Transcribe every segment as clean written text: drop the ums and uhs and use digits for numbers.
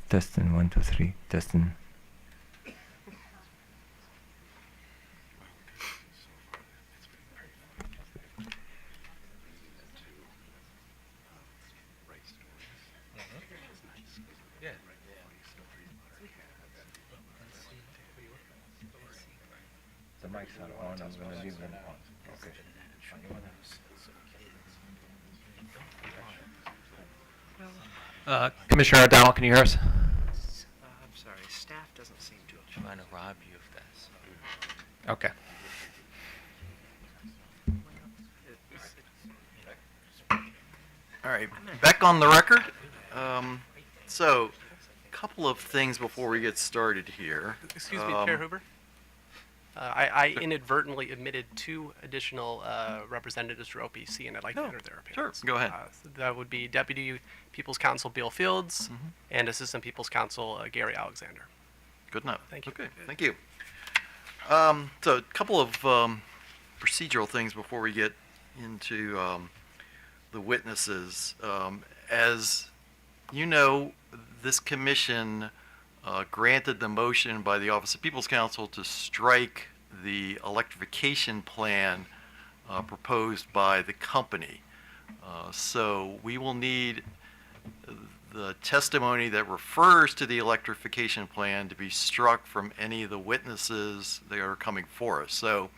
Testing 1, 2, 3. Testing. The mics are on. I'm going to leave them on. Okay. Commissioner O'Donnell, can you hear us? I'm sorry, staff doesn't seem to have. Trying to rob you of this. Okay. All right, back on the record. So, a couple of things before we get started here. Excuse me, Chair Huber. I inadvertently omitted two additional representatives for OPC, and I'd like to enter their Sure, appearance. go ahead. So that would be Deputy People's Counsel Bill Fields and Assistant People's Counsel Gary Alexander. Good enough. Thank you. Okay, thank you. So, a couple of procedural things before we get into the witnesses. As you know, this commission granted the motion by the Office of People's Counsel to strike the electrification plan proposed by the company. So we will need the testimony that refers to the electrification plan to be struck from any of the witnesses that are coming for us. So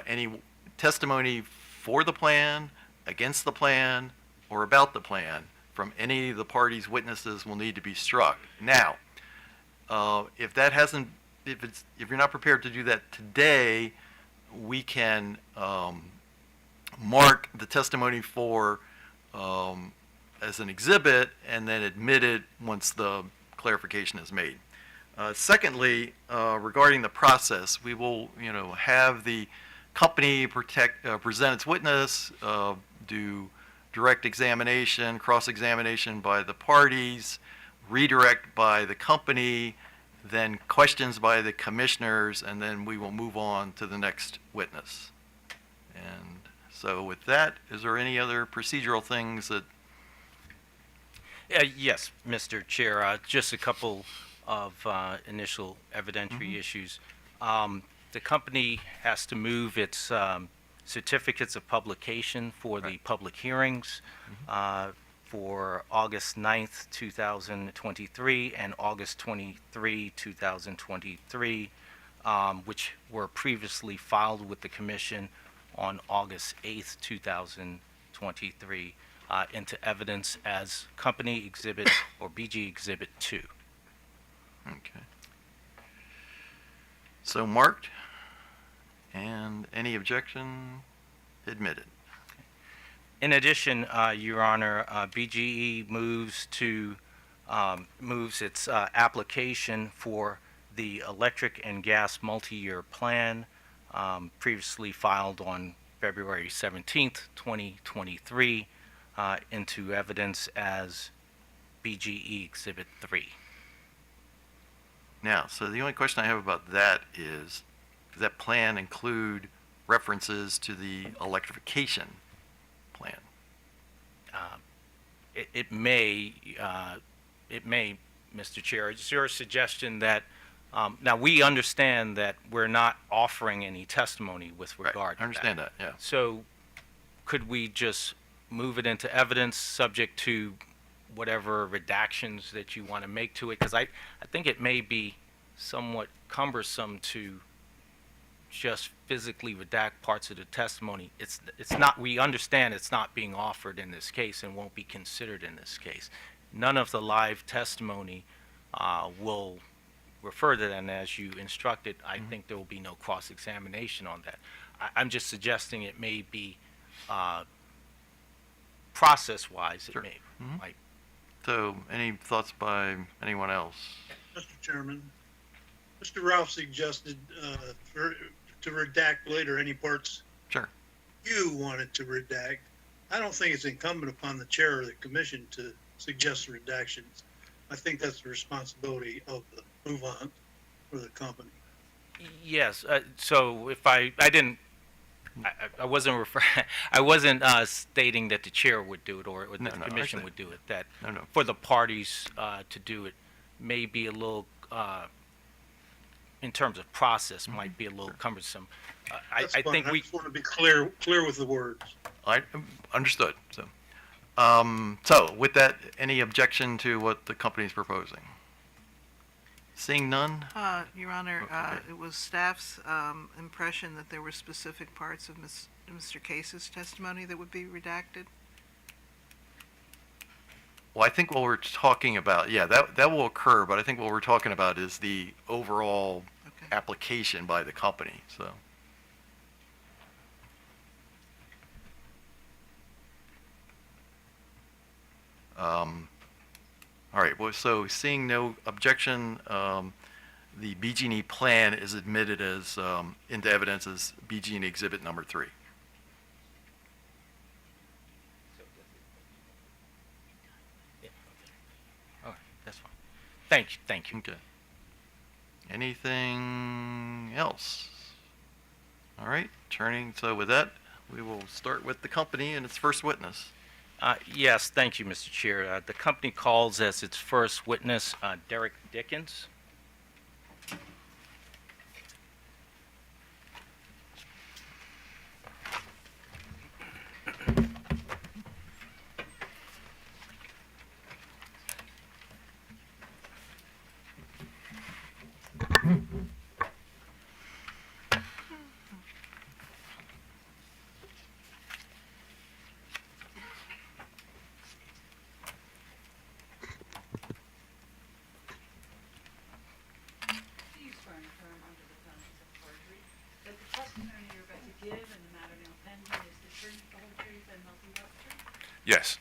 any testimony for the plan, against the plan, or about the plan from any of the parties' witnesses will need to be struck. Now, if you're not prepared to do that today, we can mark the testimony for as an exhibit and then admit it once the clarification is made. Secondly, regarding the process, we will, have the company present its witness, do direct examination, cross-examination by the parties, redirect by the company, then questions by the commissioners, and then we will move on to the next witness. And so with that, is there any other procedural things that... Yes, Mr. Chair, just a couple of initial evidentiary issues. The company has to move its certificates of publication for the public hearings for August 9th, 2023 and August 23, 2023, which were previously filed with the Commission on August 8th, 2023, into evidence as Company Exhibit or BG Exhibit 2. Okay. So marked, and any objection admitted. In addition, Your Honor, BGE moves its application for the electric and gas multi-year plan, previously filed on February 17th, 2023, into evidence as BGE Exhibit 3. Now, so the only question I have about that is, does that plan include references to the electrification plan? It may, Mr. Chair. It's your suggestion that, now we understand that we're not offering any testimony with regard to that. I understand that, yeah. So could we just move it into evidence subject to whatever redactions that you want to make to it? Because I think it may be somewhat cumbersome to just physically redact parts of the testimony. It's not, we understand it's not being offered in this case and won't be considered in this case. None of the live testimony will refer to that, and as you instructed, I think there will be no cross-examination on that. I'm just suggesting it may be process-wise, Sure. it may. Like, So, any thoughts by anyone else? Mr. Chairman, Mr. Ralph suggested to redact later any parts Sure. you wanted to redact. I don't think it's incumbent upon the chair of the commission to suggest redactions. I think that's the responsibility of the move-on for the company. yes, so if I didn't, I wasn't I wasn't stating that the chair would do it or that No, the no, I commission see. would do it, that No. for the parties to do it may be a little, in terms of process, might be a little cumbersome. That's I fine. think I we, just want to be clear with the words. I understood. So with that, any objection to what the company is proposing? Seeing none? Your Honor, Okay. it was staff's impression that there were specific parts of Mr. Case's testimony that would be redacted. Well, I think what we're talking about, yeah, that will occur, but I think what we're talking about is the overall Okay. application by the company, so. All right, well, so seeing no objection, the BG&E plan is admitted as, into evidence as BG&E Exhibit Number 3. oh, that's fine. Thank you. Okay. Anything else? All right, so with that, we will start with the company and its first witness. Yes, thank you, Mr. Chair. The company calls as its first witness Derek Dickens. Do you swear and affirm under the penalty of perjury that the testimony you're about to give in the matter now pending is the truth, the whole truth, and nothing but the truth? Yes.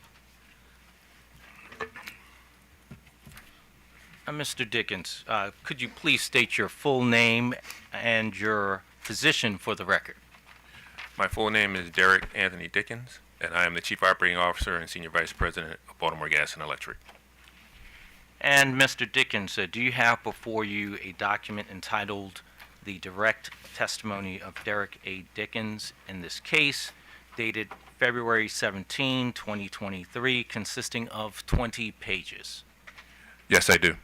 Mr. Dickens, could you please state your full name and your position for the record? My full name is Derek Anthony Dickens, and I am the Chief Operating Officer and Senior Vice President of Baltimore Gas and Electric. And Mr. Dickens, do you have before you a document entitled The Direct Testimony of Derek A. Dickens in this case, dated February 17, 2023, consisting of 20 pages? Yes, I do.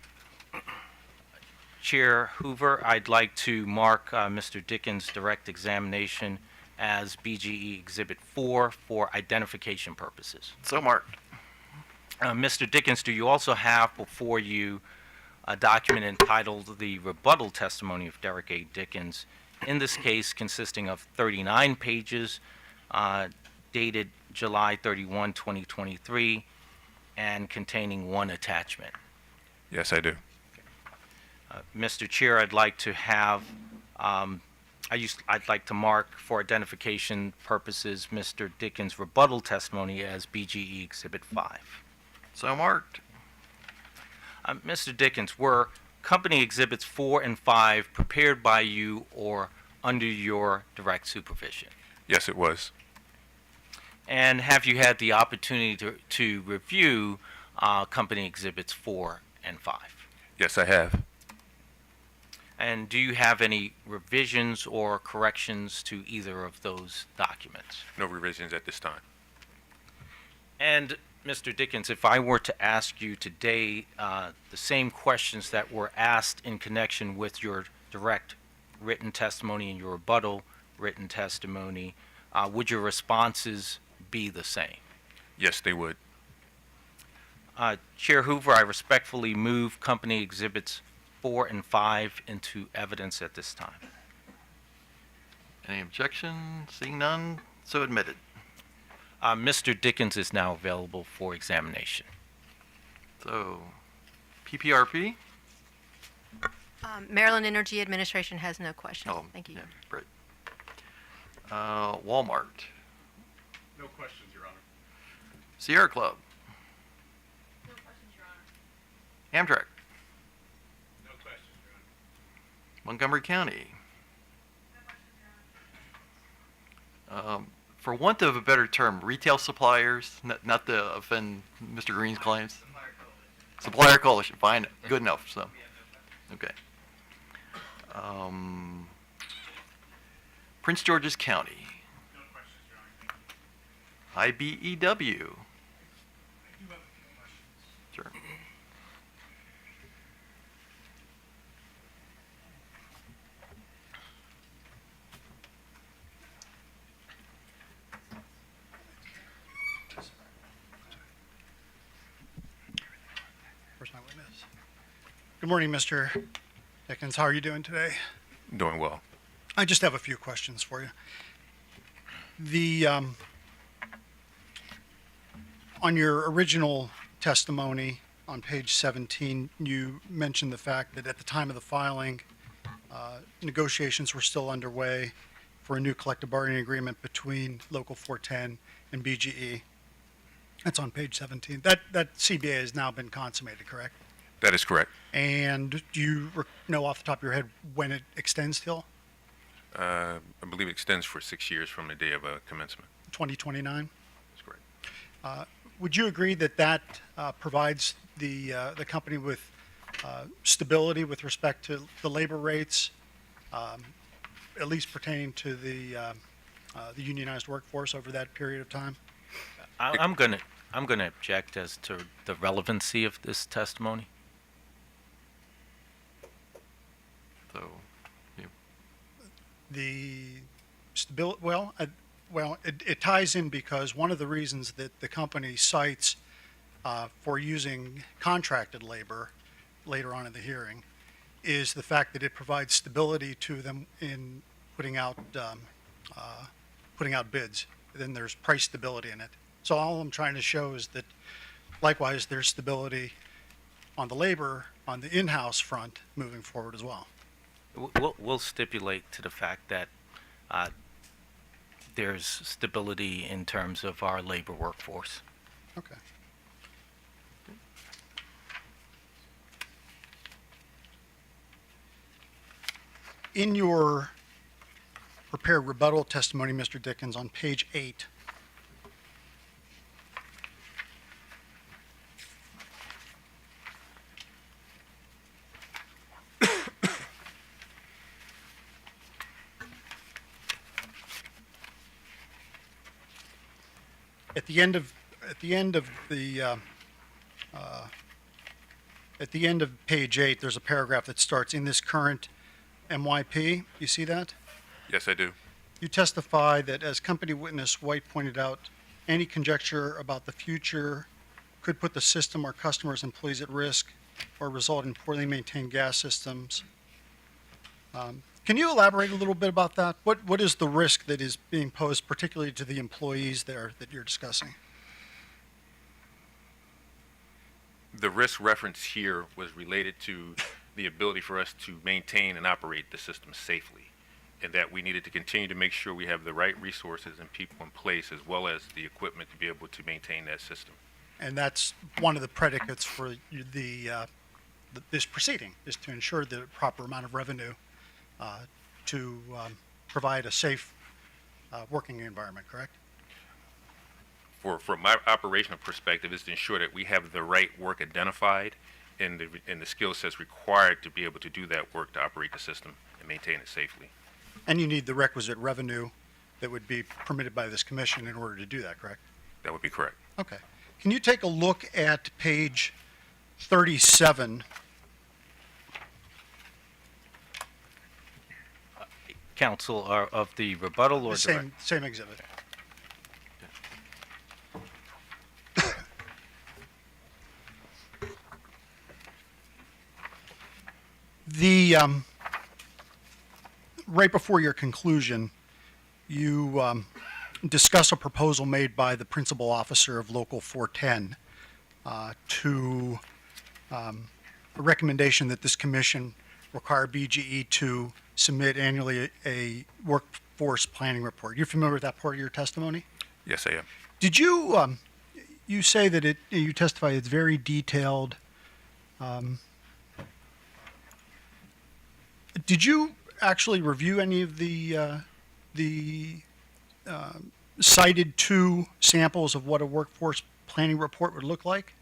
Chair Hoover, I'd like to mark Mr. Dickens' direct examination as BGE Exhibit 4 for identification purposes. So marked. Mr. Dickens, do you also have before you a document entitled The Rebuttal Testimony of Derek A. Dickens, in this case consisting of 39 pages, dated July 31, 2023, and containing one attachment? Yes, I do. Mr. Chair, I'd like to have, I'd like to mark for identification purposes Mr. Dickens' rebuttal testimony as BGE Exhibit 5. So marked. Mr. Dickens, were company exhibits 4 and 5 prepared by you or under your direct supervision? Yes, it was. And have you had the opportunity to review company exhibits 4 and 5? Yes, I have. And do you have any revisions or corrections to either of those documents? No revisions at this time. And Mr. Dickens, if I were to ask you today the same questions that were asked in connection with your direct written testimony and your rebuttal written testimony, would your responses be the same? Yes, they would. Chair Hoover, I respectfully move company exhibits 4 and 5 into evidence at this time. Any objection? Seeing none, so admitted. Mr. Dickens is now available for examination. So, PPRP? Maryland Energy Administration has no questions. Oh, Thank you. yeah, great. Walmart? No questions, Your Honor. Sierra Club? No questions, Your Honor. Amtrak? No questions, Your Honor. Montgomery County? For want of a better term, retail suppliers, not to offend Mr. Green's clients? Supplier Coalition, fine, good enough, so, okay. Prince George's County? No questions, Your Honor. IBEW? I do have a few questions. Sure. Good morning, Mr. Dickens. How are you doing today? Doing well. I just have a few questions for you. The on your original testimony on page 17, you mentioned the fact that at the time of the filing, negotiations were still underway for a new collective bargaining agreement between Local 410 and BGE. That's on page 17. That CBA has now been consummated, correct? That is correct. And do you know off the top of your head when it extends till? I believe it extends for 6 years from the day of commencement. 2029? That's correct. Would you agree that that provides the company with stability with respect to the labor rates, at least pertaining to the unionized workforce over that period of time? I'm gonna object as to the relevancy of this testimony. So, The stability, it ties in because one of the reasons that the company cites for using contracted labor later on in the hearing is the fact that it provides stability to them in putting out bids. Then there's price stability in it. So all I'm trying to show is that likewise there's stability on the labor on the in-house front moving forward as well. We'll stipulate to the fact that there's stability in terms of our labor workforce. Okay. In your prepared rebuttal testimony, Mr. Dickens, on page 8, at the end of page 8, there's a paragraph that starts, "In this current MYP," you see that? Yes, I do. You testify that, as company witness White pointed out, any conjecture about the future could put the system or customers' employees at risk or result in poorly maintained gas systems. Can you elaborate a little bit about that? What is the risk that is being posed, particularly to the employees there that you're discussing? The risk reference here was related to the ability for us to maintain and operate the system safely, and that we needed to continue to make sure we have the right resources and people in place, as well as the equipment to be able to maintain that system. And that's one of the predicates for this proceeding, is to ensure the proper amount of revenue to provide a safe working environment, correct? From my operational perspective, is to ensure that we have the right work identified and the skill sets required to be able to do that work to operate the system and maintain it safely. And you need the requisite revenue that would be permitted by this commission in order to do that, correct? That would be correct. Okay. Can you take a look at page 37? Counsel, of the rebuttal or direct? Same exhibit. The right before your conclusion, you discuss a proposal made by the principal officer of Local 410 to a recommendation that this commission require BGE to submit annually a workforce planning report. You're familiar with that part of your testimony? Yes, I am. Did you, you say that you testify it's very detailed. Did you actually review any of the cited two samples of what a workforce planning report would look like?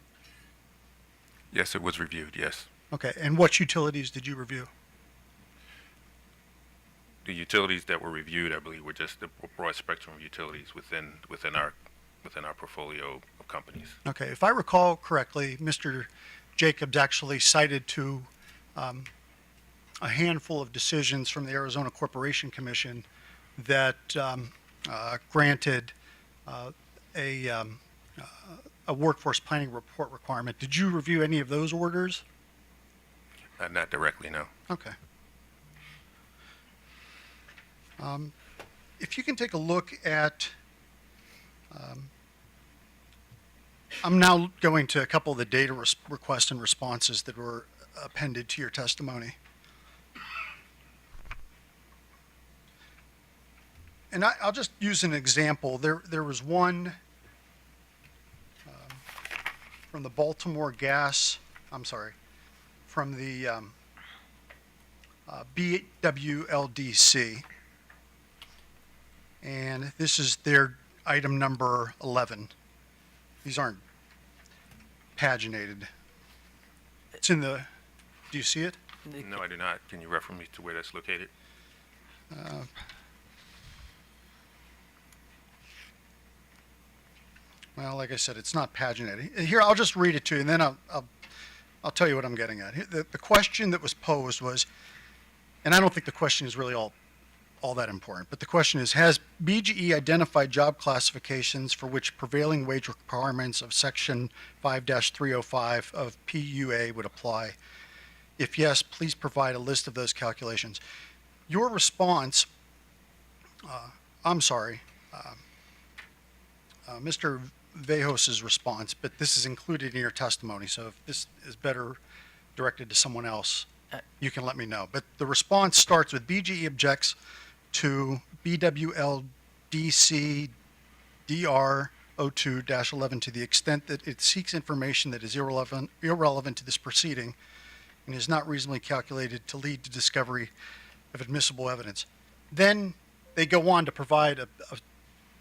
Yes, it was reviewed, yes. Okay, and what utilities did you review? The utilities that were reviewed, I believe, were just the broad spectrum of utilities within our portfolio of companies. Okay, if I recall correctly, Mr. Jacobs actually cited to a handful of decisions from the Arizona Corporation Commission that granted a workforce planning report requirement. Did you review any of those orders? Not directly, no. Okay. If you can take a look at, I'm now going to a couple of the data requests and responses that were appended to your testimony. And I'll just use an example. There was one from the Baltimore Gas, from the BWLDC. And this is their item number 11. These aren't paginated. It's in the, do you see it? No, I do not. Can you refer me to where that's located? Well, like I said, it's not paginated. Here, I'll just read it to you, and then I'll tell you what I'm getting at. The question that was posed was, and I don't think the question is really all that important, but the question is, has BGE identified job classifications for which prevailing wage requirements of Section 5-305 of PUA would apply? If yes, please provide a list of those calculations. Your response, Mr. Vejos's response, but this is included in your testimony, so if this is better directed to someone else, you can let me know. But the response starts with BGE objects to BWLDC DR 02-11 to the extent that it seeks information that is irrelevant to this proceeding and is not reasonably calculated to lead to discovery of admissible evidence. Then they go on to provide a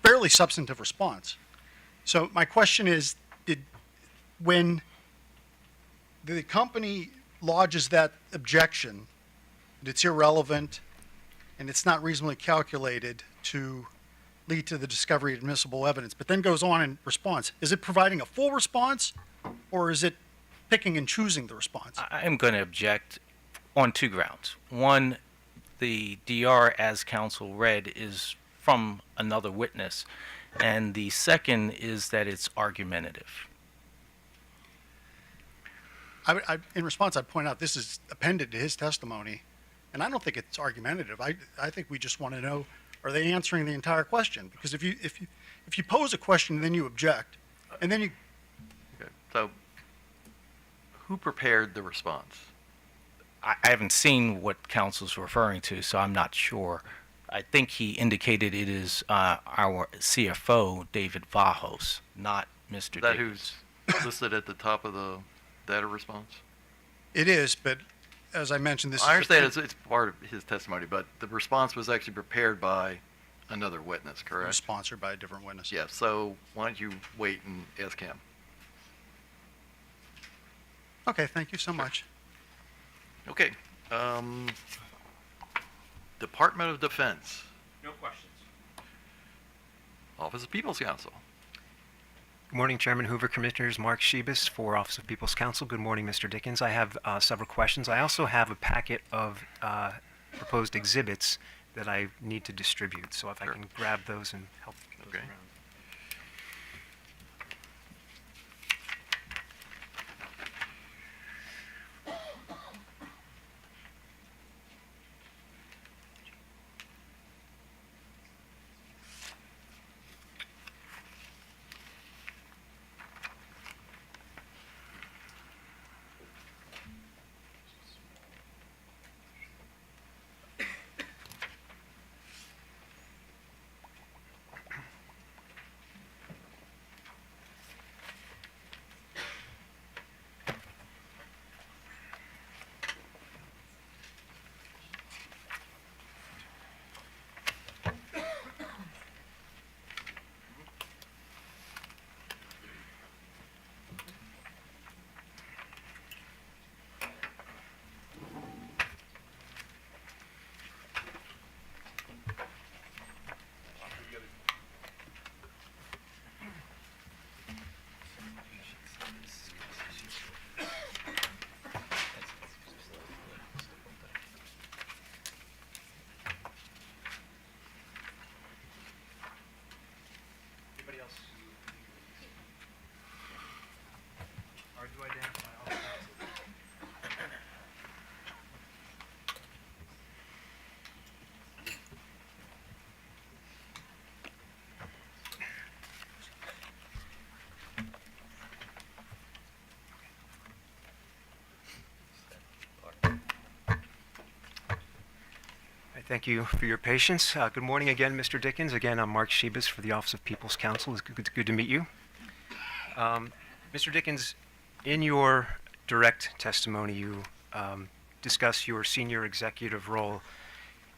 fairly substantive response. So my question is, when the company lodges that objection, that it's irrelevant and it's not reasonably calculated to lead to the discovery of admissible evidence, but then goes on in response, is it providing a full response or is it picking and choosing the response? I am going to object on two grounds. One, the DR, as counsel read, is from another witness. And the second is that it's argumentative. In response, I'd point out this is appended to his testimony, and I don't think it's argumentative. I think we just want to know, are they answering the entire question? Because if you pose a question and then you object, and then you... Okay, so who prepared the response? I haven't seen what counsel's referring to, so I'm not sure. I think he indicated it is our CFO, David Vajos, not Mr. Is that Dickens. who's listed at the top of the data response? It is, but as I mentioned, this is... I understand it's part of his testimony, but the response was actually prepared by another witness, correct? sponsored by a different witness. Yeah, so why don't you wait and ask him? Okay, thank you so much. Okay. Department of Defense, No questions. Office of People's Counsel. Good morning, Chairman Hoover, Commissioners. Mark Shebus for Office of People's Counsel. Good morning, Mr. Dickens. I have several questions. I also have a packet of proposed exhibits that I need to distribute, so if I can grab those and help those Okay. around. Thank you for your patience. Good morning again, Mr. Dickens. Again, I'm Mark Shebus for the Office of People's Counsel. It's good to meet you. Mr. Dickens, in your direct testimony, you discuss your senior executive role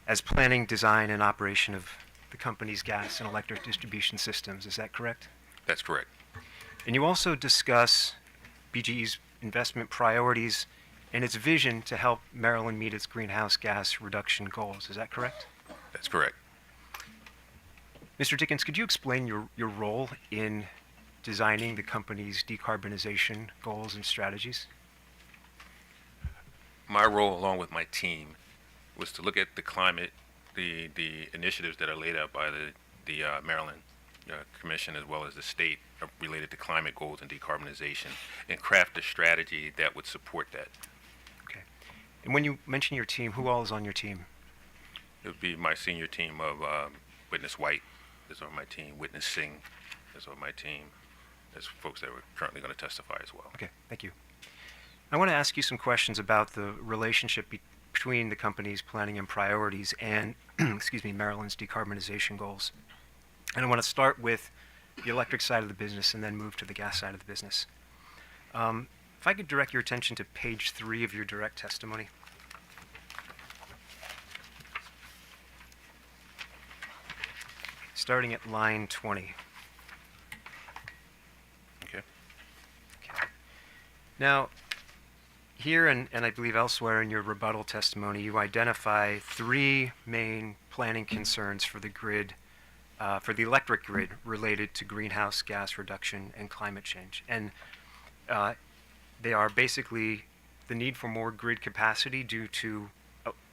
as planning, design, and operation of the company's gas and electric distribution systems. Is that correct? That's correct. And you also discuss BGE's investment priorities and its vision to help Maryland meet its greenhouse gas reduction goals. Is that correct? That's correct. Mr. Dickens, could you explain your role in designing the company's decarbonization goals and strategies? My role, along with my team, was to look at the climate, the initiatives that are laid out by the Maryland Commission as well as the state related to climate goals and decarbonization, and craft a strategy that would support that. Okay. And when you mention your team, who all is on your team? It would be my senior team of Witness White is on my team, Witness Singh is on my team. There's folks that are currently going to testify as well. Okay, thank you. I want to ask you some questions about the relationship between the company's planning and priorities and, excuse me, Maryland's decarbonization goals. And I want to start with the electric side of the business and then move to the gas side of the business. If I could direct your attention to page 3 of your direct testimony. Starting at line 20. Okay. Now, here and I believe elsewhere in your rebuttal testimony, you identify 3 main planning concerns for the grid, for the electric grid related to greenhouse gas reduction and climate change. And they are basically the need for more grid capacity due to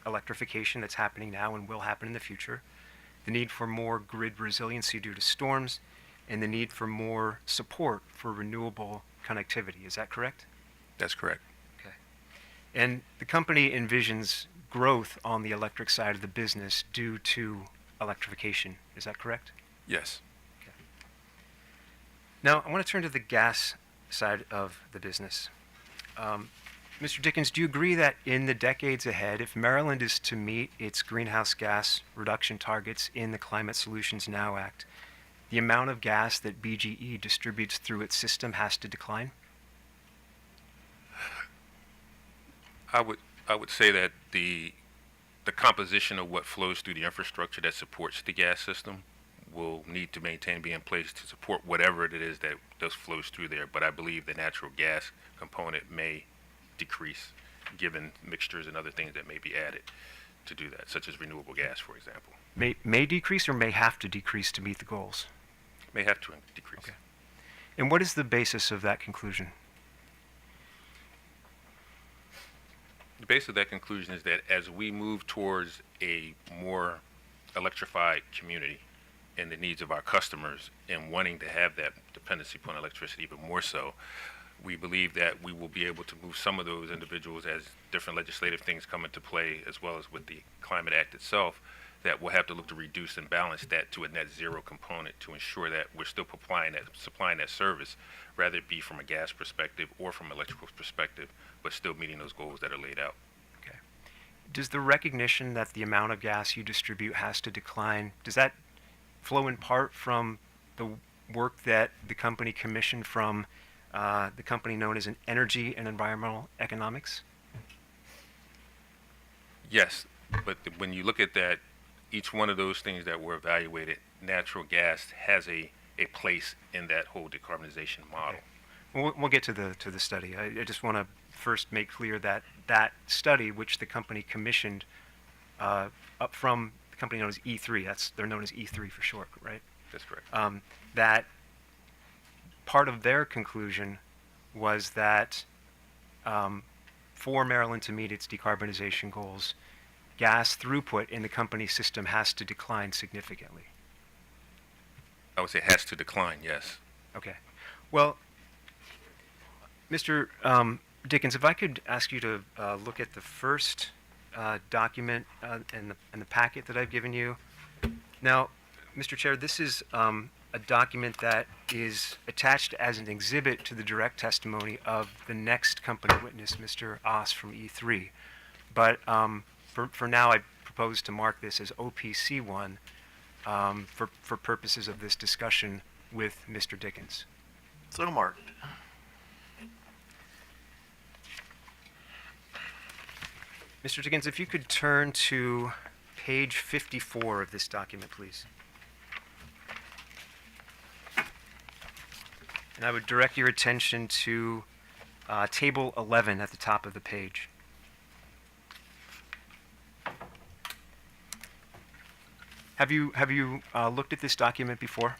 electrification that's happening now and will happen in the future, the need for more grid resiliency due to storms, and the need for more support for renewable connectivity. Is that correct? That's correct. Okay. And the company envisions growth on the electric side of the business due to electrification. Is that correct? Yes. Okay. Now, I want to turn to the gas side of the business. Mr. Dickens, do you agree that in the decades ahead, if Maryland is to meet its greenhouse gas reduction targets in the Climate Solutions Now Act, the amount of gas that BGE distributes through its system has to decline? I would say that the composition of what flows through the infrastructure that supports the gas system will need to be in place to support whatever it is that does flows through there. But I believe the natural gas component may decrease given mixtures and other things that may be added to do that, such as renewable gas, for example. May decrease or may have to decrease to meet the goals? May have to decrease. Okay. And what is the basis of that conclusion? The base of that conclusion is that as we move towards a more electrified community and the needs of our customers and wanting to have that dependency upon electricity even more so, we believe that we will be able to move some of those individuals as different legislative things come into play, as well as with the Climate Act itself, that we'll have to look to reduce and balance that to a net zero component to ensure that we're still supplying that service, rather it be from a gas perspective or from an electrical perspective, but still meeting those goals that are laid out. Okay. Does the recognition that the amount of gas you distribute has to decline, does that flow in part from the work that the company commissioned from the company known as an Energy and Environmental Economics? Yes, but when you look at that, each one of those things that were evaluated, natural gas has a place in that whole decarbonization model. Okay. We'll get to the study. I just want to first make clear that that study, which the company commissioned up from the company known as E3, they're known as E3 for short, right? That's correct. That part of their conclusion was that for Maryland to meet its decarbonization goals, gas throughput in the company system has to decline significantly. I would say has to decline, yes. Okay. Well, Mr. Dickens, if I could ask you to look at the first document in the packet that I've given you. Now, Mr. Chair, this is a document that is attached as an exhibit to the direct testimony of the next company witness, Mr. Oss from E3. But for now, I propose to mark this as OPC1 for purposes of this discussion with Mr. Dickens. So marked. Mr. Dickens, if you could turn to page 54 of this document, please. And I would direct your attention to table 11 at the top of the page. Have you looked at this document before?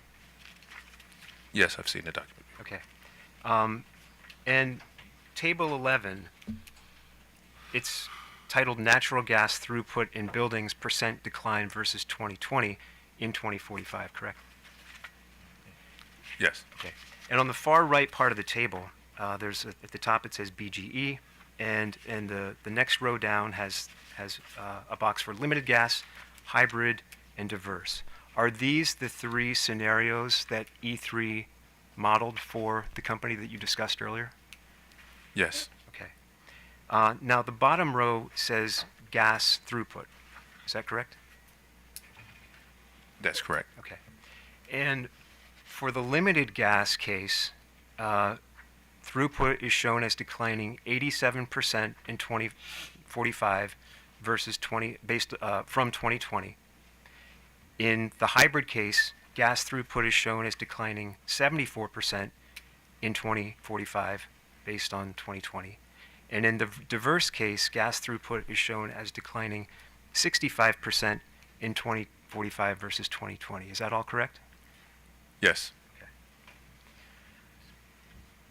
Yes, I've seen the document. Okay. And table 11, it's titled Natural Gas Throughput in Buildings % Decline versus 2020 in 2045, correct? Yes. Okay. And on the far right part of the table, at the top it says BGE, and the next row down has a box for limited gas, hybrid, and diverse. Are these the three scenarios that E3 modeled for the company that you discussed earlier? Yes. Okay. Now the bottom row says gas throughput. Is that correct? That's correct. Okay. And for the limited gas case, throughput is shown as declining 87% in 2045 versus from 2020. In the hybrid case, gas throughput is shown as declining 74% in 2045 based on 2020. And in the diverse case, gas throughput is shown as declining 65% in 2045 versus 2020. Is that all correct? Yes. Okay.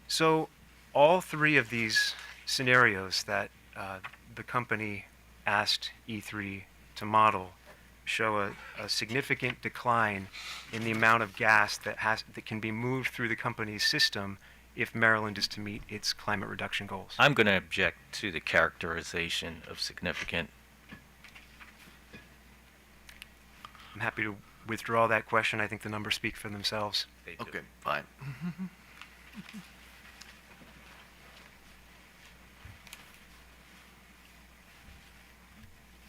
So all three of these scenarios that the company asked E3 to model show a significant decline in the amount of gas that can be moved through the company's system if Maryland is to meet its climate reduction goals. I'm going to object to the characterization of significant. I'm happy to withdraw that question. I think the numbers speak for themselves. Okay, fine.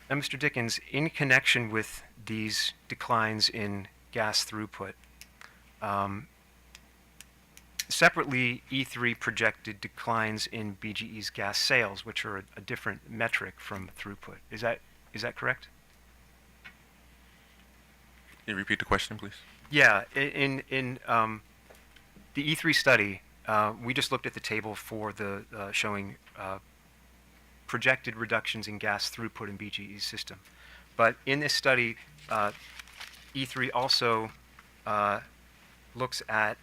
Now, Mr. Dickens, in connection with these declines in gas throughput, separately, E3 projected declines in BGE's gas sales, which are a different metric from throughput. Is that correct? Can you repeat the question, please? Yeah. In the E3 study, we just looked at the table for the showing projected reductions in gas throughput in BGE's system. But in this study, E3 also looks at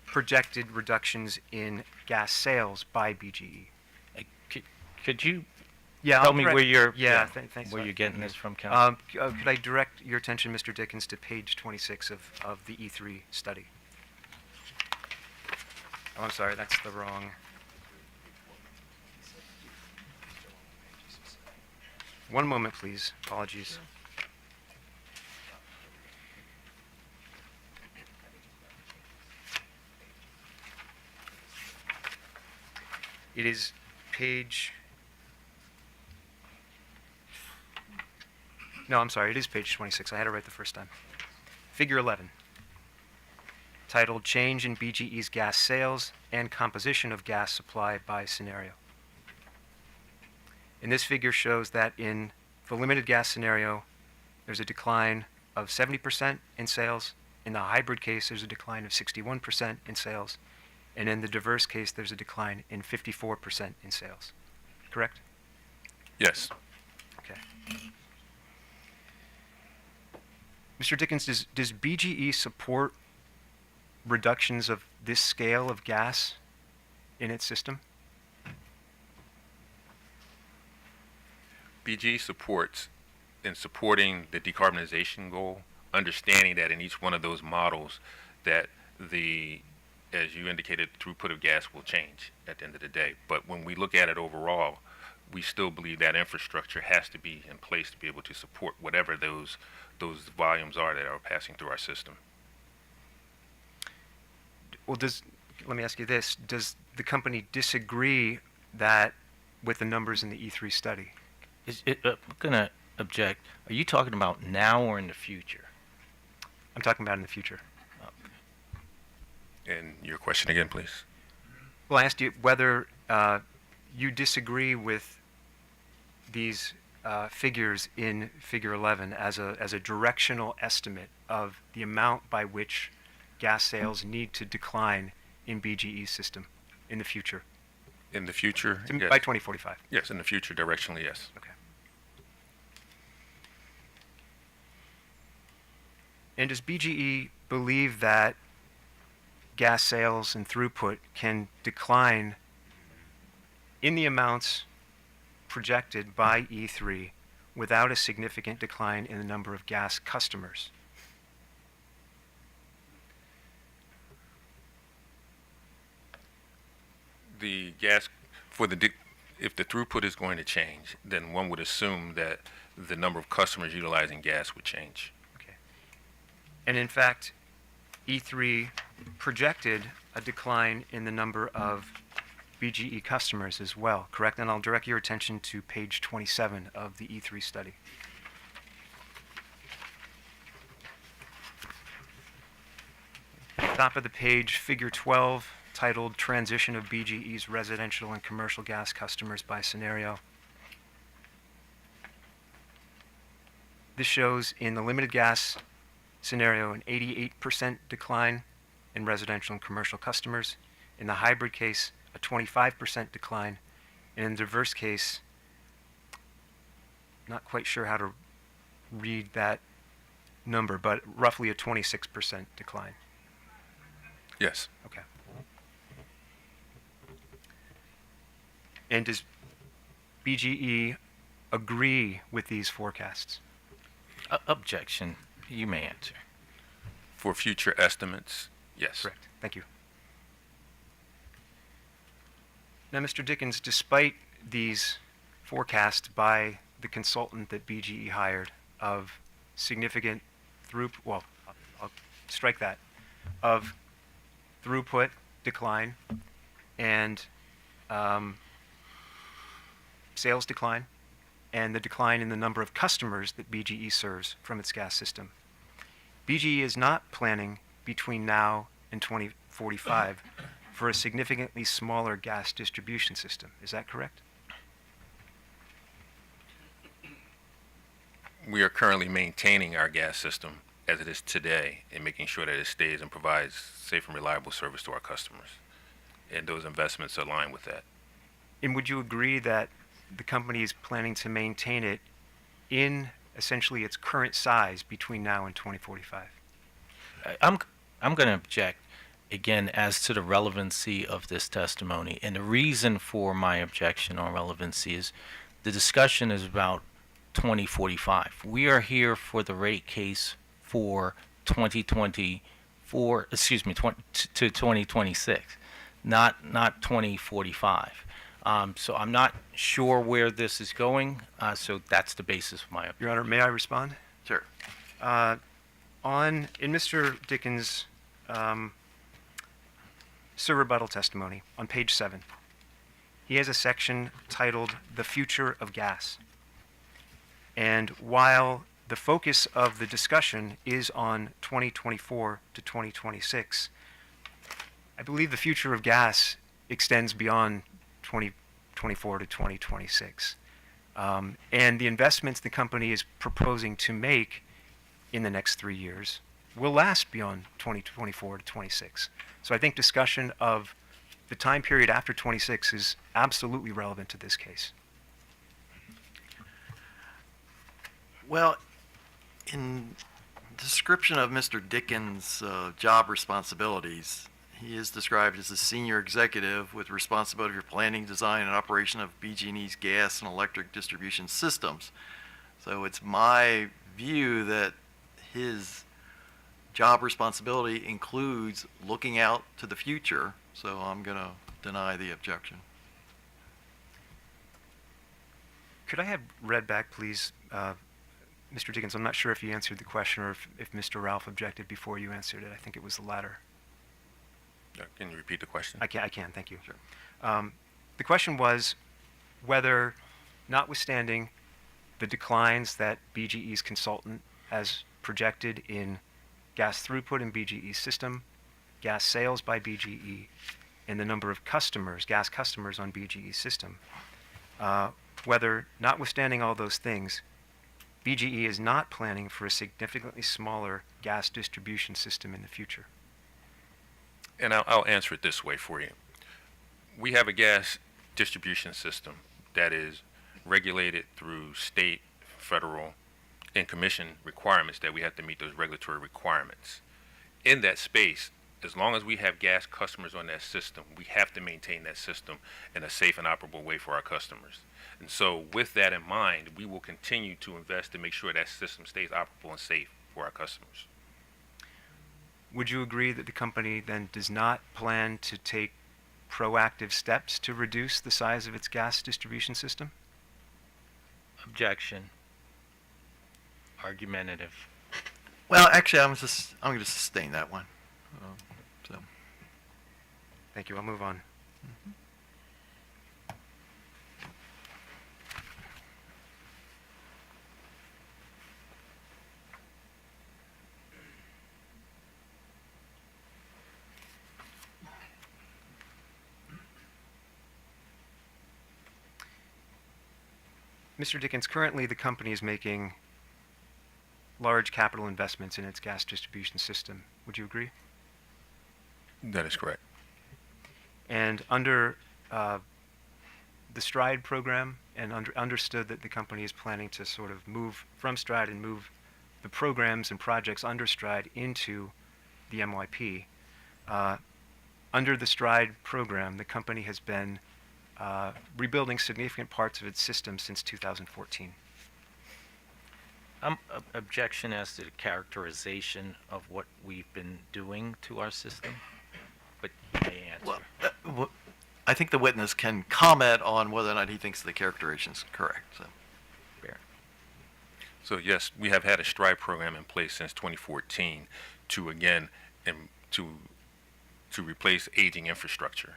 projected reductions in gas sales by BGE. Could you Yeah, tell I'll me direct- where you're yeah, thanks. where you're getting this from, Council? Could I direct your attention, Mr. Dickens, to page 26 of the E3 study? Oh, I'm sorry, that's the wrong. One moment, please. Apologies. It is page... No, I'm sorry, it is page 26. I had it right the first time. Figure 11, titled Change in BGE's Gas Sales and Composition of Gas Supply by Scenario. And this figure shows that in the limited gas scenario, there's a decline of 70% in sales. In the hybrid case, there's a decline of 61% in sales. And in the diverse case, there's a decline in 54% in sales. Correct? Yes. Okay. Mr. Dickens, does BGE support reductions of this scale of gas in its system? BG supports in supporting the decarbonization goal, understanding that in each one of those models that as you indicated, throughput of gas will change at the end of the day. But when we look at it overall, we still believe that infrastructure has to be in place to be able to support whatever those volumes are that are passing through our system. Well, let me ask you this. Does the company disagree that with the numbers in the E3 study? I'm gonna object. Are you talking about now or in the future? I'm talking about in the future. And your question again, please. Well, I asked you whether you disagree with these figures in Figure 11 as a directional estimate of the amount by which gas sales need to decline in BGE's system in the future, In the future, yes. by 2045. Yes, in the future, directionally, yes. Okay. And does BGE believe that gas sales and throughput can decline in the amounts projected by E3 without a significant decline in the number of gas customers? The gas, if the throughput is going to change, then one would assume that the number of customers utilizing gas would change. Okay. And in fact, E3 projected a decline in the number of BGE customers as well, correct? And I'll direct your attention to page 27 of the E3 study. Top of the page, Figure 12, titled Transition of BGE's Residential and Commercial Gas Customers by Scenario. This shows in the limited gas scenario an 88% decline in residential and commercial customers. In the hybrid case, a 25% decline. And in the diverse case, not quite sure how to read that number, but roughly a 26% decline. Yes. Okay. And does BGE agree with these forecasts? Objection. You may answer. For future estimates, yes. Correct. Thank you. Now, Mr. Dickens, despite these forecasts by the consultant that BGE hired of significant throughput, well, I'll strike that, of throughput decline and sales decline, and the decline in the number of customers that BGE serves from its gas system. BGE is not planning between now and 2045 for a significantly smaller gas distribution system. Is that correct? We are currently maintaining our gas system as it is today and making sure that it stays and provides safe and reliable service to our customers. And those investments align with that. And would you agree that the company is planning to maintain it in essentially its current size between now and 2045? I'm going to object again as to the relevancy of this testimony. And the reason for my objection on relevancy is the discussion is about 2045. We are here for the rate case for 2024, excuse me, to 2026, not 2045. So I'm not sure where this is going, so that's the basis of my opinion. Your Honor, may I respond? Sure. In Mr. Dickens' Sir rebuttal testimony on page 7, he has a section titled The Future of Gas. And while the focus of the discussion is on 2024 to 2026, I believe the future of gas extends beyond 2024 to 2026. And the investments the company is proposing to make in the next 3 years will last beyond 2024 to 26. So I think discussion of the time period after 26 is absolutely relevant to this case. Well, in description of Mr. Dickens' job responsibilities, he is described as a senior executive with responsibility for planning, design, and operation of BG&E's gas and electric distribution systems. So it's my view that his job responsibility includes looking out to the future, so I'm going to deny the objection. Could I have read back, please, Mr. Dickens? I'm not sure if you answered the question or if Mr. Ralph objected before you answered it. I think it was the latter. Can you repeat the question? I can, thank you. Sure. The question was whether, notwithstanding the declines that BGE's consultant has projected in gas throughput in BGE's system, gas sales by BGE, and the number of customers, gas customers on BGE's system. Whether, notwithstanding all those things, BGE is not planning for a significantly smaller gas distribution system in the future. And I'll answer it this way for you. We have a gas distribution system that is regulated through state, federal, and commission requirements that we have to meet those regulatory requirements. In that space, as long as we have gas customers on that system, we have to maintain that system in a safe and operable way for our customers. And so with that in mind, we will continue to invest to make sure that system stays operable and safe for our customers. Would you agree that the company then does not plan to take proactive steps to reduce the size of its gas distribution system? Objection. Argumentative. Well, actually, I'm going to sustain that one. So. Thank you. I'll move on. Mr. Dickens, currently the company is making large capital investments in its gas distribution system. Would you agree? That is correct. And under the STRIDE program, and understood that the company is planning to sort of move from STRIDE and move the programs and projects under STRIDE into the MYP. Under the STRIDE program, the company has been rebuilding significant parts of its system since 2014. Objection as to the characterization of what we've been doing to our system, but you may answer. Well, I think the witness can comment on whether or not he thinks the characterization is correct. So. Fair. So yes, we have had a STRIDE program in place since 2014 to again to replace aging infrastructure.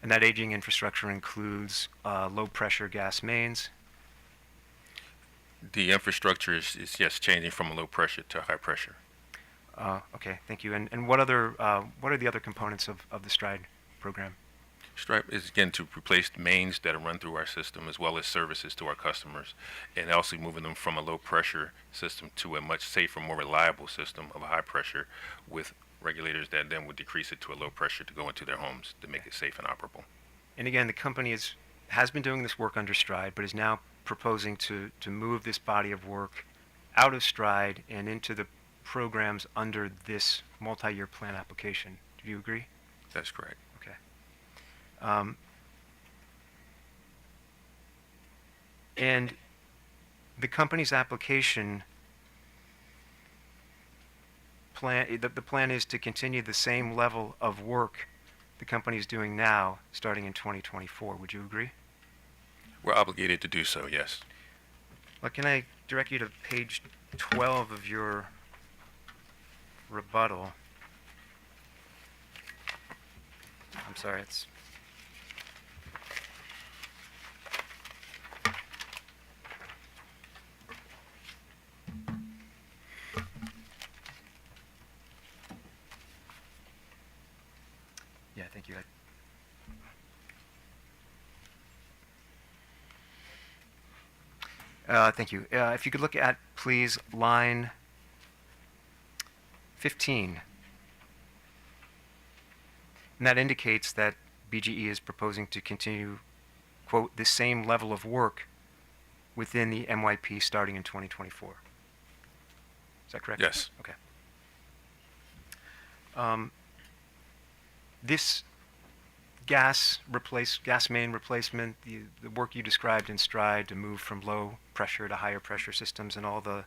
And that aging infrastructure includes low pressure gas mains. The infrastructure is yes changing from a low pressure to high pressure. Okay, thank you. And what are the other components of the STRIDE program? STRIDE is again to replace the mains that are run through our system as well as services to our customers, and also moving them from a low pressure system to a much safer, more reliable system of a high pressure with regulators that then would decrease it to a low pressure to go into their homes to make it safe and operable. And again, the company has been doing this work under STRIDE, but is now proposing to move this body of work out of STRIDE and into the programs under this multi-year plan application. Do you agree? That's correct. Okay. And the company's application plan, the plan is to continue the same level of work the company is doing now, starting in 2024. Would you agree? We're obligated to do so, yes. Well, can I direct you to page 12 of your rebuttal? I'm sorry, it's... Yeah, thank you. Thank you. If you could look at, please, line 15. And that indicates that BGE is proposing to continue, quote, the same level of work within the MYP starting in 2024. Is that correct? Yes. Okay. This gas main replacement, the work you described in STRIDE to move from low pressure to higher pressure systems and all the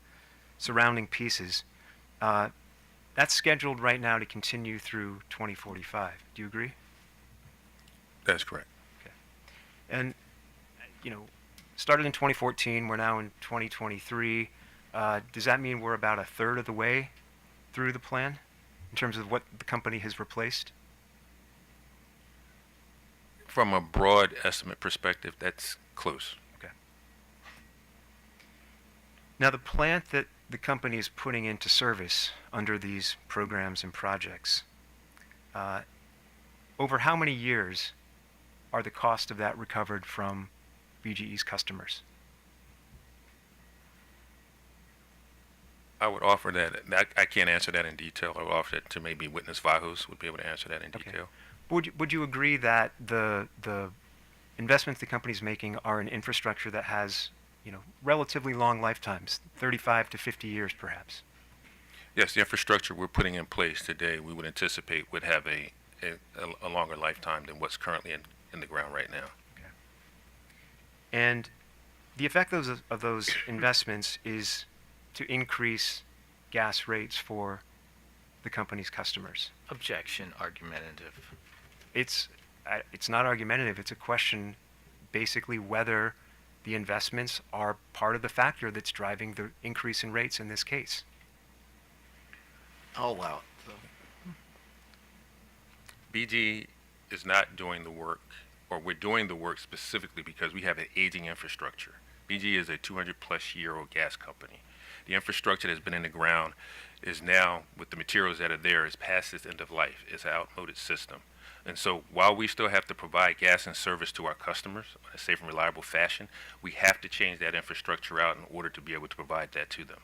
surrounding pieces, that's scheduled right now to continue through 2045. Do you agree? That's correct. Okay. And, started in 2014, we're now in 2023. Does that mean we're about a third of the way through the plan in terms of what the company has replaced? From a broad estimate perspective, that's close. Okay. Now, the plant that the company is putting into service under these programs and projects, over how many years are the cost of that recovered from BGE's customers? I would offer that. I can't answer that in detail. I would offer that to maybe Witness Vahos would be able to answer that in Okay. detail. Would you agree that the investments the company's making are in infrastructure that has, relatively long lifetimes, 35 to 50 years perhaps? Yes, the infrastructure we're putting in place today, we would anticipate would have a longer lifetime than what's currently in the ground right now. And the effect of those investments is to increase gas rates for the company's customers. Objection, argumentative. It's not argumentative. It's a question, basically, whether the investments are part of the factor that's driving the increase in rates in this case. I'll allow it. So. BG is not doing the work, or we're doing the work specifically because we have an aging infrastructure. BG is a 200-plus-year-old gas company. The infrastructure that's been in the ground is now, with the materials that are there, is past its end of life. It's an outmoded system. And so while we still have to provide gas and service to our customers in a safe and reliable fashion, we have to change that infrastructure out in order to be able to provide that to them.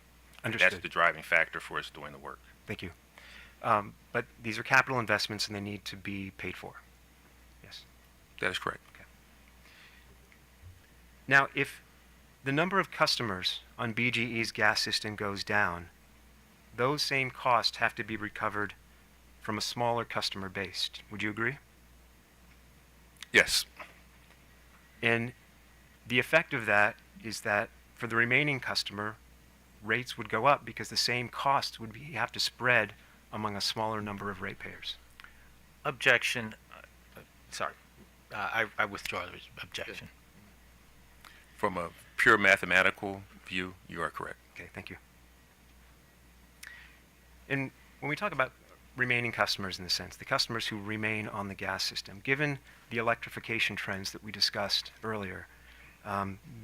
Understood. That's the driving factor for us doing the work. Thank you. But these are capital investments and they need to be paid for. Yes. That is correct. Now, if the number of customers on BGE's gas system goes down, those same costs have to be recovered from a smaller customer base. Would you agree? Yes. And the effect of that is that for the remaining customer, rates would go up because the same costs would have to spread among a smaller number of ratepayers. Objection. Sorry. I withdraw the objection. From a pure mathematical view, you are correct. Okay, thank you. And when we talk about remaining customers in the sense, the customers who remain on the gas system, given the electrification trends that we discussed earlier,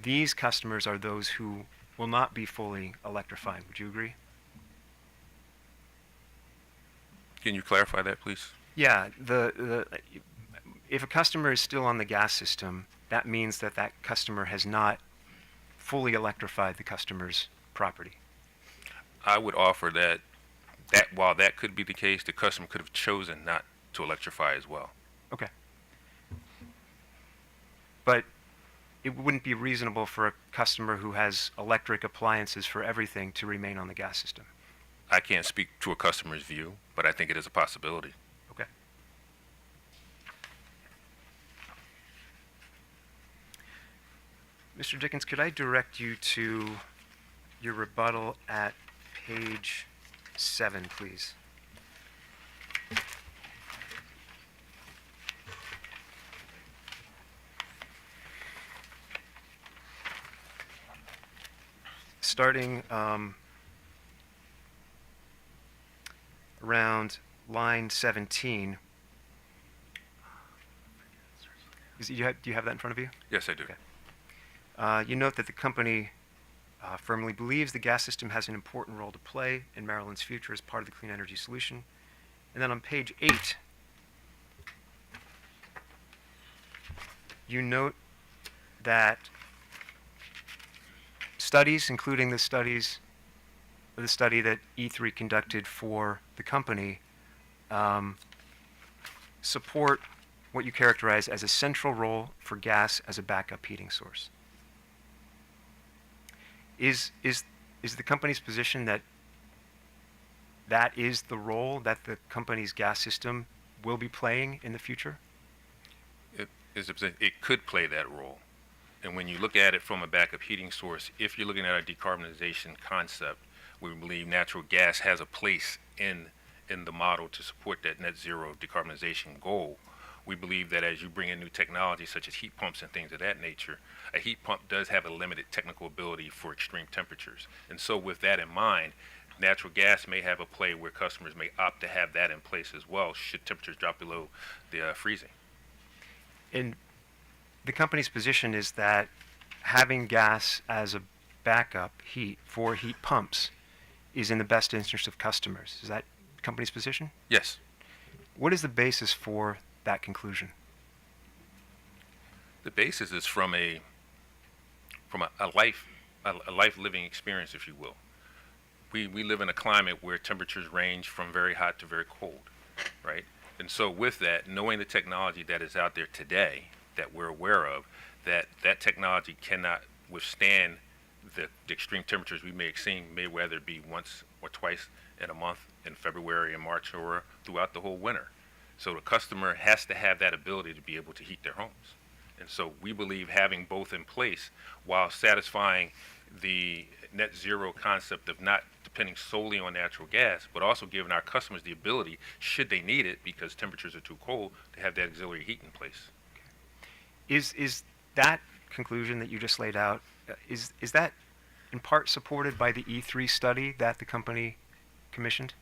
these customers are those who will not be fully electrified. Would you agree? Can you clarify that, please? Yeah, if a customer is still on the gas system, that means that that customer has not fully electrified the customer's property. I would offer that while that could be the case, the customer could have chosen not to electrify as well. Okay. But it wouldn't be reasonable for a customer who has electric appliances for everything to remain on the gas system. I can't speak to a customer's view, but I think it is a possibility. Okay. Mr. Dickens, could I direct you to your rebuttal at page 7, please? Starting around line 17. Do you have that in front of you? Yes, I do. Okay. You note that the company firmly believes the gas system has an important role to play in Maryland's future as part of the clean energy solution. And then on page 8, you note that studies, including the study that E3 conducted for the company, support what you characterize as a central role for gas as a backup heating source. Is the company's position that that is the role that the company's gas system will be playing in the future? It could play that role. And when you look at it from a backup heating source, if you're looking at our decarbonization concept, we believe natural gas has a place in the model to support that net zero decarbonization goal. We believe that as you bring in new technology such as heat pumps and things of that nature, a heat pump does have a limited technical ability for extreme temperatures. And so with that in mind, natural gas may have a play where customers may opt to have that in place as well should temperatures drop below the freezing. And the company's position is that having gas as a backup heat for heat pumps is in the best interest of customers. Is that the company's position? Yes. What is the basis for that conclusion? The basis is from a life living experience, if you will. We live in a climate where temperatures range from very hot to very cold, right? And so with that, knowing the technology that is out there today that we're aware of, that technology cannot withstand the extreme temperatures we may see, whether it be once or twice in a month in February and March or throughout the whole winter. So the customer has to have that ability to be able to heat their homes. And so we believe having both in place while satisfying the net zero concept of not depending solely on natural gas, but also giving our customers the ability, should they need it because temperatures are too cold, to have that auxiliary heat in place. Is that conclusion that you just laid out, is that in part supported by the E3 study that the company commissioned?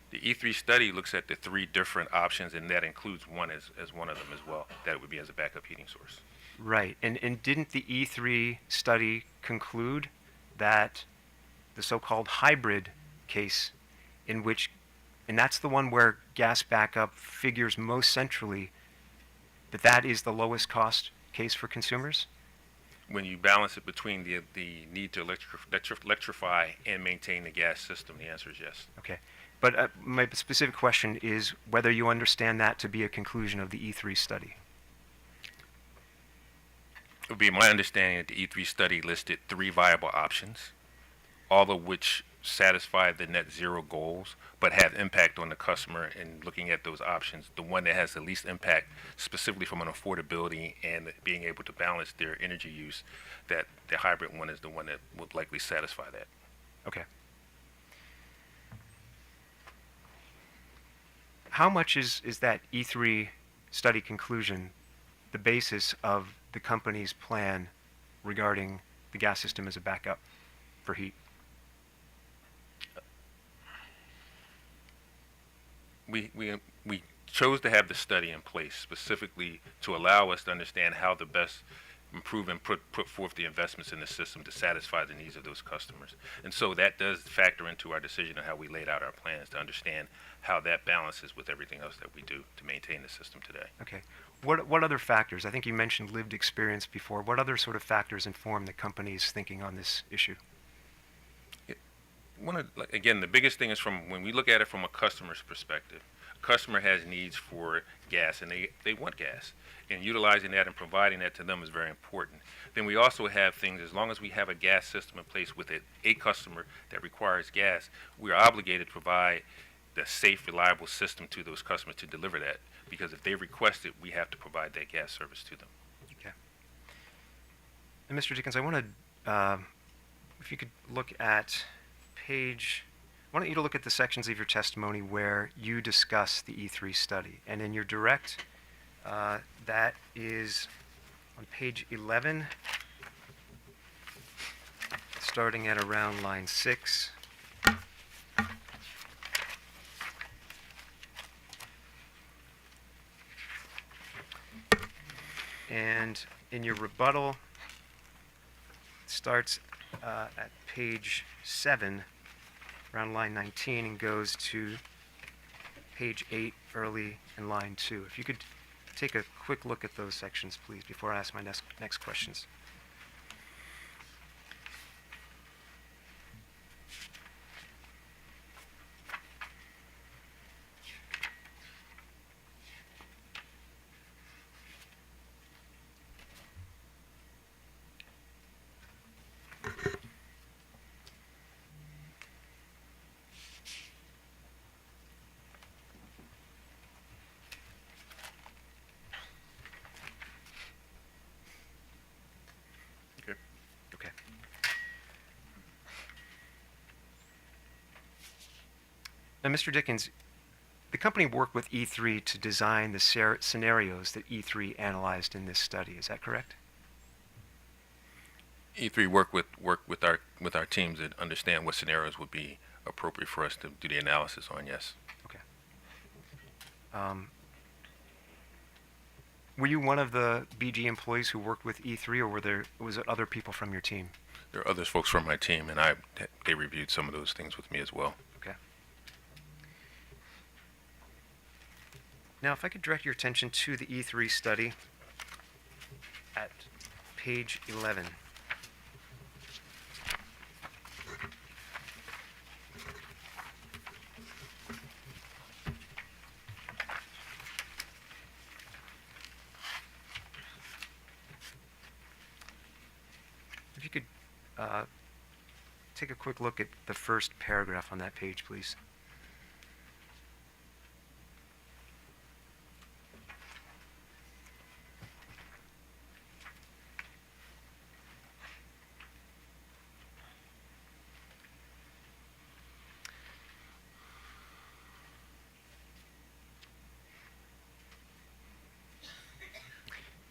The E3 study looks at the 3 different options, and that includes one as one of them as well. That would be as a backup heating source. Right. And didn't the E3 study conclude that the so-called hybrid case, in which, and that's the one where gas backup figures most centrally, that is the lowest cost case for consumers? When you balance it between the need to electrify and maintain the gas system, the answer is yes. Okay. But my specific question is whether you understand that to be a conclusion of the E3 study. It would be my understanding that the E3 study listed 3 viable options, all of which satisfy the net zero goals, but have impact on the customer. And looking at those options, the one that has the least impact, specifically from an affordability and being able to balance their energy use, that the hybrid one is the one that would likely satisfy that. Okay. How much is that E3 study conclusion the basis of the company's plan regarding the gas system as a backup for heat? We chose to have the study in place specifically to allow us to understand how to best improve and put forth the investments in the system to satisfy the needs of those customers. And so that does factor into our decision on how we laid out our plans to understand how that balances with everything else that we do to maintain the system today. Okay. What other factors? I think you mentioned lived experience before. What other sort of factors inform the company's thinking on this issue? Again, the biggest thing is from when we look at it from a customer's perspective. A customer has needs for gas, and they want gas. And utilizing that and providing that to them is very important. Then we also have things, as long as we have a gas system in place with a customer that requires gas, we are obligated to provide the safe, reliable system to those customers to deliver that. Because if they request it, we have to provide that gas service to them. Okay. And Mr. Dickens, I want to, if you could look at page, I want you to look at the sections of your testimony where you discuss the E3 study. And in your direct, that is on page 11, starting at around line 6. And in your rebuttal, it starts at page 7, around line 19, and goes to page 8, early in line 2. If you could take a quick look at those sections, please, before I ask my next questions. Okay. Now, Mr. Dickens, the company worked with E3 to design the scenarios that E3 analyzed in this study. Is that correct? E3 work with our teams that understand what scenarios would be appropriate for us to do the analysis on. Yes. Okay. Were you one of the BG employees who worked with E3, or was it other people from your team? There are others folks from my team, and they reviewed some of those things with me as well. Okay. Now, if I could direct your attention to the E3 study at page 11. If you could take a quick look at the first paragraph on that page, please.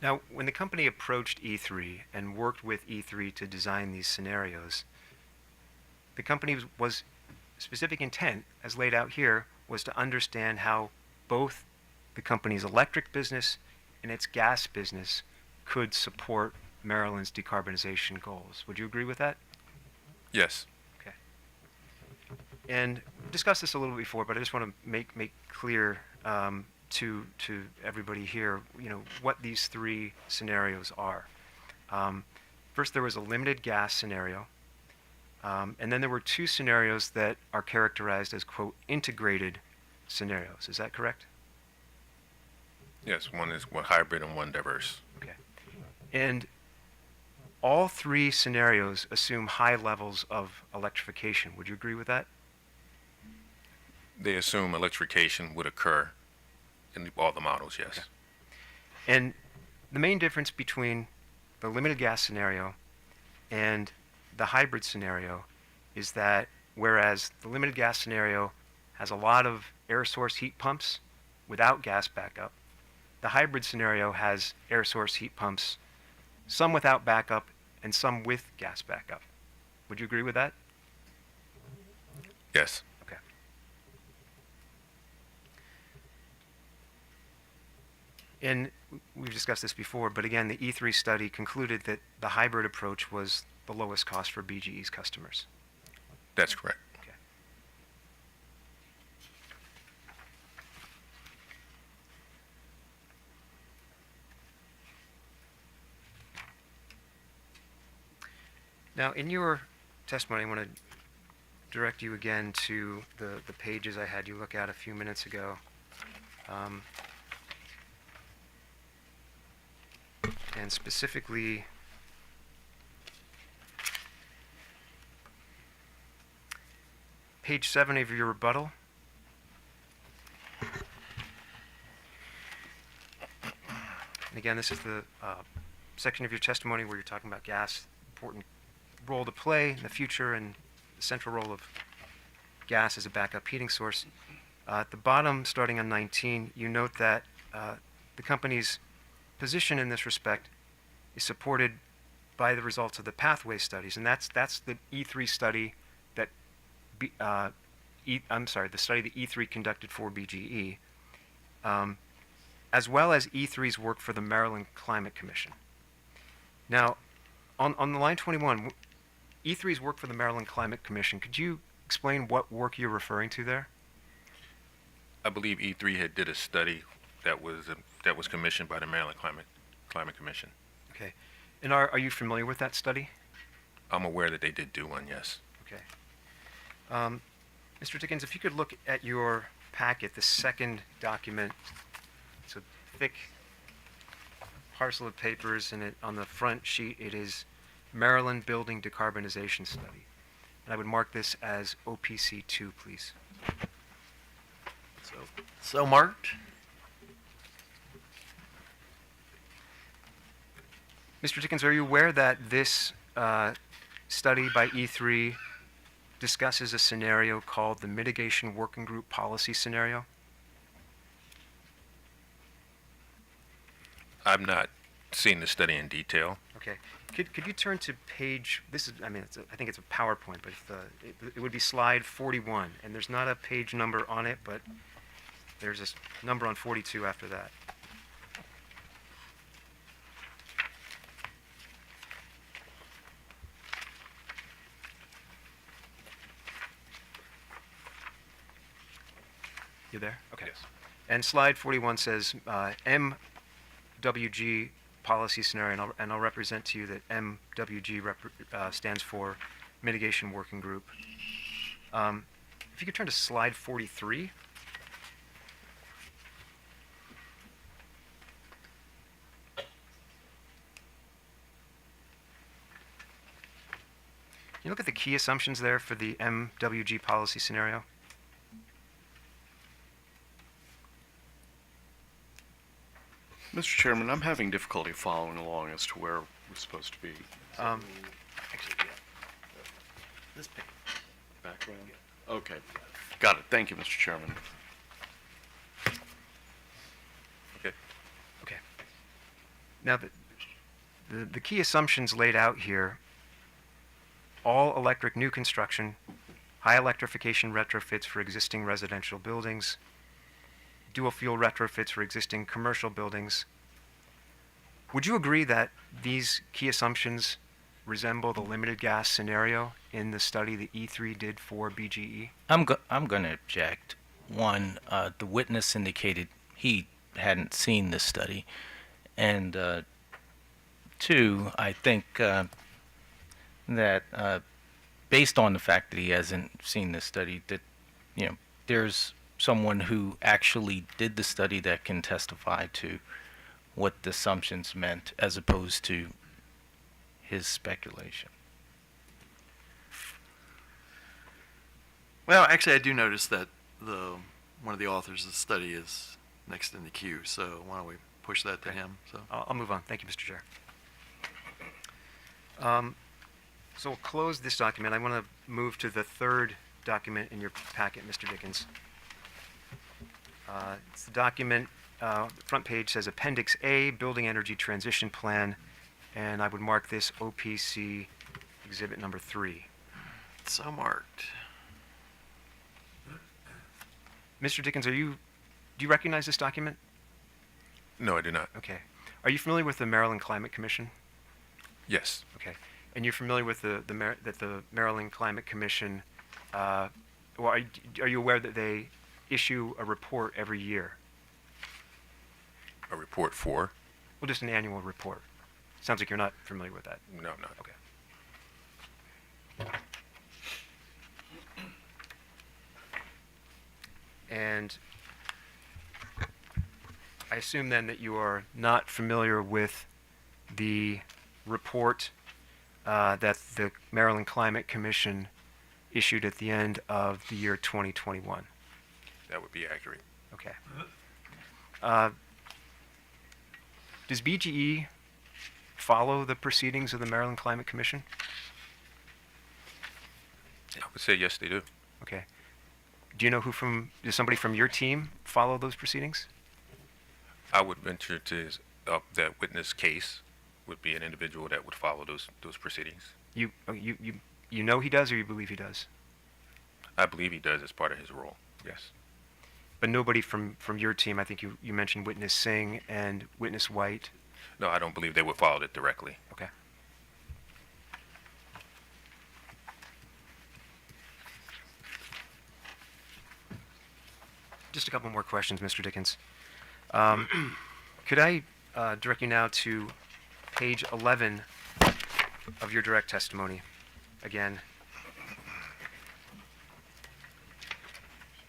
Now, when the company approached E3 and worked with E3 to design these scenarios, the company's specific intent, as laid out here, was to understand how both the company's electric business and its gas business could support Maryland's decarbonization goals. Would you agree with that? Yes. Okay. And we discussed this a little before, but I just want to make clear to everybody here, what these three scenarios are. First, there was a limited gas scenario, and then there were two scenarios that are characterized as, quote, integrated scenarios. Is that correct? Yes, one is one hybrid and one diverse. Okay. And all three scenarios assume high levels of electrification. Would you agree with that? They assume electrification would occur in all the models, yes. Okay. And the main difference between the limited gas scenario and the hybrid scenario is that whereas the limited gas scenario has a lot of air source heat pumps without gas backup, the hybrid scenario has air source heat pumps, some without backup and some with gas backup. Would you agree with that? Yes. Okay. And we've discussed this before, but again, the E3 study concluded that the hybrid approach was the lowest cost for BGE's customers. That's correct. Okay. Now, in your testimony, I want to direct you again to the pages I had you look at a few minutes ago. And specifically, page 7 of your rebuttal. And again, this is the section of your testimony where you're talking about gas, important role to play in the future and the central role of gas as a backup heating source. At the bottom, starting on 19, you note that the company's position in this respect is supported by the results of the pathway studies, and that's the E3 study that the study that E3 conducted for BGE, as well as E3's work for the Maryland Climate Commission. Now, on the line 21, E3's work for the Maryland Climate Commission, could you explain what work you're referring to there? I believe E3 had did a study that was commissioned by the Maryland Climate Commission. Okay. And are you familiar with that study? I'm aware that they did do one, yes. Okay. Mr. Dickens, if you could look at your packet, the second document. It's a thick parcel of papers, and on the front sheet it is Maryland Building Decarbonization Study. And I would mark this as OPC 2, please. So marked. Mr. Dickens, are you aware that this study by E3 discusses a scenario called the Mitigation Working Group Policy Scenario? I've not seen the study in detail. Okay. Could you turn to page, this is, I mean, I think it's a PowerPoint, but it would be slide 41, and there's not a page number on it, but there's a number on 42 after that. You there? Okay. Yes. And slide 41 says MWG policy scenario, and I'll represent to you that MWG stands for Mitigation Working Group. If you could turn to slide 43. You look at the key assumptions there for the MWG policy scenario. Mr. Chairman, I'm having difficulty following along as to where we're supposed to be. Actually, yeah. This page. Background? Okay. Got it. Thank you, Mr. Chairman. Okay. Okay. Now, the key assumptions laid out here, all electric new construction, high electrification retrofits for existing residential buildings, dual fuel retrofits for existing commercial buildings. Would you agree that these key assumptions resemble the limited gas scenario in the study that E3 did for BGE? I'm going to object. One, the witness indicated he hadn't seen this study, and two, I think that based on the fact that he hasn't seen this study, that there's someone who actually did the study that can testify to what the assumptions meant, as opposed to his speculation. Well, actually, I do notice that one of the authors of the study is next in the queue, so why don't we push that to him? So I'll move on. Thank you, Mr. Chair. So we'll close this document. I want to move to the third document in your packet, Mr. Dickens. It's the document, the front page says Appendix A, Building Energy Transition Plan, and I would mark this OPC Exhibit number 3. so marked. Mr. Dickens, do you recognize this document? No, I do not. Okay. Are you familiar with the Maryland Climate Commission? Yes. Okay. And you're familiar with that the Maryland Climate Commission, well, are you aware that they issue a report every year? A report for? Well, just an annual report. Sounds like you're not familiar with that. No, I'm not. Okay. And I assume then that you are not familiar with the report that the Maryland Climate Commission issued at the end of the year 2021. That would be accurate. Okay. Does BGE follow the proceedings of the Maryland Climate Commission? I would say yes, they do. Okay. Do you know does somebody from your team follow those proceedings? I would venture to that witness case would be an individual that would follow those proceedings. You know he does, or you believe he does? I believe he does as part of his role. Yes. But nobody from your team, I think you mentioned Witness Singh and Witness White. No, I don't believe they would follow it directly. Okay. Just a couple more questions, Mr. Dickens. Could I direct you now to page 11 of your direct testimony, again,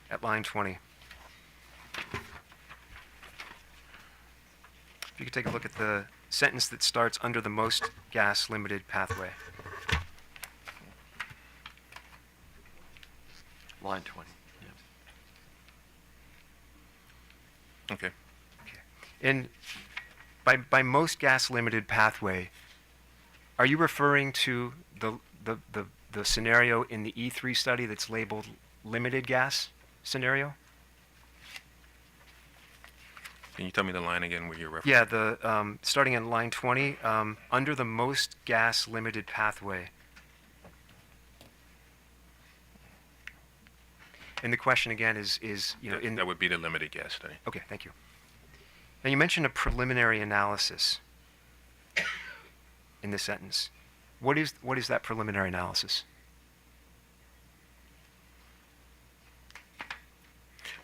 at line 20. If you could take a look at the sentence that starts under the most gas limited pathway. Line 20. Yeah. Okay. And by most gas limited pathway, are you referring to the scenario in the E3 study that's labeled limited gas scenario? Can you tell me the line again where you're referencing? Yeah, starting in line 20, under the most gas limited pathway. And the question again is that would be the limited gas study. Okay, thank you. Now you mentioned a preliminary analysis in this sentence. What is that preliminary analysis?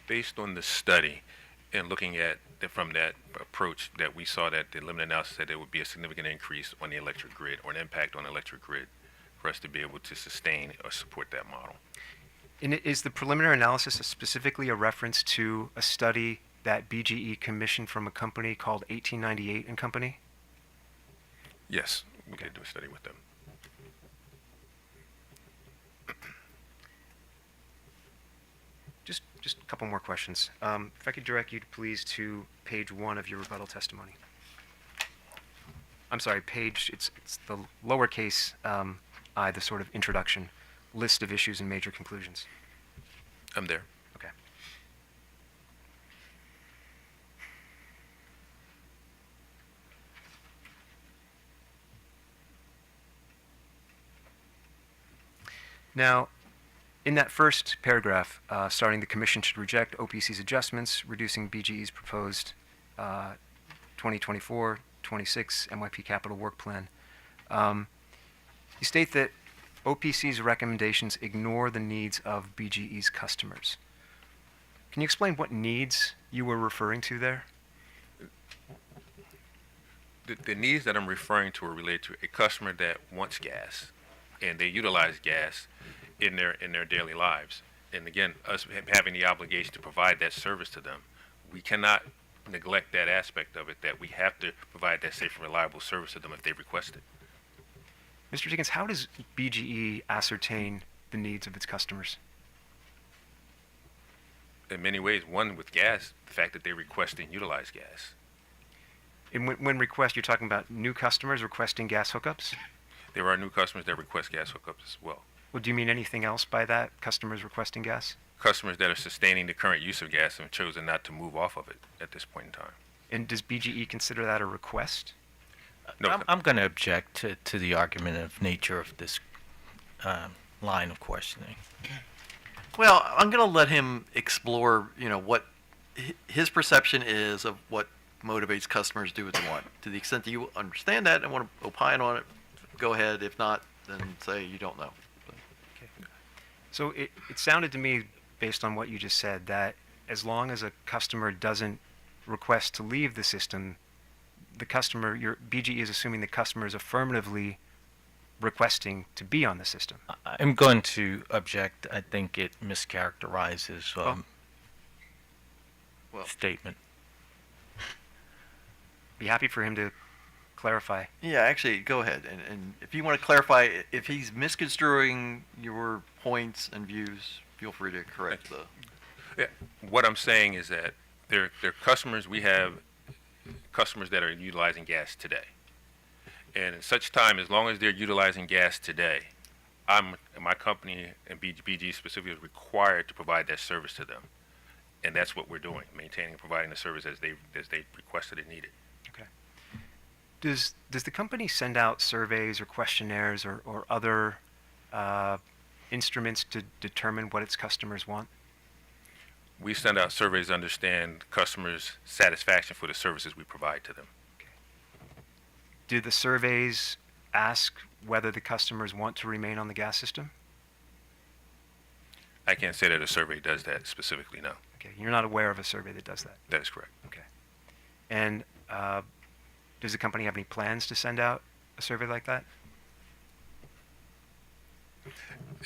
Based on the study and looking at from that approach, that we saw that the limited analysis said there would be a significant increase on the electric grid, or an impact on the electric grid, for us to be able to sustain or support that model. And is the preliminary analysis specifically a reference to a study that BGE commissioned from a company called 1898 and Company? Yes, we did do a study with them. Just a couple more questions. If I could direct you, please, to page 1 of your rebuttal testimony. I'm sorry, it's the lowercase I, the sort of introduction, list of issues and major conclusions. I'm there. Okay. Now, in that first paragraph, starting the commission should reject OPC's adjustments, reducing BGE's proposed 2024-26 MYP capital work plan. You state that OPC's recommendations ignore the needs of BGE's customers. Can you explain what needs you were referring to there? The needs that I'm referring to are related to a customer that wants gas, and they utilize gas in their daily lives. And again, us having the obligation to provide that service to them, we cannot neglect that aspect of it, that we have to provide that safe and reliable service to them if they request it. Mr. Dickens, how does BGE ascertain the needs of its customers? In many ways, one with gas, the fact that they request and utilize gas. And when request, you're talking about new customers requesting gas hookups? There are new customers that request gas hookups as well. Well, do you mean anything else by that, customers requesting gas? Customers that are sustaining the current use of gas and have chosen not to move off of it at this point in time. And does BGE consider that a request? No, I'm going to object to the argument of nature of this line of questioning. Well, I'm going to let him explore, what his perception is of what motivates customers to do what they want. To the extent that you understand that and want to opine on it, go ahead. If not, then say you don't know. So it sounded to me, based on what you just said, that as long as a customer doesn't request to leave the system, the customer, your BGE is assuming the customer is affirmatively requesting to be on the system. I'm going to object. I think it mischaracterizes statement. Be happy for him to clarify. Yeah, actually, go ahead. And if you want to clarify, if he's misconstruing your points and views, feel free to correct the... Yeah, what I'm saying is that they're customers. We have customers that are utilizing gas today. And at such time, as long as they're utilizing gas today, my company and BG specifically is required to provide that service to them. And that's what we're doing, maintaining and providing the service as they requested and needed. Okay. Does the company send out surveys or questionnaires or other instruments to determine what its customers want? We send out surveys to understand customers' satisfaction for the services we provide to them. Do the surveys ask whether the customers want to remain on the gas system? I can't say that a survey does that specifically, no. Okay, you're not aware of a survey that does that? That is correct. Okay. And does the company have any plans to send out a survey like that?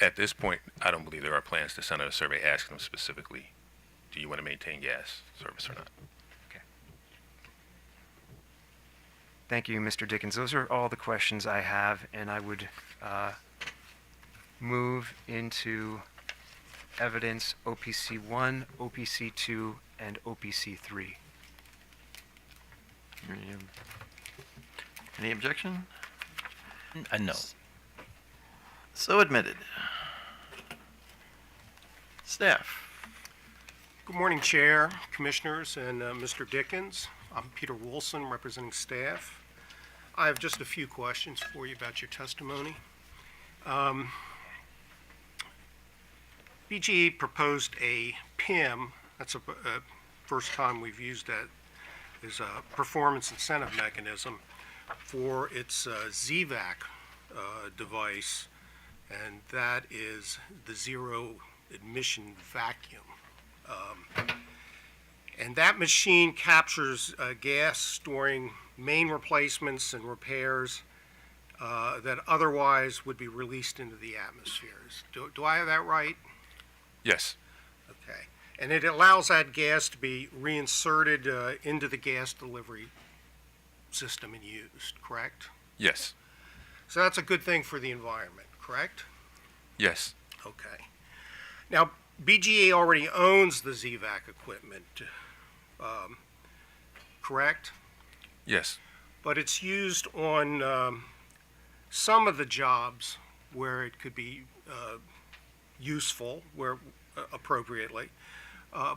At this point, I don't believe there are plans to send out a survey asking them specifically, do you want to maintain gas service or not? Okay. Thank you, Mr. Dickens. Those are all the questions I have, and I would move into evidence OPC 1, OPC 2, and OPC 3. Any objection? No. So admitted. Staff. Good morning, Chair, Commissioners, and Mr. Dickens. I'm Peter Wilson, representing staff. I have just a few questions for you about your testimony. BGE proposed a PIM, that's a first time we've used that, is a performance incentive mechanism for its ZVAC device, and that is the zero emission vacuum. And that machine captures gas during main replacements and repairs that otherwise would be released into the atmospheres. Do I have that right? Yes. Okay. And it allows that gas to be reinserted into the gas delivery system and used, correct? Yes. So that's a good thing for the environment, correct? Yes. Okay. Now, BGA already owns the ZVAC equipment, correct? Yes. But it's used on some of the jobs where it could be useful, where appropriately,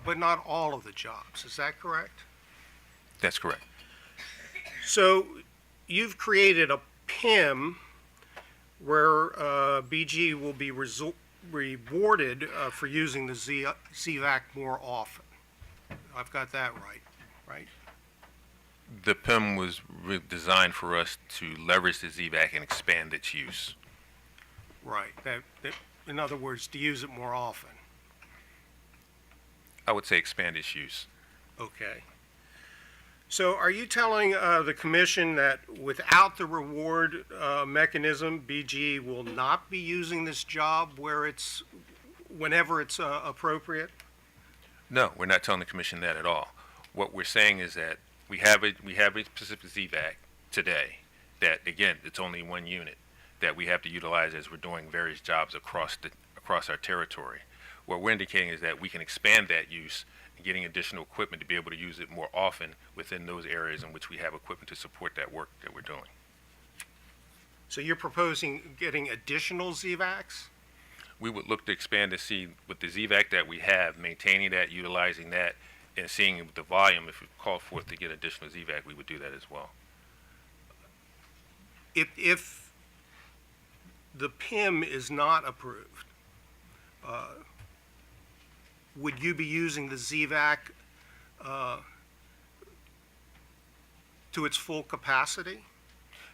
but not all of the jobs. Is that correct? That's correct. So you've created a PIM where BG will be rewarded for using the ZVAC more often. I've got that right? The PIM was designed for us to leverage the ZVAC and expand its use. Right. That, in other words, to use it more often. I would say expand its use. Okay. So are you telling the commission that without the reward mechanism, BG will not be using this job whenever it's appropriate? No, we're not telling the commission that at all. What we're saying is that we have a specific ZVAC today that, again, it's only one unit that we have to utilize as we're doing various jobs across our territory. What we're indicating is that we can expand that use and getting additional equipment to be able to use it more often within those areas in which we have equipment to support that work that we're doing. So you're proposing getting additional ZVACs? We would look to expand to see with the ZVAC that we have, maintaining that, utilizing that, and seeing the volume, if it called forth to get additional ZVAC, we would do that as well. If the PIM is not approved, would you be using the ZVAC to its full capacity?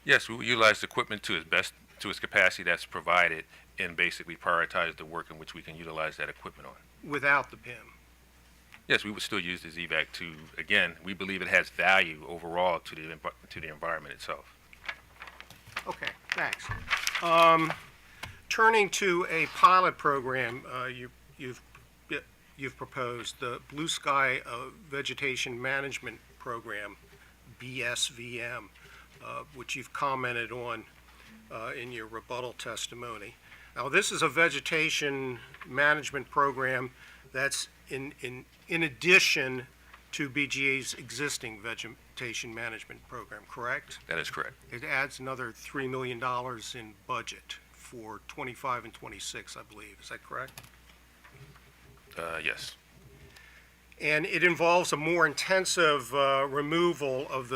Yes, we will utilize the equipment to its capacity that's provided and basically prioritize the work in which we can utilize that equipment on. Without the PIM? Yes, we would still use the ZVAC to, again, we believe it has value overall to the environment itself. Okay, thanks. Turning to a pilot program you've proposed, the Blue Sky Vegetation Management Program, BSVM, which you've commented on in your rebuttal testimony. Now, this is a vegetation management program that's in addition to BGA's existing vegetation management program, correct? That is correct. It adds another $3 million in budget for 25 and 26, I believe. Is that correct? Yes. And it involves a more intensive removal of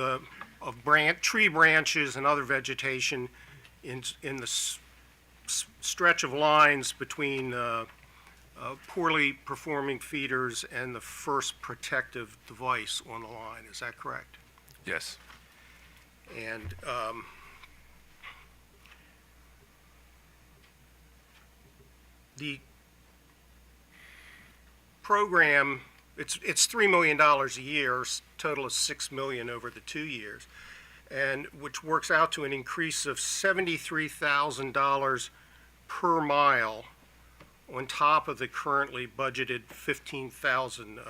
tree branches and other vegetation in the stretch of lines between poorly performing feeders and the first protective device on the line. Is that correct? Yes. And the program, it's $3 million a year, total of $6 million over the 2 years, and which works out to an increase of $73,000 per mile on top of the currently budgeted 15,000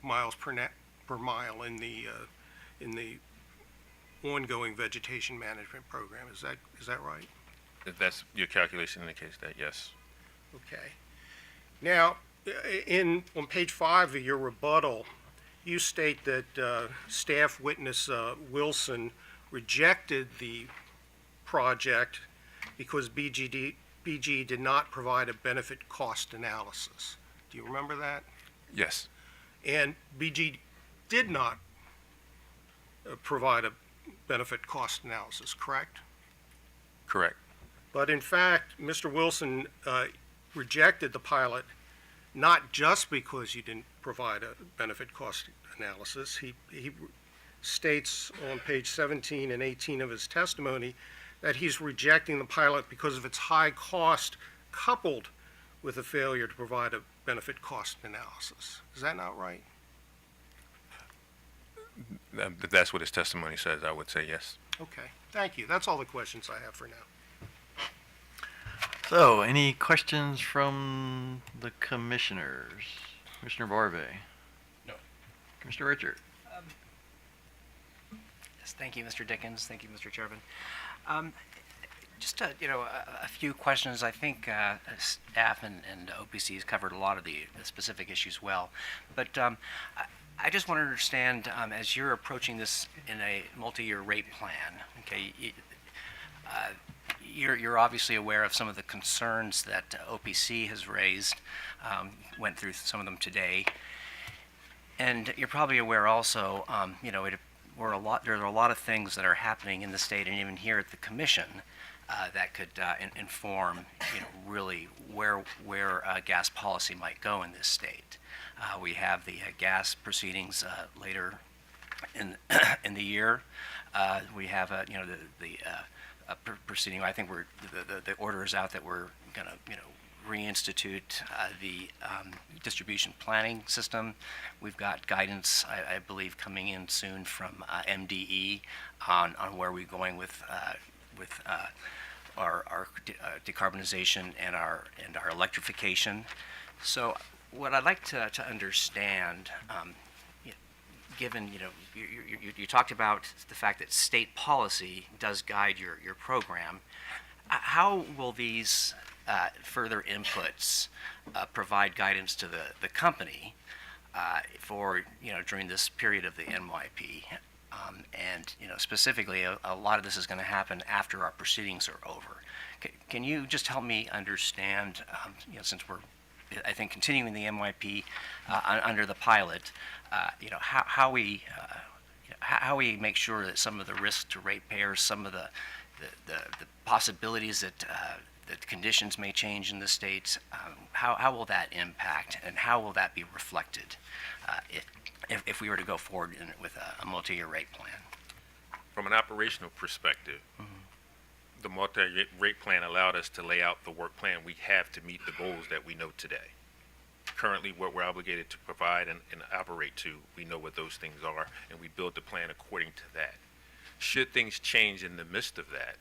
miles per mile in the ongoing vegetation management program. Is that right? That's your calculation indicates that, yes. Okay. Now, on page 5 of your rebuttal, you state that staff witness Wilson rejected the project because BG did not provide a benefit cost analysis. Do you remember that? Yes. And BG did not provide a benefit cost analysis, correct? Correct. But in fact, Mr. Wilson rejected the pilot not just because you didn't provide a benefit cost analysis. He states on page 17 and 18 of his testimony that he's rejecting the pilot because of its high cost coupled with a failure to provide a benefit cost analysis. Is that not right? That's what his testimony says. I would say yes. Okay, thank you. That's all the questions I have for now. So, any questions from the commissioners? Commissioner Barbe? No. Commissioner Richard? Yes, thank you, Mr. Dickens. Thank you, Mr. Chairman. Just a few questions. I think staff and OPC has covered a lot of the specific issues well, but I just want to understand as you're approaching this in a multi-year rate plan. Okay, you're obviously aware of some of the concerns that OPC has raised. Went through some of them today, and you're probably aware also. There are a lot of things that are happening in the state and even here at the commission that could inform, really where gas policy might go in this state. We have the gas proceedings later in in the year. We have the proceeding. I think the order is out that we're going to reinstitute the distribution planning system. We've got guidance, I believe, coming in soon from MDE on where we're going with our decarbonization and our electrification. So what I'd like to understand, given you talked about the fact that state policy does guide your program, how will these further inputs provide guidance to the company for during this period of the NYP? And specifically, a lot of this is going to happen after our proceedings are over. Can you just help me understand, since we're, I think, continuing the NYP under the pilot, how we make sure that some of the risks to ratepayers, some of the possibilities that that conditions may change in the state, how will that impact, and how will that be reflected if we were to go forward with a multi-year rate plan? From an operational perspective, the multi-rate plan allowed us to lay out the work plan we have to meet the goals that we know today. Currently, what we're obligated to provide and operate to, we know what those things are, and we build the plan according to that. Should things change in the midst of that,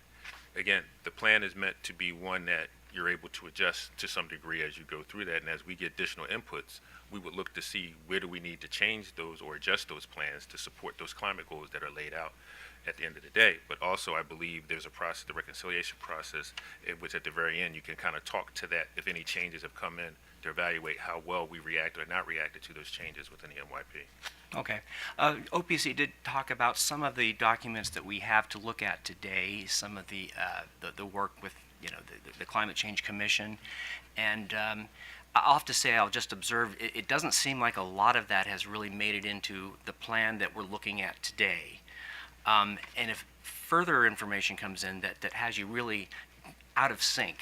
again, the plan is meant to be one that you're able to adjust to some degree as you go through that, and as we get additional inputs, we would look to see where do we need to change those or adjust those plans to support those climate goals that are laid out at the end of the day. But also, I believe there's a process, the reconciliation process, in which at the very end you can kind of talk to that if any changes have come in to evaluate how well we reacted or not reacted to those changes within the NYP. Okay. OPC did talk about some of the documents that we have to look at today, some of the work with the Climate Change Commission, and I'll have to say, I'll just observe, it doesn't seem like a lot of that has really made it into the plan that we're looking at today. And if further information comes in that has you really out of sync,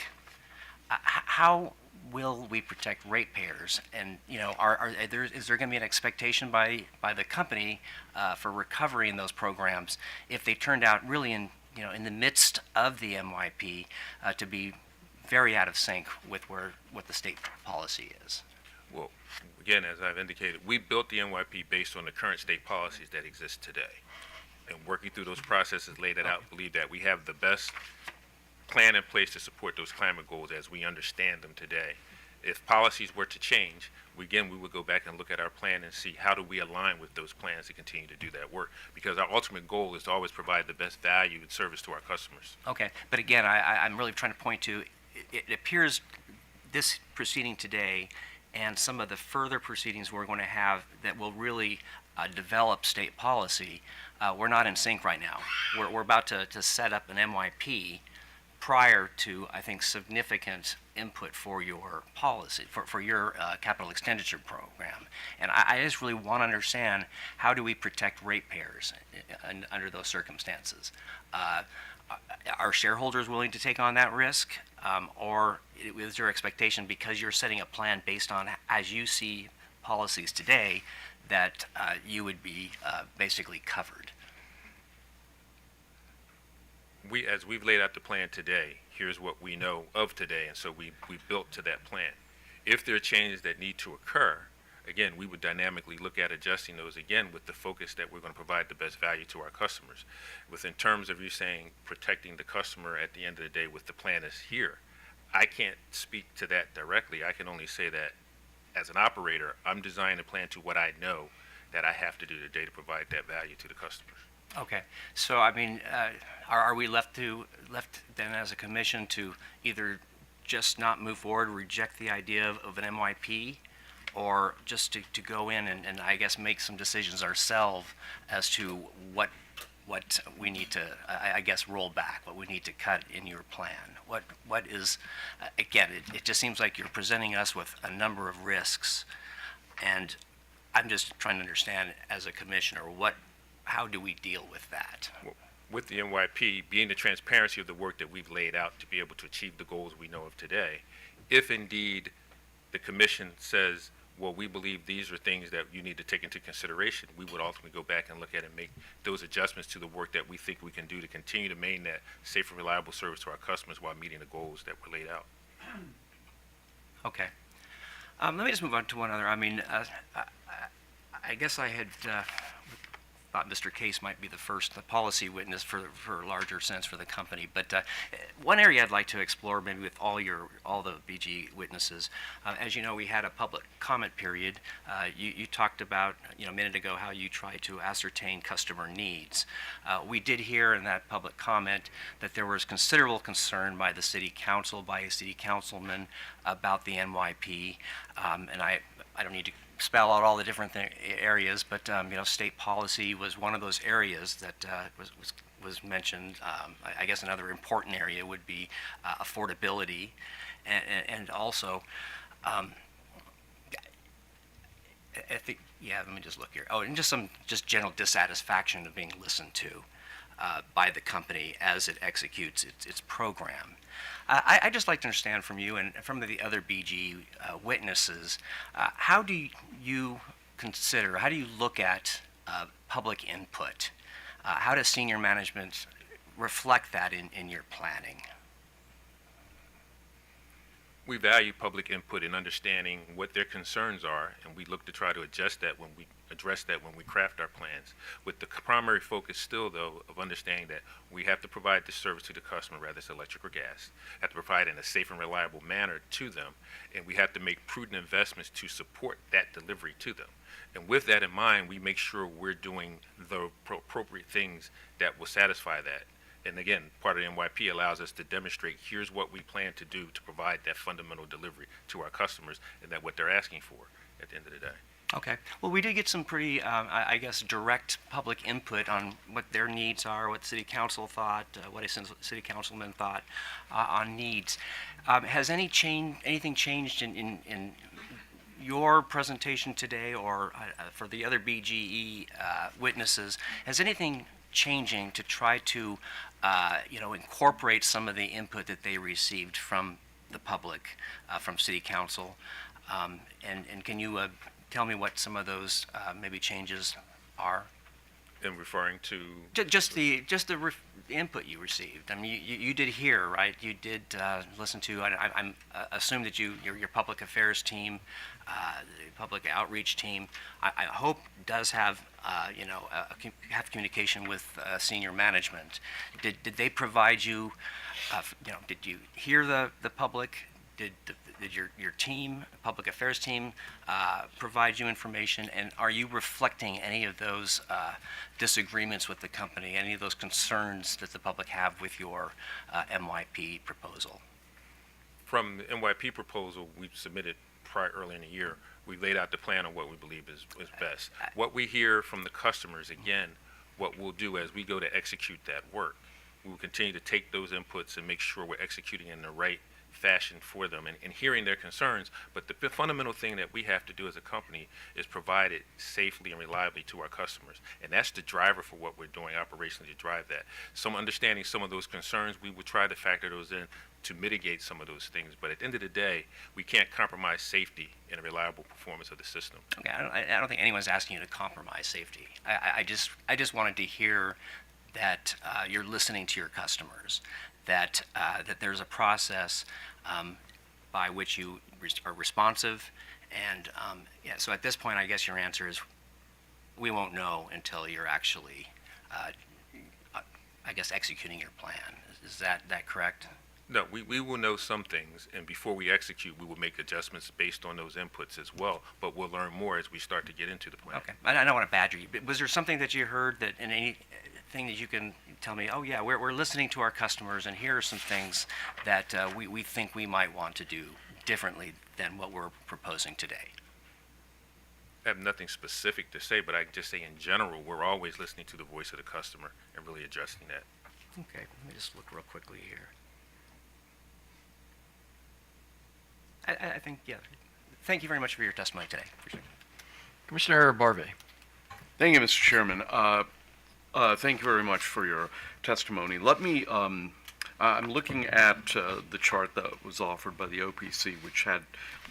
how will we protect ratepayers? And is there going to be an expectation by the company for recovery in those programs if they turned out really in the midst of the NYP to be very out of sync with what the state policy is? Well, again, as I've indicated, we built the NYP based on the current state policies that exist today. And working through those processes laid it out, believe that we have the best plan in place to support those climate goals as we understand them today. If policies were to change, we would go back and look at our plan and see how do we align with those plans to continue to do that work. Because our ultimate goal is to always provide the best value and service to our customers. Okay, but again, I'm really trying to point to, it appears this proceeding today and some of the further proceedings we're going to have that will really develop state policy, we're not in sync right now. We're about to set up an NYP prior to, I think, significant input for your policy, for your capital expenditure program. And I just really want to understand, how do we protect ratepayers under those circumstances? Are shareholders willing to take on that risk? Or is there expectation, because you're setting a plan based on, as you see policies today, that you would be basically covered? As we've laid out the plan today, here's what we know of today, and so we built to that plan. If there are changes that need to occur, again, we would dynamically look at adjusting those again with the focus that we're going to provide the best value to our customers. Within terms of you saying protecting the customer at the end of the day with the plan is here, I can't speak to that directly. I can only say that as an operator, I'm designing a plan to what I know that I have to do today to provide that value to the customers. Okay, so I mean, are we left then as a commission to either just not move forward, reject the idea of an MYP, or just to go in and I guess make some decisions ourselves as to what we need to, I guess, roll back, what we need to cut in your plan? What is, again, it just seems like you're presenting us with a number of risks, and I'm just trying to understand as a commissioner, how do we deal with that? With the NYP, being the transparency of the work that we've laid out to be able to achieve the goals we know of today, if indeed the commission says, well, we believe these are things that you need to take into consideration, we would ultimately go back and look at and make those adjustments to the work that we think we can do to continue to maintain that safe and reliable service to our customers while meeting the goals that were laid out. Okay. Let me just move on to one other. I mean, I guess I had thought Mr. Case might be the policy witness for a larger sense for the company. But one area I'd like to explore, maybe with all the BG witnesses, as you know, we had a public comment period. You talked about, a minute ago, how you try to ascertain customer needs. We did hear in that public comment that there was considerable concern by the city council, by a city councilman, about the NYP, and I don't need to spell out all the different areas, but state policy was one of those areas that was mentioned. I guess another important area would be affordability, and also, I think, let me just look here. Oh, and just general dissatisfaction of being listened to by the company as it executes its program. I'd just like to understand from you and from the other BG witnesses, how do you look at public input? How does senior management reflect that in your planning? We value public input in understanding what their concerns are, and we look to try to address that when we craft our plans, with the primary focus still, though, of understanding that we have to provide the service to the customer, whether it's electric or gas, have to provide in a safe and reliable manner to them, and we have to make prudent investments to support that delivery to them. And with that in mind, we make sure we're doing the appropriate things that will satisfy that. And again, part of the NYP allows us to demonstrate, here's what we plan to do to provide that fundamental delivery to our customers, and that what they're asking for at the end of the day. Okay. Well, we did get some pretty, I guess, direct public input on what their needs are, what city council thought, what a city councilman thought on needs. Has anything changed in your presentation today, or for the other BGE witnesses? Has anything changing to try to incorporate some of the input that they received from the public, from city council, and can you tell me what some of those maybe changes are? In referring to just the input you received. I mean, you did hear, right? You did listen to. I assume that your public affairs team, the public outreach team, I hope does have have communication with senior management. Did they provide you? Did you hear the public? Did your team, public affairs team, provide you information? And are you reflecting any of those disagreements with the company, any of those concerns that the public have with your MYP proposal? From the NYP proposal we submitted early in the year, we laid out the plan on what we believe is best. What we hear from the customers, again, what we'll do as we go to execute that work, we will continue to take those inputs and make sure we're executing in the right fashion for them and hearing their concerns. But the fundamental thing that we have to do as a company is provide it safely and reliably to our customers. And that's the driver for what we're doing operationally to drive that. Understanding some of those concerns, we would try to factor those in to mitigate some of those things. But at the end of the day, we can't compromise safety and a reliable performance of the system. Okay, I don't think anyone's asking you to compromise safety. I just wanted to hear that you're listening to your customers, that there's a process by which you are responsive. And yeah, so at this point, I guess your answer is we won't know until you're actually, I guess, executing your plan. Is that correct? No, we will know some things, and before we execute, we will make adjustments based on those inputs as well, but we'll learn more as we start to get into the plan. Okay. I don't want to badger you, but was there something that you heard that in anything that you can tell me, oh yeah, we're listening to our customers, and here are some things that we think we might want to do differently than what we're proposing today? I have nothing specific to say, but I can just say in general, we're always listening to the voice of the customer and really addressing that. Okay, let me just look real quickly here. I think, yeah. Thank you very much for your testimony today. Appreciate it. Commissioner Barvey. Thank you, Mr. Chairman. Thank you very much for your testimony. Let me, I'm looking at the chart that was offered by the OPC,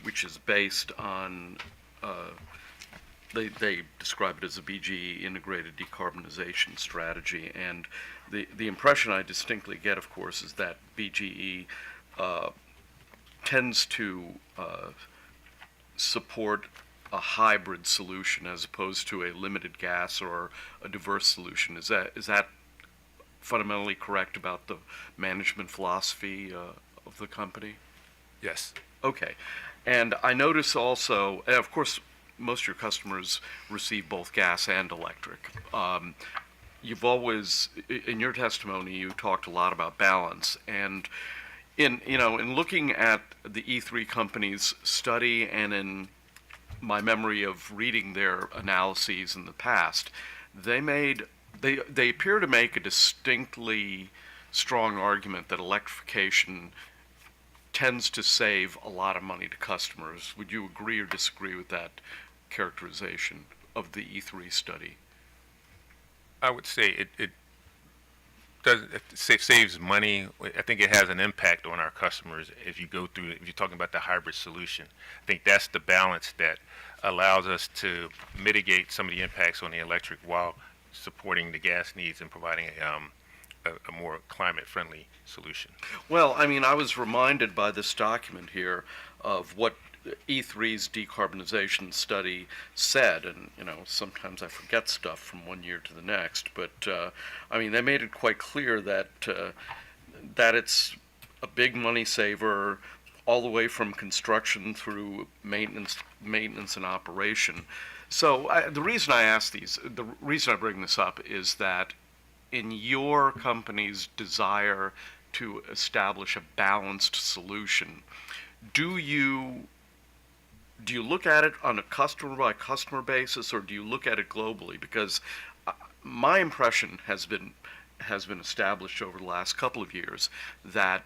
which is based on, they describe it as a BGE integrated decarbonization strategy. And the impression I distinctly get, of course, is that BGE tends to support a hybrid solution as opposed to a limited gas or a diverse solution. Is that fundamentally correct about the management philosophy of the company? Yes. Okay. And I notice also, and of course, most of your customers receive both gas and electric. You've always, in your testimony, you talked a lot about balance. And in looking at the E3 company's study and in my memory of reading their analyses in the past, they appear to make a distinctly strong argument that electrification tends to save a lot of money to customers. Would you agree or disagree with that characterization of the E3 study? I would say it saves money. I think it has an impact on our customers if you go through, if you're talking about the hybrid solution. I think that's the balance that allows us to mitigate some of the impacts on the electric while supporting the gas needs and providing a more climate-friendly solution. Well, I mean, I was reminded by this document here of what E3's decarbonization study said, and sometimes I forget stuff from one year to the next, but I mean, they made it quite clear that it's a big money saver all the way from construction through maintenance and operation. So the reason I bring this up is that in your company's desire to establish a balanced solution, do you look at it on a customer by customer basis, or do you look at it globally? Because my impression has been established over the last couple of years that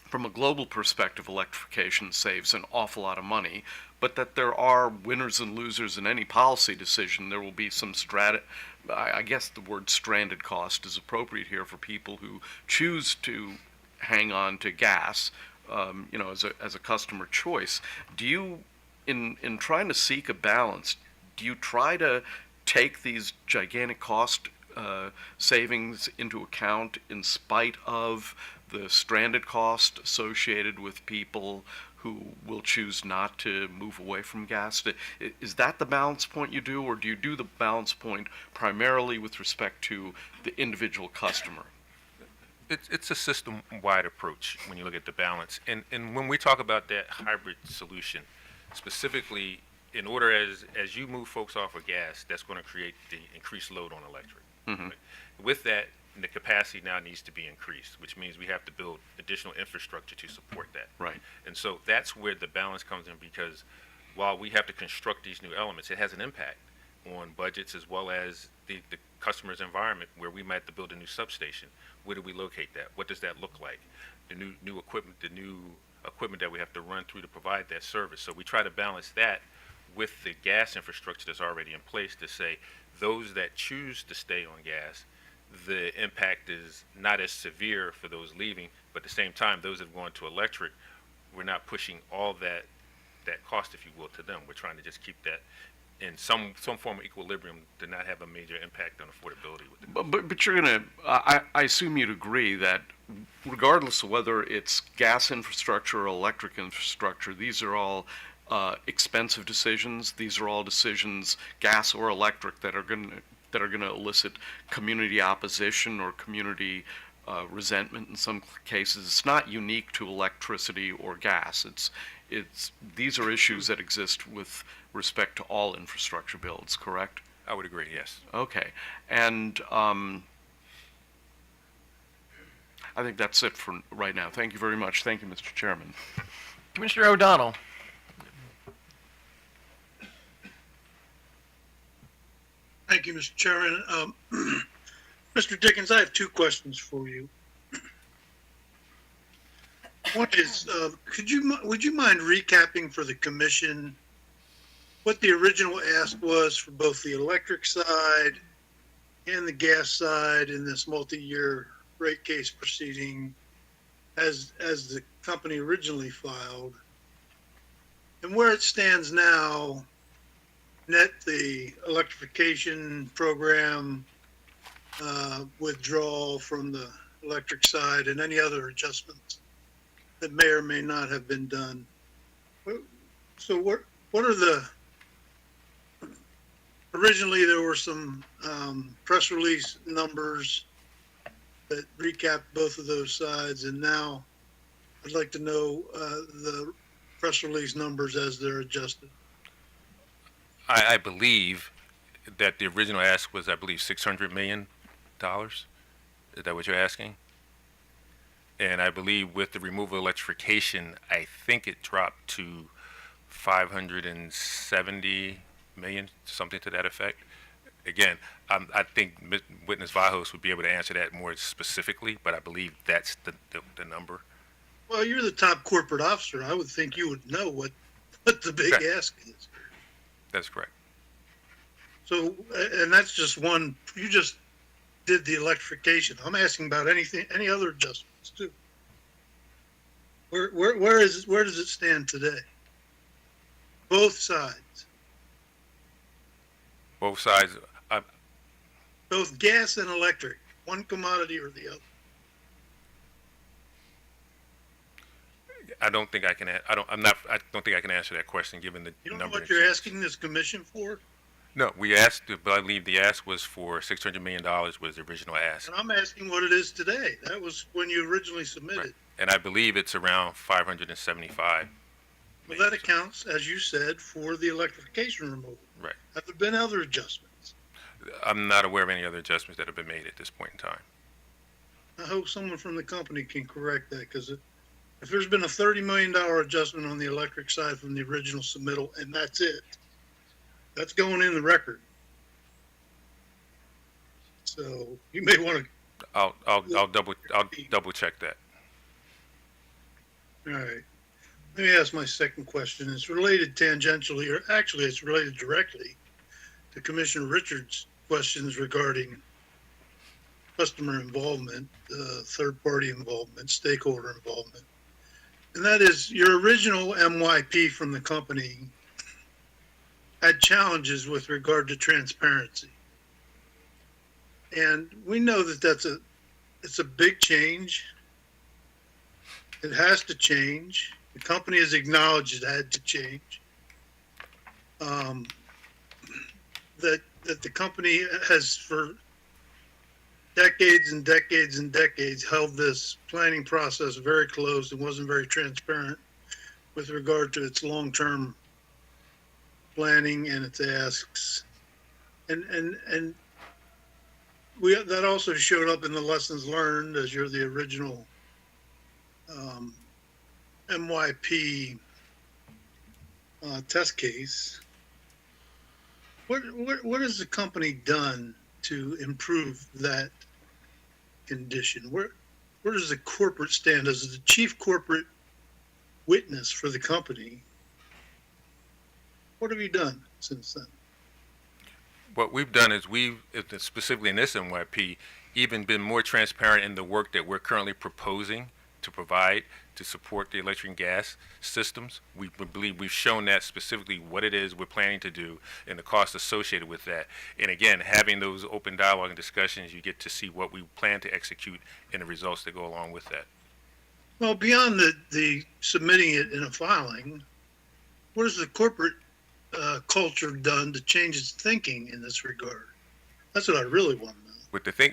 from a global perspective, electrification saves an awful lot of money, but that there are winners and losers in any policy decision. There will be some I guess the word stranded cost is appropriate here for people who choose to hang on to gas, as a customer choice. Do you, in trying to seek a balance, do you try to take these gigantic cost savings into account in spite of the stranded cost associated with people who will choose not to move away from gas? Is that the balance point you do, or do you do the balance point primarily with respect to the individual customer? It's a system-wide approach when you look at the balance. And when we talk about that hybrid solution, specifically, in order as you move folks off of gas, that's going to create the increased load on electric. Mm-hmm. Right? With that, the capacity now needs to be increased, which means we have to build additional infrastructure to support that. Right. And so that's where the balance comes in, because while we have to construct these new elements, it has an impact on budgets as well as the customer's environment, where we might have to build a new substation. Where do we locate that? What does that look like? The new equipment that we have to run through to provide that service. So we try to balance that with the gas infrastructure that's already in place to say those that choose to stay on gas, the impact is not as severe for those leaving, but at the same time, those that have gone to electric, we're not pushing all that cost, if you will, to them. We're trying to just keep that in some form of equilibrium did not have a major impact on affordability with the But you're gonna, I assume you'd agree that regardless of whether it's gas infrastructure or electric infrastructure, these are all expensive decisions. These are all decisions, gas or electric, that are gonna elicit community opposition or community resentment in some cases. It's not unique to electricity or gas. These are issues that exist with respect to all infrastructure builds, correct? I would agree, yes. Okay, and I think that's it for right now. Thank you very much. Thank you, Mr. Chairman. Commissioner O'Donnell. Thank you, Mr. Chairman. Mr. Dickens, I have two questions for you. One is, would you mind recapping for the commission what the original ask was for both the electric side and the gas side in this multi-year rate case proceeding as the company originally filed, and where it stands now, net the electrification program withdrawal from the electric side and any other adjustments that may or may not have been done. So what are the, originally there were some press release numbers that recap both of those sides, and now I'd like to know the press release numbers as they're adjusted. I believe that the original ask was, I believe, $600 million. Is that what you're asking? And I believe with the removal of electrification, I think it dropped to 570 million, something to that effect. Again, I think Witness Vahos would be able to answer that more specifically, but I believe that's the number. Well, you're the top corporate officer. I would think you would know what the big ask is. That's correct. So, and that's just one, you just did the electrification. I'm asking about any other adjustments too. Where does it stand today? Both sides. Both sides. Both gas and electric, one commodity or the other. I don't think I can. I don't think I can answer that question given the You don't number. know what you're asking this commission for? No, we asked. But I believe the ask was for $600 million was the original ask. And I'm asking what it is today. That was when you originally submitted. Right. And I believe it's around 575. Well, that accounts, as you said, for the electrification removal. Right. Have there been other adjustments? I'm not aware of any other adjustments that have been made at this point in time. I hope someone from the company can correct that, because if there's been a $30 million adjustment on the electric side from the original submittal, and that's it, that's going in the record. So you may want to. I'll double check that. All right. Let me ask my second question. It's related tangentially, or actually it's related directly to Commissioner Richards' questions regarding customer involvement, third-party involvement, stakeholder involvement. And that is, your original MYP from the company had challenges with regard to transparency. And we know that it's a big change. It has to change. The company has acknowledged it had to change. That the company has for decades and decades and decades held this planning process very close and wasn't very transparent with regard to its long-term planning and its asks. And that also showed up in the lessons learned, as you're the original MYP test case. What has the company done to improve that condition? Where does the corporate stand as the chief corporate witness for the company? What have you done since then? What we've done is specifically in this MYP, even been more transparent in the work that we're currently proposing to provide to support the electric and gas systems. We believe we've shown that specifically what it is we're planning to do and the cost associated with that. And again, having those open dialogue and discussions, you get to see what we plan to execute and the results that go along with that. Well, beyond the submitting it in a filing, what has the corporate culture done to change its thinking in this regard? That's what I really want to know.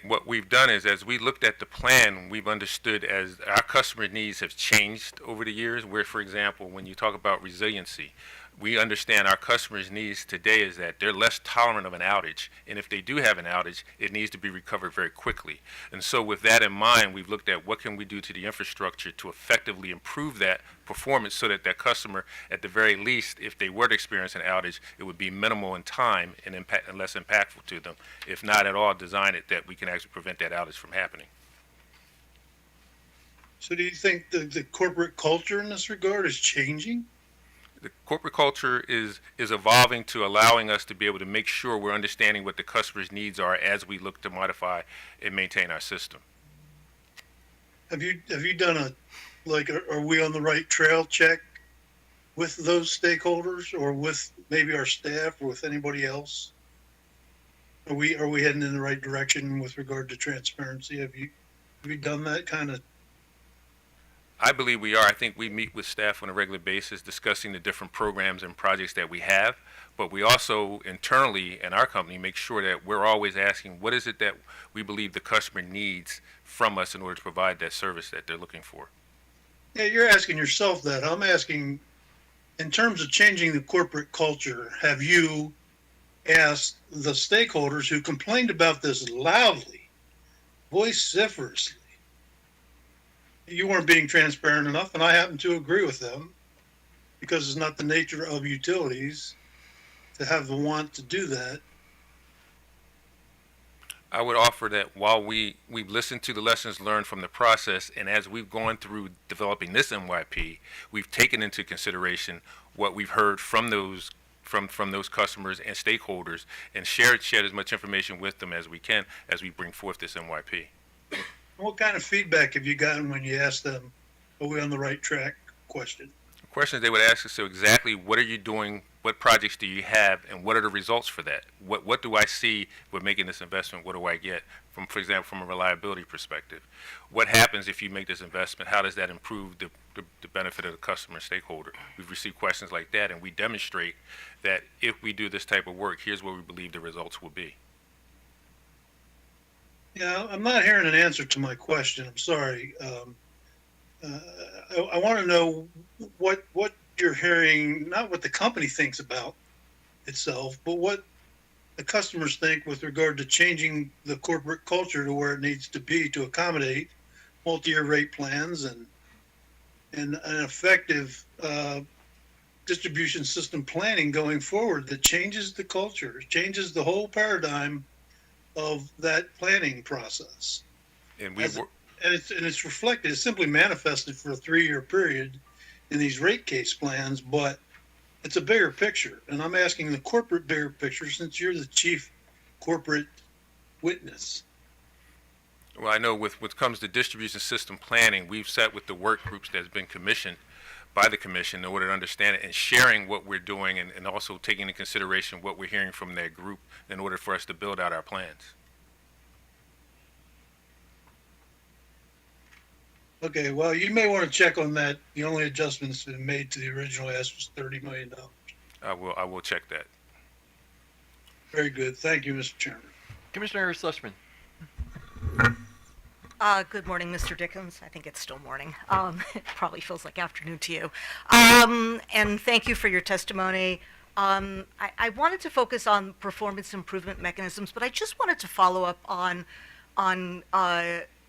What we've done is, as we looked at the plan, we've understood as our customer needs have changed over the years, where, for example, when you talk about resiliency, we understand our customers' needs today is that they're less tolerant of an outage, and if they do have an outage, it needs to be recovered very quickly. And so with that in mind, we've looked at what can we do to the infrastructure to effectively improve that performance so that that customer, at the very least, if they were to experience an outage, it would be minimal in time and less impactful to them. If not at all, design it that we can actually prevent that outage from happening. So do you think the corporate culture in this regard is changing? The corporate culture is evolving to allowing us to be able to make sure we're understanding what the customer's needs are as we look to modify and maintain our system. Have you done are we on the right trail check with those stakeholders, or with maybe our staff, or with anybody else? Are we heading in the right direction with regard to transparency? Have you done that kind of? I believe we are. I think we meet with staff on a regular basis discussing the different programs and projects that we have, but we also internally in our company make sure that we're always asking what is it that we believe the customer needs from us in order to provide that service that they're looking for. Yeah, you're asking yourself that. I'm asking, in terms of changing the corporate culture, have you asked the stakeholders who complained about this loudly, vociferously? You weren't being transparent enough, and I happen to agree with them, because it's not the nature of utilities to have the want to do that. I would offer that while we've listened to the lessons learned from the process, and as we've gone through developing this MYP, we've taken into consideration what we've heard from those customers and stakeholders, and shared as much information with them as we can as we bring forth this MYP. What kind of feedback have you gotten when you asked them, are we on the right track question? The questions they would ask us, so exactly what are you doing, what projects do you have, and what are the results for that? What do I see with making this investment? What do I get from, for example, from a reliability perspective? What happens if you make this investment? How does that improve the benefit of the customer stakeholder? We've received questions like that, and we demonstrate that if we do this type of work, here's what we believe the results will be. Yeah, I'm not hearing an answer to my question. I'm sorry. I want to know what you're hearing, not what the company thinks about itself, but what the customers think with regard to changing the corporate culture to where it needs to be to accommodate multi-year rate plans and an effective distribution system planning going forward that changes the culture, changes the whole paradigm of that planning process. And it's reflected, it's simply manifested for a 3-year period in these rate case plans, but it's a bigger picture. And I'm asking the corporate bigger picture, since you're the chief corporate witness. Well, I know with what comes to distribution system planning, we've sat with the work groups that's been commissioned by the commission in order to understand it and sharing what we're doing, and also taking into consideration what we're hearing from that group in order for us to build out our plans. Okay, well, you may want to check on that. The only adjustment that's been made to the original ask was $30 million. I will check that. Very good. Thank you, Mr. Chairman. Commissioner Sussman. Good morning, Mr. Dickens. I think it's still morning. It probably feels like afternoon to you. And thank you for your testimony. I wanted to focus on performance improvement mechanisms, but I just wanted to follow up on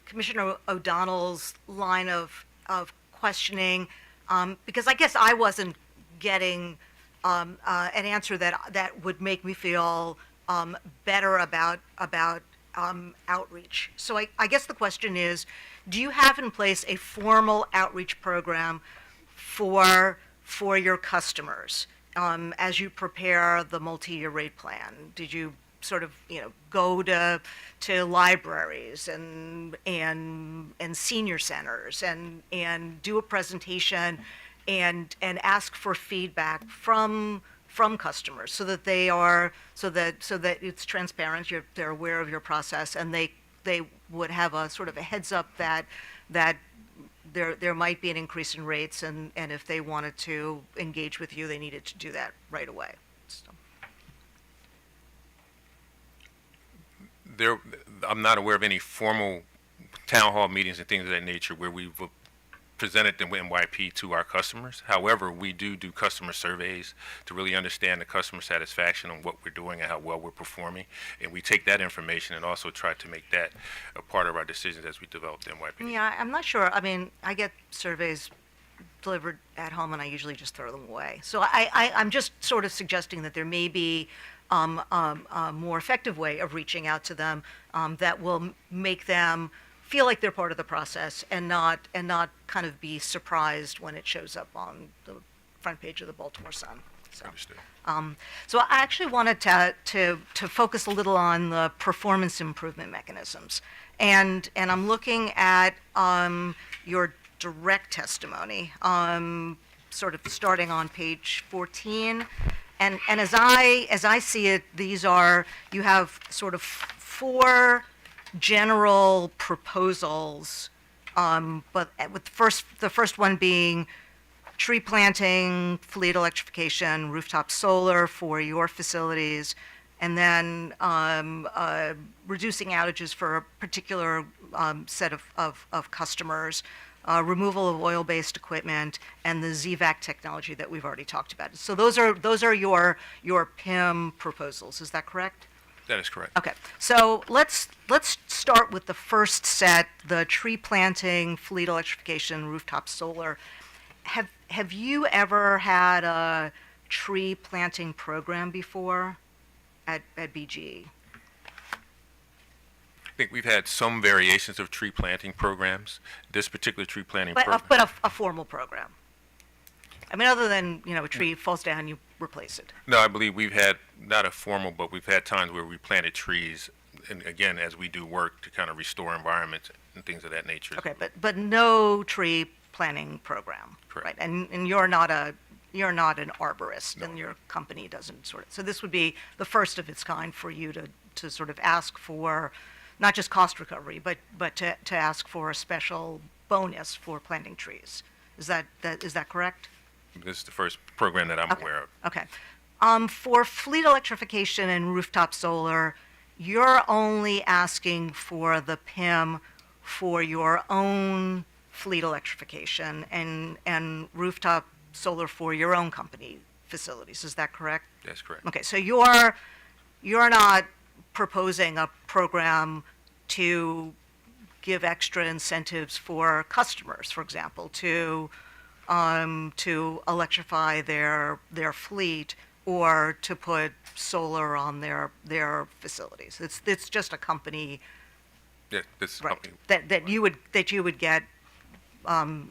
Commissioner O'Donnell's line of questioning, because I guess I wasn't getting an answer that would make me feel better about outreach. So I guess the question is, do you have in place a formal outreach program for your customers as you prepare the multi-year rate plan? Did you sort of, go to libraries and senior centers and do a presentation and ask for feedback from customers so that it's transparent, they're aware of your process, and they would have a sort of a heads up that there might be an increase in rates, and if they wanted to engage with you, they needed to do that right away. So. I'm not aware of any formal town hall meetings and things of that nature where we've presented the NYP to our customers. However, we do customer surveys to really understand the customer satisfaction on what we're doing and how well we're performing. And we take that information and also try to make that a part of our decisions as we develop the NYP. Yeah, I'm not sure. I mean, I get surveys delivered at home, and I usually just throw them away. So I'm just sort of suggesting that there may be a more effective way of reaching out to them that will make them feel like they're part of the process and not kind of be surprised when it shows up on the front page of the Baltimore Sun. So, so I actually wanted to focus a little on the performance improvement mechanisms, and I'm looking at your direct testimony, sort of starting on page 14, and as I see it, you have sort of 4 general proposals, but with the first one being tree planting, fleet electrification, rooftop solar for your facilities, and then reducing outages for a particular set of customers, removal of oil-based equipment, and the ZVAC technology that we've already talked about. So those are your PIM proposals. Is that correct? That is correct. Okay, so let's start with the first set, the tree planting, fleet electrification, rooftop solar. Have you ever had a tree planting program before at BGE? I think we've had some variations of tree planting programs. This particular tree planting program. But a formal program. I mean, other than, a tree falls down, you replace it. No, I believe we've had, not a formal, but we've had times where we planted trees, and again, as we do work to kind of restore environments and things of that nature. Okay, but no tree planting program. Correct. Right, and you're not an arborist, and your company doesn't so this would be the first of its kind for you to sort of ask for, not just cost recovery, but to ask for a special bonus for planting trees. Is that correct? This is the first program that I'm aware of. Okay. For fleet electrification and rooftop solar, you're only asking for the PIM for your own fleet electrification and rooftop solar for your own company facilities. Is that correct? That's correct. Okay, so you're not proposing a program to give extra incentives for customers, for example, to electrify their fleet or to put solar on their facilities. It's just a company. Yeah, this Right. company. That you would get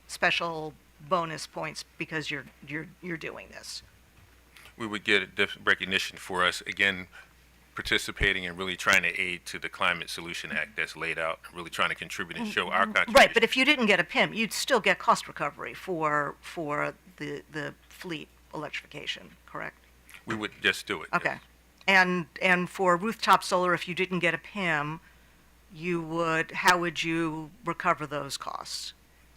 special bonus points because you're doing this. We would get a recognition for us, again, participating and really trying to aid to the Climate Solution Act that's laid out, and really trying to contribute and show our contribution. Right, but if you didn't get a PIM, you'd still get cost recovery for the fleet electrification, correct? We would just do it. Okay. And for rooftop solar, if you didn't get a PIM, how would you recover those costs?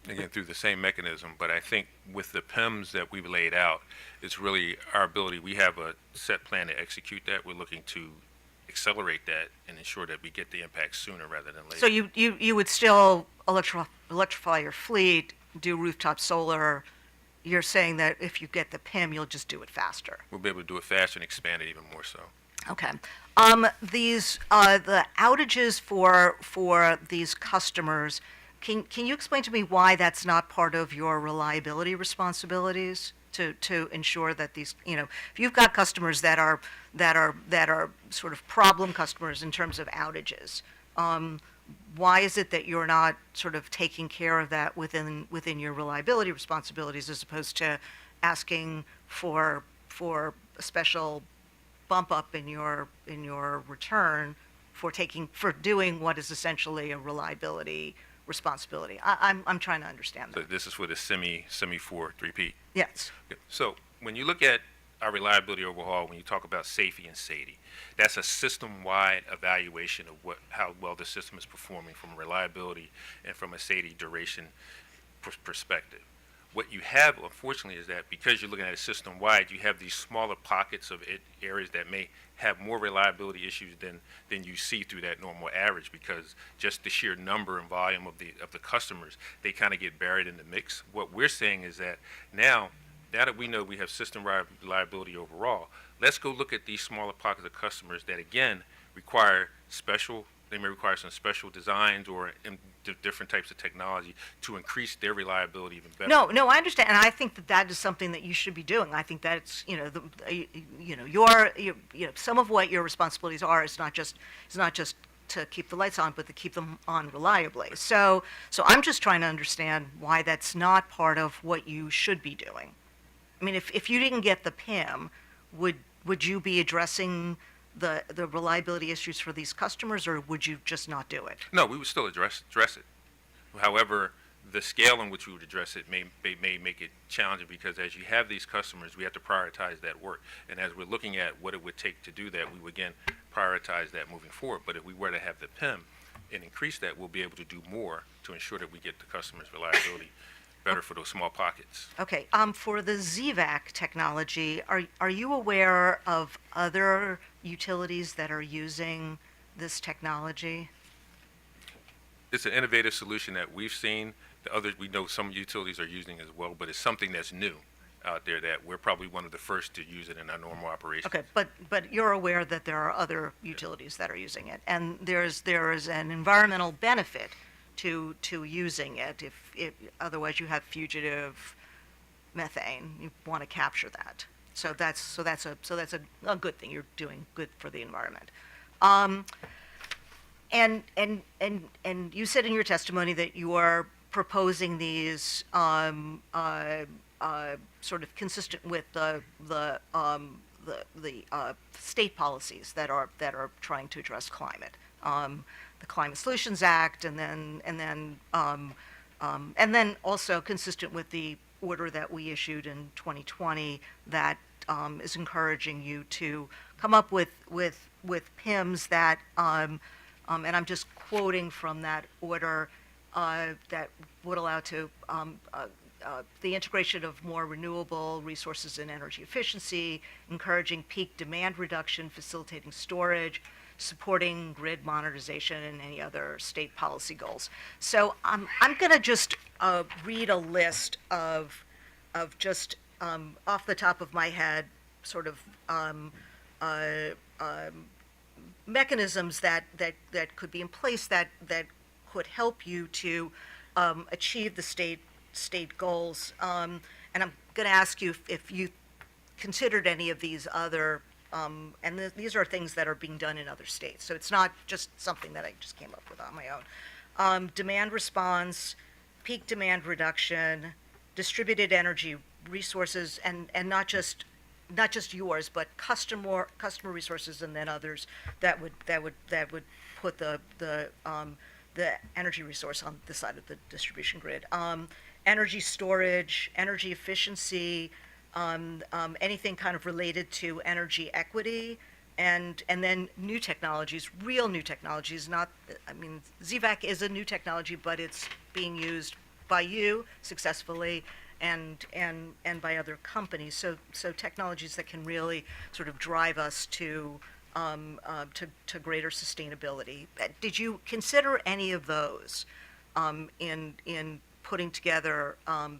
Again, through the same mechanism, but I think with the PIMs that we've laid out, it's really our ability. We have a set plan to execute that. We're looking to accelerate that and ensure that we get the impact sooner rather than later. So you would still electrify your fleet, do rooftop solar. You're saying that if you get the PIM, you'll just do it faster. We'll be able to do it faster and expand it even more so. Okay. The outages for these customers, can you explain to me why that's not part of your reliability responsibilities to ensure that these, if you've got customers that are sort of problem customers in terms of outages, why is it that you're not sort of taking care of that within your reliability responsibilities as opposed to asking for a special bump up in your return for doing what is essentially a reliability responsibility. I'm trying to understand So that. this is for the semi 4 3P. Yes. Okay. So when you look at our reliability overhaul, when you talk about safety and SAIDI, that's a system-wide evaluation of how well the system is performing from reliability and from a SAIDI duration perspective. What you have, unfortunately, is that because you're looking at it system-wide, you have these smaller pockets of areas that may have more reliability issues than you see through that normal average, because just the sheer number and volume of the customers, they kind of get buried in the mix. What we're saying is that now that we know we have system reliability overall, let's go look at these smaller pockets of customers that, again, they may require some special designs or different types of technology to increase their reliability even better. No, I understand, and I think that is something that you should be doing. I think that's some of what your responsibilities are is not just to keep the lights on, but to keep them on reliably. So I'm just trying to understand why that's not part of what you should be doing. I mean, if you didn't get the PIM, would you be addressing the reliability issues for these customers, or would you just not do it? No, we would still address it. However, the scale in which we would address it may make it challenging, because as you have these customers, we have to prioritize that work. And as we're looking at what it would take to do that, we would again prioritize that moving forward. But if we were to have the PIM and increase that, we'll be able to do more to ensure that we get the customers' reliability better for those small pockets. Okay. For the ZVAC technology, are you aware of other utilities that are using this technology? It's an innovative solution that we've seen. The others, we know some utilities are using as well, but it's something that's new out there that we're probably one of the first to use it in our normal operations. Okay, but you're aware that there are other utilities that are using it, and there is an environmental benefit to using it. If otherwise you have fugitive methane, you want to capture that. So that's a good thing. You're doing good for the environment. And you said in your testimony that you are proposing these sort of consistent with the state policies that are trying to address climate. The Climate Solutions Act, and then also consistent with the order that we issued in 2020 that is encouraging you to come up with PIMs that, and I'm just quoting from that order, that would allow to the integration of more renewable resources and energy efficiency, encouraging peak demand reduction, facilitating storage, supporting grid modernization, and any other state policy goals. So I'm going to just read a list of just off the top of my head, sort of mechanisms that could be in place that could help you to achieve the state goals. And I'm going to ask you if you considered any of these other, these are things that are being done in other states. So it's not just something that I just came up with on my own. Demand response, peak demand reduction, distributed energy resources, and not just yours, but customer resources, and then others that would put the energy resource on the side of the distribution grid. Energy storage, energy efficiency, anything kind of related to energy equity, and then new technologies, real new technologies. Not, I mean, ZVAC is a new technology, but it's being used by you successfully, and by other companies. So technologies that can really sort of drive us to greater sustainability. Did you consider any of those in putting together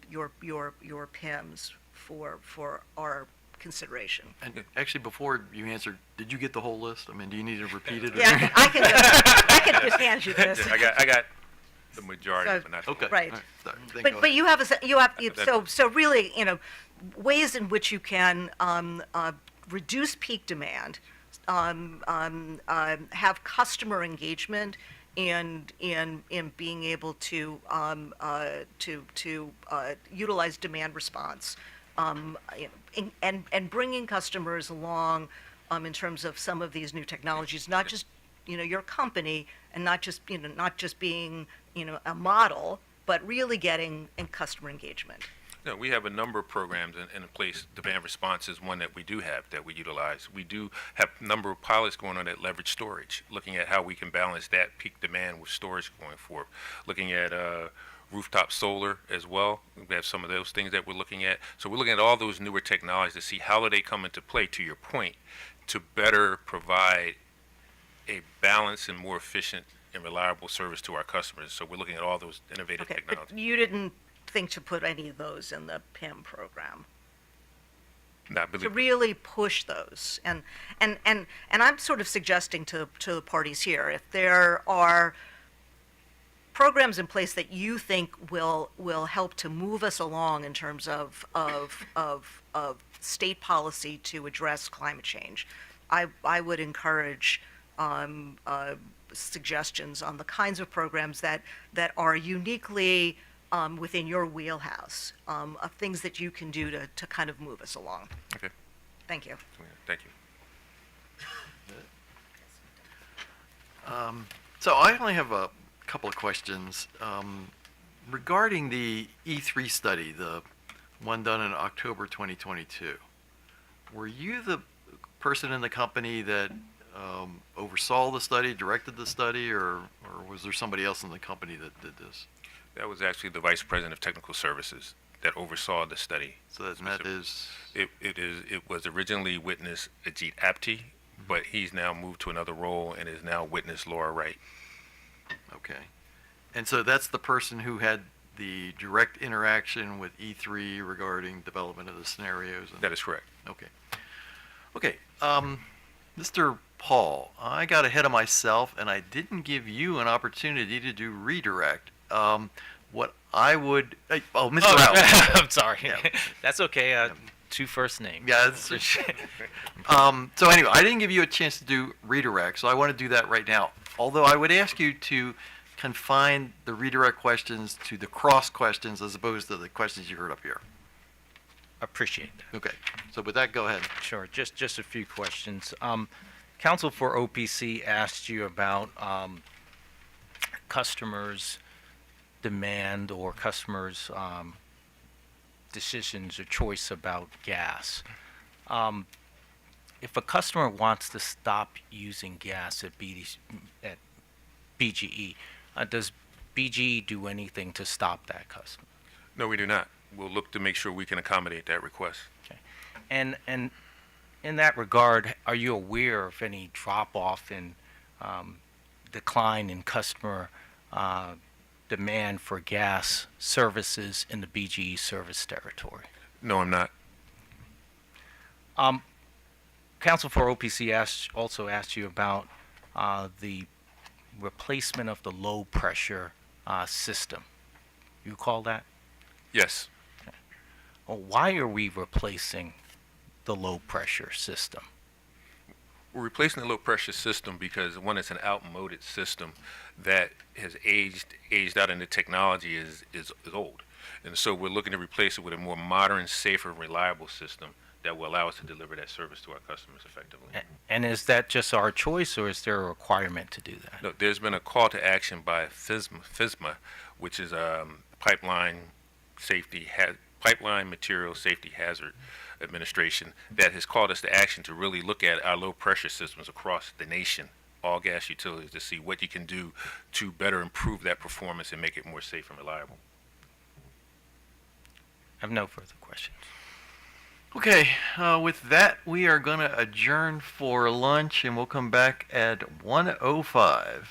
your PIMs for our consideration? And actually, before you answer, did you get the whole list? I mean, do you need to repeat it? Yeah, I can just hand you this. I got the majority, So- but not Okay. Right. All Sorry. Then go But ahead. you have so really, ways in which you can reduce peak demand, have customer engagement in being able to utilize demand response, and bringing customers along in terms of some of these new technologies, not just, your company and not just, not just being, a model, but really getting in customer engagement? No, we have a number of programs in place. Demand response is one that we do have that we utilize. We do have a number of pilots going on that leverage storage, looking at how we can balance that peak demand with storage going forward. Looking at rooftop solar as well. We have some of those things that we're looking at. So we're looking at all those newer technologies to see how do they come into play, to your point, to better provide a balanced and more efficient and reliable service to our customers. So we're looking at all those innovative Okay, technologies. but you didn't think to put any of those in the PIM program? No, I To believe really push those. And I'm sort of suggesting to the parties here, if there are programs in place that you think will help to move us along in terms of state policy to address climate change, I would encourage suggestions on the kinds of programs that are uniquely within your wheelhouse, of things that you can do to kind of move us along. Okay. Thank you. Thank you. So I only have a couple of questions. Regarding the E3 study, the one done in October 2022, were you the person in the company that oversaw the study, directed the study, or was there somebody else in the company that did this? That was actually the Vice President of Technical Services that oversaw the study. So that is... It was originally witness Ajit Apte, but he's now moved to another role and is now witness Laura Wright. Okay. And so that's the person who had the direct interaction with E3 regarding development of the scenarios? That is correct. Okay. Okay. Mr. Paul, I got ahead of myself and I didn't give you an opportunity to do redirect. What I would... Mr. Rao. I'm sorry. Yeah. That's okay. Two first names. Yeah. So anyway, I didn't give you a chance to do redirect, so I want to do that right now. Although I would ask you to confine the redirect questions to the cross questions as opposed to the questions you heard up here. Appreciate that. Okay. So with that, go ahead. Sure. Just a few questions. Counsel for OPC asked you about customers' demand or customers' decisions or choice about gas. If a customer wants to stop using gas at BGE, does BGE do anything to stop that customer? No, we do not. We'll look to make sure we can accommodate that request. Okay. And in that regard, are you aware of any drop-off in decline in customer demand for gas services in the BGE service territory? No, I'm not. Counsel for OPC also asked you about the replacement of the low pressure system. You call that? Yes. Okay. Well, why are we replacing the low pressure system? We're replacing the low pressure system because, one, it's an outmoded system that has aged out, and the technology is old. And so we're looking to replace it with a more modern, safer, reliable system that will allow us to deliver that service to our customers effectively. And is that just our choice, or is there a requirement to do that? No, there's been a call to action by FSMA, which is Pipeline Material Safety Hazard Administration, that has called us to action to really look at our low pressure systems across the nation, all gas utilities, to see what you can do to better improve that performance and make it more safe and reliable. I have no further questions. Okay, with that, we are going to adjourn for lunch, and we'll come back at 1:05.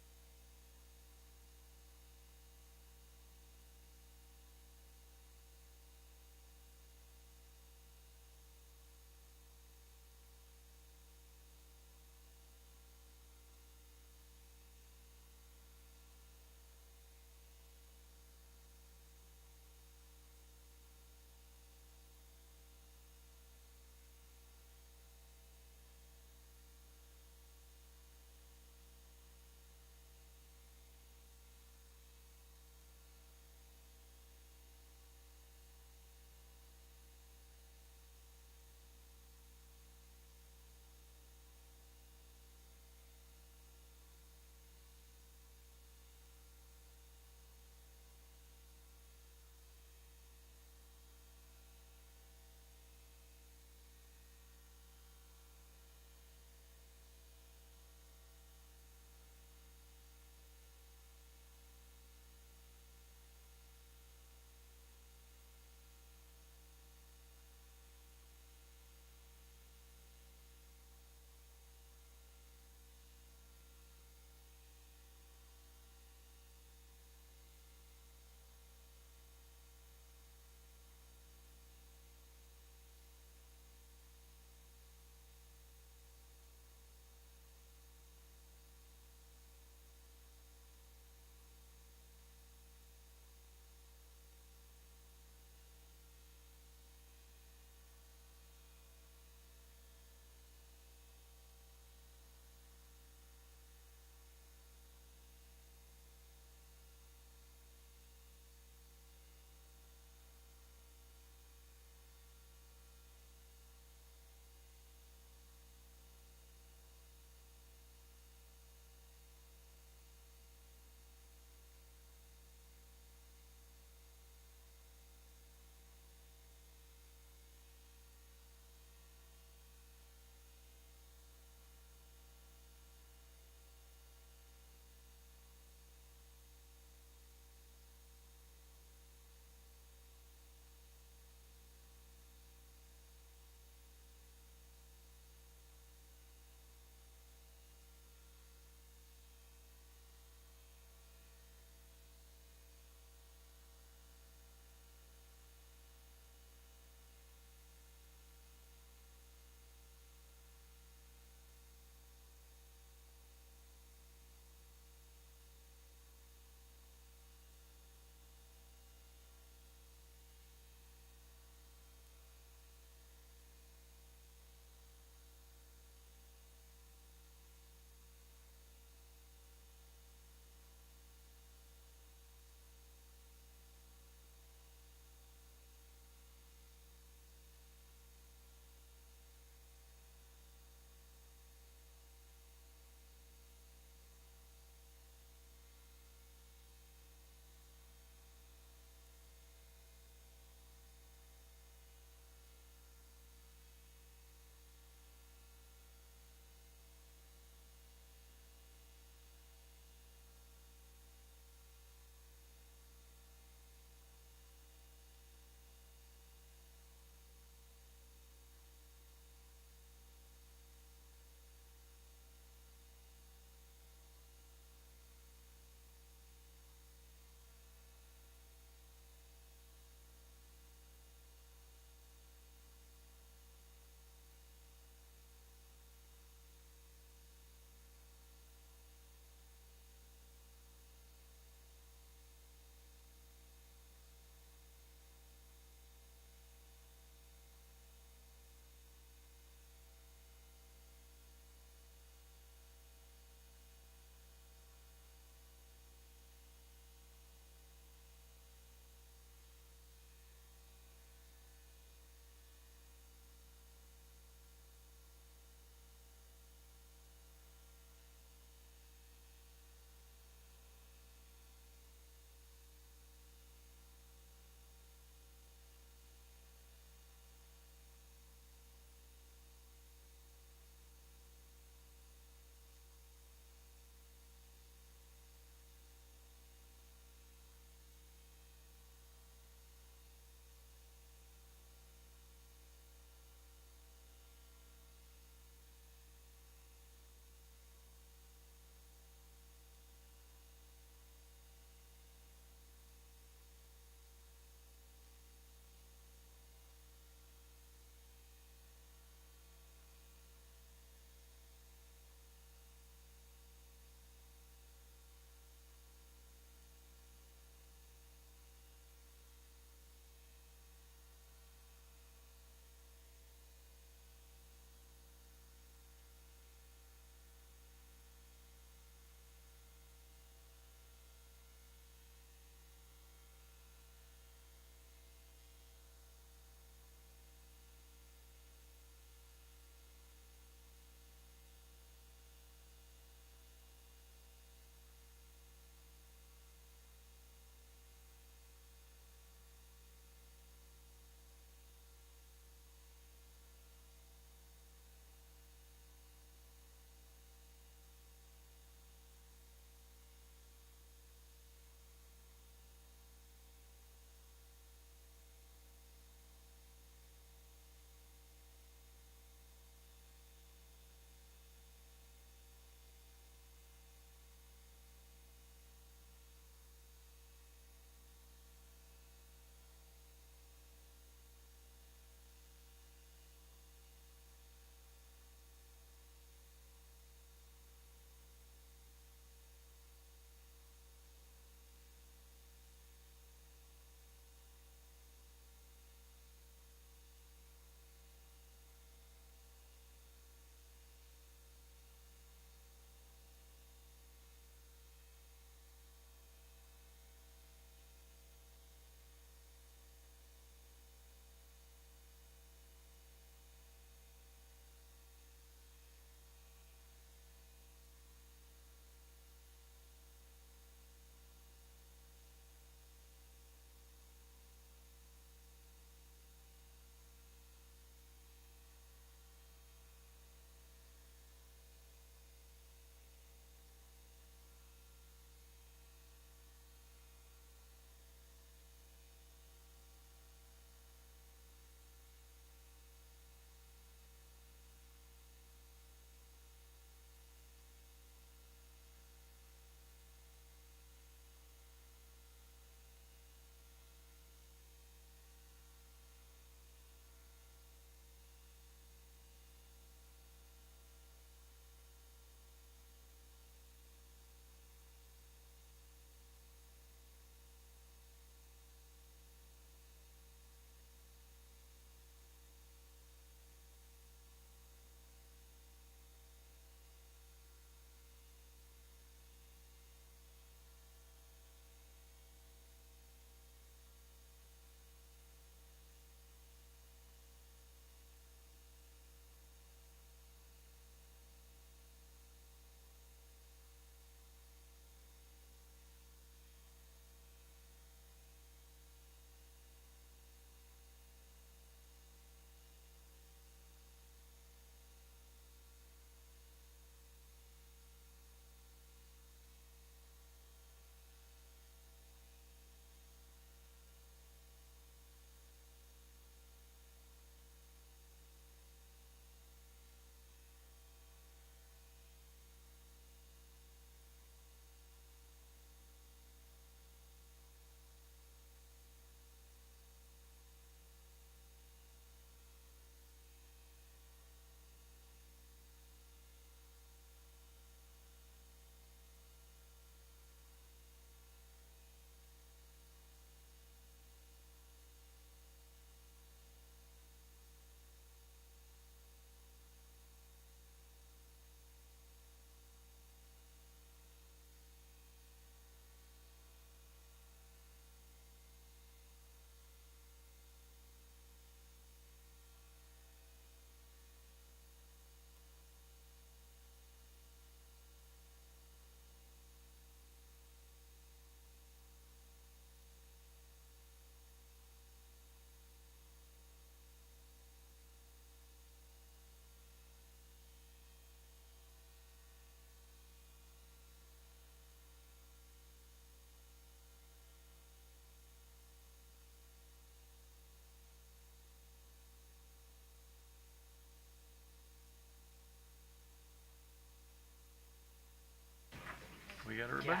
got everybody?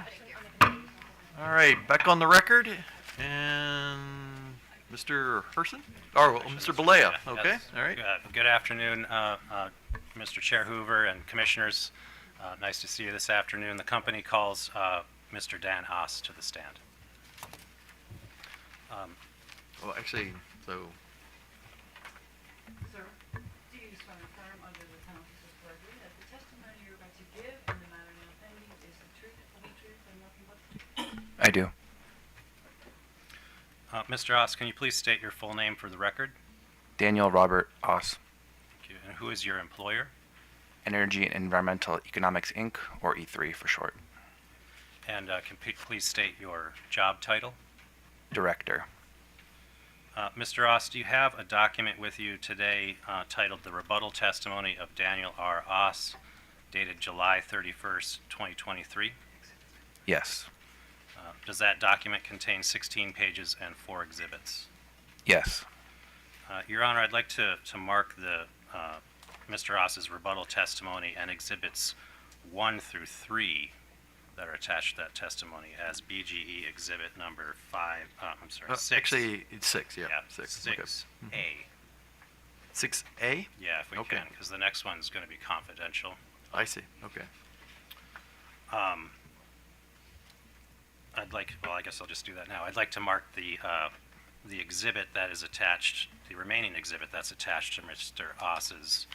All right, back on the record, and Mr. Herson? Or Mr. Balea, okay, Yes. all right. Good afternoon, Mr. Chair Hoover and Commissioners. Nice to see you this afternoon. The company calls Mr. Dan Haas to the stand. Well, actually, so, Sir, do you swear and affirm under the penalties of perjury that the testimony you're about to give in the matter now pending is the truth, the whole truth, and nothing but the truth? I do. Mr. Haas, can you please state your full name for the record? Daniel Robert Oss, Thank you. And who is your employer? Energy and Environmental Economics Inc., or E3 for short. And please state your job title? Director. Mr. Oss, do you have a document with you today titled The Rebuttal Testimony of Daniel R. Oss, dated July 31st, 2023? Yes. Does that document contain 16 pages and 4 exhibits? Yes. Your Honor, I'd like to mark the Mr. Oss's rebuttal testimony and exhibits 1 through 3 that are attached to that testimony as BGE exhibit number 6. Actually, it's 6, yeah. Yeah, 6. Okay. 6A. 6A? Yeah, if we Okay. can, because the next one's going to be confidential. I see, okay. Well, I guess I'll just do that now. I'd like to mark the exhibit that is attached, the remaining exhibit that's attached to Mr. Oss's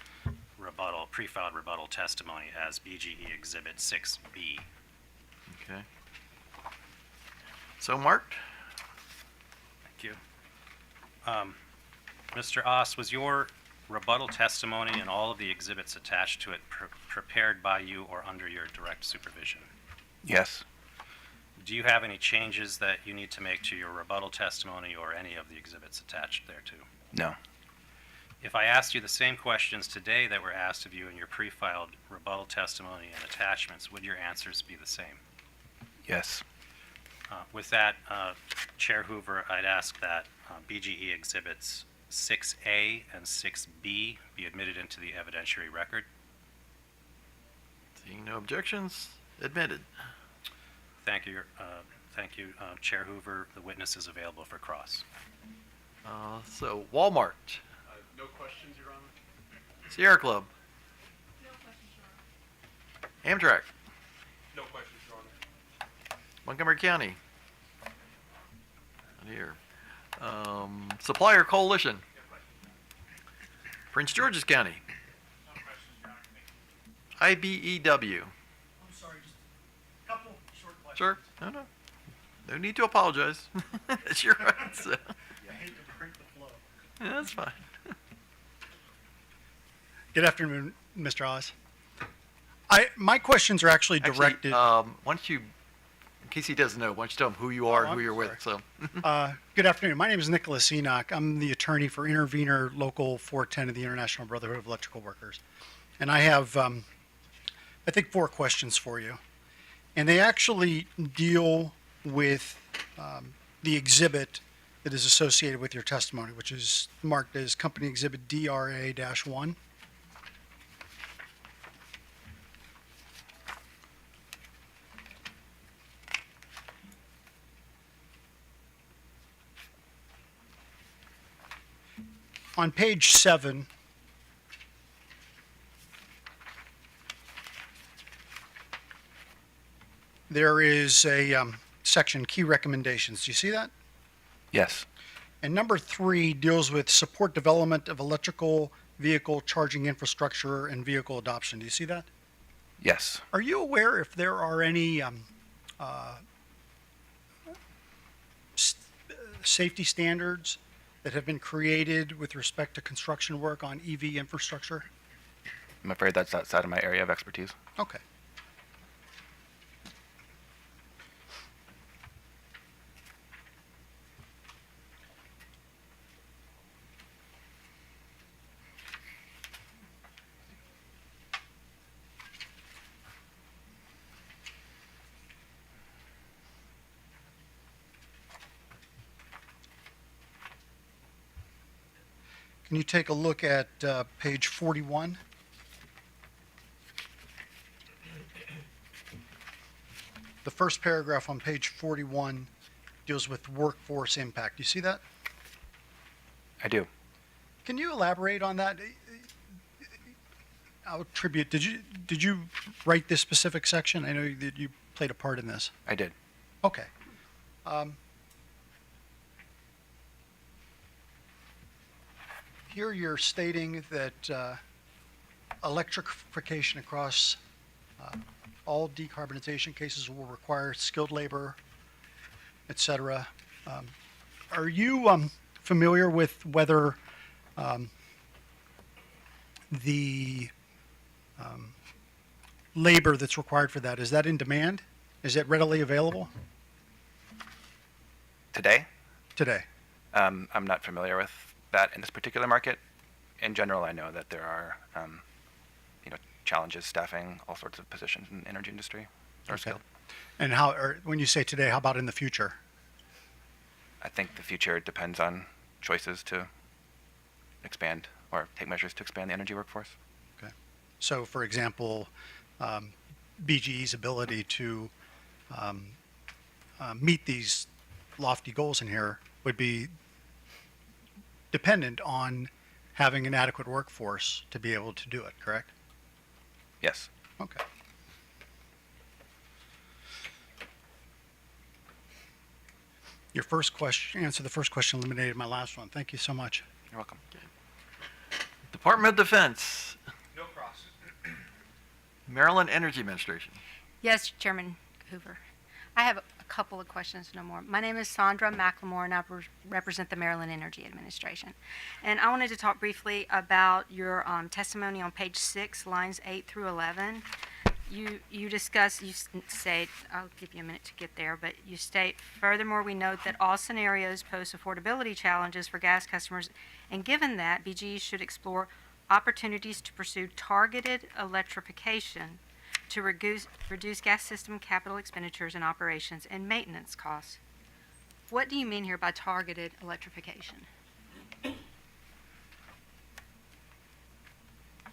pre-filed rebuttal testimony as BGE Exhibit 6B. Okay. So marked? Thank you. Mr. Oss, was your rebuttal testimony and all of the exhibits attached to it prepared by you or under your direct supervision? Yes. Do you have any changes that you need to make to your rebuttal testimony or any of the exhibits attached thereto? No. If I asked you the same questions today that were asked of you in your pre-filed rebuttal testimony and attachments, would your answers be the same? Yes. With that, Chair Hoover, I'd ask that BGE Exhibits 6A and 6B be admitted into the evidentiary record. Seeing no objections, admitted. Thank you, Chair Hoover. The witness is available for cross. So Walmart, No questions, Your Honor? Sierra Club, No questions, Your Honor. Amtrak, No questions, Your Honor. Montgomery County. Not here. Supplier Coalition, Prince George's County, No questions, Your Honor. IBEW. I'm sorry, just a couple short questions. Sure, no. No need to apologize. It's your right. So. I hate to break the flow. Yeah, that's fine. Good afternoon, Mr. Oz. My questions are actually directed. Why don't you, in case he doesn't know, why don't you tell him who you are and I'm who you're with? So. Good afternoon. My name is Nicholas Enoch. I'm the attorney for Intervenor Local 410 of the International Brotherhood of Electrical Workers. And I have, I think, 4 questions for you. And they actually deal with the exhibit that is associated with your testimony, which is marked as Company Exhibit DRA-1. On page 7, there is a section, Key Recommendations. Do you see that? Yes. And number 3 deals with support development of electrical vehicle charging infrastructure and vehicle adoption. Do you see that? Yes. Are you aware if there are any safety standards that have been created with respect to construction work on EV infrastructure? I'm afraid that's outside of my area of expertise. Okay. Can you take a look at page 41? the first paragraph on page 41 deals with workforce impact. You see that? I do. Can you elaborate on that? I'll attribute, did you write this specific section? I know that you played a part in this. I did. Okay. Here you're stating that electrification across all decarbonization cases will require skilled labor, et cetera. Are you familiar with whether the labor that's required for that, is that in demand? Is it readily available Today, today? I'm not familiar with that in this particular market. In general, I know that there are, challenges staffing all sorts of positions in the energy industry or Okay. skilled. And when you say today, how about in the future? I think the future depends on choices to expand or take measures to expand the energy workforce. Okay. So, for example, BGE's ability to meet these lofty goals in here would be dependent on having an adequate workforce to be able to do it, correct? Yes. Okay. Your first question, answer the first question eliminated my last one. Thank you so much. You're welcome. Department of Defense, No cross. Maryland Energy Administration. Yes, Chairman Hoover. I have a couple of questions, no more. My name is Sandra McLemore, and I represent the Maryland Energy Administration. And I wanted to talk briefly about your testimony on page 6, lines 8 through 11. You discuss, state, I'll give you a minute to get there, but you state, furthermore, we note that all scenarios pose affordability challenges for gas customers, and given that, BGE should explore opportunities to pursue targeted electrification to reduce gas system capital expenditures and operations and maintenance costs. What do you mean here by targeted electrification?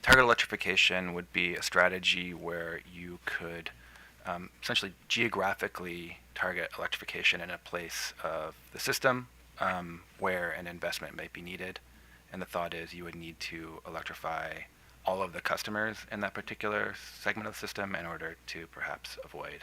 Target electrification would be a strategy where you could essentially geographically target electrification in a place of the system where an investment might be needed. And the thought is you would need to electrify all of the customers in that particular segment of the system in order to perhaps avoid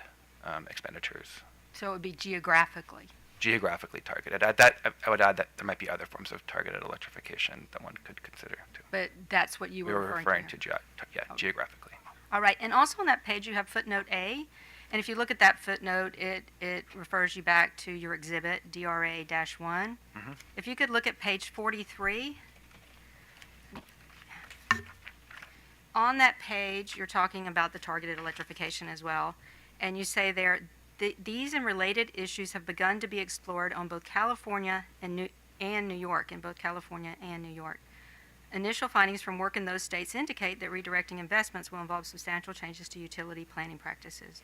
expenditures. So it would be geographically. Geographically targeted. I would add that there might be other forms of targeted electrification that one could consider too. But that's what you We were were referring referring to. to geographically. All right, and also on that page you have footnote A, and if you look at that footnote, it refers you back to your exhibit, DRA-1. Mhm. If you could look at page 43. On that page, you're talking about the targeted electrification as well, and you say there, these and related issues have begun to be explored on both California and New York, in both California and New York. Initial findings from work in those states indicate that redirecting investments will involve substantial changes to utility planning practices,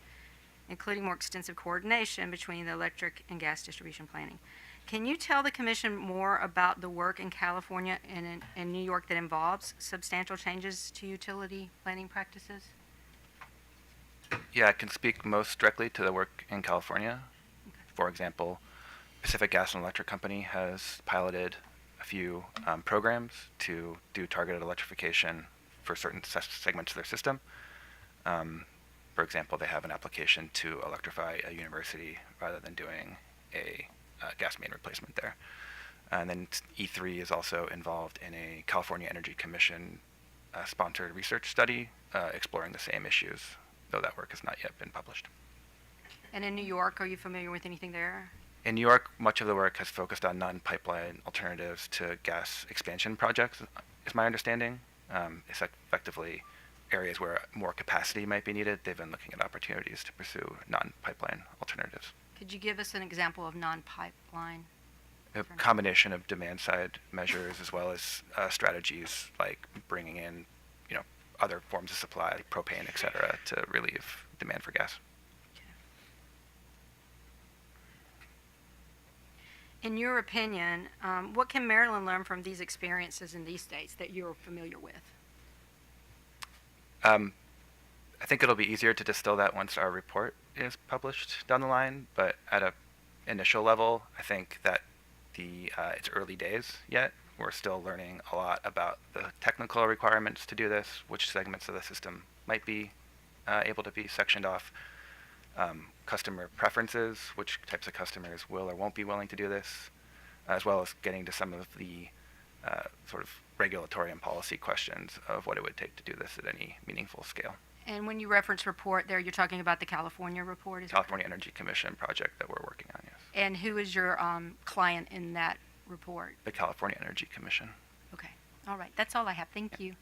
including more extensive coordination between the electric and gas distribution planning. Can you tell the Commission more about the work in California and in New York that involves substantial changes to utility planning practices? Yeah, I can speak most directly to the work in California. For example, Pacific Gas and Electric Company has piloted a few programs to do targeted electrification for certain segments of their system. For example, they have an application to electrify a university rather than doing a gas main replacement there. And then E3 is also involved in a California Energy Commission sponsored research study exploring the same issues, though that work has not yet been published. And in New York, are you familiar with anything there? In New York, much of the work has focused on non-pipeline alternatives to gas expansion projects, is my understanding. It's effectively areas where more capacity might be needed. They've been looking at opportunities to pursue non-pipeline alternatives. Could you give us an example of non-pipeline? A combination of demand-side measures as well as strategies like bringing in, other forms of supply, like propane, et cetera, to relieve demand for gas. In your opinion, what can Maryland learn from these experiences in these states that you're familiar with? I think it'll be easier to distill that once our report is published down the line, but at a initial level, I think that it's early days yet. We're still learning a lot about the technical requirements to do this, which segments of the system might be able to be sectioned off, customer preferences, which types of customers will or won't be willing to do this, as well as getting to some of the sort of regulatory and policy questions of what it would take to do this at any meaningful scale. And when you reference report there, you're talking about the California report? Is that California Energy Commission project that we're working on, yes. correct? And who is your client in that report? The California Energy Commission. Okay. All right. That's all I have. Thank you.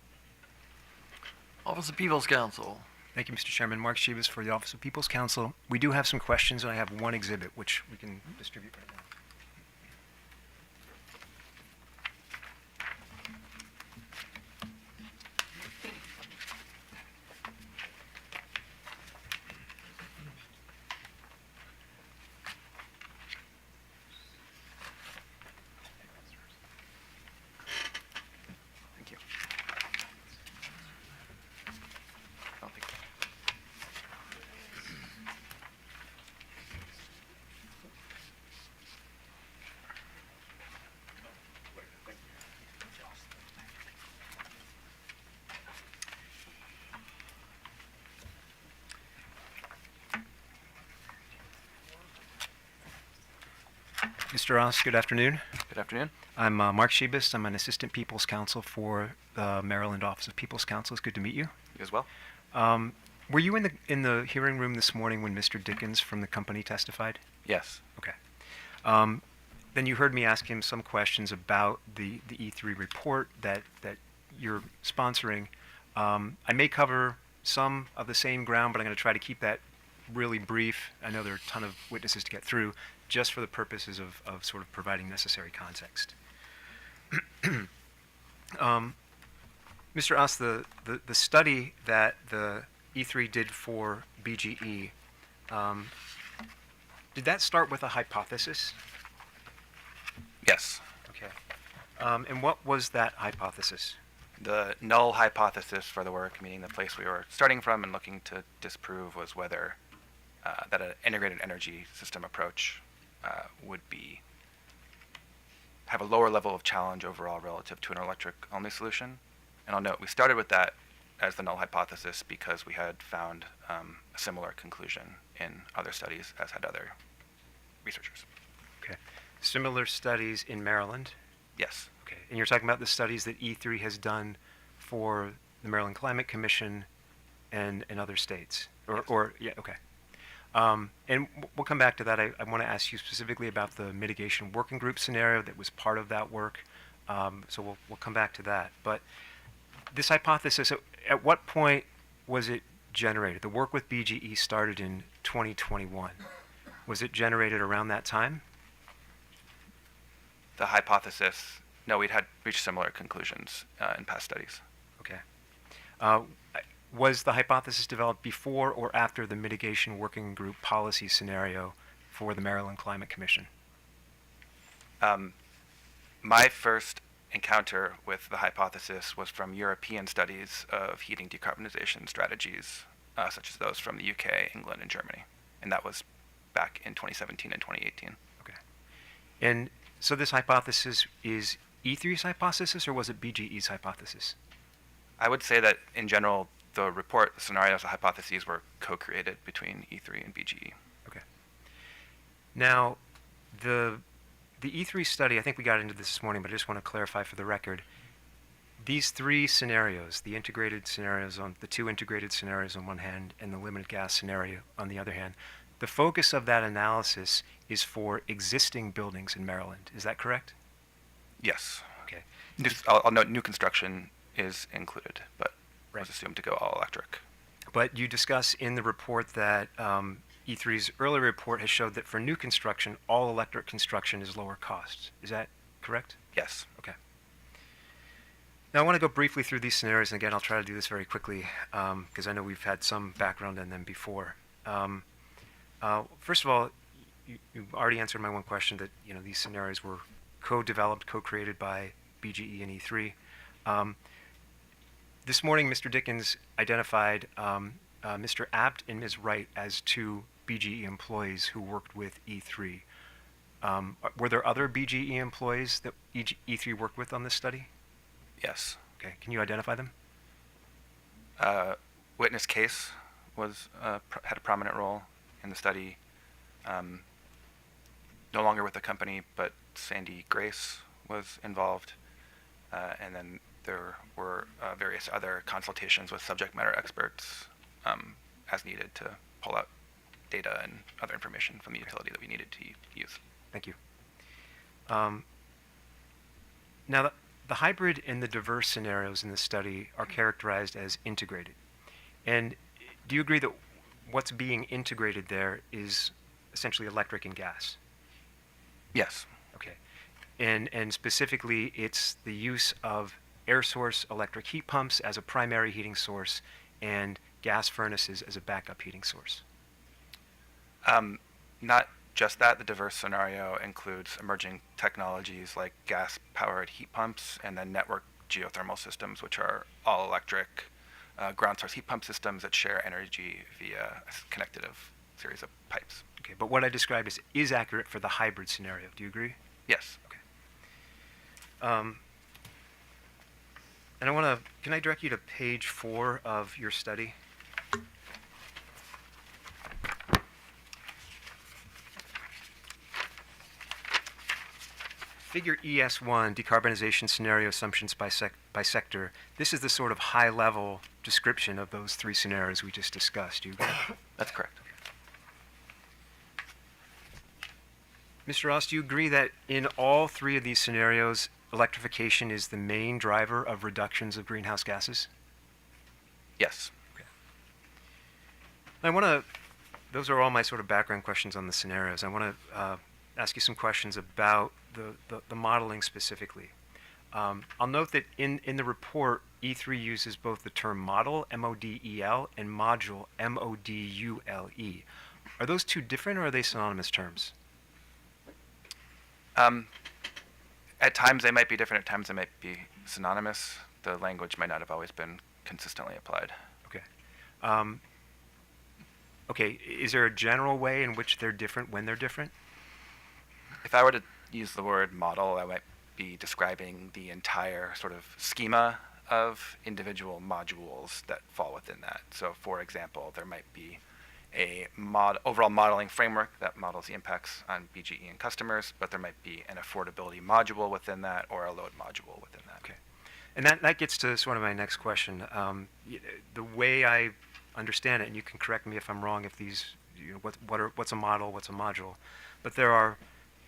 Office of People's Counsel. Thank you, Mr. Chairman. Mark Shibas for the Office of People's Counsel. We do have some questions, and I have one exhibit which we can distribute right now. Thank you. I'll take it. Mr. Ross, good afternoon. Good afternoon. I'm Mark Shibas. I'm an Assistant People's Counsel for the Maryland Office of People's Counsel. It's good to meet you. You as well. Were you in the hearing room this morning when Mr. Dickens from the company testified? Yes. Okay. Then you heard me ask him some questions about the E3 report that you're sponsoring. I may cover some of the same ground, but I'm going to try to keep that really brief. I know there are a ton of witnesses to get through, just for the purposes of sort of providing necessary context. Mr. Oss, the study that the E3 did for BGE, did that start with a hypothesis? Yes. Okay. And what was that hypothesis? The null hypothesis for the work, meaning the place we were starting from and looking to disprove, was whether that an integrated energy system approach would have a lower level of challenge overall relative to an electric-only solution. And I'll note, we started with that as the null hypothesis because we had found a similar conclusion in other studies, as had other researchers. Okay. Similar studies in Maryland? Yes. Okay. And you're talking about the studies that E3 has done for the Maryland Climate Commission and other states? Yeah, okay. And we'll come back to that. I want to ask you specifically about the mitigation working group scenario that was part of that work. So we'll come back to that. But this hypothesis, at what point was it generated? The work with BGE started in 2021. Was it generated around that time? The hypothesis, no, we'd had reached similar conclusions in past studies. Okay. Was the hypothesis developed before or after the mitigation working group policy scenario for the Maryland Climate Commission? My first encounter with the hypothesis was from European studies of heating decarbonization strategies, such as those from the UK, England, and Germany. And that was back in 2017 and 2018. Okay. And so this hypothesis is E3's hypothesis, or was it BGE's hypothesis? I would say that, in general, the report, the scenarios, the hypotheses were co-created between E3 and BGE. Okay. Now, the E3 study, I think we got into this morning, but I just want to clarify for the record. These three scenarios, the integrated scenarios the two integrated scenarios on one hand and the limited gas scenario on the other hand, the focus of that analysis is for existing buildings in Maryland. Is that correct? Yes. Okay. I'll note new construction is included, but was assumed to go all electric. But you discuss in the report that E3's earlier report has showed that for new construction, all electric construction is lower cost. Is that correct? Yes. Okay. Now I want to go briefly through these scenarios, and again, I'll try to do this very quickly because I know we've had some background on them before. First of all, you already answered my one question that these scenarios were co-developed, co-created by BGE and E3. This morning, Mr. Dickens identified Mr. Abt and Ms. Wright as two BGE employees who worked with E3. Were there other BGE employees that E3 worked with on this study? Yes. Okay, can you identify them? Witness Case was had a prominent role in the study. No longer with the company, but Sandy Grace was involved, and then there were various other consultations with subject matter experts as needed to pull out data and other information from the utility that we needed to use. Thank you. Now, the hybrid and the diverse scenarios in the study are characterized as integrated. And do you agree that what's being integrated there is essentially electric and gas? Yes. Okay. And specifically, it's the use of air source electric heat pumps as a primary heating source and gas furnaces as a backup heating source. Not just that. The diverse scenario includes emerging technologies like gas-powered heat pumps and then network geothermal systems, which are all electric ground source heat pump systems that share energy via a connective series of pipes. Okay, but what I described is accurate for the hybrid scenario. Do you agree? Yes. Okay. And can I direct you to page 4 of your study? Figure ES1, decarbonization scenario assumptions by sector. This is the sort of high-level description of those three scenarios we just discussed. Do you agree? That's correct. Mr. Ross, do you agree that in all three of these scenarios, electrification is the main driver of reductions of greenhouse gases? Yes. Okay. Those are all my sort of background questions on the scenarios. I want to ask you some questions about the modeling specifically. I'll note that in the report, E3 uses both the term model, M-O-D-E-L, and module, M-O-D-U-L-E. Are those two different, or are they synonymous terms? At times they might be different, at times they might be synonymous. The language might not have always been consistently applied. Okay. Okay, is there a general way in which they're different when they're different? If I were to use the word model, I might be describing the entire sort of schema of individual modules that fall within that. So for example, there might be a overall modeling framework that models the impacts on BGE and customers, but there might be an affordability module within that or a load module within that. Okay. And that gets to sort of my next question. The way I understand it, and you can correct me if I'm wrong, if these, what's a model, what's a module, but there are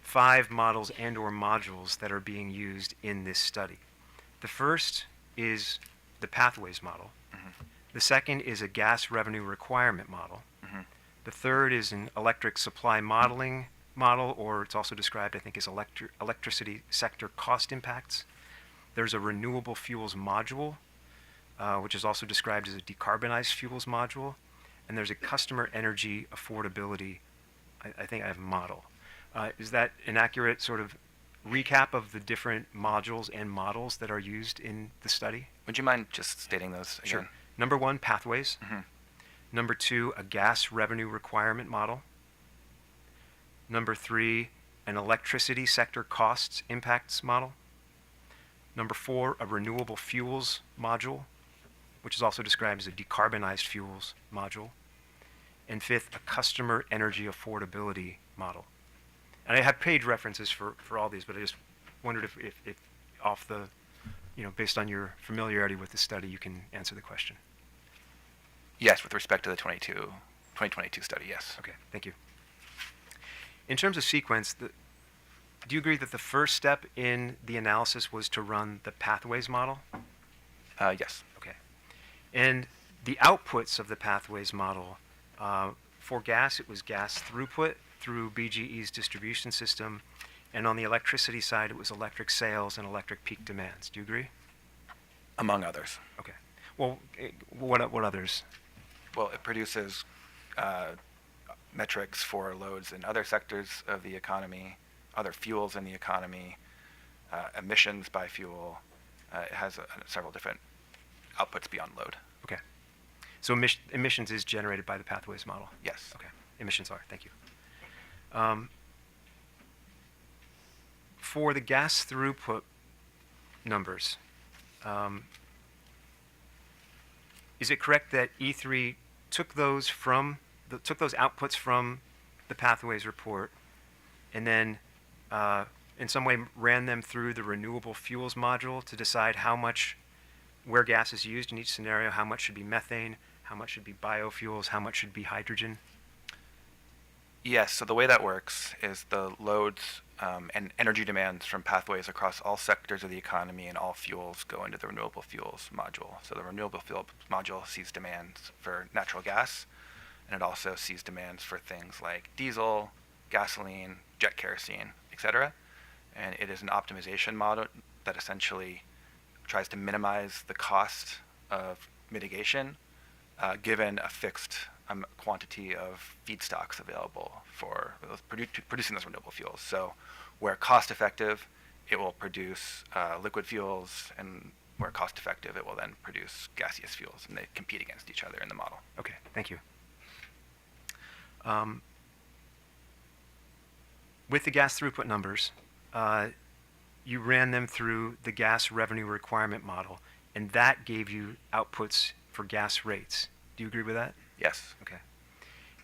5 models and or modules that are being used in this study. The first is the pathways model. Mm-hmm. The second is a gas revenue requirement model. Mm-hmm. The third is an electric supply modeling model, or it's also described, I think, as electricity sector cost impacts. There's a renewable fuels module, which is also described as a decarbonized fuels module. And there's a customer energy affordability, I think I have model. Is that an accurate sort of recap of the different modules and models that are used in the study? Would you mind just stating those again? Sure. Number 1, pathways. Mm-hmm. Number 2, a gas revenue requirement model. Number 3, an electricity sector costs impacts model. Number 4, a renewable fuels module, which is also described as a decarbonized fuels module. And 5th, a customer energy affordability model. And I have page references for all these, but I just wondered if off the, based on your familiarity with the study, you can answer the question. Yes, with respect to the 2022 study, yes. Okay, thank you. In terms of sequence, do you agree that the first step in the analysis was to run the pathways model? Yes. Okay. And the outputs of the pathways model, for gas, it was gas throughput through BGE's distribution system, and on the electricity side, it was electric sales and electric peak demands. Do you agree? Among others. Okay. Well, what others? Well, it produces metrics for loads in other sectors of the economy, other fuels in the economy, emissions by fuel. It has several different outputs beyond load. Okay. So emissions is generated by the pathways model? Yes. Okay, emissions are, thank you. For the gas throughput numbers, is it correct that E3 took those outputs from the pathways report and then in some way ran them through the renewable fuels module to decide where gas is used in each scenario, how much should be methane, how much should be biofuels, how much should be hydrogen? Yes, so the way that works is the loads and energy demands from pathways across all sectors of the economy and all fuels go into the renewable fuels module. So the renewable fuels module sees demands for natural gas, and it also sees demands for things like diesel, gasoline, jet kerosene, etc. And it is an optimization model that essentially tries to minimize the cost of mitigation given a fixed quantity of feedstocks available for producing those renewable fuels. So where cost effective, it will produce liquid fuels, and where cost effective, it will then produce gaseous fuels, and they compete against each other in the model. Okay, thank you. With the gas throughput numbers, you ran them through the gas revenue requirement model, and that gave you outputs for gas rates. Do you agree with that? Yes. Okay.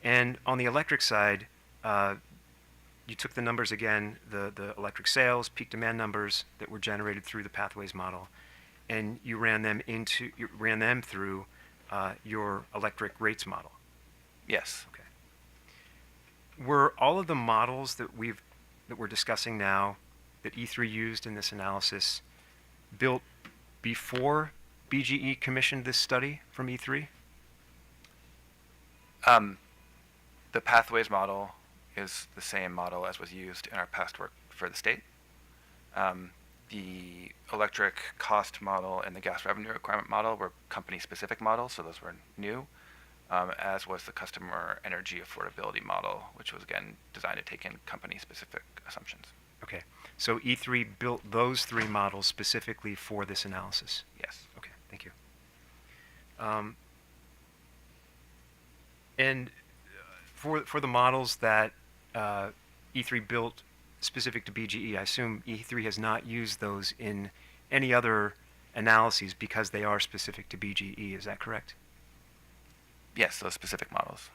And on the electric side, you took the numbers again, the electric sales, peak demand numbers that were generated through the pathways model, and you ran them through your electric rates model. Yes. Okay. Were all of the models that we're discussing now that E3 used in this analysis built before BGE commissioned this study from E3? The pathways model is the same model as was used in our past work for the state. The electric cost model and the gas revenue requirement model were company-specific models, so those were new, as was the customer energy affordability model, which was, again, designed to take in company-specific assumptions. Okay. So E3 built those three models specifically for this analysis? Yes. Okay, thank you. And for the models that E3 built specific to BGE, I assume E3 has not used those in any other analyses because they are specific to BGE. Is that correct? Yes, those specific models.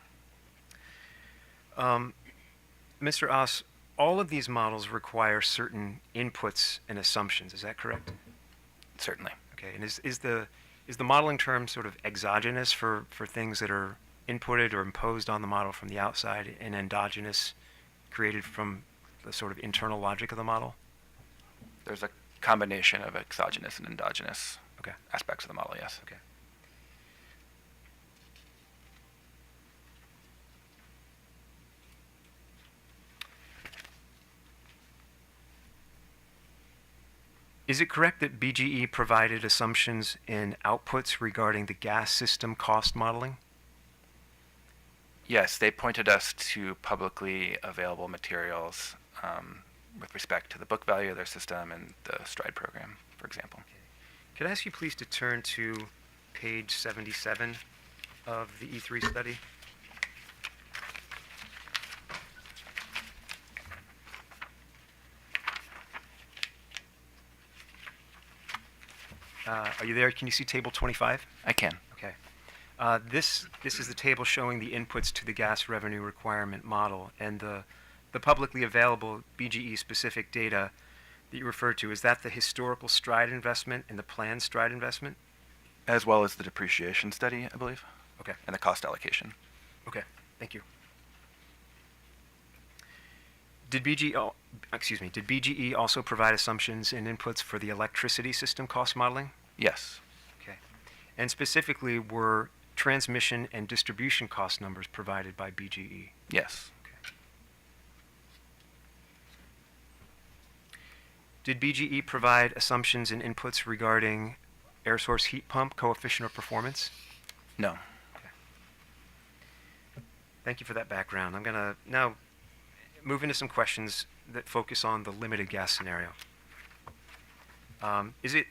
Mr. Oss, all of these models require certain inputs and assumptions. Is that correct? Certainly. Okay. And is the modeling term sort of exogenous for things that are inputted or imposed on the model from the outside, and endogenous, created from the sort of internal logic of the model? There's a combination of exogenous and endogenous Okay. aspects of the model, yes. Okay. Is it correct that BGE provided assumptions in outputs regarding the gas system cost modeling? Yes, they pointed us to publicly available materials with respect to the book value of their system and the STRIDE program, for example. Could I ask you please to turn to page 77 of the E3 study? Are you there? Can you see table 25? I can. Okay. This is the table showing the inputs to the gas revenue requirement model, and the publicly available BGE specific data that you referred to. Is that the historical STRIDE investment and the planned STRIDE investment? As well as the depreciation study, I believe. Okay. And the cost allocation. Okay. Thank you. Did BGE also provide assumptions and inputs for the electricity system cost modeling? Yes. Okay. And specifically, were transmission and distribution cost numbers provided by BGE? Yes. Okay. Did BGE provide assumptions and inputs regarding air source heat pump coefficient of performance? No. Okay. Thank you for that background. I'm going to now move into some questions that focus on the limited gas scenario. Is it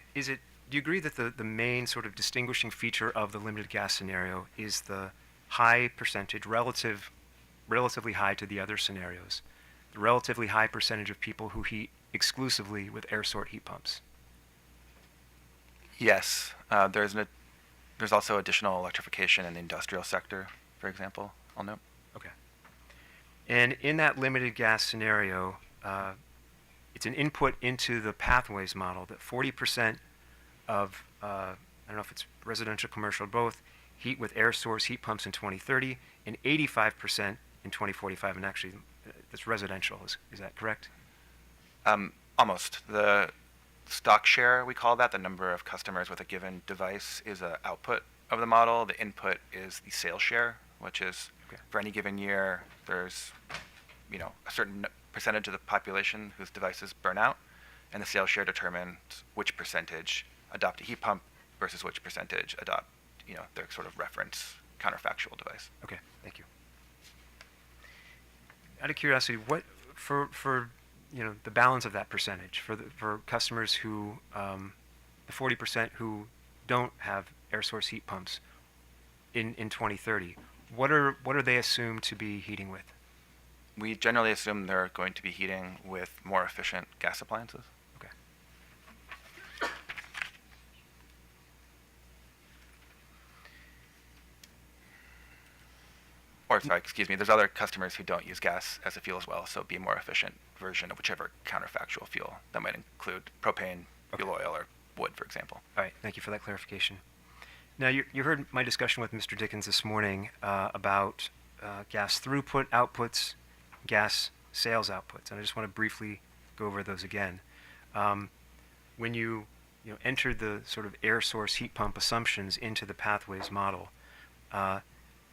do you agree that the main sort of distinguishing feature of the limited gas scenario is the high percentage, relatively high to the other scenarios, the relatively high percentage of people who heat exclusively with air source heat pumps? Yes, there's also additional electrification in the industrial sector, for example, I'll note. Okay. And in that limited gas scenario, it's an input into the pathways model that 40% of, I don't know if it's residential, commercial, both, heat with air source heat pumps in 2030 and 85% in 2045. And actually, that's residential. Is that correct? Almost. The stock share, we call that, the number of customers with a given device, is an output of the model. The input is the sales share, which is for any given year, there's a certain percentage of the population whose devices burn out, and the sales share determines which percentage adopt a heat pump versus which percentage adopt their sort of reference counterfactual device. Okay, thank you. Out of curiosity, what for the balance of that percentage for customers who the 40% who don't have air source heat pumps in 2030, what are they assumed to be heating with? We generally assume they're going to be heating with more efficient gas appliances. Okay. Or, sorry, excuse me, there's other customers who don't use gas as a fuel as well, so it'd be a more efficient version of whichever counterfactual fuel. That might include propane, fuel oil, or wood, for example. All right, thank you for that clarification. Now, you heard my discussion with Mr. Dickens this morning about gas throughput outputs, gas sales outputs, and I just want to briefly go over those again. When you entered the sort of air source heat pump assumptions into the pathways model,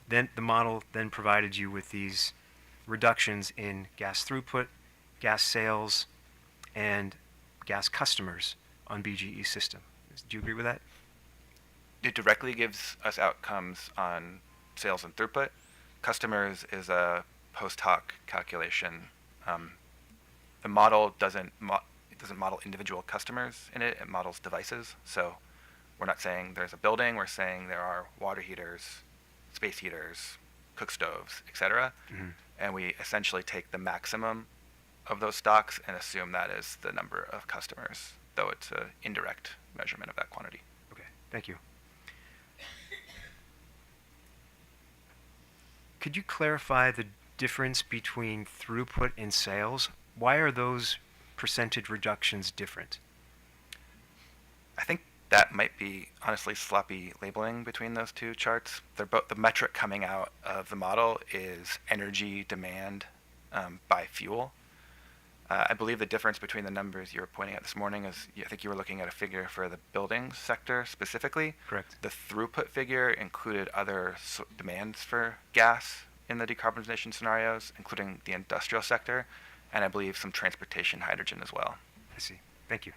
then the model then provided you with these reductions in gas throughput, gas sales, and gas customers on BGE's system. Do you agree with that? It directly gives us outcomes on sales and throughput. Customers is a post hoc calculation. The model doesn't model individual customers in it. It models devices. So we're not saying there's a building. We're saying there are water heaters, space heaters, cook stoves, etc. Mm-hmm. And we essentially take the maximum of those stocks and assume that is the number of customers, though it's an indirect measurement of that quantity. Okay, thank you. Could you clarify the difference between throughput and sales? Why are those percentage reductions different? I think that might be honestly sloppy labeling between those two charts. They're both, the metric coming out of the model is energy demand by fuel. I believe the difference between the numbers you were pointing at this morning is, I think you were looking at a figure for the building sector specifically. Correct. The throughput figure included other demands for gas in the decarbonization scenarios, including the industrial sector, and I believe some transportation hydrogen as well. I see. Thank you.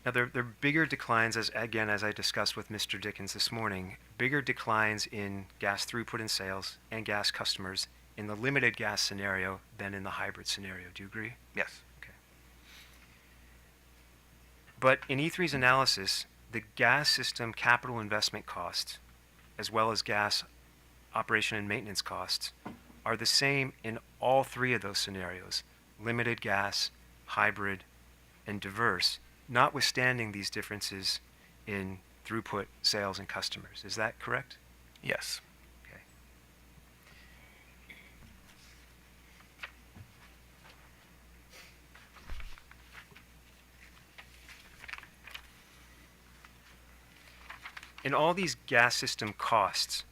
Now, there are bigger declines, as I discussed with Mr. Dickens this morning, bigger declines in gas throughput and sales and gas customers in the limited gas scenario than in the hybrid scenario. Do you agree? Yes. Okay. But in E3's analysis, the gas system capital investment costs, as well as gas operation and maintenance costs, are the same in all three of those scenarios: limited gas, hybrid, and diverse, notwithstanding these differences in throughput, sales, and customers. Is that correct? Yes. Okay. In all these gas system costs,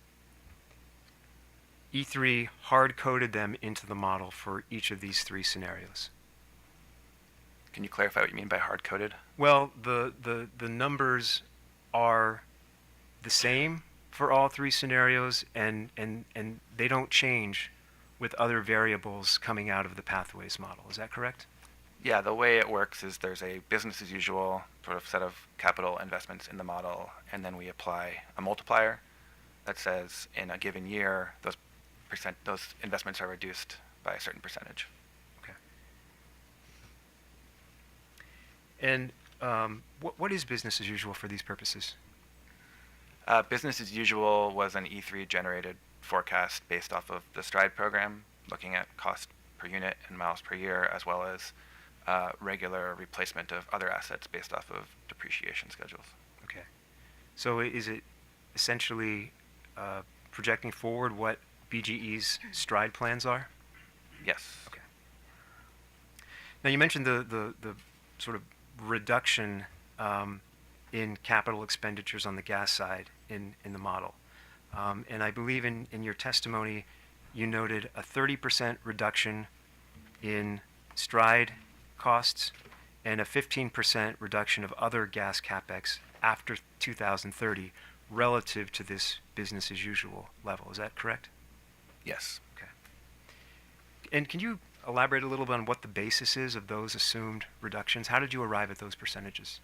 E3 hard-coded them into the model for each of these three scenarios. Can you clarify what you mean by hard-coded? Well, the numbers are the same for all three scenarios, and they don't change with other variables coming out of the pathways model. Is that correct? Yeah, the way it works is there's a business as usual sort of set of capital investments in the model, and then we apply a multiplier that says in a given year those investments are reduced by a certain percentage. Okay. And what is business as usual for these purposes? Business as usual was an E3 generated forecast based off of the STRIDE program, looking at cost per unit and miles per year, as well as regular replacement of other assets based off of depreciation schedules. Okay. So is it essentially projecting forward what BGE's STRIDE plans are? Yes. Okay. Now you mentioned the sort of reduction in capital expenditures on the gas side in the model. And I believe in your testimony you noted a 30% reduction in STRIDE costs and a 15% reduction of other gas capex after 2030 relative to this business as usual level. Is that correct? Yes. Okay. And can you elaborate a little bit on what the basis is of those assumed reductions? How did you arrive at those percentages?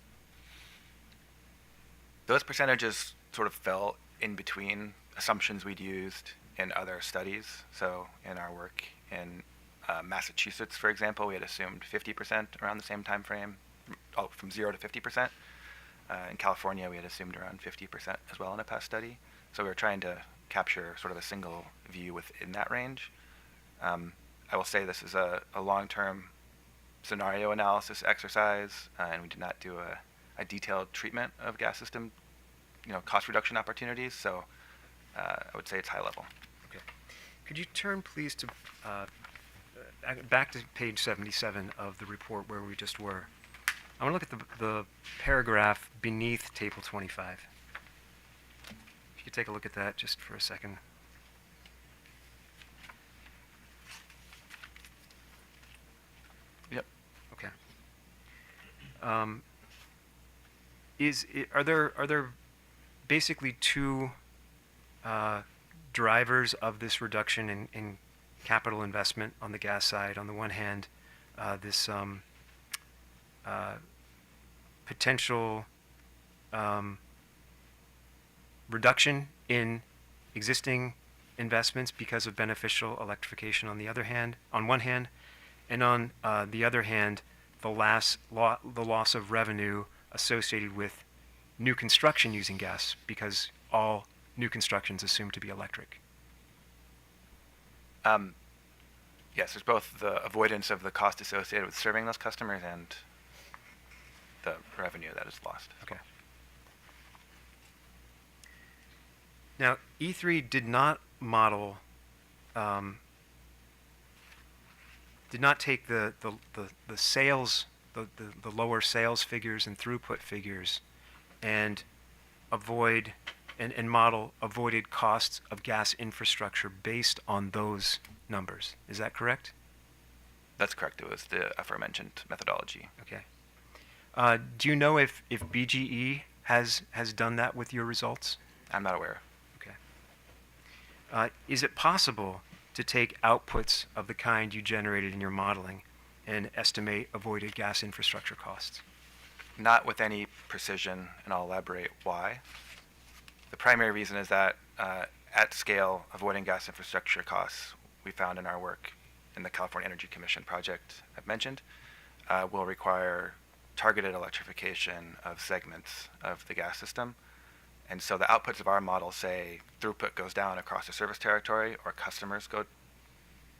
Those percentages sort of fell in between assumptions we'd used in other studies. So in our work in Massachusetts, for example, we had assumed 50% around the same time frame, from 0 to 50%. In California, we had assumed around 50% as well in a past study. So we were trying to capture sort of a single view within that range. I will say this is a long-term scenario analysis exercise, and we did not do a detailed treatment of gas system, cost reduction opportunities. So I would say it's high level. Okay. Could you turn, please, to back to page 77 of the report where we just were? I want to look at the paragraph beneath table 25. If you could take a look at that just for a second. Yep. Okay. Are there basically two drivers of this reduction in capital investment on the gas side? On the one hand, this potential reduction in existing investments because of beneficial electrification on one hand, and on the other hand, the loss of revenue associated with new construction using gas, because all new constructions assumed to be electric. Yes, there's both the avoidance of the cost associated with serving those customers and the revenue that is lost. Okay. Now, E3 did not model, did not take the sales, the lower sales figures and throughput figures, and avoid and model avoided costs of gas infrastructure based on those numbers. Is that correct? That's correct. It was the aforementioned methodology. Okay. Do you know if BGE has done that with your results? I'm not aware. Okay. Is it possible to take outputs of the kind you generated in your modeling and estimate avoided gas infrastructure costs? Not with any precision, and I'll elaborate why. The primary reason is that at scale, avoiding gas infrastructure costs, we found in our work in the California Energy Commission project I've mentioned, will require targeted electrification of segments of the gas system. And so the outputs of our model say throughput goes down across the service territory, or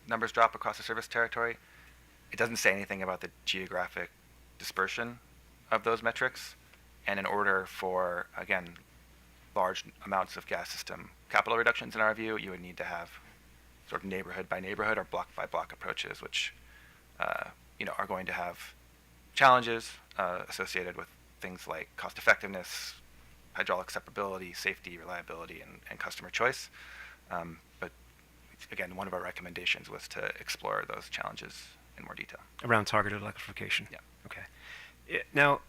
numbers drop across the service territory. It doesn't say anything about the geographic dispersion of those metrics. And in order for, again, large amounts of gas system capital reductions in our view, you would need to have sort of neighborhood by neighborhood or block by block approaches, which are going to have challenges associated with things like cost effectiveness, hydraulic separability, safety, reliability, and customer choice. But again, one of our recommendations was to explore those challenges in more detail. Around targeted electrification? Yeah. Okay. Now,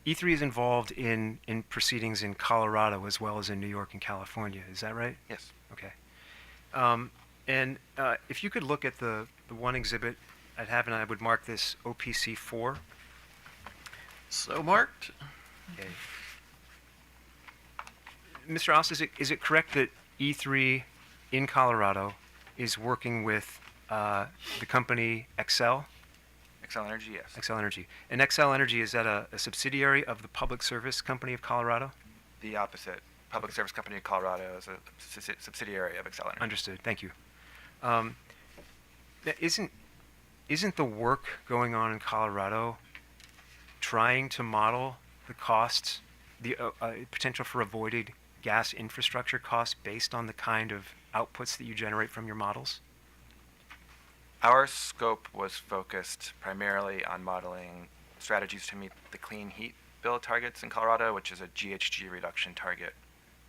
E3 is involved in proceedings in Colorado as well as in New York and California. Is that right? Yes. Okay. And if you could look at the one exhibit I'd have, and I would mark this OPC 4. So marked. Okay. Mr. Oss, is it correct that E3 in Colorado is working with the company Xcel Xcel Energy, yes. Xcel Energy. And Xcel Energy, is that a subsidiary of the Public Service Company of Colorado? The opposite. Public Service Company of Colorado is a subsidiary of Xcel Energy. Understood. Thank you. Now, isn't the work going on in Colorado trying to model the costs, the potential for avoided gas infrastructure costs based on the kind of outputs that you generate from your models? Our scope was focused primarily on modeling strategies to meet the clean heat bill targets in Colorado, which is a GHG reduction target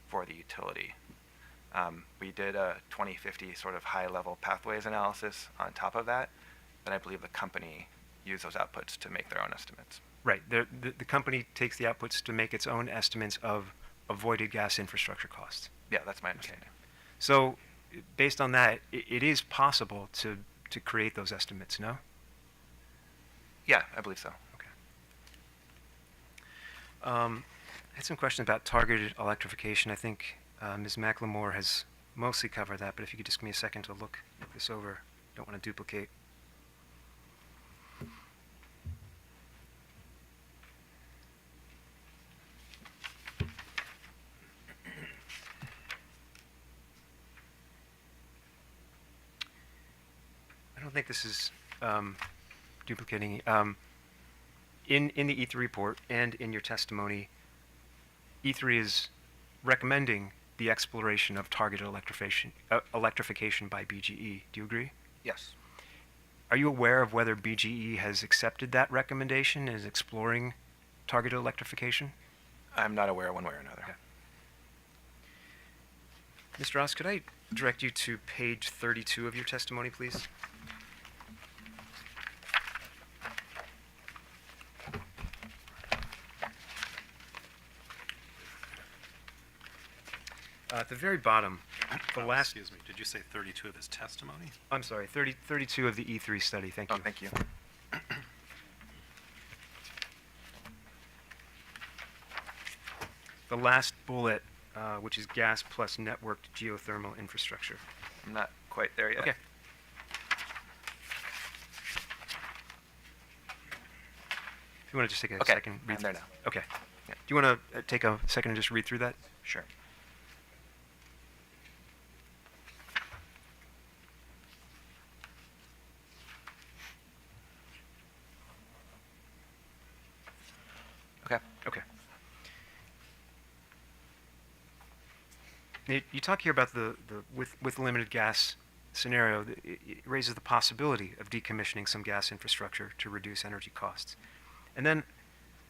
for the utility. We did a 2050 sort of high-level pathways analysis on top of that, but I believe the company used those outputs to make their own estimates. Right. The company takes the outputs to make its own estimates of avoided gas infrastructure costs. Yeah, that's my understanding. So, based on that, it is possible to create those estimates, no? Yeah, I believe so. Okay. I had some questions about targeted electrification. I think Ms. McLemore has mostly covered that, but if you could just give me a second to look this over. Don't want to duplicate. I don't think this is duplicating. In the E3 report and in your testimony, E3 is recommending the exploration of targeted electrification by BGE. Do you agree? Yes. Are you aware of whether BGE has accepted that recommendation and is exploring targeted electrification? I'm not aware one way or another. Okay. Mr. Ross, could I direct you to page 32 of your testimony, please? At the very bottom, the last... Excuse me, did you say 32 of his testimony? I'm sorry, 32 of the E3 study. Thank you. Oh, thank you. The last bullet, which is gas plus networked geothermal infrastructure. I'm not quite there yet. Okay. If you want to just take a second. I'm there now. Okay. Yeah. Do you want to take a second and just read through that? Sure. Okay. Okay. You talk here about the with limited gas scenario. It raises the possibility of decommissioning some gas infrastructure to reduce energy costs. And then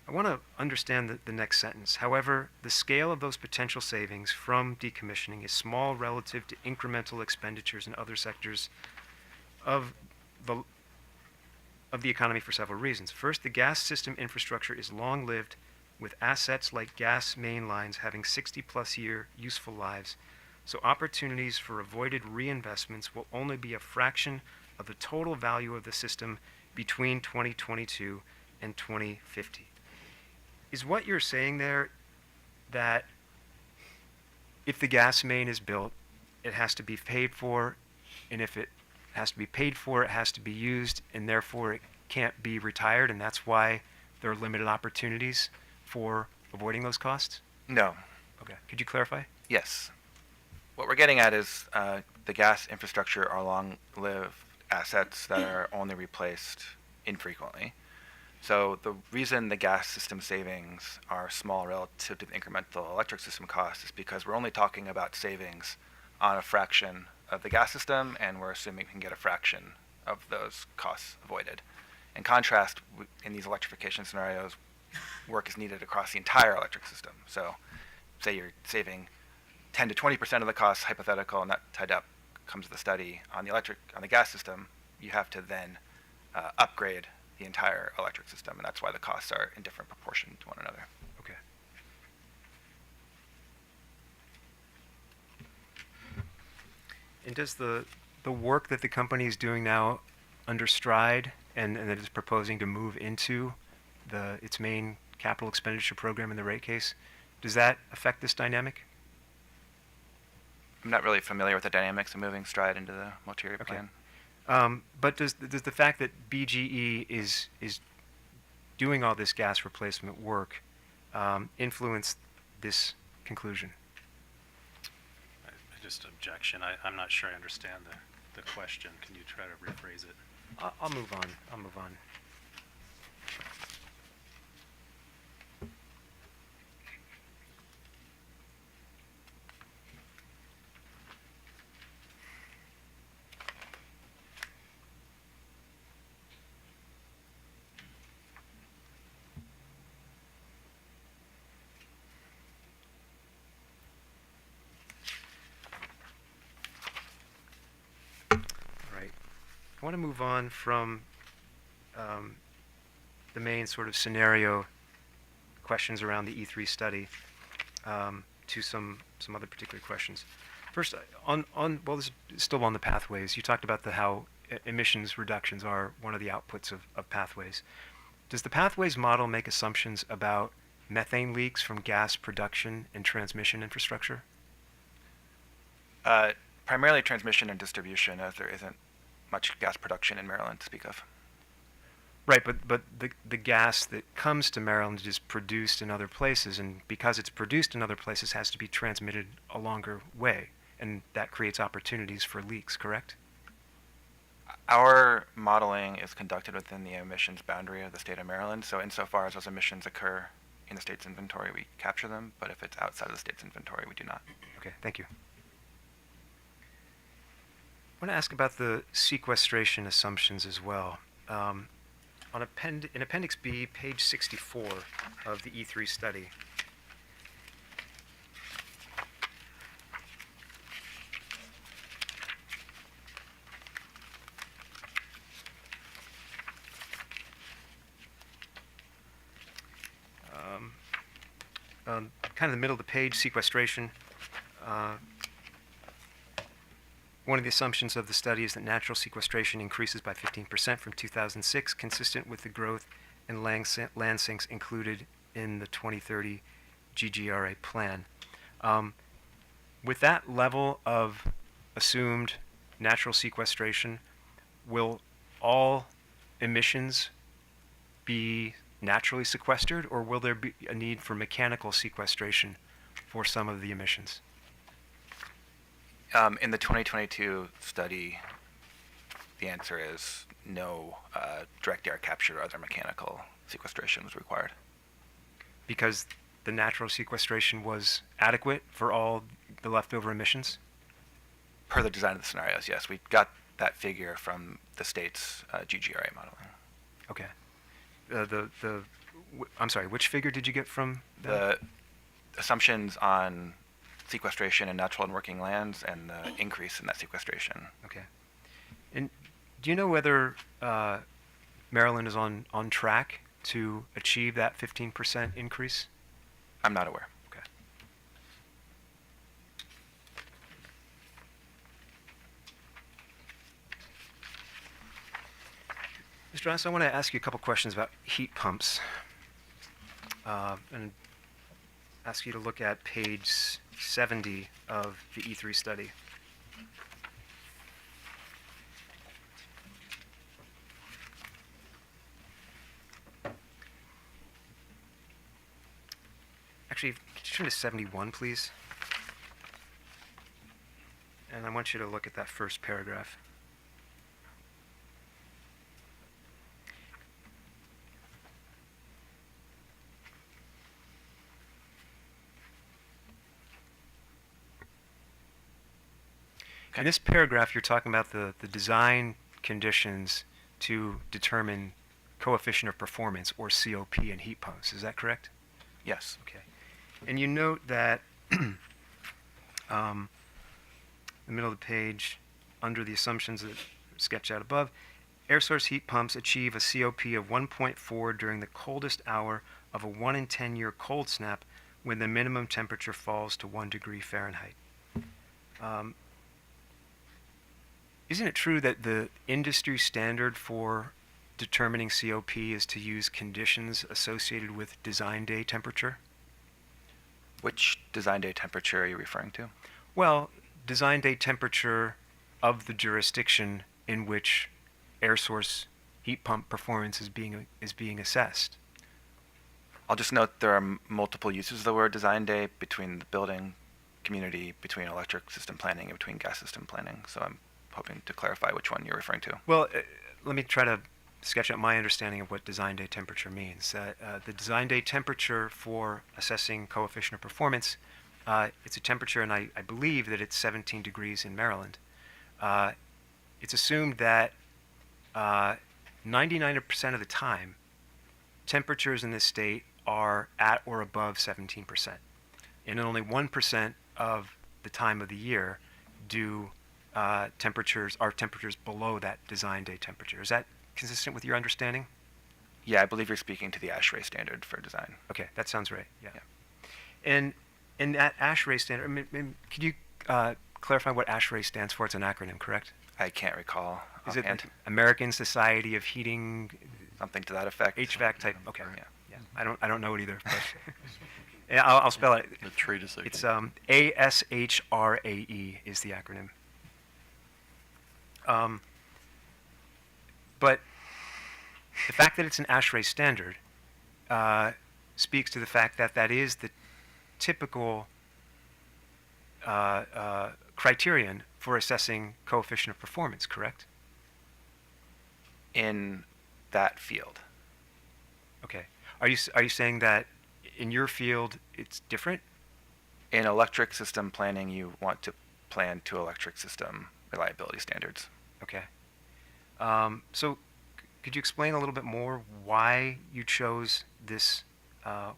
I want to understand the next sentence. However, the scale of those potential savings from decommissioning is small relative to incremental expenditures in other sectors of the economy for several reasons. First, the gas system infrastructure is long-lived, with assets like gas main lines having 60-plus year useful lives, so opportunities for avoided reinvestments will only be a fraction of the total value of the system between 2022 and 2050. Is what you're saying there that if the gas main is built, it has to be paid for, and if it has to be paid for, it has to be used, and therefore it can't be retired, and that's why there are limited opportunities for avoiding those costs? No. Okay. Could you clarify? Yes. What we're getting at is the gas infrastructure are long-lived assets that are only replaced infrequently. So the reason the gas system savings are small relative to the incremental electric system costs is because we're only talking about savings on a fraction of the gas system, and we're assuming we can get a fraction of those costs avoided. In contrast, in these electrification scenarios, work is needed across the entire electric system. So say you're saving 10 to 20% of the costs, hypothetical, and that tied up comes to the study on the gas system, you have to then upgrade the entire electric system, and that's why the costs are in different proportion to one another. Okay. And does the work that the company is doing now under STRIDE and that is proposing to move into its main capital expenditure program in the rate case, does that affect this dynamic? I'm not really familiar with the dynamics of moving STRIDE into the multi-year Okay. plan. But does the fact that BGE is doing all this gas replacement work influence this conclusion? Just objection. I'm not sure I understand the question. Can you try to rephrase it? I'll move on. I'll move on. Right. I want to move on from the main sort of scenario questions around the E3 study to some other particular questions. First, well, this is still on the pathways. You talked about how emissions reductions are one of the outputs of pathways. Does the pathways model make assumptions about methane leaks from gas production and transmission infrastructure? Primarily transmission and distribution, as there isn't much gas production in Maryland to speak of. Right, but the gas that comes to Maryland is produced in other places, and because it's produced in other places, has to be transmitted a longer way, and that creates opportunities for leaks, correct? Our modeling is conducted within the emissions boundary of the state of Maryland, so insofar as those emissions occur in the state's inventory, we capture them, but if it's outside of the state's inventory, we do not. Okay, thank you. I want to ask about the sequestration assumptions as well. In Appendix B, page 64 of the E3 study, kind of the middle of the page, sequestration. One of the assumptions of the study is that natural sequestration increases by 15% from 2006, consistent with the growth in land sinks included in the 2030 GGRA plan. With that level of assumed natural sequestration, will all emissions be naturally sequestered, or will there be a need for mechanical sequestration for some of the emissions? In the 2022 study, the answer is no. Direct air capture or other mechanical sequestration was required. Because the natural sequestration was adequate for all the leftover emissions? Per the design of the scenarios, yes. We got that figure from the state's GGRA modeling. Okay. I'm sorry, which figure did you get from that? The assumptions on sequestration in natural and working lands and the increase in that sequestration. Okay. And do you know whether Maryland is on track to achieve that 15% increase? I'm not aware. Okay. Mr. Ross, I want to ask you a couple questions about heat pumps. And ask you to look at page 70 of the E3 study. Actually, could you turn to 71, please? And I want you to look at that first paragraph. In this paragraph, you're talking about the design conditions to determine coefficient of performance, or COP, in heat pumps. Is that correct? Yes. Okay. And you note that the middle of the page, under the assumptions that are sketched out above, air source heat pumps achieve a COP of 1.4 during the coldest hour of a 1 in 10 year cold snap when the minimum temperature falls to 1 degree Fahrenheit. Isn't it true that the industry standard for determining COP is to use conditions associated with design day temperature? Which design day temperature are you referring to? Well, design day temperature of the jurisdiction in which air source heat pump performance is being assessed? I'll just note there are multiple uses of the word design day between the building community, between electric system planning, and between gas system planning. So I'm hoping to clarify which one you're referring to. Well, let me try to sketch out my understanding of what design day temperature means. The design day temperature for assessing coefficient of performance, it's a temperature, and I believe that it's 17 degrees in Maryland. It's assumed that 99% of the time, temperatures in this state are at or above 17%. And only 1% of the time of the year do temperatures below that design day temperature. Is that consistent with your understanding? Yeah, I believe you're speaking to the ASHRAE standard for design. Okay, that sounds right. Yeah. And that ASHRAE standard, could you clarify what ASHRAE stands for? It's an acronym, correct? I can't recall. Is it offhand. American Society of Heating? Something to that effect. HVAC type. Okay. Yeah. I don't know it either. But yeah, I'll spell it. The treatise. It's ASHRAE is the acronym. But the fact that it's an ASHRAE standard speaks to the fact that that is the typical criterion for assessing coefficient of performance, correct? In that field. Okay. Are you saying that in your field it's different? In electric system planning, you want to plan to electric system reliability standards. Okay. So could you explain a little bit more why you chose this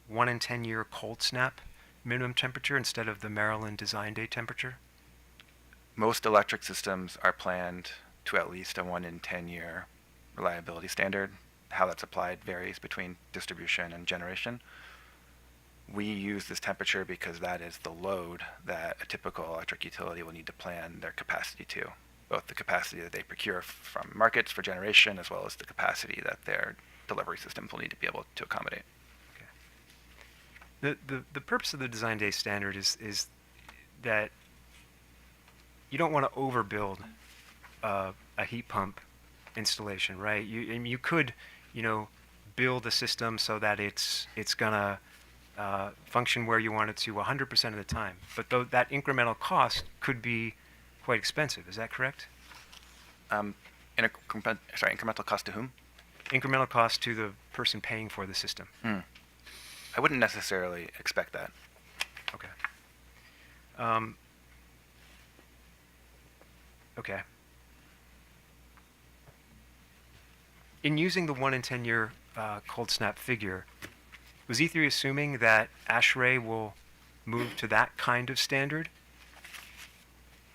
1 in 10 year cold snap minimum temperature instead of the Maryland design day temperature? Most electric systems are planned to at least a 1 in 10 year reliability standard. How that's applied varies between distribution and generation. We use this temperature because that is the load that a typical electric utility will need to plan their capacity to, both the capacity that they procure from markets for generation as well as the capacity that their delivery systems will need to be able to accommodate. The purpose of the design day standard is that you don't want to overbuild a heat pump installation, right? You could, build a system so that it's gonna function where you want it to 100% of the time. But that incremental cost could be quite expensive. Is that correct? Incremental cost to whom? Incremental cost to the person paying for the system. I wouldn't necessarily expect that. Okay. Okay. In using the 1 in 10 year cold snap figure, was E3 assuming that ASHRAE will move to that kind of standard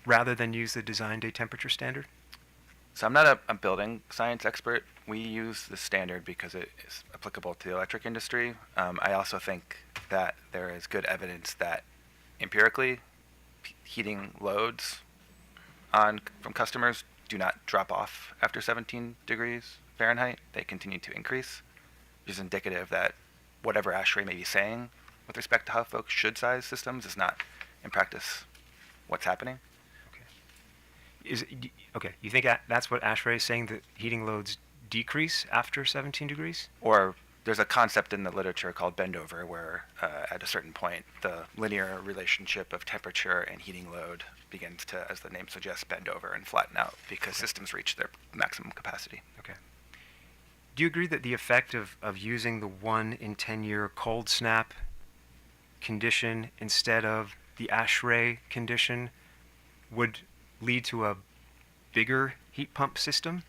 rather than use the design day temperature standard? So I'm not a building science expert. We use the standard because it is applicable to the electric industry. I also think that there is good evidence that empirically heating loads from customers do not drop off after 17 degrees Fahrenheit. They continue to increase, which is indicative that whatever ASHRAE may be saying with respect to how folks should size systems is not, in practice, what's happening. Okay, you think that's what ASHRAE is saying, that heating loads decrease after 17 degrees? Or there's a concept in the literature called bend over, where at a certain point, the linear relationship of temperature and heating load begins to, as the name suggests, bend over and flatten out because systems reach their maximum capacity. Okay. Do you agree that the effect of using the 1 in 10 year cold snap condition instead of the ASHRAE condition would lead to a bigger heat pump system?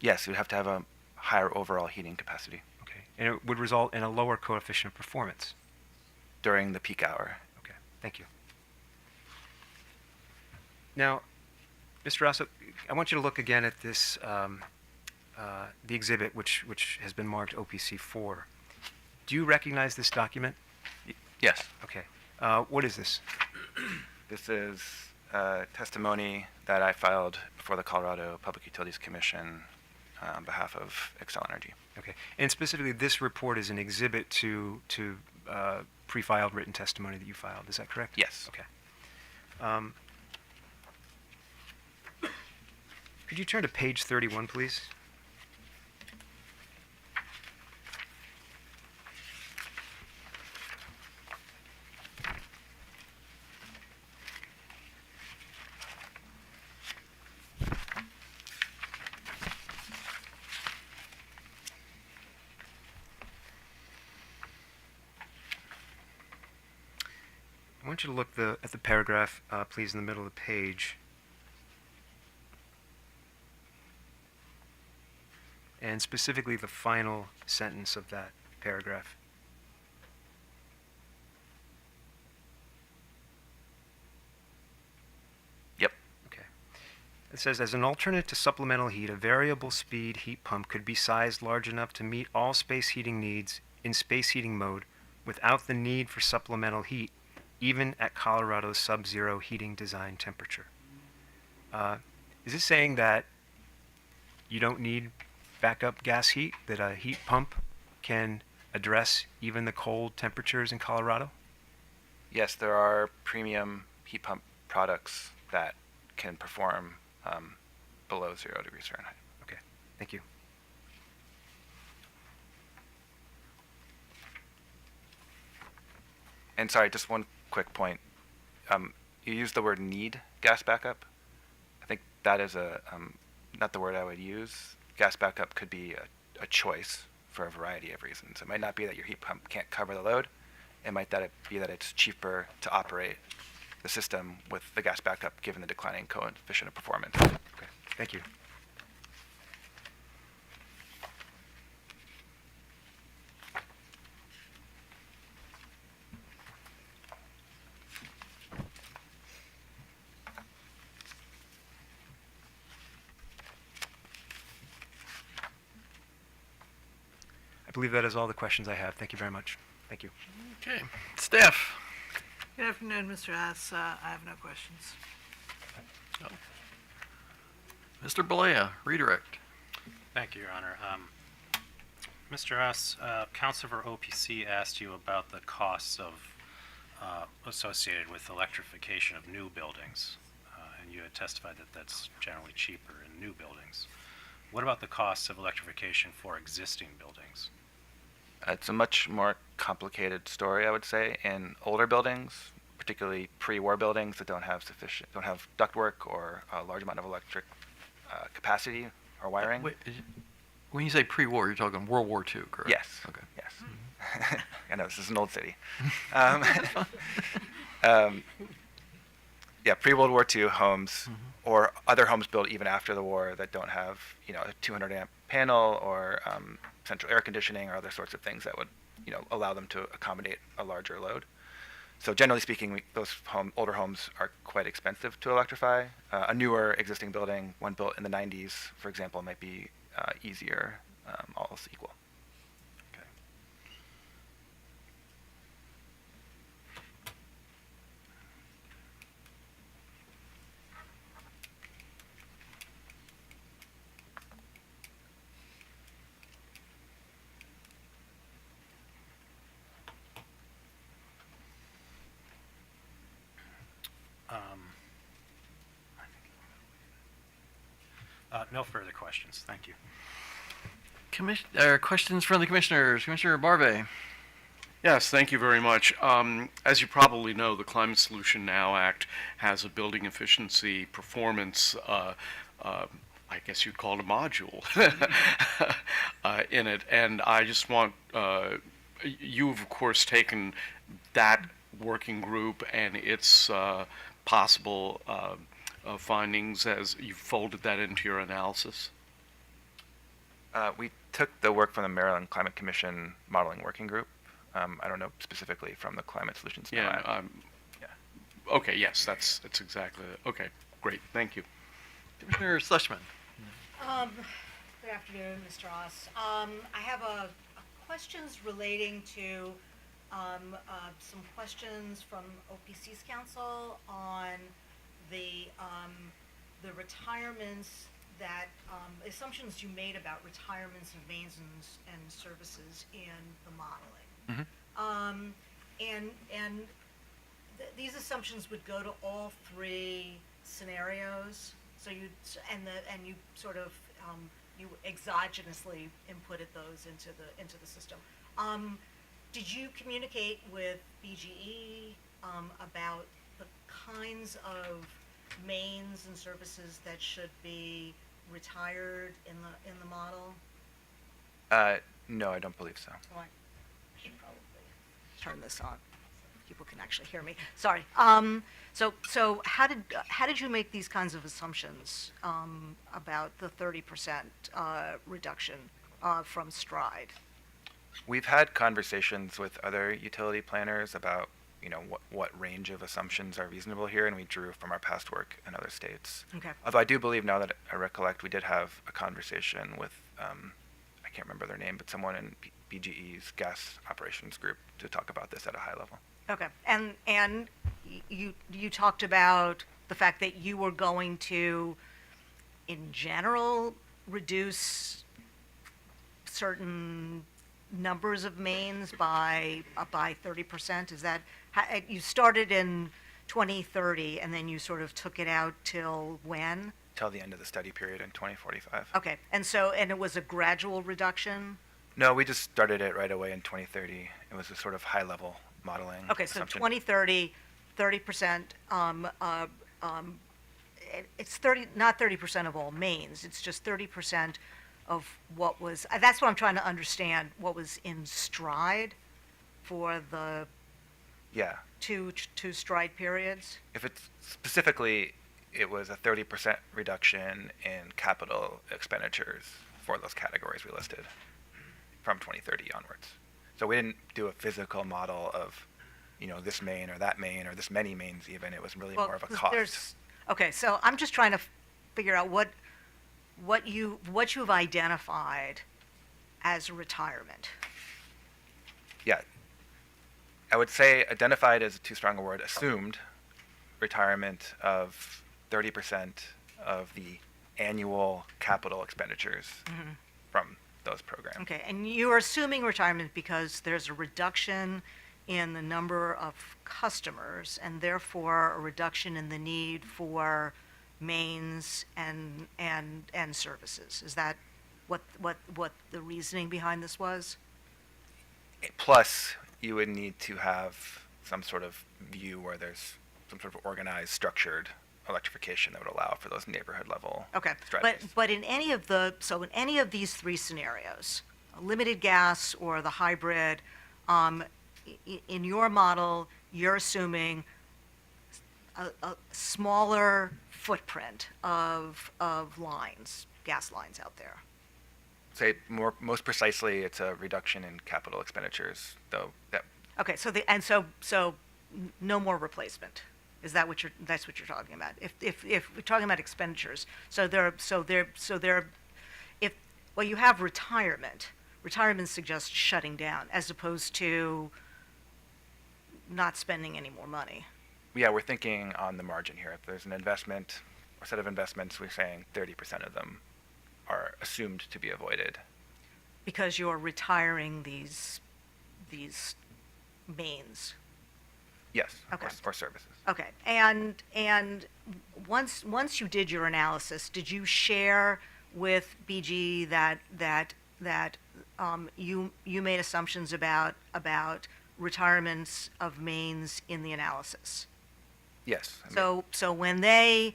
Yes, you'd have to have a higher overall heating capacity. Okay. And it would result in a lower coefficient of performance? During the peak hour. Okay, thank you. Now, Mr. Rosso, I want you to look again at this, the exhibit which has been marked OPC 4. Do you recognize this document? Yes. Okay. What is this? This is testimony that I filed before the Colorado Public Utilities Commission on behalf of Xcel Energy. Okay. And specifically, this report is an exhibit to pre-filed written testimony that you filed. Is that correct? Yes. Okay. Could you turn to page 31, please? I want you to look at the paragraph, please, in the middle of the page. And specifically the final sentence of that paragraph. Yep. Okay. It says, as an alternate to supplemental heat, a variable speed heat pump could be sized large enough to meet all space heating needs in space heating mode without the need for supplemental heat, even at Colorado's sub-zero heating design temperature. Is this saying that you don't need backup gas heat, that a heat pump can address even the cold temperatures in Colorado? Yes, there are premium heat pump products that can perform below 0 degrees Fahrenheit. Okay, thank you. And sorry, just one quick point. You used the word need gas backup. I think that is not the word I would use. Gas backup could be a choice for a variety of reasons. It might not be that your heat pump can't cover the load. It might be that it's cheaper to operate the system with the gas backup given the declining coefficient of performance. Okay, thank you. I believe that is all the questions I have. Thank you very much. Thank you. Okay. Staff? Good afternoon, Mr. Haas. I have no questions. Mr. Balea, redirect. Thank you, Your Honor. Mr. Haas, Counsel for OPC asked you about the costs of associated with electrification of new buildings, and you had testified that that's generally cheaper in new buildings. What about the costs of electrification for existing buildings? It's a much more complicated story, I would say, in older buildings, particularly pre-war buildings that don't have ductwork or a large amount of electric capacity or wiring. Wait, when you say pre-war, you're talking World War II, correct? Yes. Okay. Yes. I know this is an old city. Yeah, pre-World War II homes or other homes built even after the war that don't have, a 200 amp panel or central air conditioning or other sorts of things that would, allow them to accommodate a larger load. So generally speaking, those older homes are quite expensive to electrify. A newer existing building, one built in the 90s, for example, might be easier, all else equal. No further questions. Thank you. Questions from the commissioners. Commissioner Barbe. Yes, thank you very much. As you probably know, the Climate Solution Now Act has a building efficiency performance, I guess you'd call it a module, in it. And I just want, you've of course taken that working group and its possible findings as you folded that into your analysis. We took the work from the Maryland Climate Commission Modeling Working Group. I don't know specifically from the Climate Solutions Now Act. Okay, yes, that's exactly it. Okay, great, thank you. Commissioner Sushman. Good afternoon, Mr. Ross. I have questions relating to some questions from OPC's counsel on the retirements that assumptions you made about retirements and maintenance and services in the modeling. These assumptions would go to all three scenarios. So and you sort of, you exogenously inputted those into the system. Did you communicate with BGE, about the kinds of mains and services that should be retired in the model? No, I don't believe so. Oh, I should probably turn this on. People can actually hear me. Sorry. So how did you make these kinds of assumptions about the 30% reduction from STRIDE? We've had conversations with other utility planners about, what range of assumptions are reasonable here, and we drew from our past work in other states. Okay. Although I do believe, now that I recollect, we did have a conversation with, I can't remember their name, but someone in BGE's gas operations group to talk about this at a high level. Okay. And you talked about the fact that you were going to, in general, reduce certain numbers of mains by 30%. Is that you started in 2030 and then you sort of took it out till when? Till the end of the study period in 2045. Okay. And it was a gradual reduction? No, we just started it right away in 2030. It was a sort of high-level modeling. Okay, so assumption. 2030, 30%, it's not 30% of all mains, it's just 30% of what was, that's what I'm trying to understand, what was in STRIDE for the Yeah. two STRIDE periods? If it's specifically, it was a 30% reduction in capital expenditures for those categories we listed from 2030 onwards. So we didn't do a physical model of, this main or that main or this many mains even. It was really more of a 'cause cost. Okay, so I'm just trying to figure out what you've identified as retirement. Yeah. I would say identified as too strong a word, assumed retirement of 30% of the annual capital expenditures from those programs. Okay, and you're assuming retirement because there's a reduction in the number of customers and therefore a reduction in the need for mains and services. Is that what the reasoning behind this was? Plus, you would need to have some sort of view where there's some sort of organized, structured electrification that would allow for those neighborhood level Okay, strategies. but in any of these three scenarios, limited gas or the hybrid, in your model, you're assuming a smaller footprint of lines, gas lines out there. Say most precisely, it's a reduction in capital expenditures, though. That Okay, so no more replacement. Is that that's what you're talking about? If we're talking about expenditures, you have retirement. Retirement suggests shutting down as opposed to not spending any more money. Yeah, we're thinking on the margin here. If there's an investment, a set of investments, we're saying 30% of them are assumed to be avoided. Because you're retiring these mains. Yes. Okay. Or services. Okay, and once you did your analysis, did you share with BG that you made assumptions about retirements of mains in the analysis? Yes. So when they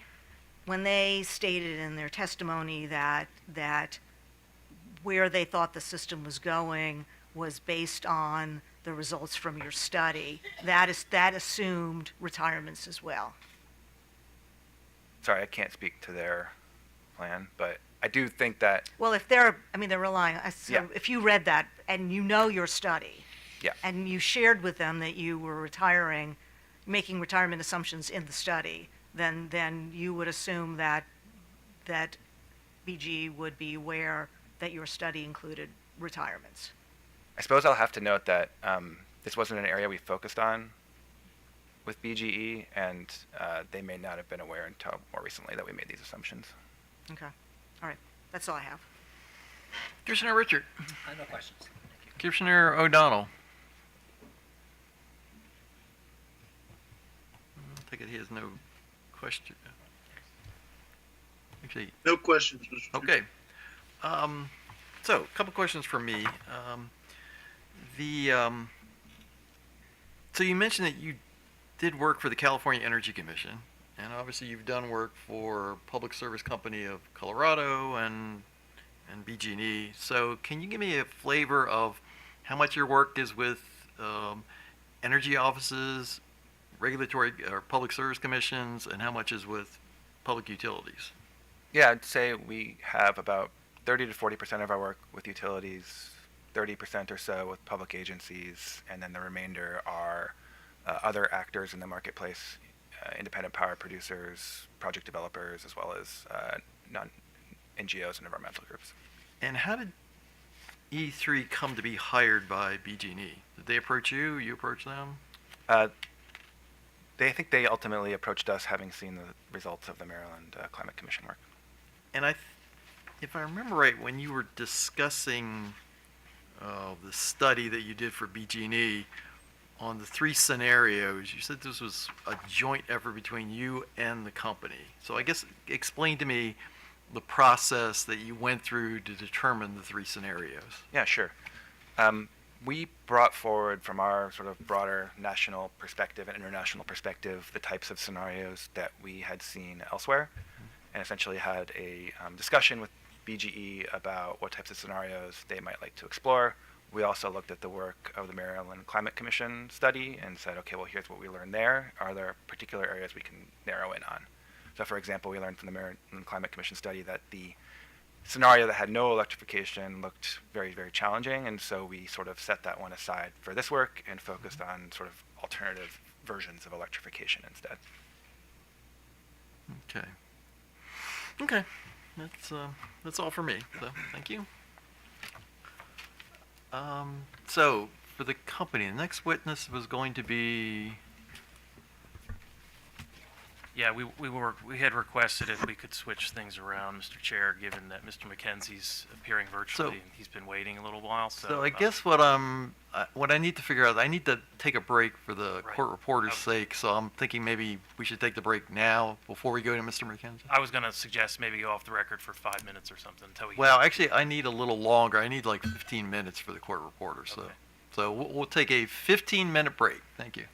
stated in their testimony that where they thought the system was going was based on the results from your study, that assumed retirements as well. Sorry, I can't speak to their plan, but I do think that. Well, if they're relying. So Yeah. if you read that and you know your study, Yeah. and you shared with them that you were making retirement assumptions in the study, then you would assume that BG would be aware that your study included retirements. I suppose I'll have to note that this wasn't an area we focused on with BGE, and they may not have been aware until more recently that we made these assumptions. Okay. All right. That's all I have. Commissioner Richard. I have no questions. Commissioner O'Donnell. I take it he has no question. Actually, No questions, Mr. Chairman. okay. So, a couple questions from me. The so you mentioned that you did work for the California Energy Commission, and obviously you've done work for Public Service Company of Colorado and BG&E. So, can you give me a flavor of how much your work is with energy offices, regulatory or public service commissions, and how much is with public utilities? Yeah, I'd say we have about 30 to 40% of our work with utilities, 30% or so with public agencies, and then the remainder are other actors in the marketplace, independent power producers, project developers, as well as non-NGOs and environmental groups. And how did E3 come to be hired by BG&E? Did they approach you? You approach them? I think they ultimately approached us, having seen the results of the Maryland Climate Commission work. And if I remember right, when you were discussing the study that you did for BG&E on the 3 scenarios, you said this was a joint effort between you and the company. So I guess explain to me the process that you went through to determine the 3 scenarios. Yeah, sure. We brought forward from our sort of broader national perspective and international perspective the types of scenarios that we had seen elsewhere, and essentially had a discussion with BGE about what types of scenarios they might like to explore. We also looked at the work of the Maryland Climate Commission study and said, okay, well, here's what we learned there. Are there particular areas we can narrow in on? So, for example, we learned from the Maryland Climate Commission study that the scenario that had no electrification looked very, very challenging, and so we sort of set that one aside for this work and focused on sort of alternative versions of electrification instead. Okay. Okay. That's all for me. So thank you. So for the company, the next witness was going to be. Yeah, we had requested if we could switch things around, Mr. Chair, given that Mr. McKenzie's appearing virtually and he's been waiting a little while. So I guess what I need to figure out, I need to take a break for the court reporter's sake. So I'm thinking maybe we should take the break now before we go to Mr. McKenzie. I was going to suggest maybe go off the record for 5 minutes or something until we. Well, actually, I need a little longer. I need like 15 minutes for the court reporter. So we'll take a 15-minute break. Thank you.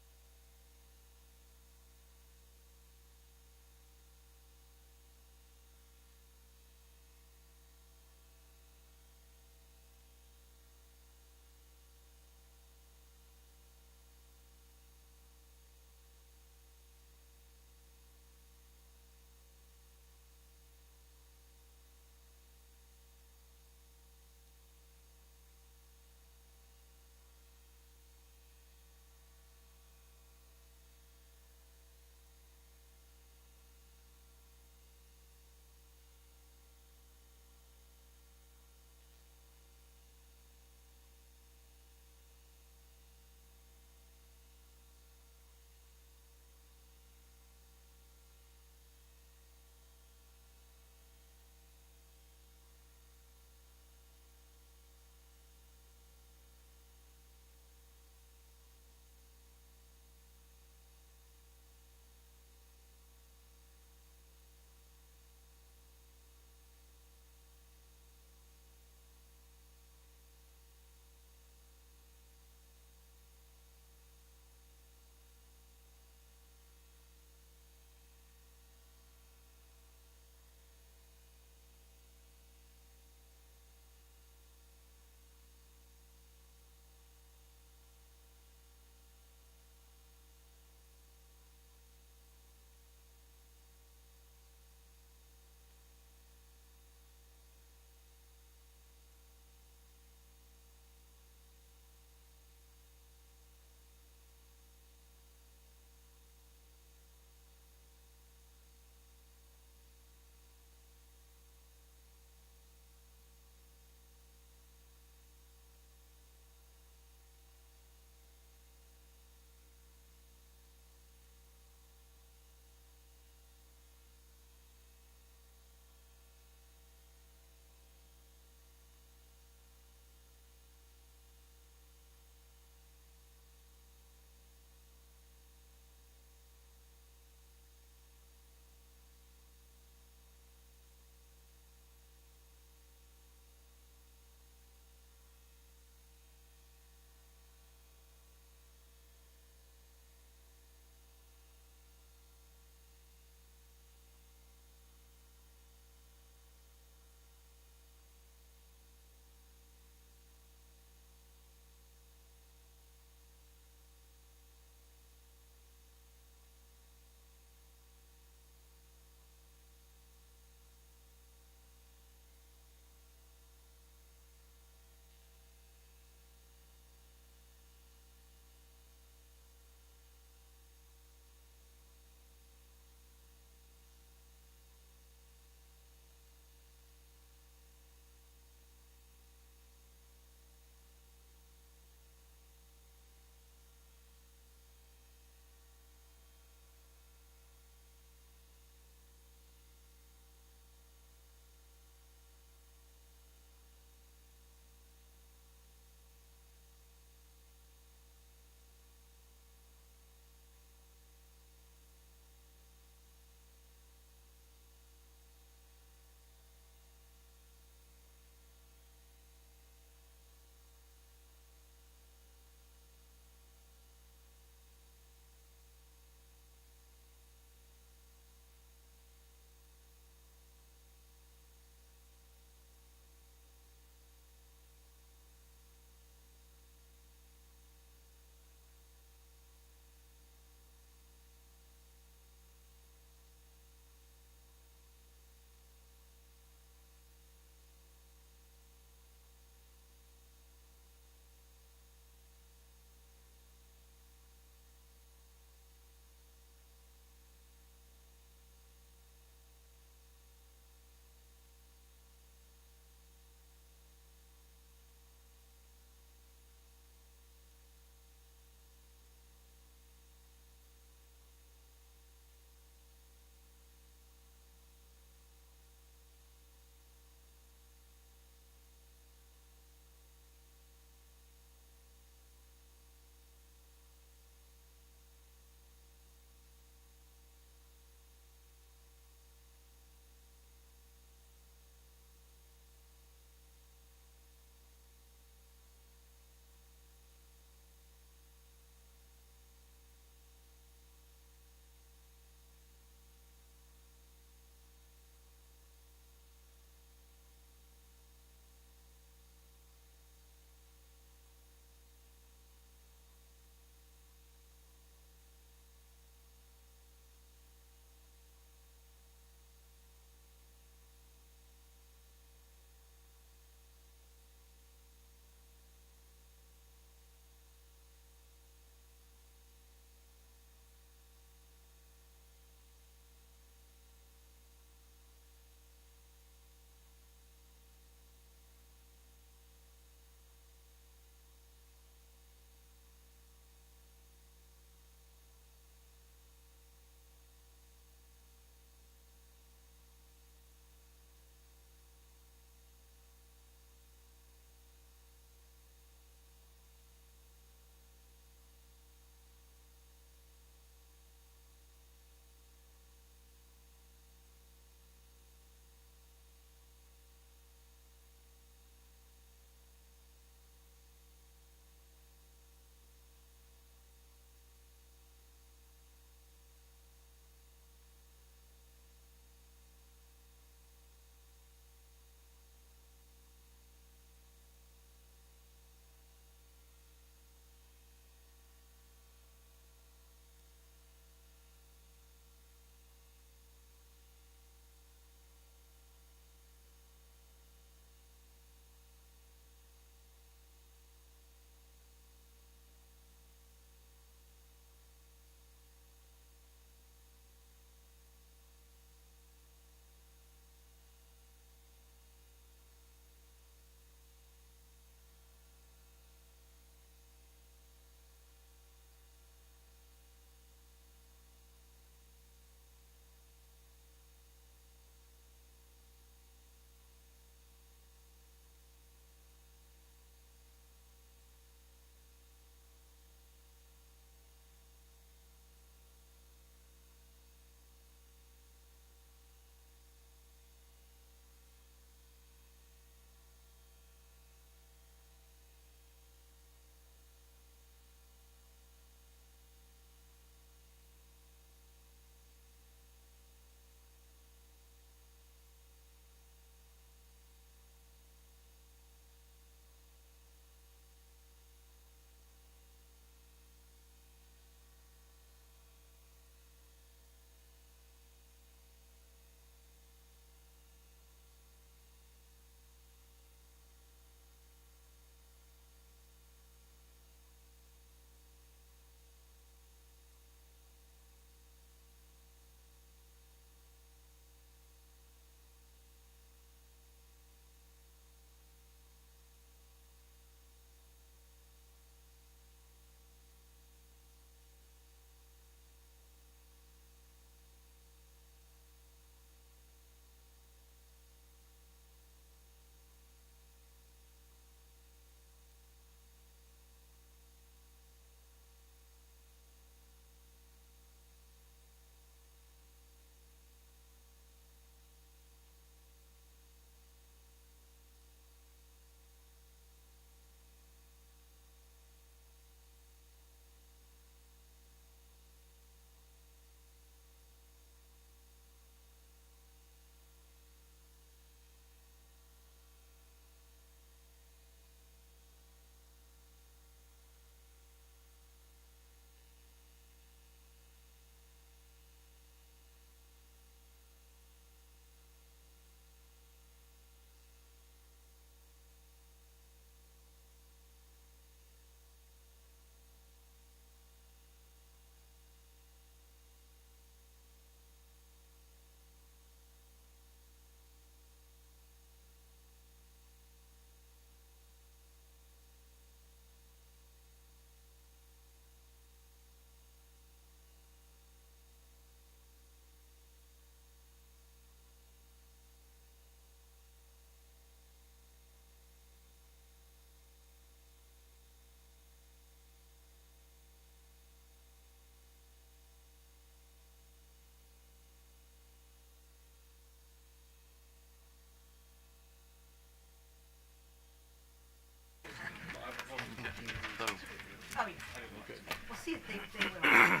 see if they will.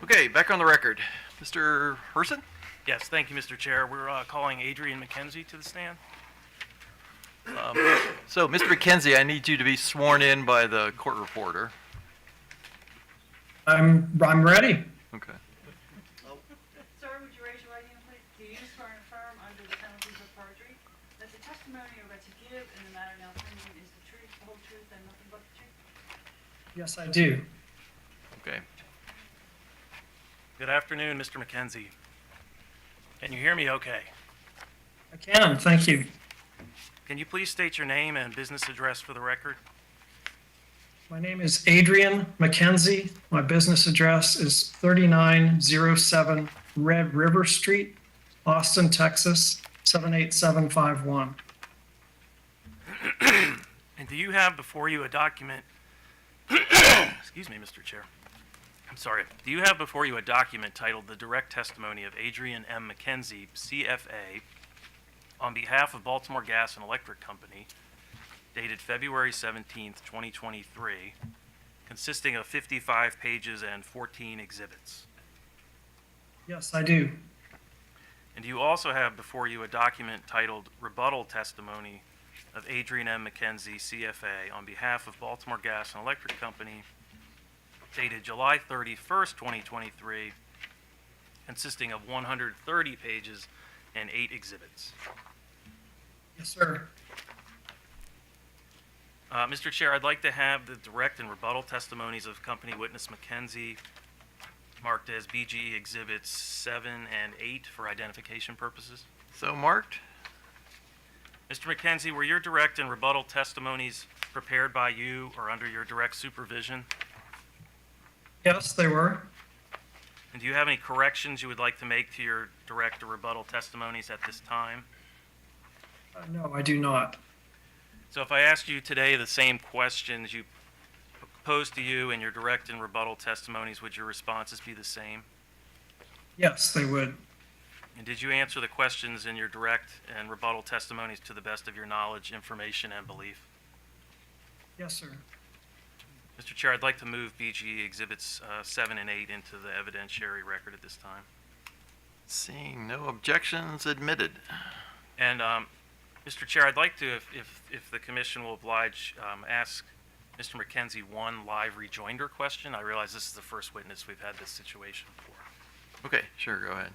Okay, back on the record. Mr. Herson? Yes, thank you, Mr. Chair. We're calling Adrian McKenzie to the stand. So, Mr. McKenzie, I need you to be sworn in by the court reporter. I'm ready. Okay. Sir, would you raise your right hand, please? Do you swear and affirm under the penalties of perjury that the testimony you're about to give in the matter now pending is the truth, the whole truth, and nothing but the truth? Yes, I do. Okay. Good afternoon, Mr. McKenzie. Can you hear me okay? I can, thank you. Can you please state your name and business address for the record? My name is Adrian McKenzie. My business address is 3907 Red River Street, Austin, Texas, 78751. And do you have before you a document, excuse me, Mr. Chair. I'm sorry. Do you have before you a document titled The Direct Testimony of Adrian M. McKenzie, CFA, on behalf of Baltimore Gas and Electric Company, dated February 17th, 2023, consisting of 55 pages and 14 exhibits? Yes, I do. And do you also have before you a document titled Rebuttal Testimony of Adrian M. McKenzie, CFA, on behalf of Baltimore Gas and Electric Company, dated July 31st, 2023, consisting of 130 pages and 8 exhibits? Yes, sir. Mr. Chair, I'd like to have the direct and rebuttal testimonies of company witness McKenzie marked as BGE Exhibits 7 and 8 for identification purposes. So marked. Mr. McKenzie, were your direct and rebuttal testimonies prepared by you or under your direct supervision? Yes, they were. And do you have any corrections you would like to make to your direct or rebuttal testimonies at this time? No, I do not. So if I asked you today the same questions you posed to you in your direct and rebuttal testimonies, would your responses be the same? Yes, they would. And did you answer the questions in your direct and rebuttal testimonies to the best of your knowledge, information, and belief? Yes, sir. Mr. Chair, I'd like to move BGE Exhibits 7 and 8 into the evidentiary record at this time. Seeing no objections, admitted. And Mr. Chair, I'd like to, if the commission will oblige, ask Mr. McKenzie one live rejoinder question. I realize this is the first witness we've had this situation for. Okay, sure, go ahead.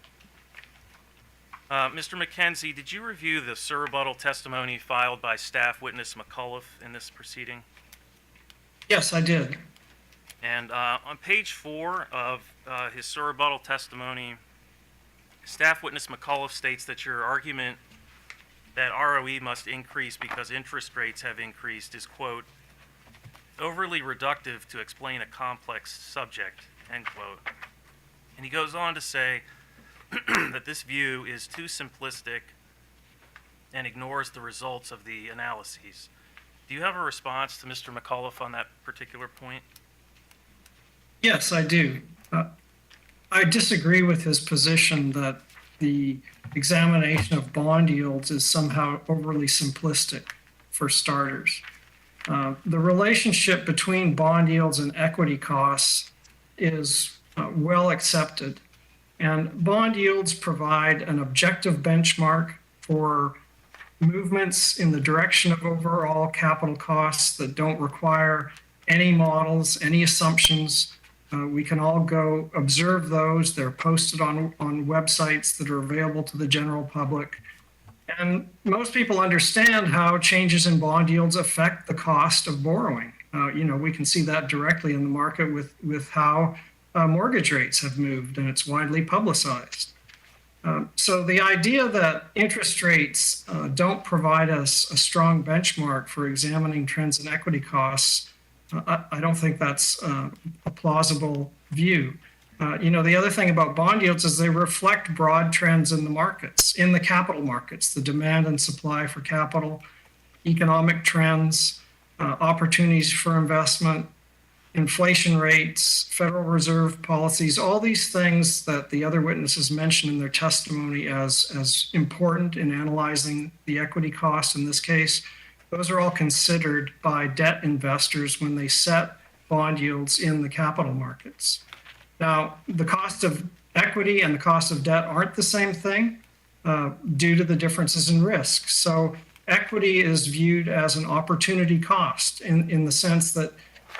Mr. McKenzie, did you review the surrebuttal testimony filed by staff witness McCullough in this proceeding? Yes, I did. And on page 4 of his surrebuttal testimony, staff witness McCullough states that your argument that ROE must increase because interest rates have increased is, quote, overly reductive to explain a complex subject, end quote. And he goes on to say that this view is too simplistic and ignores the results of the analyses. Do you have a response to Mr. McCullough on that particular point? Yes, I do. I disagree with his position that the examination of bond yields is somehow overly simplistic, for starters. The relationship between bond yields and equity costs is well accepted, and bond yields provide an objective benchmark for movements in the direction of overall capital costs that don't require any models, any assumptions. We can all go observe those. They're posted on websites that are available to the general public. And most people understand how changes in bond yields affect the cost of borrowing. We can see that directly in the market with how mortgage rates have moved, and it's widely publicized. So the idea that interest rates don't provide us a strong benchmark for examining trends in equity costs, I don't think that's a plausible view. The other thing about bond yields is they reflect broad trends in the markets, in the capital markets, the demand and supply for capital, economic trends, opportunities for investment, inflation rates, Federal Reserve policies, all these things that the other witnesses mentioned in their testimony as important in analyzing the equity costs in this case, those are all considered by debt investors when they set bond yields in the capital markets. Now, the cost of equity and the cost of debt aren't the same thing due to the differences in risk. So equity is viewed as an opportunity cost in the sense that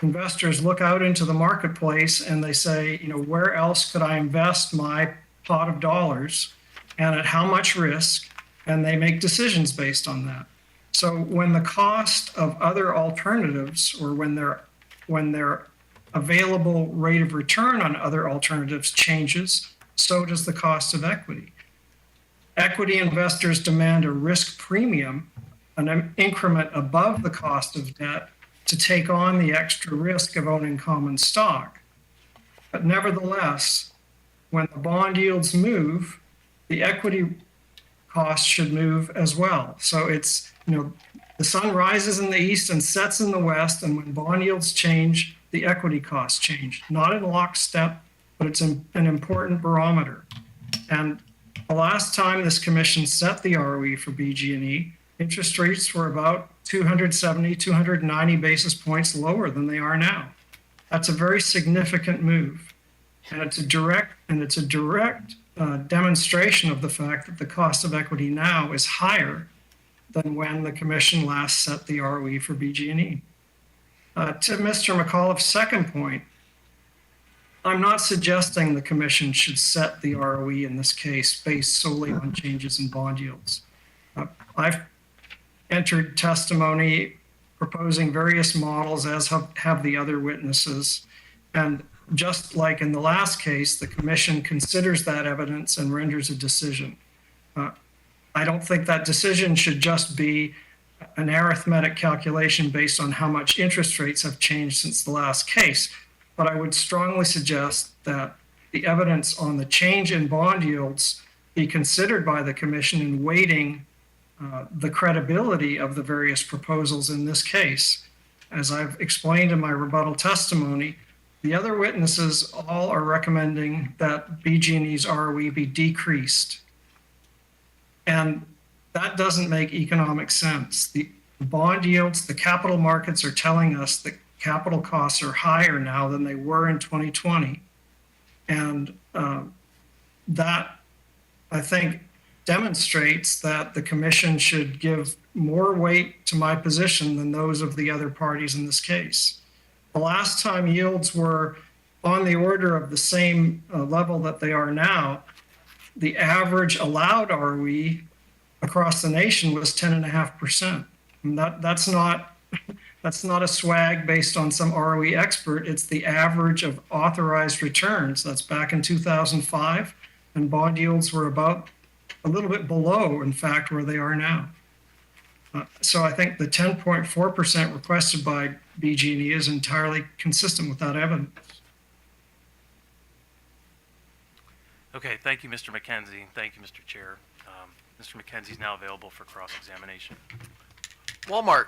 investors look out into the marketplace and they say, where else could I invest my pot of dollars and at how much risk? And they make decisions based on that. So when the cost of other alternatives or when their available rate of return on other alternatives changes, so does the cost of equity. Equity investors demand a risk premium, an increment above the cost of debt to take on the extra risk of owning common stock. But nevertheless, when the bond yields move, the equity cost should move as well. So it's, the sun rises in the east and sets in the west, and when bond yields change, the equity costs change. Not in lockstep, but it's an important barometer. And the last time this commission set the ROE for BG&E, interest rates were about 270, 290 basis points lower than they are now. That's a very significant move. And it's a direct demonstration of the fact that the cost of equity now is higher than when the commission last set the ROE for BG&E. To Mr. McAuliffe's second point, I'm not suggesting the commission should set the ROE in this case based solely on changes in bond yields. I've entered testimony proposing various models, as have the other witnesses. And just like in the last case, the commission considers that evidence and renders a decision. I don't think that decision should just be an arithmetic calculation based on how much interest rates have changed since the last case. But I would strongly suggest that the evidence on the change in bond yields be considered by the commission in weighting the credibility of the various proposals in this case. As I've explained in my rebuttal testimony, the other witnesses all are recommending that BG&E's ROE be decreased. And that doesn't make economic sense. The bond yields, the capital markets are telling us that capital costs are higher now than they were in 2020. And that, I think, demonstrates that the commission should give more weight to my position than those of the other parties in this case. The last time yields were on the order of the same level that they are now, the average allowed ROE across the nation was 10.5%. And that's not a swag based on some ROE expert. It's the average of authorized returns. That's back in 2005, and bond yields were about a little bit below, in fact, where they are now. So I think the 10.4% requested by BG&E is entirely consistent with that evidence. Okay, thank you, Mr. McKenzie. Thank you, Mr. Chair. Mr. McKenzie is now available for cross-examination. Walmart.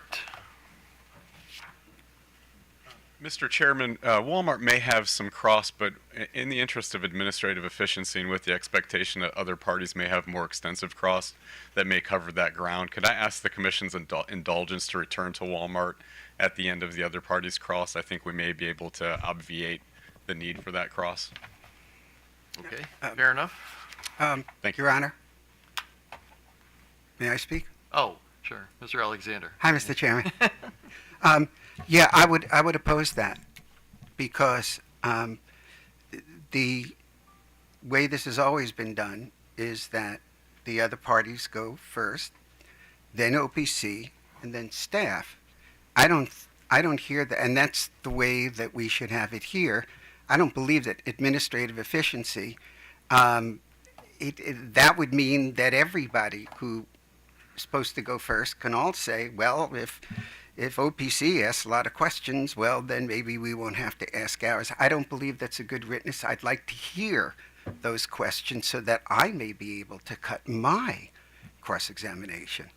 Mr. Chairman, Walmart may have some cross, but in the interest of administrative efficiency and with the expectation that other parties may have more extensive cross that may cover that ground, could I ask the Commission's indulgence to return to Walmart at the end of the other party's cross? I think we may be able to obviate the need for that cross. Okay, fair enough. Thank you. Your Honor, may I speak? Oh, sure. Mr. Alexander. Hi, Mr. Chairman. Yeah, I would oppose that because the way this has always been done is that the other parties go first, then OPC, and then staff. I don't hear that, and that's the way that we should have it here. I don't believe that administrative efficiency, that would mean that everybody who is supposed to go first can all say, well, if OPC asks a lot of questions, well, then maybe we won't have to ask ours. I don't believe that's a good witness. I'd like to hear those questions so that I may be able to cut my cross-examination.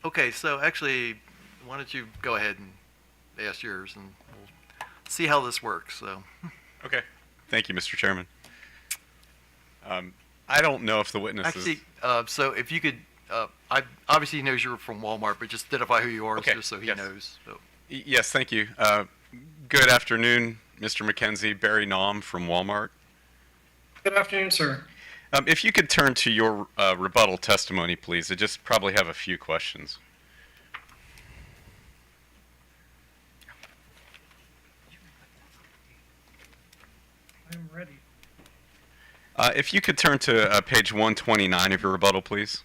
Okay, so actually, why don't you go ahead and ask yours, and we'll see how this works. So, Okay. Thank you, Mr. Chairman. I don't know if the witnesses. Actually, so if you could, I obviously he knows you're from Walmart, but just identify who you are, Okay, just so he yes. knows. So. Yes, thank you. Good afternoon, Mr. McKenzie. Barry Naum from Walmart. Good afternoon, sir. If you could turn to your rebuttal testimony, please. I just probably have a few questions. I'm ready. If you could turn to page 129 of your rebuttal, please.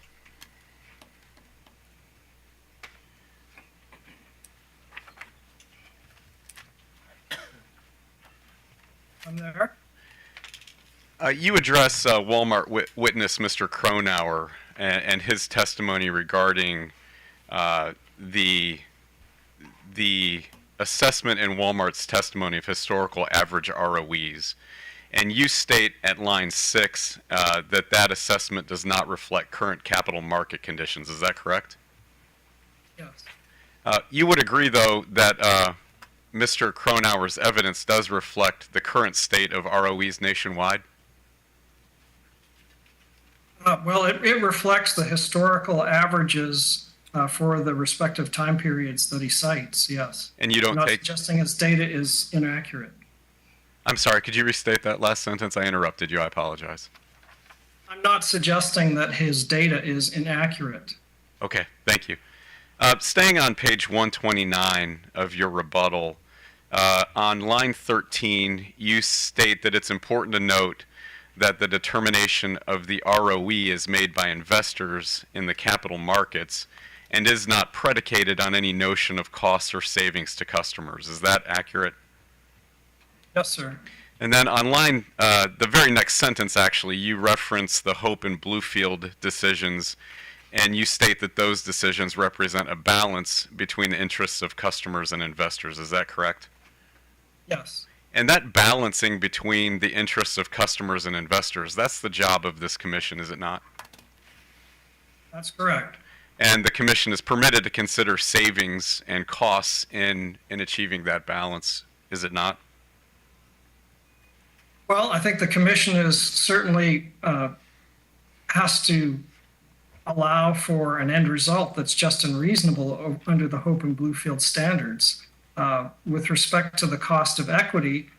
I'm there. You address Walmart witness Mr. Cronauer and his testimony regarding the assessment in Walmart's testimony of historical average ROEs. And you state at line 6 that assessment does not reflect current capital market conditions. Is that correct? Yes. You would agree, though, that Mr. Cronauer's evidence does reflect the current state of ROEs nationwide? Well, it reflects the historical averages for the respective time periods that he cites, yes. And you don't I'm not take... suggesting his data is inaccurate. I'm sorry, could you restate that last sentence? I interrupted you. I apologize. I'm not suggesting that his data is inaccurate. Okay, thank you. Staying on page 129 of your rebuttal, on line 13, you state that it's important to note that the determination of the ROE is made by investors in the capital markets and is not predicated on any notion of costs or savings to customers. Is that accurate? Yes, sir. And then on line, the very next sentence, actually, you reference the Hope and Bluefield decisions, and you state that those decisions represent a balance between the interests of customers and investors. Is that correct? Yes. And that balancing between the interests of customers and investors, that's the job of this commission, is it not? That's correct. And the commission is permitted to consider savings and costs in achieving that balance, is it not? Well, I think the commission is certainly has to allow for an end result that's just and reasonable under the Hope and Bluefield standards. With respect to the cost of equity,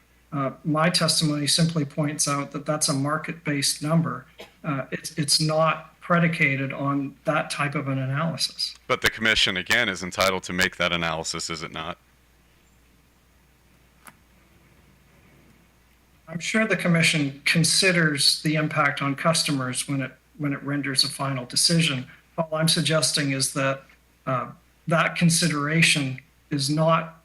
my testimony simply points out that that's a market-based number. It's not predicated on that type of an analysis. But the commission, again, is entitled to make that analysis, is it not? I'm sure the commission considers the impact on customers when it renders a final decision. All I'm suggesting is that that consideration is not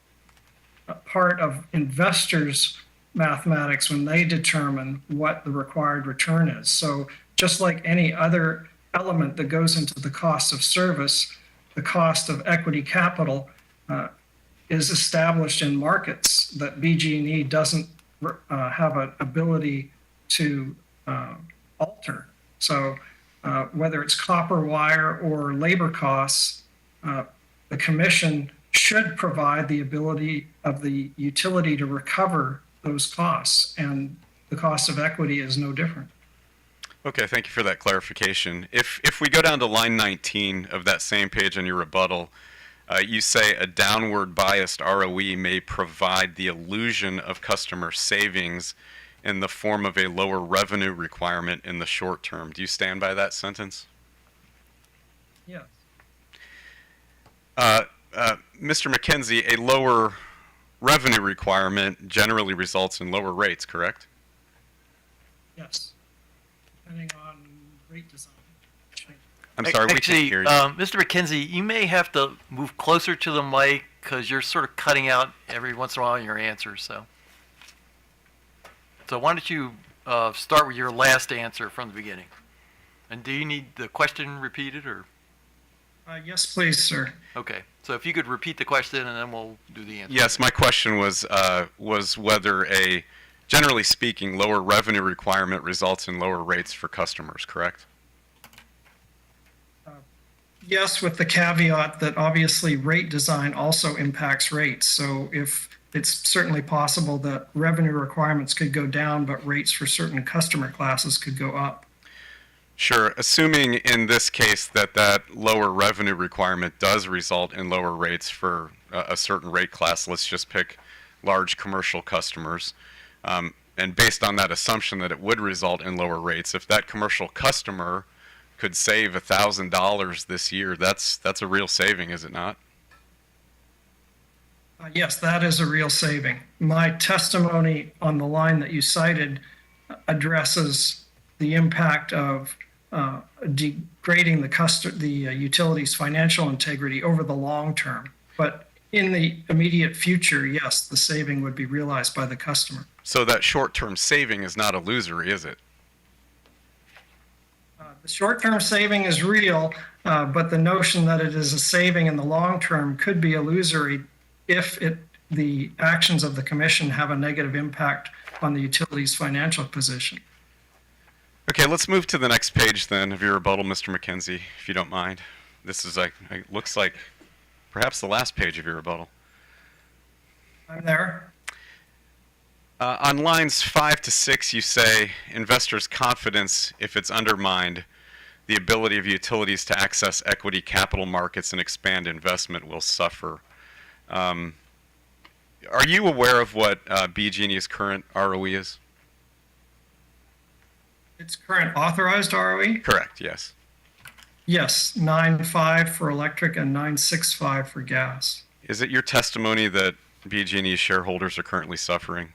a part of investors' mathematics when they determine what the required return is. So just like any other element that goes into the cost of service, the cost of equity capital is established in markets that BG&E doesn't have an ability to alter. So whether it's copper wire or labor costs, the commission should provide the ability of the utility to recover those costs, and the cost of equity is no different. Okay, thank you for that clarification. If we go down to line 19 of that same page on your rebuttal, you say a downward biased ROE may provide the illusion of customer savings in the form of a lower revenue requirement in the short term. Do you stand by that sentence? Yes. Mr. McKenzie, a lower revenue requirement generally results in lower rates, correct? Yes. Depending on rate design. I'm sorry, we can't hear you. Mr. McKenzie, you may have to move closer to the mic because you're sort of cutting out every once in a while in your answers. So why don't you start with your last answer from the beginning? And do you need the question repeated or? Yes, please, sir. Okay. So if you could repeat the question and then we'll do the answer. Yes, my question was whether a, generally speaking, lower revenue requirement results in lower rates for customers, correct? Yes, with the caveat that obviously rate design also impacts rates. So if it's certainly possible that revenue requirements could go down, but rates for certain customer classes could go up. Sure. Assuming in this case that that lower revenue requirement does result in lower rates for a certain rate class, let's just pick large commercial customers. And based on that assumption that it would result in lower rates, if that commercial customer could save $1,000 this year, that's a real saving, is it not? Yes, that is a real saving. My testimony on the line that you cited addresses the impact of degrading the utility's financial integrity over the long term. But in the immediate future, yes, the saving would be realized by the customer. So that short-term saving is not illusory, is it? The short-term saving is real, but the notion that it is a saving in the long term could be illusory if the actions of the commission have a negative impact on the utility's financial position. Okay, let's move to the next page then of your rebuttal, Mr. McKenzie, if you don't mind. This is like, it looks like perhaps the last page of your rebuttal. I'm there. On lines 5 to 6, you say, investors' confidence, if it's undermined, the ability of utilities to access equity capital markets and expand investment will suffer. Are you aware of what BG&E's current ROE is? Its current authorized ROE? Correct, yes. Yes, 9.5 for electric and 9.65 for gas. Is it your testimony that BG&E's shareholders are currently suffering?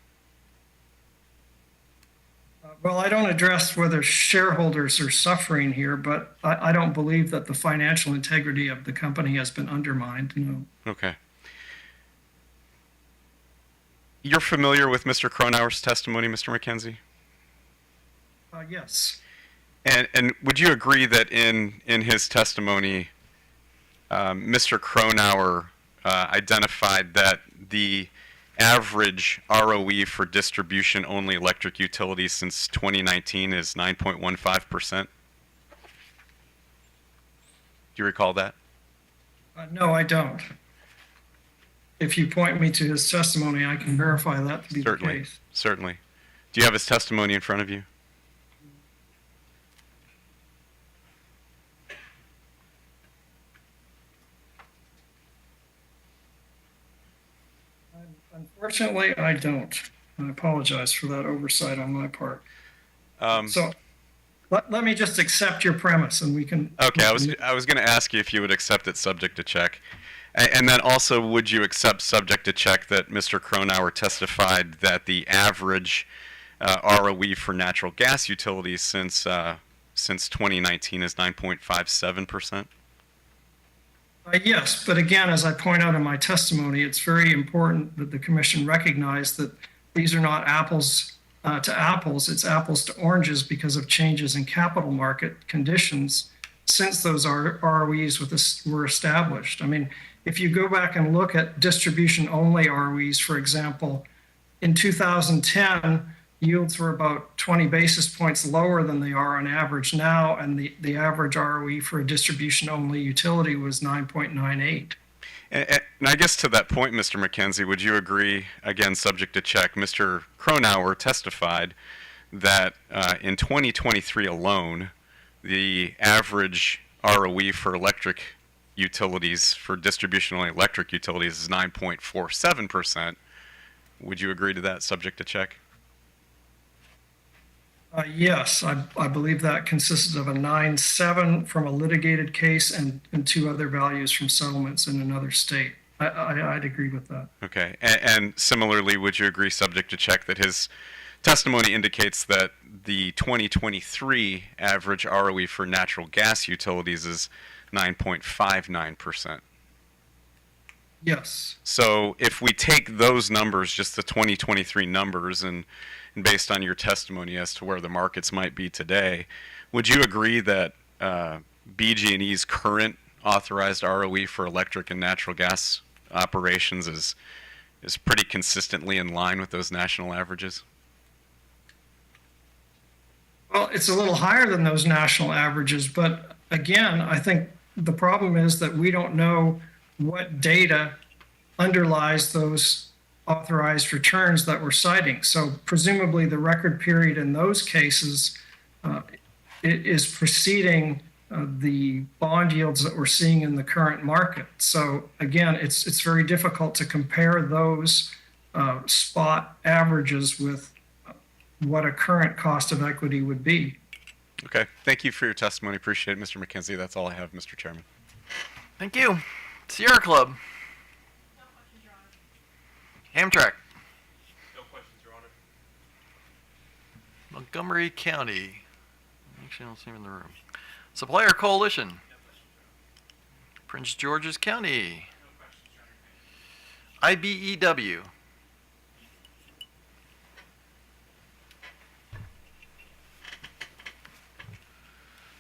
Well, I don't address whether shareholders are suffering here, but I don't believe that the financial integrity of the company has been undermined, no. Okay. You're familiar with Mr. Cronauer's testimony, Mr. McKenzie? Yes. And would you agree that in his testimony, Mr. Cronauer identified that the average ROE for distribution-only electric utilities since 2019 is 9.15%? Do you recall that? No, I don't. If you point me to his testimony, I can verify that to be the case. Certainly. Do you have his testimony in front of you? Unfortunately, I don't. I apologize for that oversight on my part. So let me just accept your premise and we can... Okay, I was going to ask you if you would accept it subject to check. And then also, would you accept subject to check that Mr. Cronauer testified that the average ROE for natural gas utilities since 2019 is 9.57%? Yes, but again, as I point out in my testimony, it's very important that the commission recognize that these are not apples to apples, it's apples to oranges because of changes in capital market conditions since those ROEs were established. I mean, if you go back and look at distribution-only ROEs, for example, in 2010, yields were about 20 basis points lower than they are on average now, and the average ROE for a distribution-only utility was 9.98. And I guess to that point, Mr. McKenzie, would you agree, again, subject to check, Mr. Cronauer testified that in 2023 alone, the average ROE for electric utilities, for distribution-only electric utilities, is 9.47%. Would you agree to that, subject to check? Yes, I believe that consisted of a 9.7 from a litigated case and two other values from settlements in another state. I'd agree with that. Okay. And similarly, would you agree, subject to check, that his testimony indicates that the 2023 average ROE for natural gas utilities is 9.59%? Yes. So if we take those numbers, just the 2023 numbers, and based on your testimony as to where the markets might be today, would you agree that BG&E's current authorized ROE for electric and natural gas operations is pretty consistently in line with those national averages? Well, it's a little higher than those national averages, but again, I think the problem is that we don't know what data underlies those authorized returns that we're citing. So presumably the record period in those cases it is preceding the bond yields that we're seeing in the current market. So again, it's very difficult to compare those spot averages with what a current cost of equity would be. Okay. Thank you for your testimony. Appreciate it, Mr. McKenzie. That's all I have, Mr. Chairman. Thank you. Sierra Club. Amtrak. No questions, Your Honor. Montgomery County. Actually, I don't see him in the room. Supplier Coalition. Prince George's County. IBEW.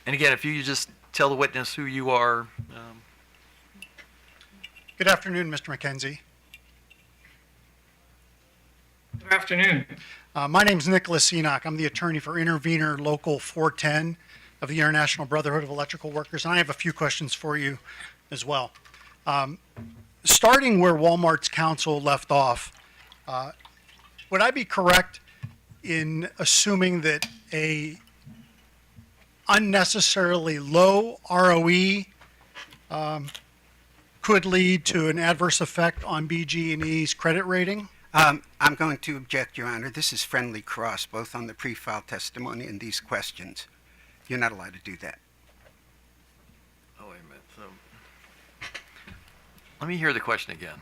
And again, if you just tell the witness who you are. Good afternoon, Mr. McKenzie. Good afternoon. My name is Nicholas Enoch. I'm the attorney for Intervenor Local 410 of the International Brotherhood of Electrical Workers, and I have a few questions for you as well. Starting where Walmart's counsel left off, would I be correct in assuming that a unnecessarily low ROE could lead to an adverse effect on BG&E's credit rating? I'm going to object, Your Honor. This is friendly cross, both on the pre-file testimony and these questions. You're not allowed to do that. Oh, wait a minute. So, let me hear the question again.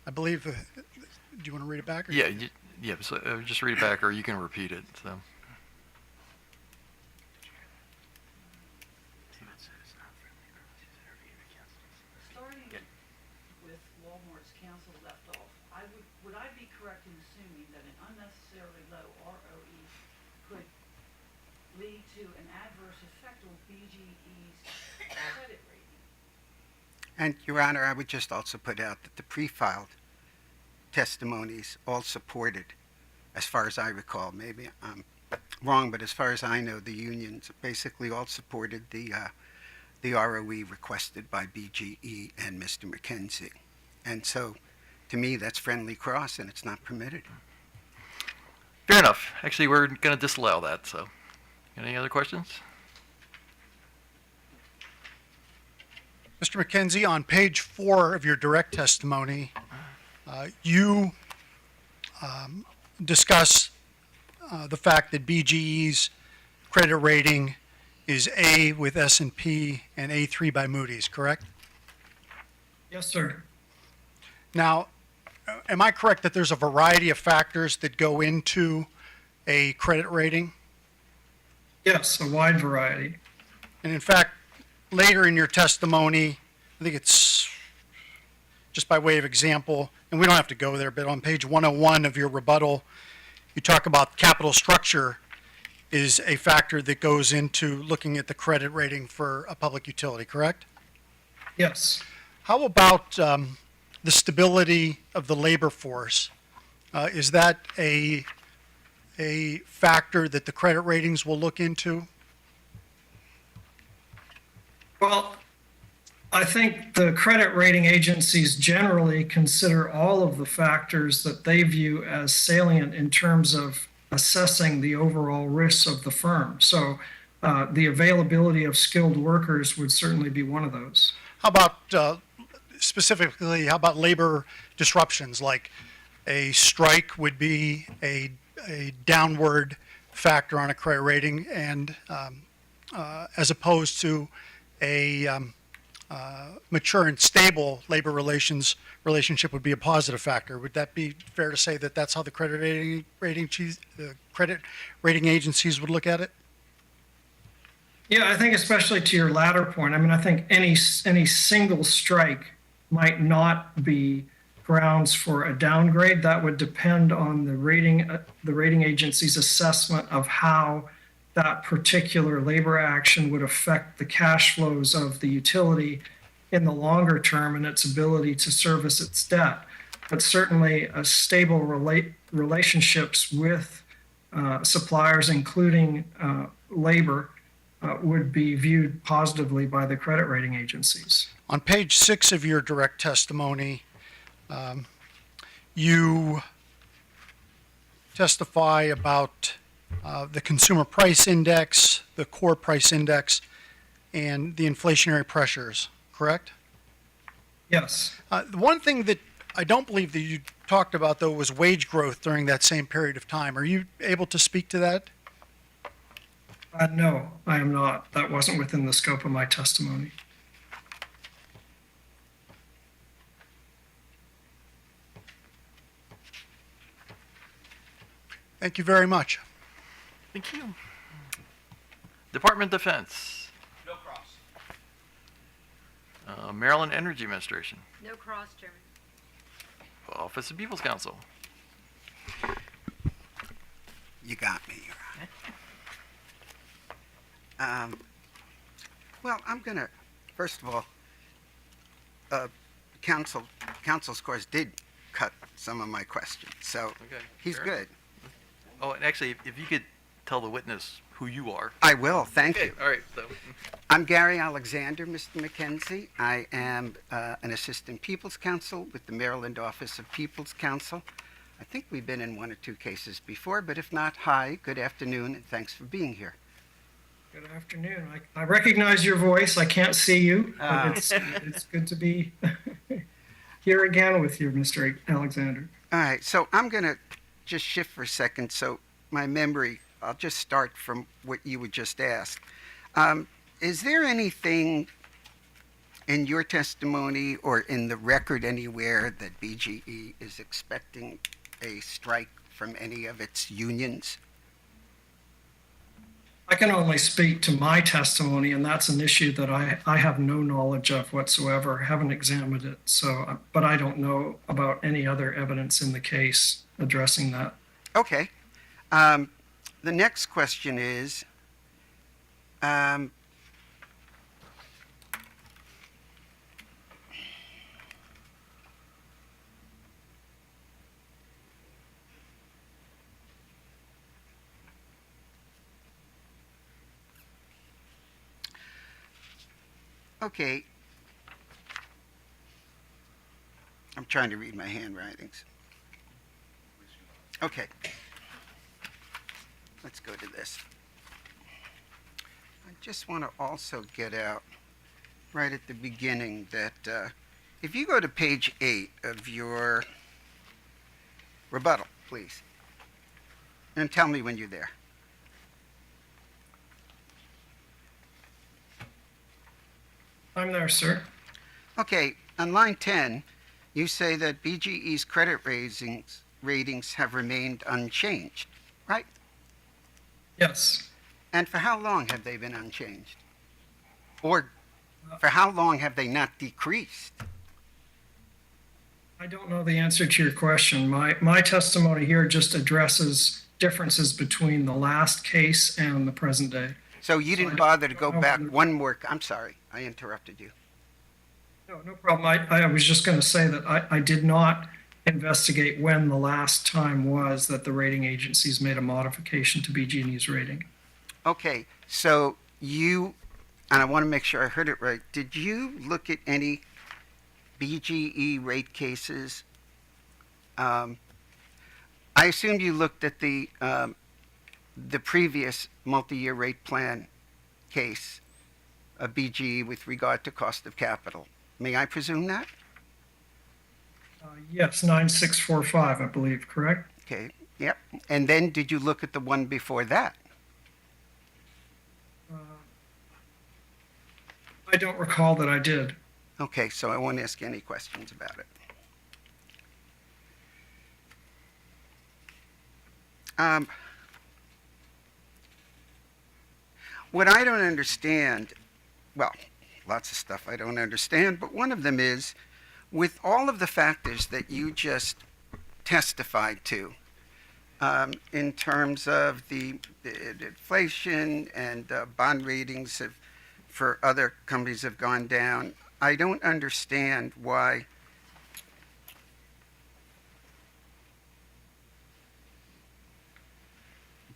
I believe, do you want to read it back? Or Yeah, yeah. So just read it back, or you can repeat it. So. Starting with Walmart's counsel left off, would I be correct in assuming that an unnecessarily low ROE could lead to an adverse effect on BGE's credit rating? And, Your Honor, I would just also put out that the pre-filed testimonies all supported, as far as I recall, maybe I'm wrong, but as far as I know, the unions basically all supported the ROE requested by BGE and Mr. McKenzie. And so, to me, that's friendly cross, and it's not permitted. Fair enough. Actually, we're going to disallow that. So, any other questions? Mr. McKenzie, on page 4 of your direct testimony, you discuss the fact that BGE's credit rating is A with S&P and A3 by Moody's, correct? Yes, sir. Now, am I correct that there's a variety of factors that go into a credit rating? Yes, a wide variety. And in fact, later in your testimony, I think it's just by way of example, and we don't have to go there, but on page 101 of your rebuttal, you talk about capital structure is a factor that goes into looking at the credit rating for a public utility, correct? Yes. How about the stability of the labor force? Is that a factor that the credit ratings will look into? Well, I think the credit rating agencies generally consider all of the factors that they view as salient in terms of assessing the overall risks of the firm. So the availability of skilled workers would certainly be one of those. How about specifically, how about labor disruptions? Like a strike would be a downward factor on a credit rating, and as opposed to a mature and stable labor relationship would be a positive factor. Would that be fair to say that that's how the credit rating agencies would look at it? Yeah, I think especially to your latter point, I mean, I think any single strike might not be grounds for a downgrade. That would depend on the rating agency's assessment of how that particular labor action would affect the cash flows of the utility in the longer term and its ability to service its debt. But certainly stable relationships with suppliers, including labor, would be viewed positively by the credit rating agencies. On page 6 of your direct testimony, you testify about the consumer price index, the core price index, and the inflationary pressures, correct? Yes. The one thing that I don't believe that you talked about, though, was wage growth during that same period of time. Are you able to speak to that? No, I am not. That wasn't within the scope of my testimony. Thank you very much. Thank you. Department of Defense. No cross. Maryland Energy Administration. No cross, Chairman. Office of People's Counsel. You got me. Well, I'm going to, first of all, council's course did cut some of my questions, so he's fair. good. Oh, and actually, if you could tell the witness who you are. I will, thank Okay, you. all right, so. I'm Gary Alexander, Mr. McKenzie. I am an assistant People's Counsel with the Maryland Office of People's Counsel. I think we've been in one or two cases before, but if not, hi, good afternoon, and thanks for being here. Good afternoon. I recognize your voice. I can't see you, but it's good to be here again with you, Mr. Alexander. All right, so I'm going to just shift for a second. So my memory, I'll just start from what you were just asked. Is there anything in your testimony or in the record anywhere that BGE is expecting a strike from any of its unions? I can only speak to my testimony, and that's an issue that I have no knowledge of whatsoever. I haven't examined it, so but I don't know about any other evidence in the case addressing that. Okay. The next question is, okay. I'm trying to read my handwritings. Okay. Let's go to this. I just want to also get out right at the beginning that if you go to page 8 of your rebuttal, please, and tell me when you're there. I'm there, sir. Okay, on line 10, you say that BGE's credit ratings have remained unchanged, right? Yes. And for how long have they been unchanged? Or for how long have they not decreased? I don't know the answer to your question. My testimony here just addresses differences between the last case and the present day. So you didn't bother to go back one more, I'm sorry, I interrupted you. No problem. I was just going to say that I did not investigate when the last time was that the rating agencies made a modification to BG&E's rating. Okay, so you, and I want to make sure I heard it right, did you look at any BGE rate cases? I assume you looked at the previous multi-year rate plan case of BGE with regard to cost of capital. May I presume that? Yes, 9645, I believe, correct? Okay, yep. And then did you look at the one before that? I don't recall that I did. Okay, so I won't ask any questions about it. What I don't understand, well, lots of stuff I don't understand, but one of them is, with all of the factors that you just testified to, in terms of the inflation and bond ratings for other companies have gone down, I don't understand why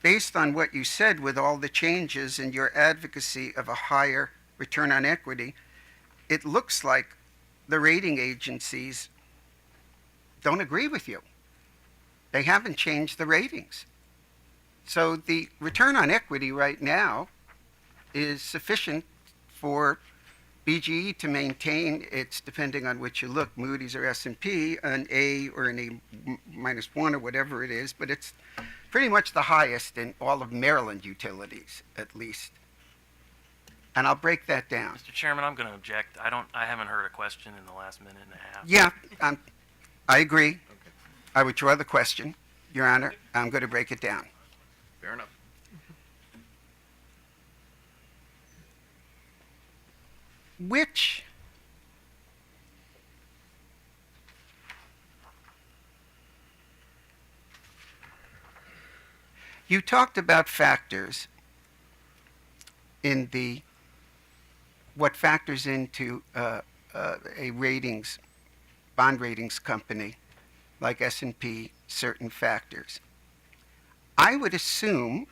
based on what you said with all the changes in your advocacy of a higher return on equity, it looks like the rating agencies don't agree with you. They haven't changed the ratings. So the return on equity right now is sufficient for BGE to maintain its, depending on which you look, Moody's or S&P, an A or an A-1 or whatever it is, but it's pretty much the highest in all of Maryland utilities, at least. And I'll break that down. Mr. Chairman, I'm going to object. I haven't heard a question in the last minute and a half. Yeah, I agree. I withdraw the question, Your Honor. I'm going to break it down. Fair enough. Which you talked about factors in the what factors into a ratings bond ratings company like S&P, certain factors. I would assume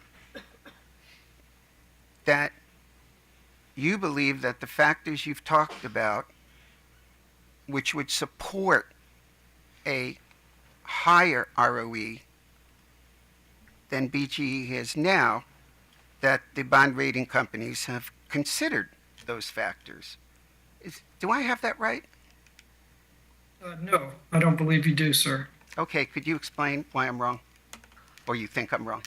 that you believe that the factors you've talked about, which would support a higher ROE than BGE has now, that the bond rating companies have considered those factors. Do I have that right? No, I don't believe you do, sir. Okay, could you explain why I'm wrong? Or you think I'm wrong?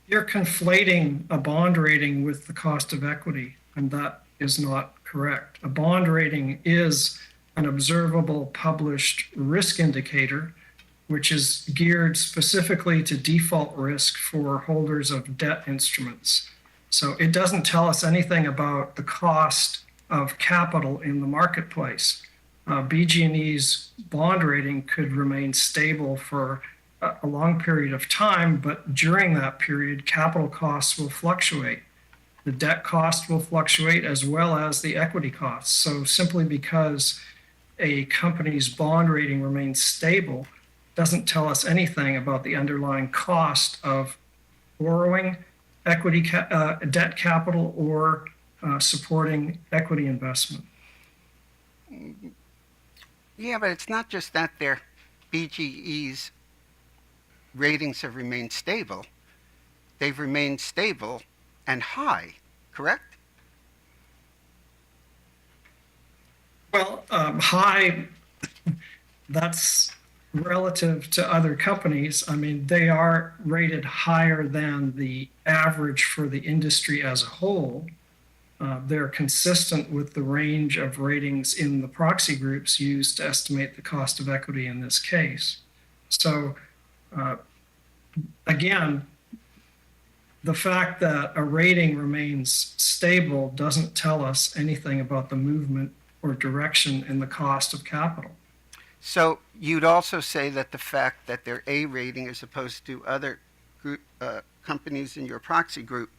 You're conflating a bond rating with the cost of equity, and that is not correct. A bond rating is an observable published risk indicator, which is geared specifically to default risk for holders of debt instruments. So it doesn't tell us anything about the cost of capital in the marketplace. BG&E's bond rating could remain stable for a long period of time, but during that period, capital costs will fluctuate. The debt cost will fluctuate as well as the equity costs. So simply because a company's bond rating remains stable doesn't tell us anything about the underlying cost of borrowing equity debt capital or supporting equity investment. Yeah, but it's not just that their BGE's ratings have remained stable. They've remained stable and high, correct? Well, high, that's relative to other companies. I mean, they are rated higher than the average for the industry as a whole. They're consistent with the range of ratings in the proxy groups used to estimate the cost of equity in this case. So, again, the fact that a rating remains stable doesn't tell us anything about the movement or direction in the cost of capital. So you'd also say that the fact that their A rating as opposed to other group, companies in your proxy group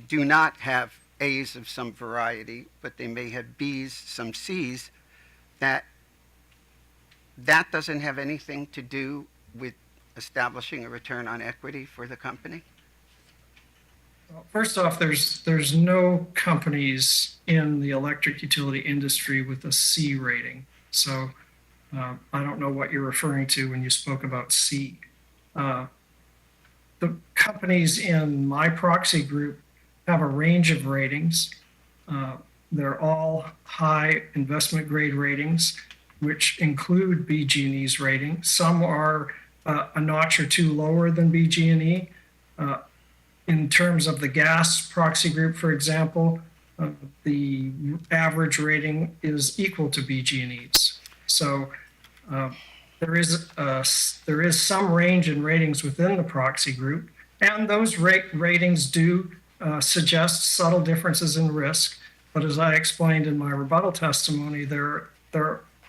do not have A's of some variety, but they may have B's, some C's, that doesn't have anything to do with establishing a return on equity for the company? First off, there's no companies in the electric utility industry with a C rating. So I don't know what you're referring to when you spoke about C. The companies in my proxy group have a range of ratings. They're all high investment grade ratings, which include BG&E's rating. Some are a notch or two lower than BG&E. In terms of the gas proxy group, for example, the average rating is equal to BG&E's. So there is some range in ratings within the proxy group, and those ratings do suggest subtle differences in risk. But as I explained in my rebuttal testimony, they're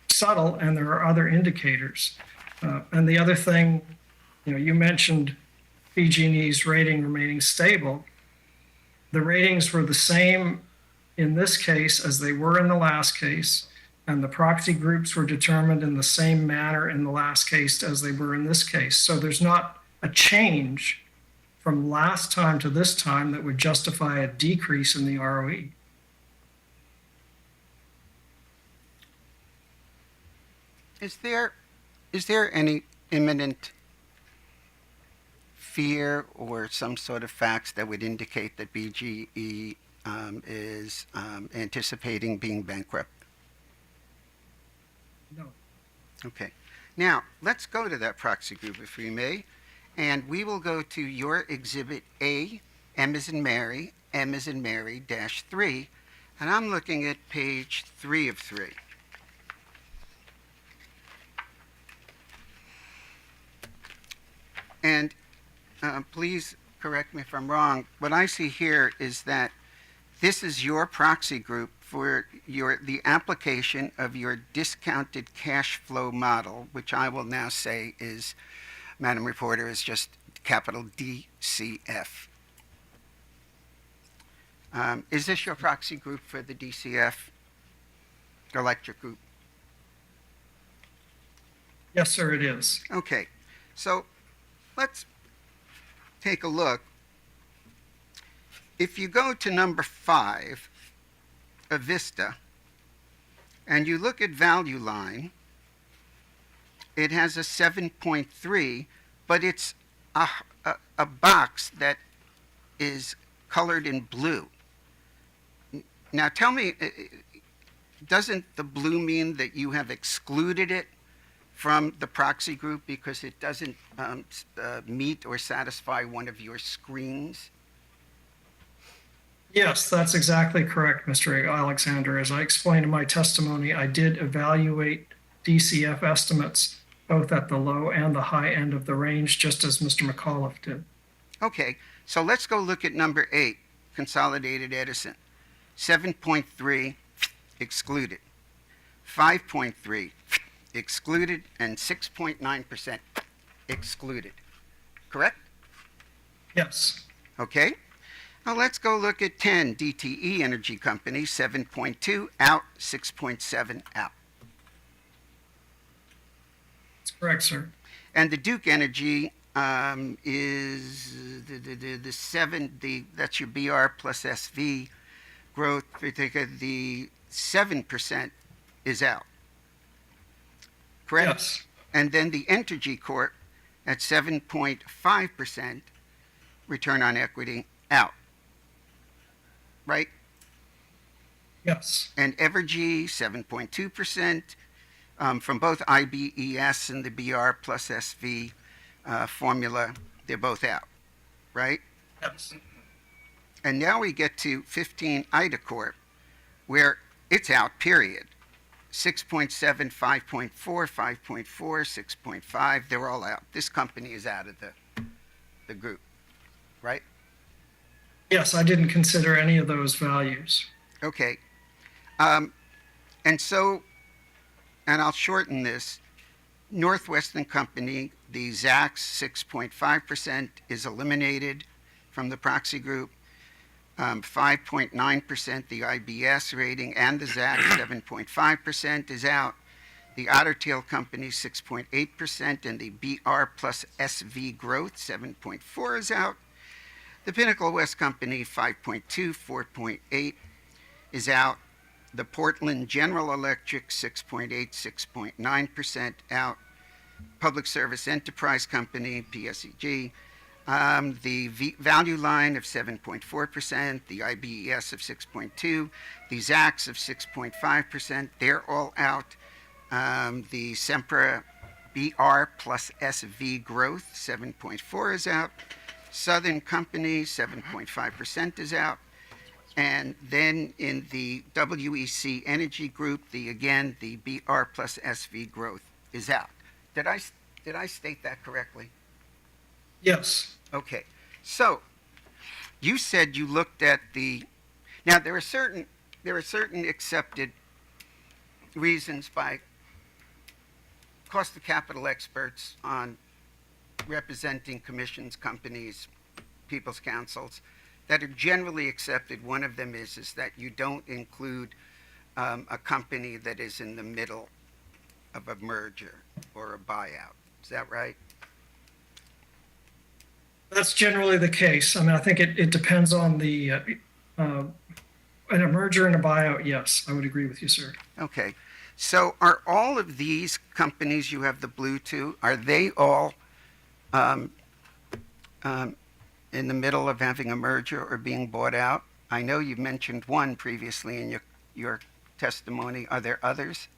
subtle, and there are other indicators. And the other thing, you mentioned BG&E's rating remaining stable. The ratings were the same in this case as they were in the last case, and the proxy groups were determined in the same manner in the last case as they were in this case. So there's not a change from last time to this time that would justify a decrease in the ROE. Is there any imminent fear or some sort of facts that would indicate that BGE is anticipating being bankrupt? No. Okay. Now, let's go to that proxy group, if we may, and we will go to your Exhibit A, M as in Mary, M as in Mary, -3, and I'm looking at page 3 of 3. And please correct me if I'm wrong. What I see here is that this is your proxy group for the application of your discounted cash flow model, which I will now say is, Madam Reporter, is just capital DCF. Is this your proxy group for the DCF electric group? Yes, sir, it is. Okay, so let's take a look. If you go to number 5, Avista, and you look at value line, it has a 7.3, but it's a box that is colored in blue. Now tell me, doesn't the blue mean that you have excluded it from the proxy group because it doesn't meet or satisfy one of your screens? Yes, that's exactly correct, Mr. Alexander. As I explained in my testimony, I did evaluate DCF estimates both at the low and the high end of the range, just as Mr. McAuliffe did. Okay, so let's go look at number 8, Consolidated Edison. 7.3 excluded, 5.3 excluded, and 6.9% excluded. Correct? Yes. Okay. Now let's go look at 10, DTE Energy Company, 7.2 out, 6.7 out. That's correct, sir. And the Duke Energy is the 7, that's your BR plus SV growth. The 7% is out. Correct? Yes. And then the Entergy Corp at 7.5% return on equity out. Right? Yes. And Evergy, 7.2%, from both IBES and the BR plus SV formula, they're both out, right? Yes. And now we get to 15 IDACORP, where it's out, period. 6.7, 5.4, 5.4, 6.5, they're all out. This company is out of the group, right? Yes, I didn't consider any of those values. Okay. And so, and I'll shorten this, Northwestern Company, the ZAX 6.5% is eliminated from the proxy group. 5.9%, the IBS rating, and the ZAX 7.5% is out. The Otter Tail Company 6.8%, and the BR plus SV growth 7.4 is out. The Pinnacle West Company 5.2, 4.8 is out. The Portland General Electric 6.8, 6.9% out. Public Service Enterprise Company, PSEG, the value line of 7.4%, the IBES of 6.2, the ZAX of 6.5%, they're all out. The Sempra BR plus SV growth, 7.4 is out. Southern Company, 7.5% is out. And then in the WEC Energy Group, the BR plus SV growth is out. Did I state that correctly? Yes. Okay. So you said you looked at now there are certain accepted reasons by cost of capital experts on representing commissions, companies, people's councils that are generally accepted. One of them is that you don't include a company that is in the middle of a merger or a buyout. Is that right? That's generally the case. I mean, I think it depends on the, in a merger and a buyout, yes, I would agree with you, sir. Okay. So are all of these companies you have the blue to, are they all in the middle of having a merger or being bought out? I know you've mentioned one previously in your testimony. Are there others?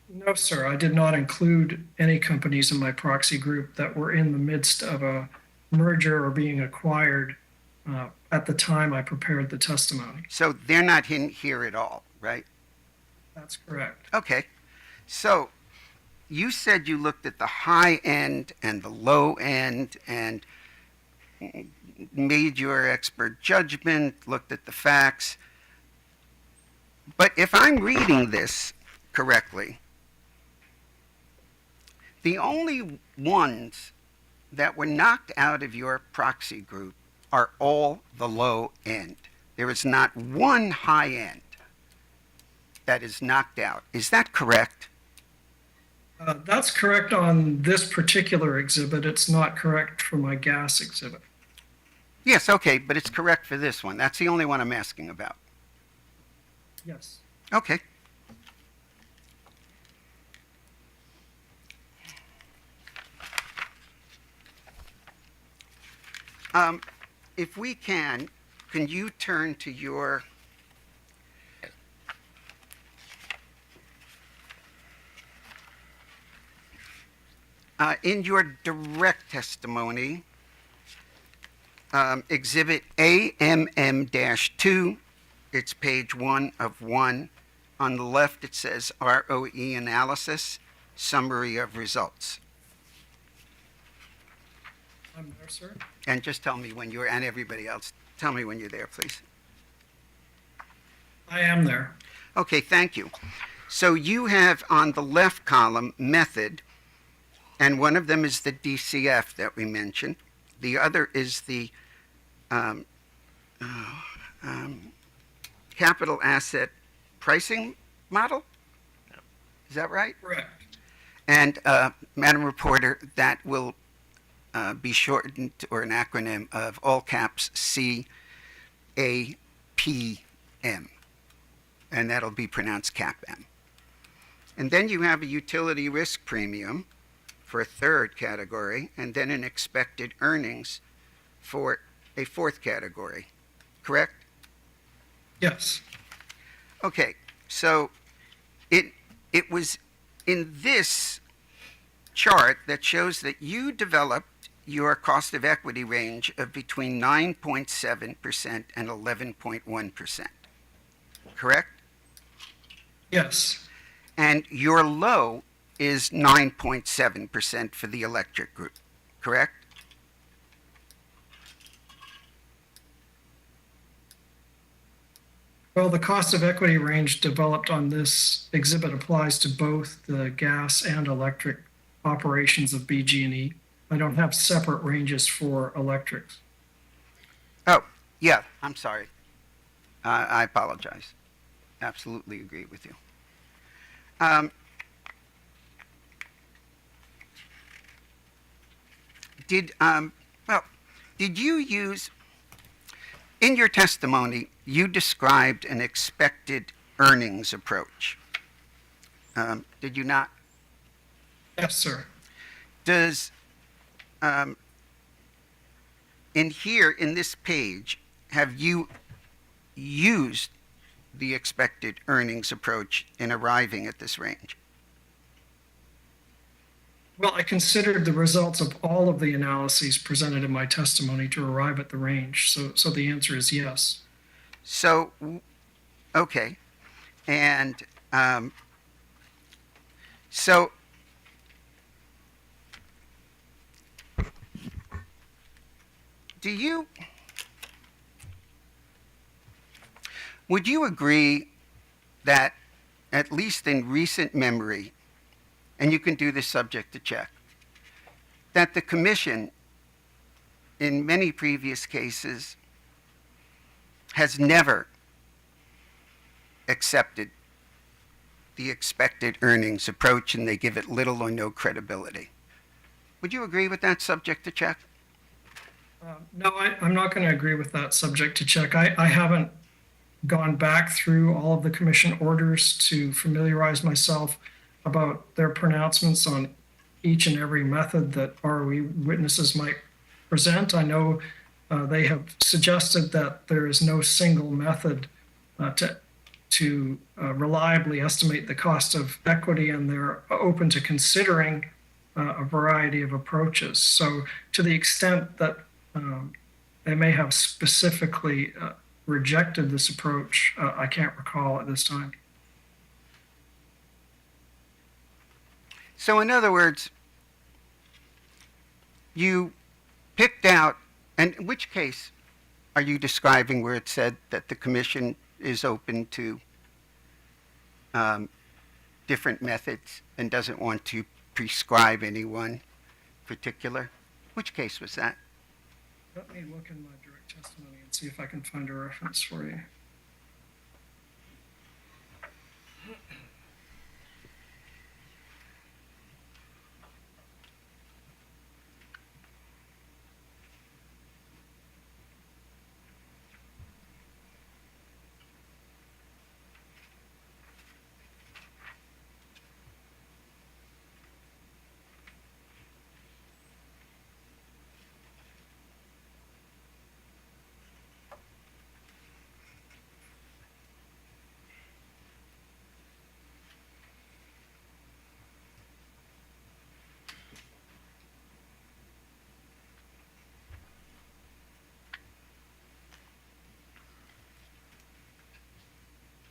No, sir, I did not include any companies in my proxy group that were in the midst of a merger or being acquired at the time I prepared the testimony. So they're not in here at all, right? That's correct. Okay. So you said you looked at the high end and the low end and made your expert judgment, looked at the facts. But if I'm reading this correctly, the only ones that were knocked out of your proxy group are all the low end. There is not one high end that is knocked out. Is that correct? That's correct on this particular exhibit. It's not correct for my gas exhibit. Yes, okay, but it's correct for this one. That's the only one I'm asking about. Yes. Okay. If we can you turn to your in your direct testimony, Exhibit AMM-2, it's page 1 of 1. On the left, it says ROE analysis, summary of results. I'm there, sir. And just tell me when you're, and everybody else, tell me when you're there, please. I am there. Okay, thank you. So you have on the left column method, and one of them is the DCF that we mentioned. The other is the capital asset pricing model. Is that right? Correct. And Madam Reporter, that will be shortened or an acronym of all caps CAPM, and that'll be pronounced CAPM. And then you have a utility risk premium for a third category, and then an expected earnings for a fourth category, correct? Yes. Okay, so it was in this chart that shows that you developed your cost of equity range of between 9.7% and 11.1%, correct? Yes. And your low is 9.7% for the electric group, correct? Well, the cost of equity range developed on this exhibit applies to both the gas and electric operations of BG&E. I don't have separate ranges for electrics. Oh, yeah, I'm sorry. I apologize. Absolutely agree with you. Did you use, in your testimony, you described an expected earnings approach. Did you not? Yes, sir. Does, in here, in this page, have you used the expected earnings approach in arriving at this range? Well, I considered the results of all of the analyses presented in my testimony to arrive at the range, so the answer is yes. So, okay. And so would you agree that, at least in recent memory, and you can do this subject to check, that the Commission, in many previous cases, has never accepted the expected earnings approach, and they give it little or no credibility? Would you agree with that subject to check? No, I'm not going to agree with that subject to check. I haven't gone back through all of the commission orders to familiarize myself about their pronouncements on each and every method that ROE witnesses might present. I know they have suggested that there is no single method to reliably estimate the cost of equity, and they're open to considering a variety of approaches. So to the extent that they may have specifically rejected this approach, I can't recall at this time. So in other words, you picked out, and which case are you describing where it said that the commission is open to different methods and doesn't want to prescribe any one particular? Which case was that? Let me look in my direct testimony and see if I can find a reference for you.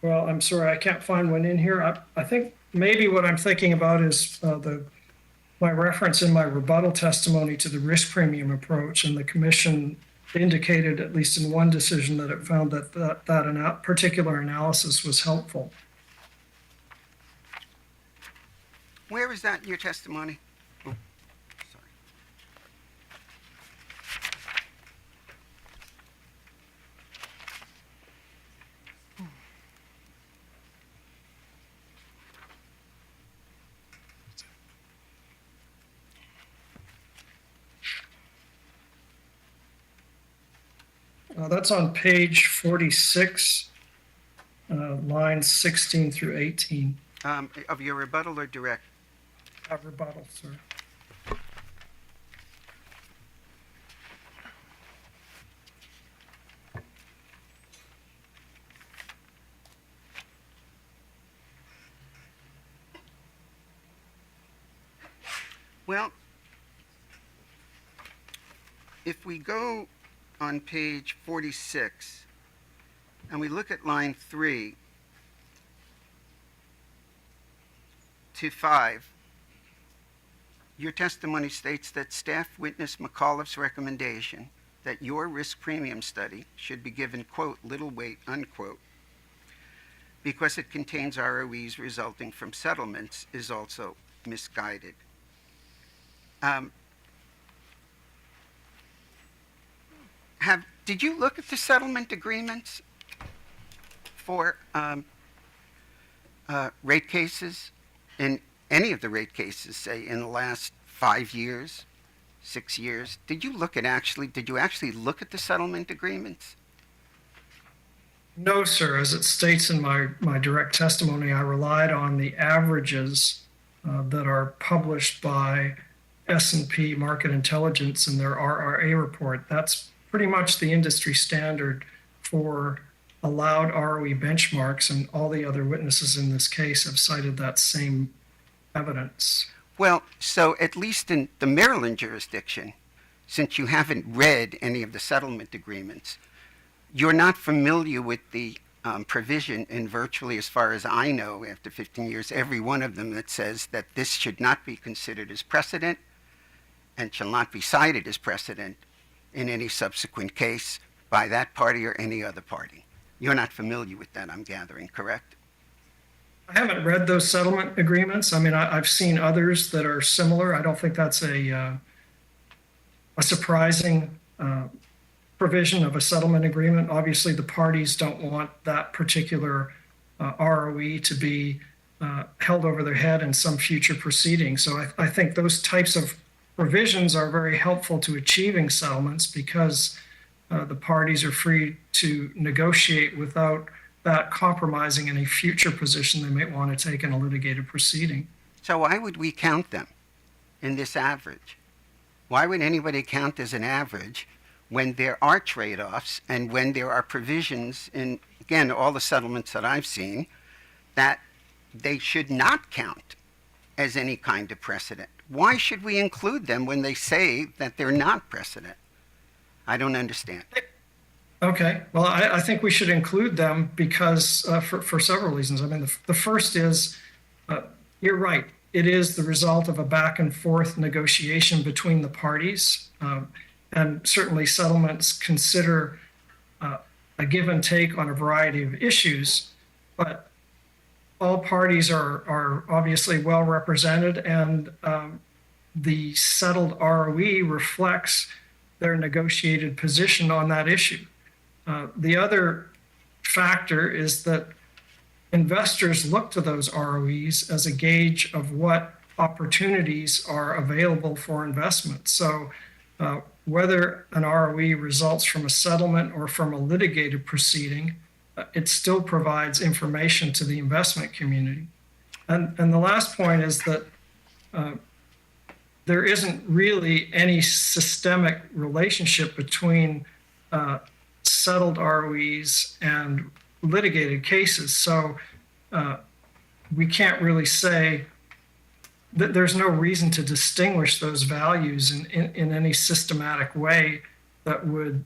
Well, I'm sorry, I can't find one in here. I think maybe what I'm thinking about is my reference in my rebuttal testimony to the risk premium approach, and the commission indicated, at least in one decision, that it found that particular analysis was helpful. Where is that in your testimony? Oh, sorry. That's on page 46, lines 16 through 18. Of your rebuttal or direct? Rebuttal, sir. Well, if we go on page 46 and we look at line 3 to 5, your testimony states that staff witnessed McAuliffe's recommendation that your risk premium study should be given, quote, little weight, unquote, because it contains ROEs resulting from settlements is also misguided. Did you look at the settlement agreements for rate cases, in any of the rate cases, say in the last 5 years, 6 years? Did you actually look at the settlement agreements? No, sir. As it states in my direct testimony, I relied on the averages that are published by S&P Market Intelligence in their RRA report. That's pretty much the industry standard for allowed ROE benchmarks, and all the other witnesses in this case have cited that same evidence. Well, so at least in the Maryland jurisdiction, since you haven't read any of the settlement agreements, you're not familiar with the provision in virtually, as far as I know, after 15 years, every one of them that says that this should not be considered as precedent and shall not be cited as precedent in any subsequent case by that party or any other party. You're not familiar with that, I'm gathering, correct? I haven't read those settlement agreements. I mean, I've seen others that are similar. I don't think that's a surprising provision of a settlement agreement. Obviously, the parties don't want that particular ROE to be held over their head in some future proceeding. So I think those types of provisions are very helpful to achieving settlements, because the parties are free to negotiate without that compromising any future position they might want to take in a litigated proceeding. So why would we count them in this average? Why would anybody count as an average when there are trade-offs and when there are provisions in, again, all the settlements that I've seen, that they should not count as any kind of precedent? Why should we include them when they say that they're not precedent? I don't understand. Okay, well, I think we should include them because for several reasons. I mean, the first is, you're right, it is the result of a back and forth negotiation between the parties. And certainly settlements consider a give and take on a variety of issues, but all parties are obviously well represented, and the settled ROE reflects their negotiated position on that issue. The other factor is that investors look to those ROEs as a gauge of what opportunities are available for investment. So whether an ROE results from a settlement or from a litigated proceeding, it still provides information to the investment community. And the last point is that there isn't really any systemic relationship between settled ROEs and litigated cases. So we can't really say that there's no reason to distinguish those values in any systematic way that would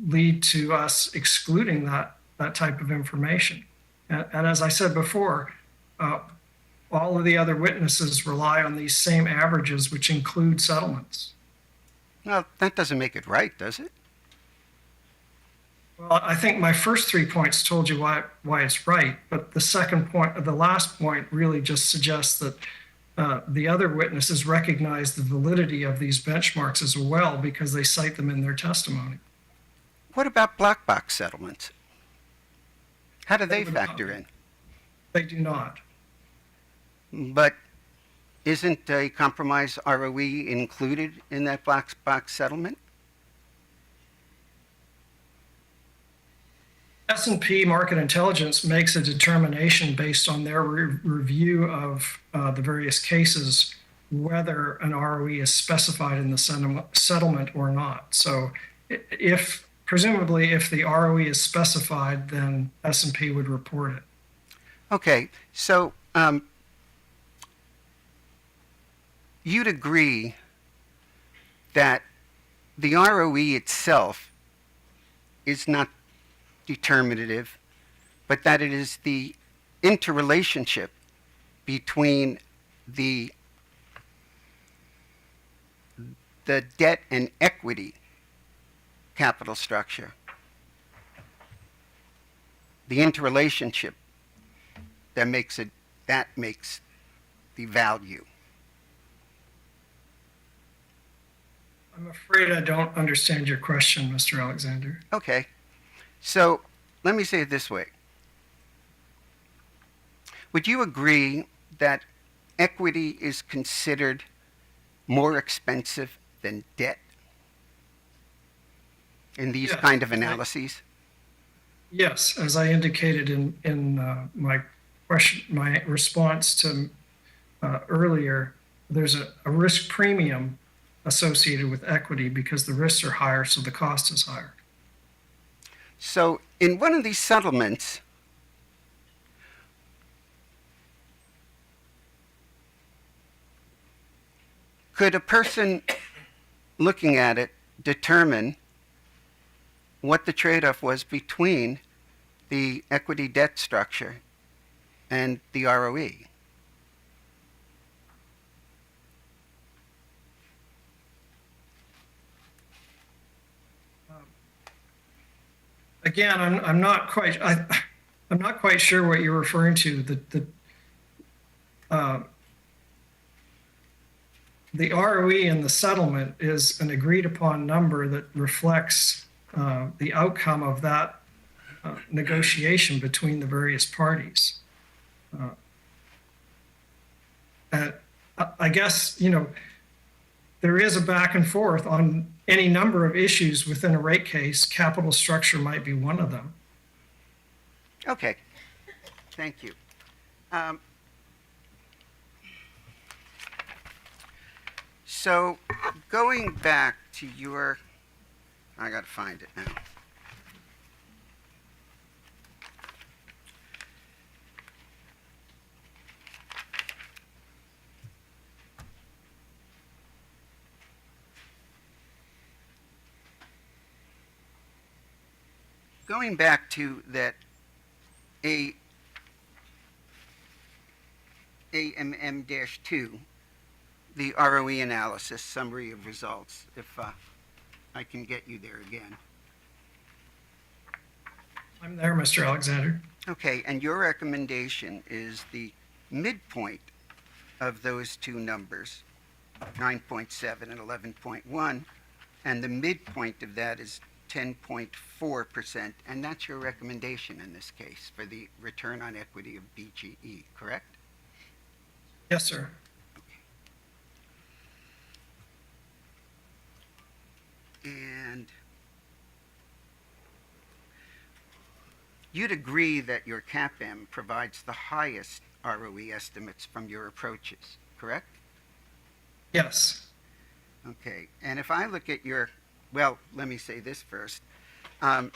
lead to us excluding that type of information. And as I said before, all of the other witnesses rely on these same averages, which include settlements. Well, that doesn't make it right, does it? Well, I think my first 3 points told you why it's right, but the second point, the last point, really just suggests that the other witnesses recognize the validity of these benchmarks as well because they cite them in their testimony. What about black box settlements? How do they factor in? They do not. But isn't a compromise ROE included in that black box settlement? S&P Market Intelligence makes a determination based on their review of the various cases whether an ROE is specified in the settlement or not. So presumably if the ROE is specified, then S&P would report it. Okay, so you'd agree that the ROE itself is not determinative, but that it is the interrelationship between the debt and equity capital structure, the interrelationship that makes the value. I'm afraid I don't understand your question, Mr. Alexander. Okay. So let me say it this way. Would you agree that equity is considered more expensive than debt in these kind of analyses? Yes, as I indicated in my response to earlier, there's a risk premium associated with equity because the risks are higher, so the cost is higher. So in one of these settlements, could a person looking at it determine what the trade-off was between the equity debt structure and the ROE? Again, I'm not quite sure what you're referring to. The ROE in the settlement is an agreed upon number that reflects the outcome of that negotiation between the various parties. I guess, there is a back and forth on any number of issues within a rate case. Capital structure might be one of them. Okay, thank you. So going back to your, I gotta find it now. Going back to that AMM-2, the ROE analysis, summary of results, if I can get you there again. I'm there, Mr. Alexander. Okay, and your recommendation is the midpoint of those two numbers, 9.7 and 11.1, and the midpoint of that is 10.4%, and that's your recommendation in this case for the return on equity of BGE, correct? Yes, sir. And you'd agree that your CAPM provides the highest ROE estimates from your approaches, correct? Yes. Okay, and if I look at your, well, let me say this first. An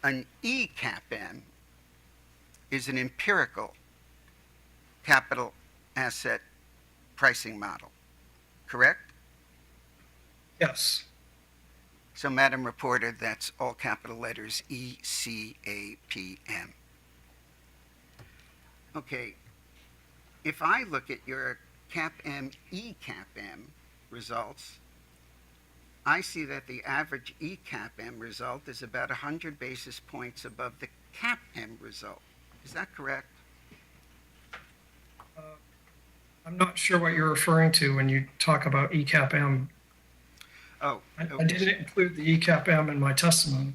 ECAPM is an empirical capital asset pricing model, correct? Yes. So, Madam Reporter, that's all capital letters ECAPM. Okay, if I look at your CAPM ECAPM results, I see that the average ECAPM result is about 100 basis points above the CAPM result. Is that correct? I'm not sure what you're referring to when you talk about ECAPM. Oh, I didn't include the ECAPM in my testimony.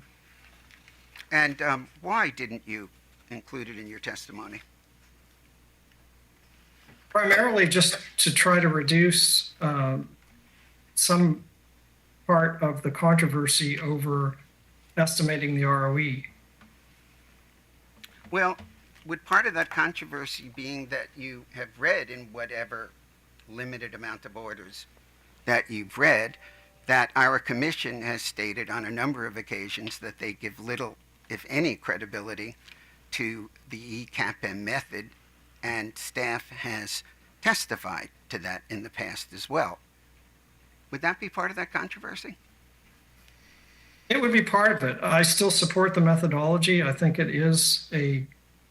And why didn't you include it in your testimony? Primarily just to try to reduce some part of the controversy over estimating the ROE. Well, would part of that controversy being that you have read in whatever limited amount of orders that you've read, that our commission has stated on a number of occasions that they give little, if any, credibility to the ECAPM method, and staff has testified to that in the past as well. Would that be part of that controversy? It would be part of it. I still support the methodology. I think it is a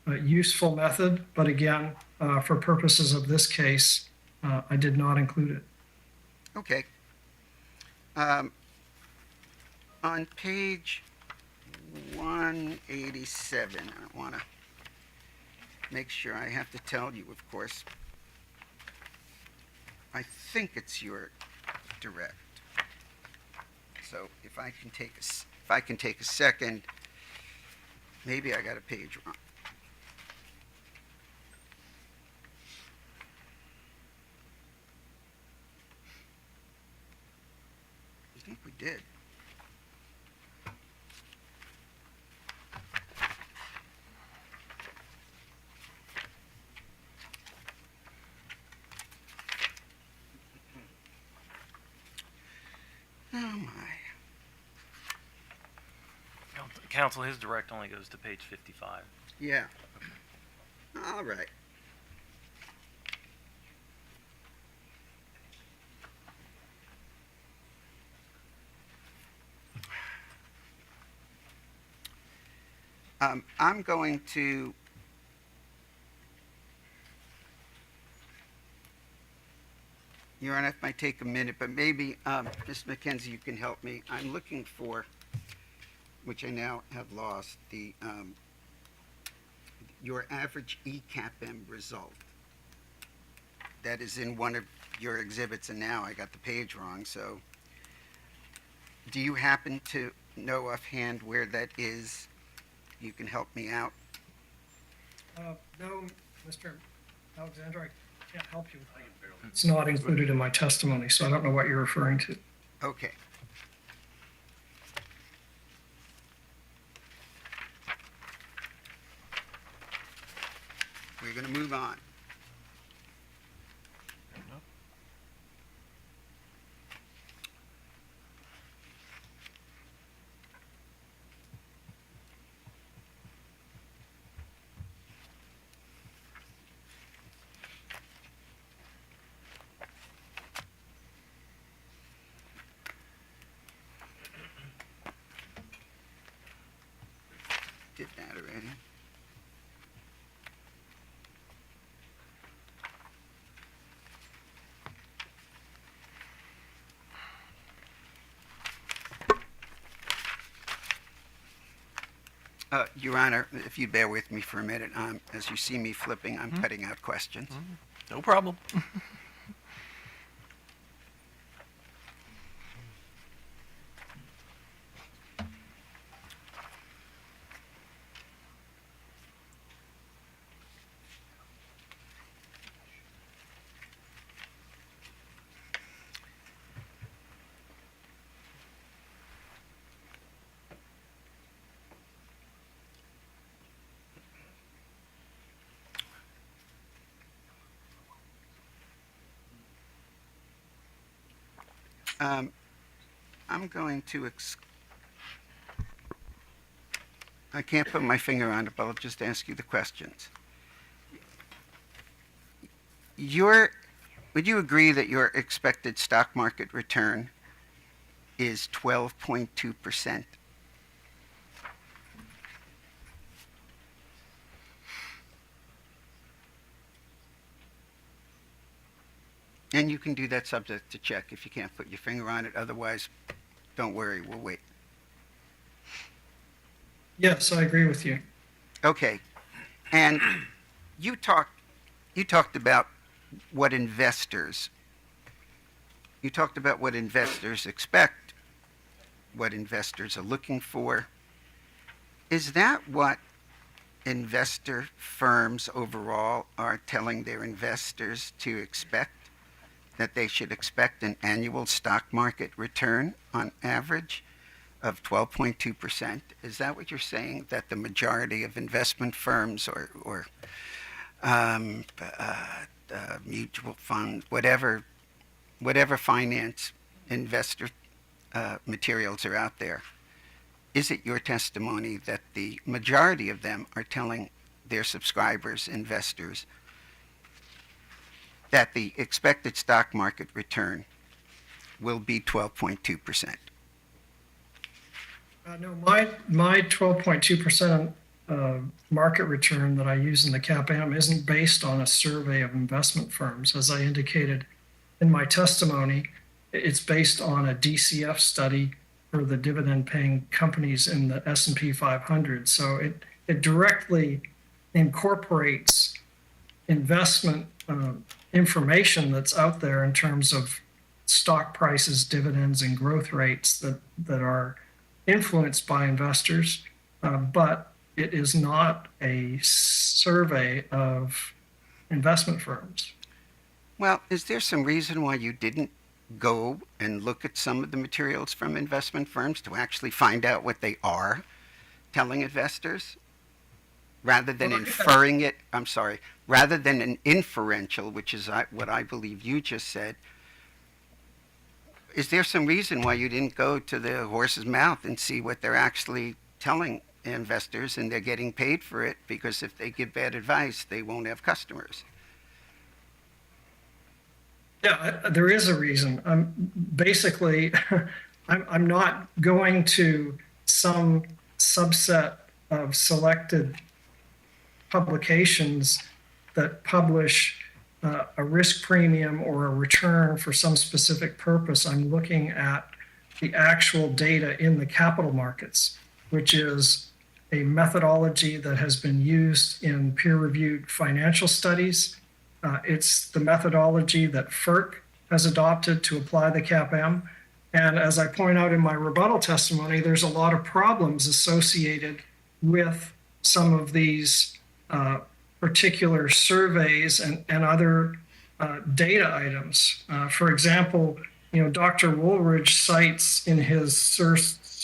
useful method, but again, for purposes of this case, I did not include it. Okay. On page 187, I want to make sure I have to tell you, of course. I think it's your direct. So if I can take a second, maybe I got a page wrong. I think we did. Oh my. Council, his direct only goes to page 55. Yeah. All right. I'm going to Your Honor, it might take a minute, but maybe, Ms. McKenzie, you can help me. I'm looking for, which I now have lost, the your average ECAPM result. That is in one of your exhibits, and now I got the page wrong. So, do you happen to know offhand where that is? You can help me out. No, Mr. Alexander, I can't help you. It's not included in my testimony, so I don't know what you're referring to. Okay. We're going to move on. Did that already. Your Honor, if you'd bear with me for a minute, as you see me flipping, I'm cutting out questions. No problem. I'm going to I can't put my finger on it, but I'll just ask you the questions. Would you agree that your expected stock market return is 12.2%? And you can do that subject to check if you can't put your finger on it. Otherwise, don't worry, we'll wait. Yes, I agree with you. Okay. And you talked about what investors expect, what investors are looking for. Is that what investor firms overall are telling their investors to expect? That they should expect an annual stock market return on average of 12.2%? Is that what you're saying? That the majority of investment firms or mutual funds, whatever finance investor materials are out there, is it your testimony that the majority of them are telling their subscribers, investors, that the expected stock market return will be 12.2%? No, my 12.2% market return that I use in the CAPM isn't based on a survey of investment firms. As I indicated in my testimony, it's based on a DCF study for the dividend-paying companies in the S&P 500. So it directly incorporates investment information that's out there in terms of stock prices, dividends, and growth rates that are influenced by investors, but it is not a survey of investment firms. Well, is there some reason why you didn't go and look at some of the materials from investment firms to actually find out what they are telling investors? Rather than inferring it, I'm sorry, rather than an inferential, which is what I believe you just said, is there some reason why you didn't go to the horse's mouth and see what they're actually telling investors and they're getting paid for it? Because if they give bad advice, they won't have customers. Yeah, there is a reason. Basically, I'm not going to some subset of selected publications that publish a risk premium or a return for some specific purpose. I'm looking at the actual data in the capital markets, which is a methodology that has been used in peer-reviewed financial studies. It's the methodology that FERC has adopted to apply the CAPM. And as I point out in my rebuttal testimony, there's a lot of problems associated with some of these particular surveys and other data items. For example, Dr. Woolridge cites in his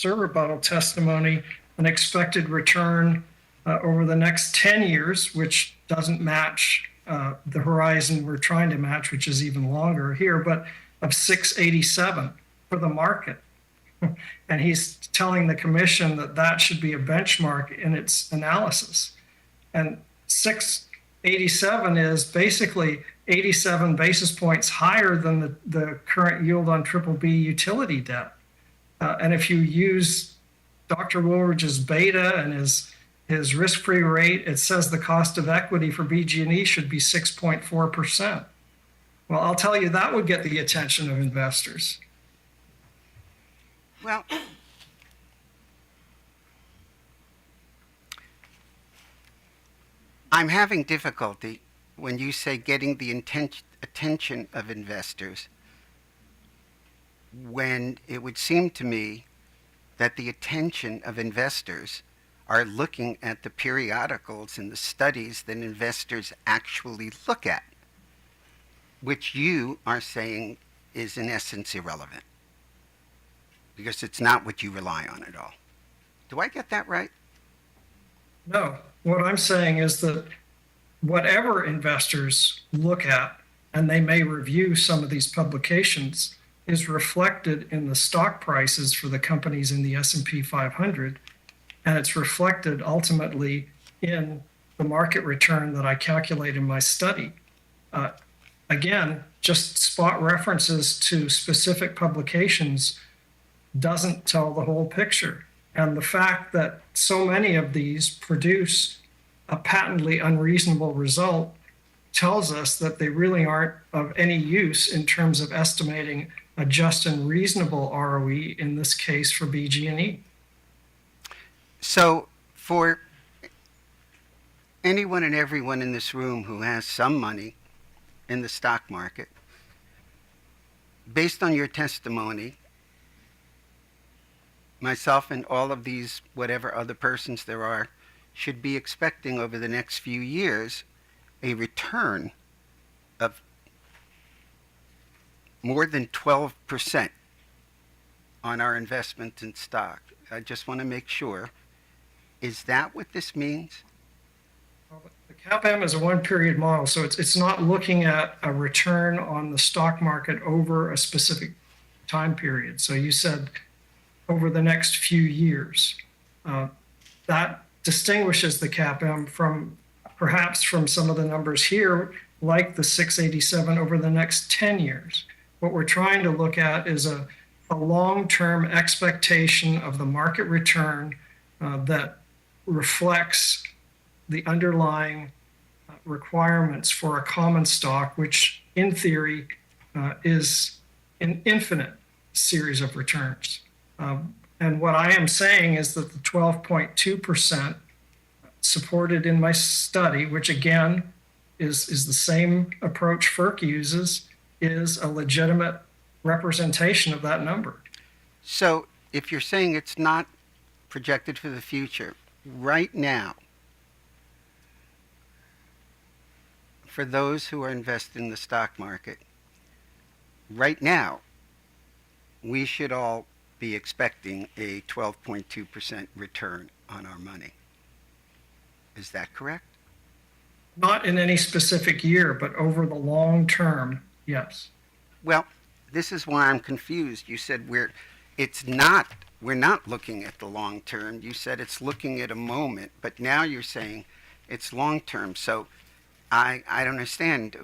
rebuttal testimony an expected return over the next 10 years, which doesn't match the horizon we're trying to match, which is even longer here, but of 687 for the market. And he's telling the commission that that should be a benchmark in its analysis. And 687 is basically 87 basis points higher than the current yield on BBB utility debt. And if you use Dr. Woolridge's beta and his risk-free rate, it says the cost of equity for BG&E should be 6.4%. Well, I'll tell you, that would get the attention of investors. Well, I'm having difficulty when you say getting the attention of investors, when it would seem to me that the attention of investors are looking at the periodicals and the studies that investors actually look at, which you are saying is in essence irrelevant, because it's not what you rely on at all. Do I get that right? No, what I'm saying is that whatever investors look at, and they may review some of these publications, is reflected in the stock prices for the companies in the S&P 500, and it's reflected ultimately in the market return that I calculate in my study. Again, just spot references to specific publications doesn't tell the whole picture. And the fact that so many of these produce a patently unreasonable result tells us that they really aren't of any use in terms of estimating a just and reasonable ROE, in this case for BG&E. So for anyone and everyone in this room who has some money in the stock market, based on your testimony, myself and all of these whatever other persons there are should be expecting over the next few years a return of more than 12% on our investment in stock. I just want to make sure. Is that what this means? The CAPM is a one-period model, so it's not looking at a return on the stock market over a specific time period. So you said over the next few years. That distinguishes the CAPM from perhaps from some of the numbers here, like the 687 over the next 10 years. What we're trying to look at is a long-term expectation of the market return that reflects the underlying requirements for a common stock, which in theory is an infinite series of returns. And what I am saying is that the 12.2% supported in my study, which again is the same approach FERC uses, is a legitimate representation of that number. So if you're saying it's not projected for the future, right now, for those who are invested in the stock market, right now, we should all be expecting a 12.2% return on our money. Is that correct? Not in any specific year, but over the long term, yes. Well, this is why I'm confused. You said we're not looking at the long term. You said it's looking at a moment, but now you're saying it's long term. So I don't understand.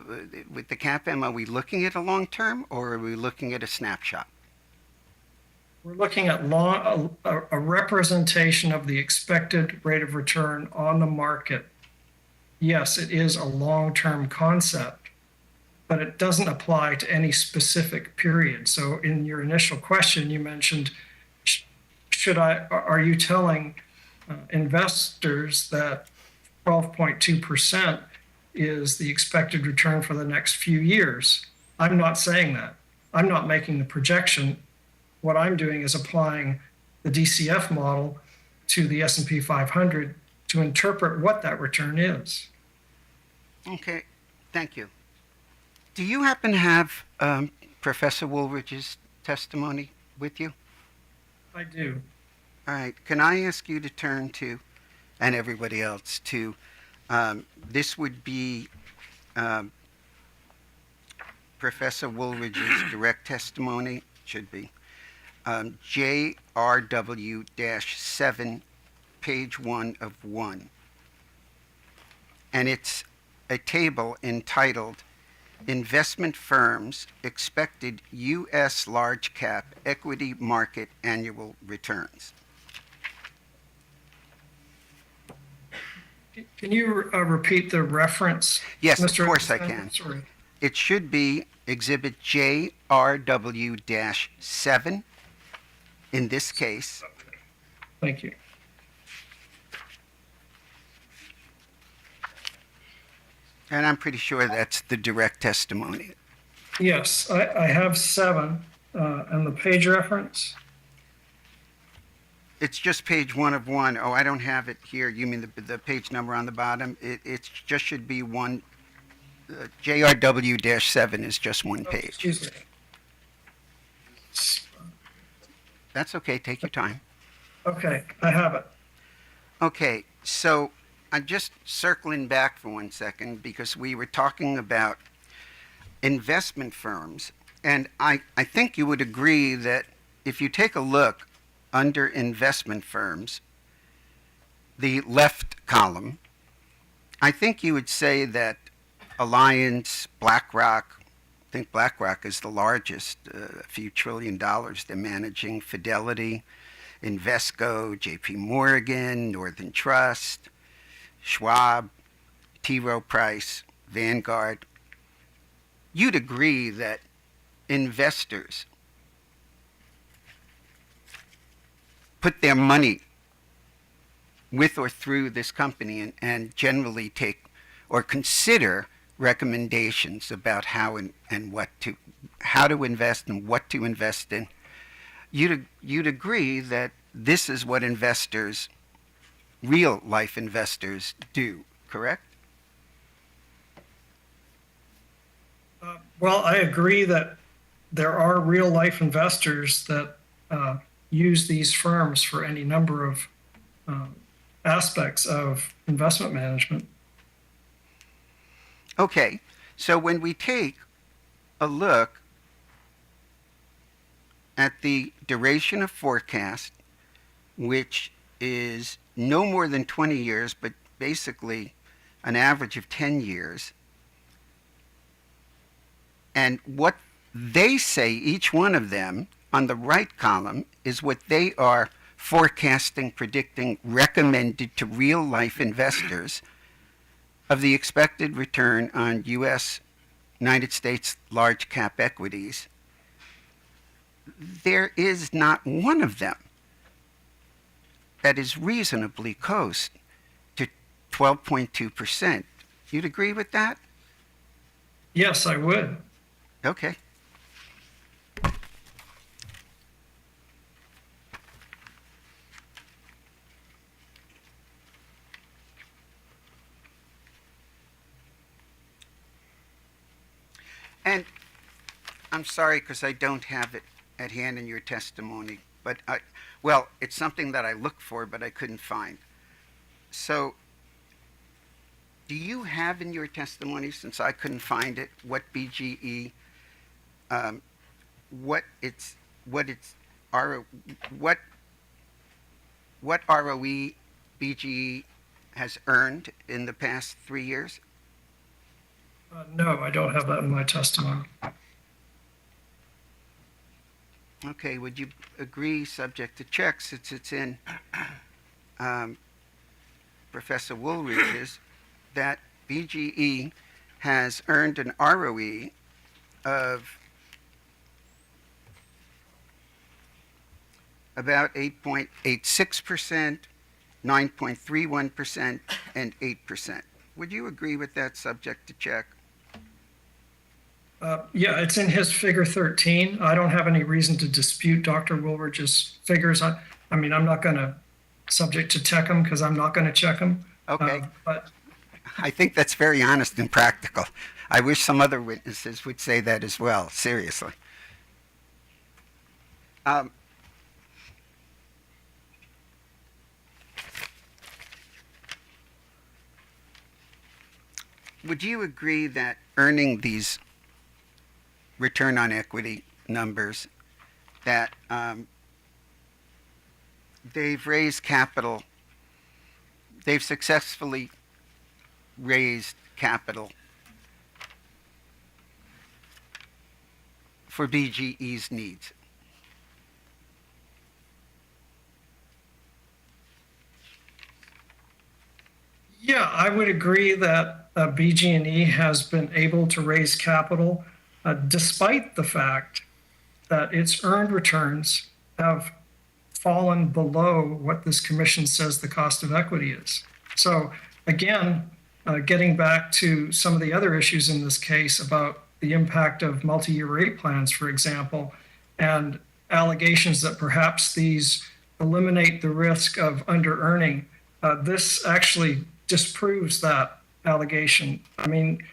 With the CAPM, are we looking at a long term or are we looking at a snapshot? We're looking at a representation of the expected rate of return on the market. Yes, it is a long-term concept, but it doesn't apply to any specific period. So in your initial question, you mentioned, are you telling investors that 12.2% is the expected return for the next few years? I'm not saying that. I'm not making the projection. What I'm doing is applying the DCF model to the S&P 500 to interpret what that return is. Okay, thank you. Do you happen to have Professor Woolridge's testimony with you? I do. All right, can I ask you to turn to and everybody else to, this would be Professor Woolridge's direct testimony, should be, JRW-7, page 1 of 1. And it's a table entitled Investment Firms Expected U.S. Large Cap Equity Market Annual Returns. Can you repeat the reference? Yes, Mr. of course I Anderson? can. Sorry. It should be Exhibit JRW-7 in this case. Thank you. And I'm pretty sure that's the direct testimony. Yes, I have 7, and the page reference? It's just page 1 of 1. Oh, I don't have it here. You mean the page number on the bottom? It just should be one. JRW-7 is just one page. Excuse me. That's okay. Take your time. Okay, I have it. Okay, so I'm just circling back for 1 second because we were talking about investment firms, and I think you would agree that if you take a look under investment firms, the left column, I think you would say that Alliance, BlackRock, I think BlackRock is the largest, a few $1 trillion they're managing, Fidelity, Invesco, JP Morgan, Northern Trust, Schwab, T. Rowe Price, Vanguard. You'd agree that investors put their money with or through this company and generally take or consider recommendations about how to invest and what to invest in. You'd agree that this is what investors, real life investors, do, correct? Well, I agree that there are real life investors that use these firms for any number of aspects of investment management. Okay, so when we take a look at the duration of forecast, which is no more than 20 years, but basically an average of 10 years, and what they say, each one of them, on the right column, is what they are forecasting, predicting, recommended to real life investors of the expected return on U.S. United States large cap equities. There is not one of them that is reasonably close to 12.2%. You'd agree with that? Yes, I would. Okay. And I'm sorry because I don't have it at hand in your testimony, but well, it's something that I looked for, but I couldn't find. So, do you have in your testimony, since I couldn't find it, what BGE, what ROE BGE has earned in the past 3 years? No, I don't have that in my testimony. Okay, would you agree, subject to check, since it's in Professor Woolridge's, that BGE has earned an ROE of about 8.86%, 9.31%, and 8%. Would you agree with that, subject to check? Yeah, it's in his figure 13. I don't have any reason to dispute Dr. Woolridge's figures. I mean, I'm not going to subject to check them because I'm not going to check them. Okay. But I think that's very honest and practical. I wish some other witnesses would say that as well, seriously. would you agree that earning these return on equity numbers, that they've raised capital, they've successfully raised capital for BGE's needs? Yeah, I would agree that BG&E has been able to raise capital despite the fact that its earned returns have fallen below what this commission says the cost of equity is. So again, getting back to some of the other issues in this case about the impact of multi-year rate plans, for example, and allegations that perhaps these eliminate the risk of under-earning, this actually disproves that allegation. I mean,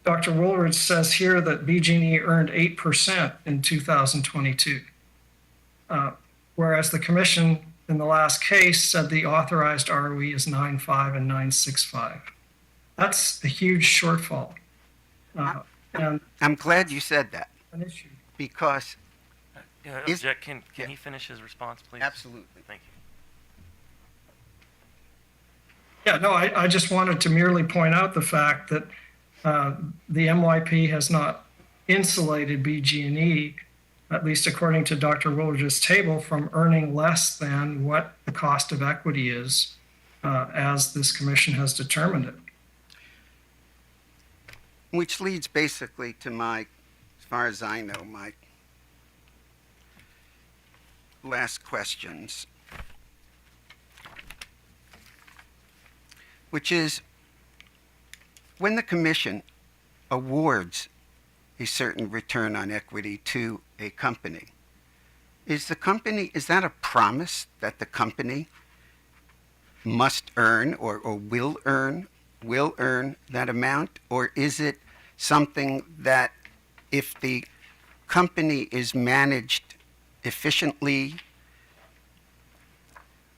Dr. Woolridge says here that BG&E earned 8% in 2022, whereas the commission in the last case said the authorized ROE is 9.5 and 9.65. That's a huge shortfall. And I'm glad you said that, an issue. because Yeah, Is- Jack, can yeah. he finish his response, please? Absolutely. Thank you. Yeah, no, I just wanted to merely point out the fact that the MYP has not insulated BG&E, at least according to Dr. Woolridge's table, from earning less than what the cost of equity is, as this commission has determined it. which leads basically to my, as far as I know, my last questions, which is, when the commission awards a certain return on equity to a company, is that a promise that the company must earn or will earn that amount? Or is it something that if the company is managed efficiently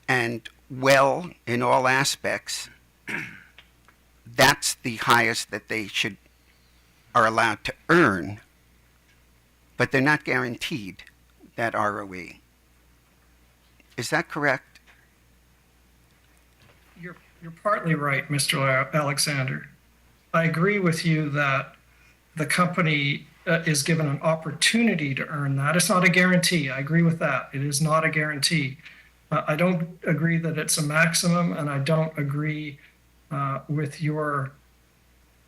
and well in all aspects, that's the highest that they are allowed to earn, but they're not guaranteed that ROE? Is that correct? You're partly right, Mr. Alexander. I agree with you that the company is given an opportunity to earn that. It's not a guarantee. I agree with that. It is not a guarantee. I don't agree that it's a maximum, and I don't agree with your,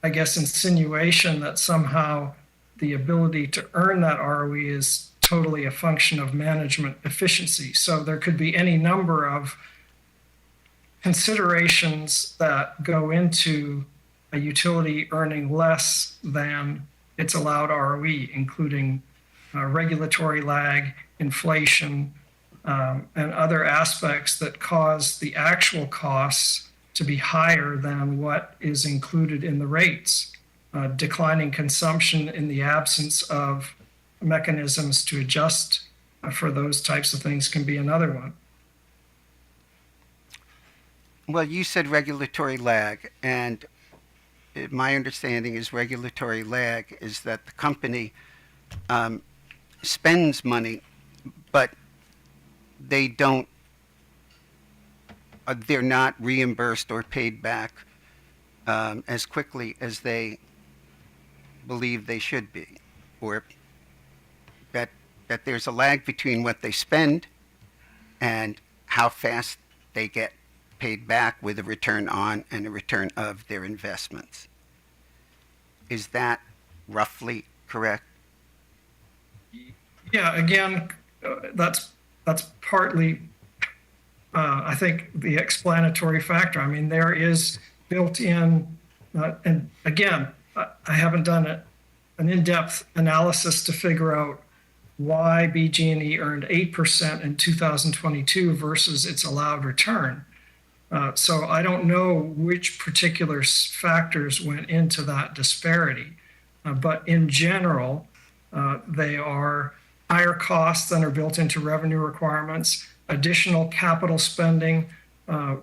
I guess, insinuation that somehow the ability to earn that ROE is totally a function of management efficiency. So there could be any number of considerations that go into a utility earning less than its allowed ROE, including regulatory lag, inflation, and other aspects that cause the actual costs to be higher than what is included in the rates. Declining consumption in the absence of mechanisms to adjust for those types of things can be another one. Well, you said regulatory lag, and my understanding is regulatory lag is that the company spends money, but they're not reimbursed or paid back as quickly as they believe they should be, or that there's a lag between what they spend and how fast they get paid back with a return on and a return of their investments. Is that roughly correct? Yeah, again, that's partly, I think, the explanatory factor. I mean, there is built in, and again, I haven't done an in-depth analysis to figure out why BG&E earned 8% in 2022 versus its allowed return. So I don't know which particular factors went into that disparity. But in general, they are higher costs than are built into revenue requirements, additional capital spending,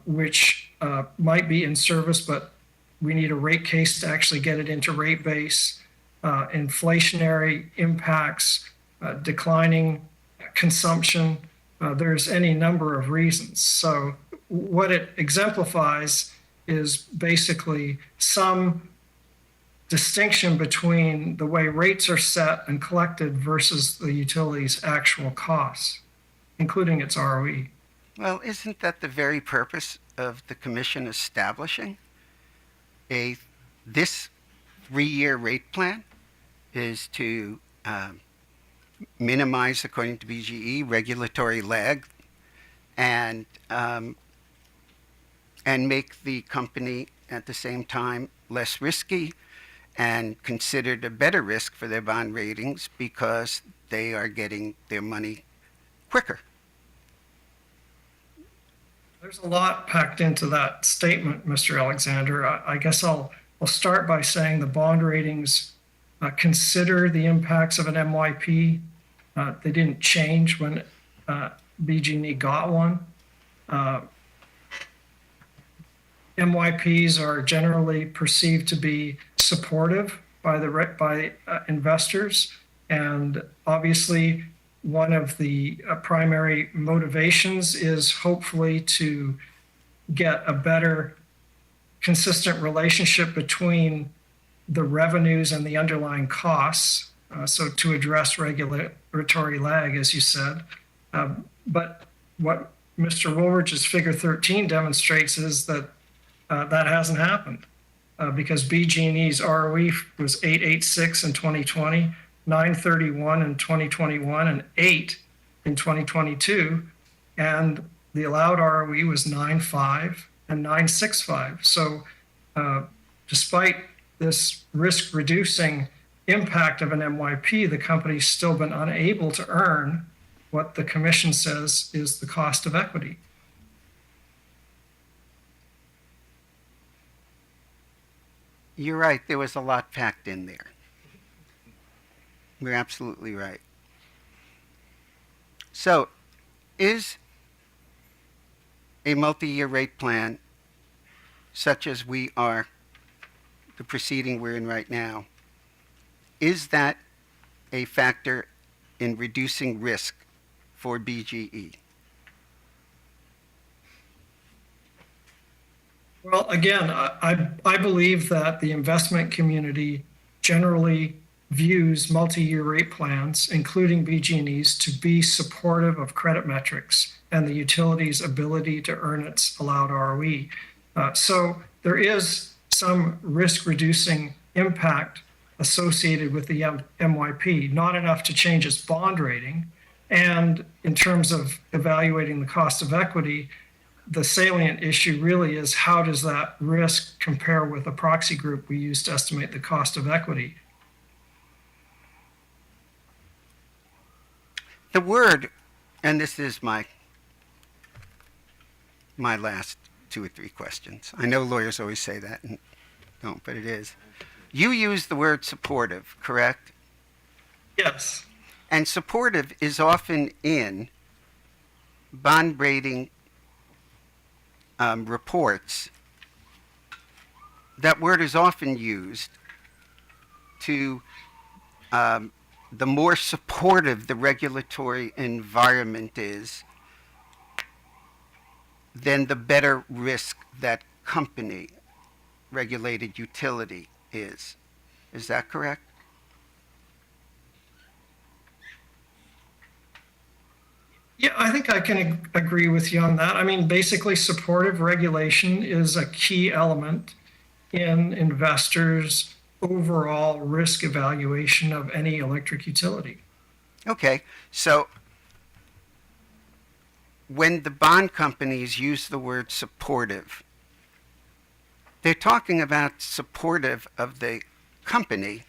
which might be in service but we need a rate case to actually get it into rate base, inflationary impacts, declining consumption. There's any number of reasons. So what it exemplifies is basically some distinction between the way rates are set and collected versus the utility's actual costs, including its ROE. Well, isn't that the very purpose of the commission establishing this 3-year rate plan is to minimize, according to BGE, regulatory lag and make the company at the same time less risky and considered a better risk for their bond ratings because they are getting their money quicker. There's a lot packed into that statement, Mr. Alexander. I guess I'll start by saying the bond ratings consider the impacts of an MYP. They didn't change when BG&E got one. MYPs are generally perceived to be supportive by investors, and obviously one of the primary motivations is hopefully to get a better consistent relationship between the revenues and the underlying costs, so to address regulatory lag, as you said. But what Mr. Woolridge's figure 13 demonstrates is that that hasn't happened because BG&E's ROE was 8.86 in 2020, 9.31 in 2021, and 8 in 2022, and the allowed ROE was 9.5 and 9.65. So despite this risk-reducing impact of an MYP, the company's still been unable to earn what the commission says is the cost of equity. You're right, there was a lot packed in there. You're absolutely right. So, is a multi-year rate plan, such as we are, the proceeding we're in right now, is that a factor in reducing risk for BGE? Well, again, I believe that the investment community generally views multi-year rate plans, including BG&E's, to be supportive of credit metrics and the utility's ability to earn its allowed ROE. So there is some risk-reducing impact associated with the MYP, not enough to change its bond rating. And in terms of evaluating the cost of equity, the salient issue really is how does that risk compare with a proxy group we use to estimate the cost of equity. The word, and this is my last 2 or 3 questions. I know lawyers always say that and don't, but it is. You use the word supportive, correct? Yes. And supportive is often in bond rating reports. That word is often used to the more supportive the regulatory environment is, then the better risk that company, regulated utility, is. Is that correct? Yeah, I think I can agree with you on that. I mean, basically, supportive regulation is a key element in investors' overall risk evaluation of any electric utility. Okay, so when the bond companies use the word supportive, they're talking about supportive of the company,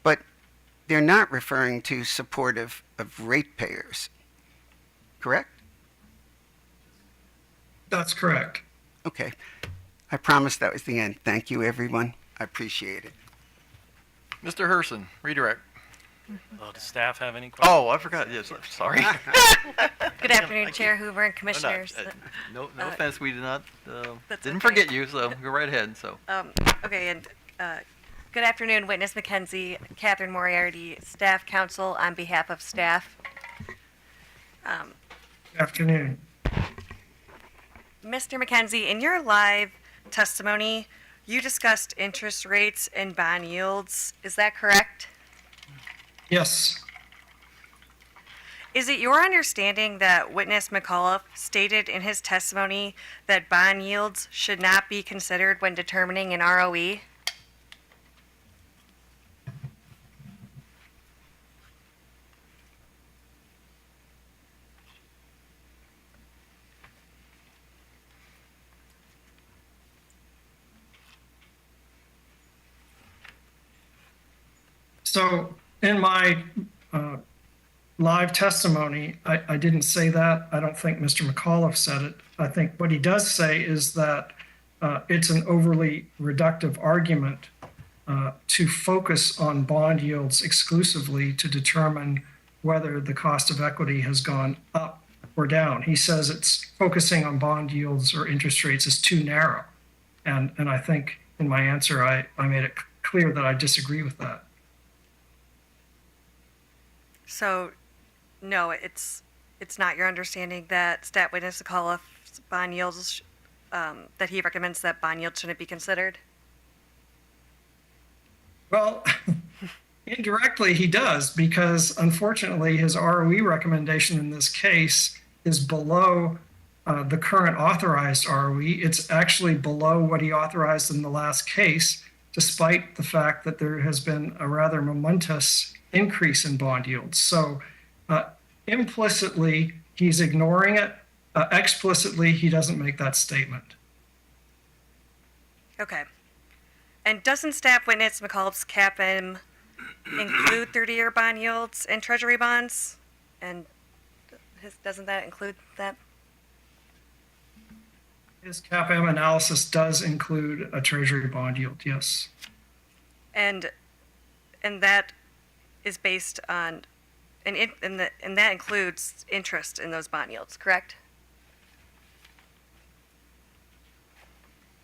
but they're not referring to supportive of ratepayers. Correct? That's correct. Okay. I promise that was the end. Thank you, everyone. I appreciate it. Mr. Herson, redirect. Does staff have any questions? Oh, I forgot. Yes, sorry. Good afternoon, Chair Hoover and Commissioners. No offense, we did not, That's didn't okay. forget you, so go right ahead, so. Okay, and good afternoon, Witness McKenzie, Catherine Moriarty, Staff Counsel on behalf of staff. Afternoon. Mr. McKenzie, in your live testimony, you discussed interest rates and bond yields. Is that correct? Yes. Is it your understanding that Witness McAuliffe stated in his testimony that bond yields should not be considered when determining an ROE? So in my live testimony, I didn't say that. I don't think Mr. McAuliffe said it. I think what he does say is that it's an overly reductive argument to focus on bond yields exclusively to determine whether the cost of equity has gone up or down. He says it's focusing on bond yields or interest rates is too narrow. And I think in my answer, I made it clear that I disagree with that. So, no, it's not your understanding that Stat Witness McAuliffe's bond yields, that he recommends that bond yields shouldn't be considered? Well, indirectly he does, because unfortunately his ROE recommendation in this case is below the current authorized ROE. It's actually below what he authorized in the last case, despite the fact that there has been a rather momentous increase in bond yields. So implicitly, he's ignoring it. Explicitly, he doesn't make that statement. Okay. And doesn't Staff Witness McAuliffe's CAPM include 30-year bond yields and treasury bonds? And doesn't that include that? His CAPM analysis does include a treasury bond yield, yes. And that is based on, and that includes interest in those bond yields, correct?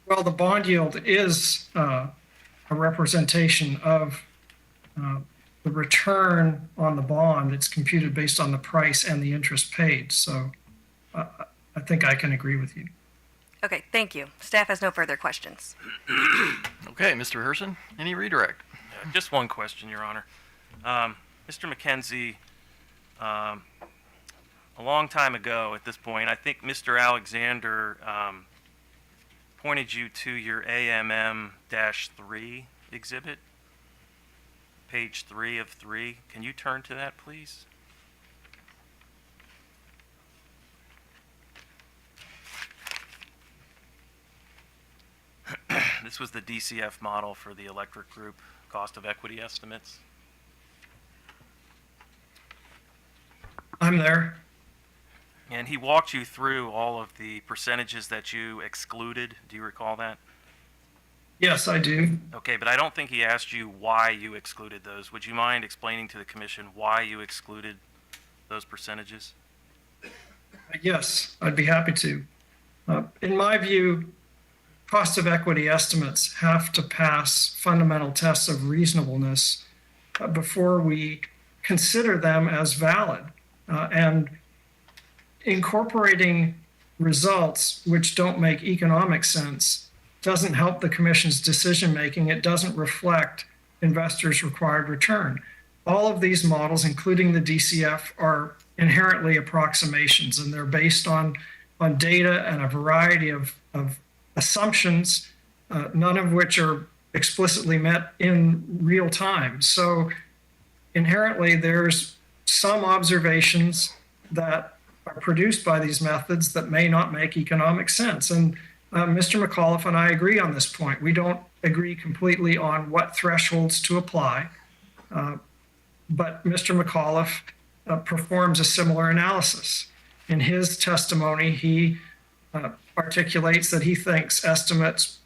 Well, the bond yield is a representation of the return on the bond. It's computed based on the price and the interest paid. So I think I can agree with you. Okay, thank you. Staff has no further questions. Okay, Mr. Herson, any redirect? Just one question, Your Honor. Mr. McKenzie, a long time ago at this point, I think Mr. Alexander pointed you to your AMM-3 exhibit, page 3 of 3. Can you turn to that, please? This was the DCF model for the electric group cost of equity estimates. I'm there. And he walked you through all of the percentages that you excluded. Do you recall that? Yes, I do. Okay, but I don't think he asked you why you excluded those. Would you mind explaining to the commission why you excluded those percentages? Yes, I'd be happy to. In my view, cost of equity estimates have to pass fundamental tests of reasonableness before we consider them as valid. And incorporating results which don't make economic sense doesn't help the commission's decision making. It doesn't reflect investors' required return. All of these models, including the DCF, are inherently approximations, and they're based on data and a variety of assumptions, none of which are explicitly met in real time. So inherently, there's some observations that are produced by these methods that may not make economic sense. And Mr. McAuliffe and I agree on this point. We don't agree completely on what thresholds to apply, but Mr. McAuliffe performs a similar analysis. In his testimony, he articulates that he thinks estimates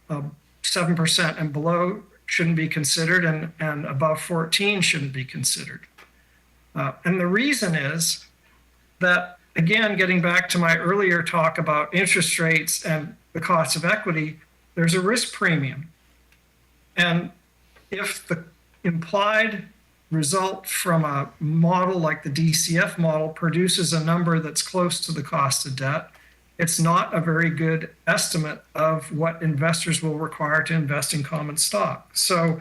7% and below shouldn't be considered, and above 14 shouldn't be considered. And the reason is that, again, getting back to my earlier talk about interest rates and the cost of equity, there's a risk premium. And if the implied result from a model like the DCF model produces a number that's close to the cost of debt, it's not a very good estimate of what investors will require to invest in common stock. So,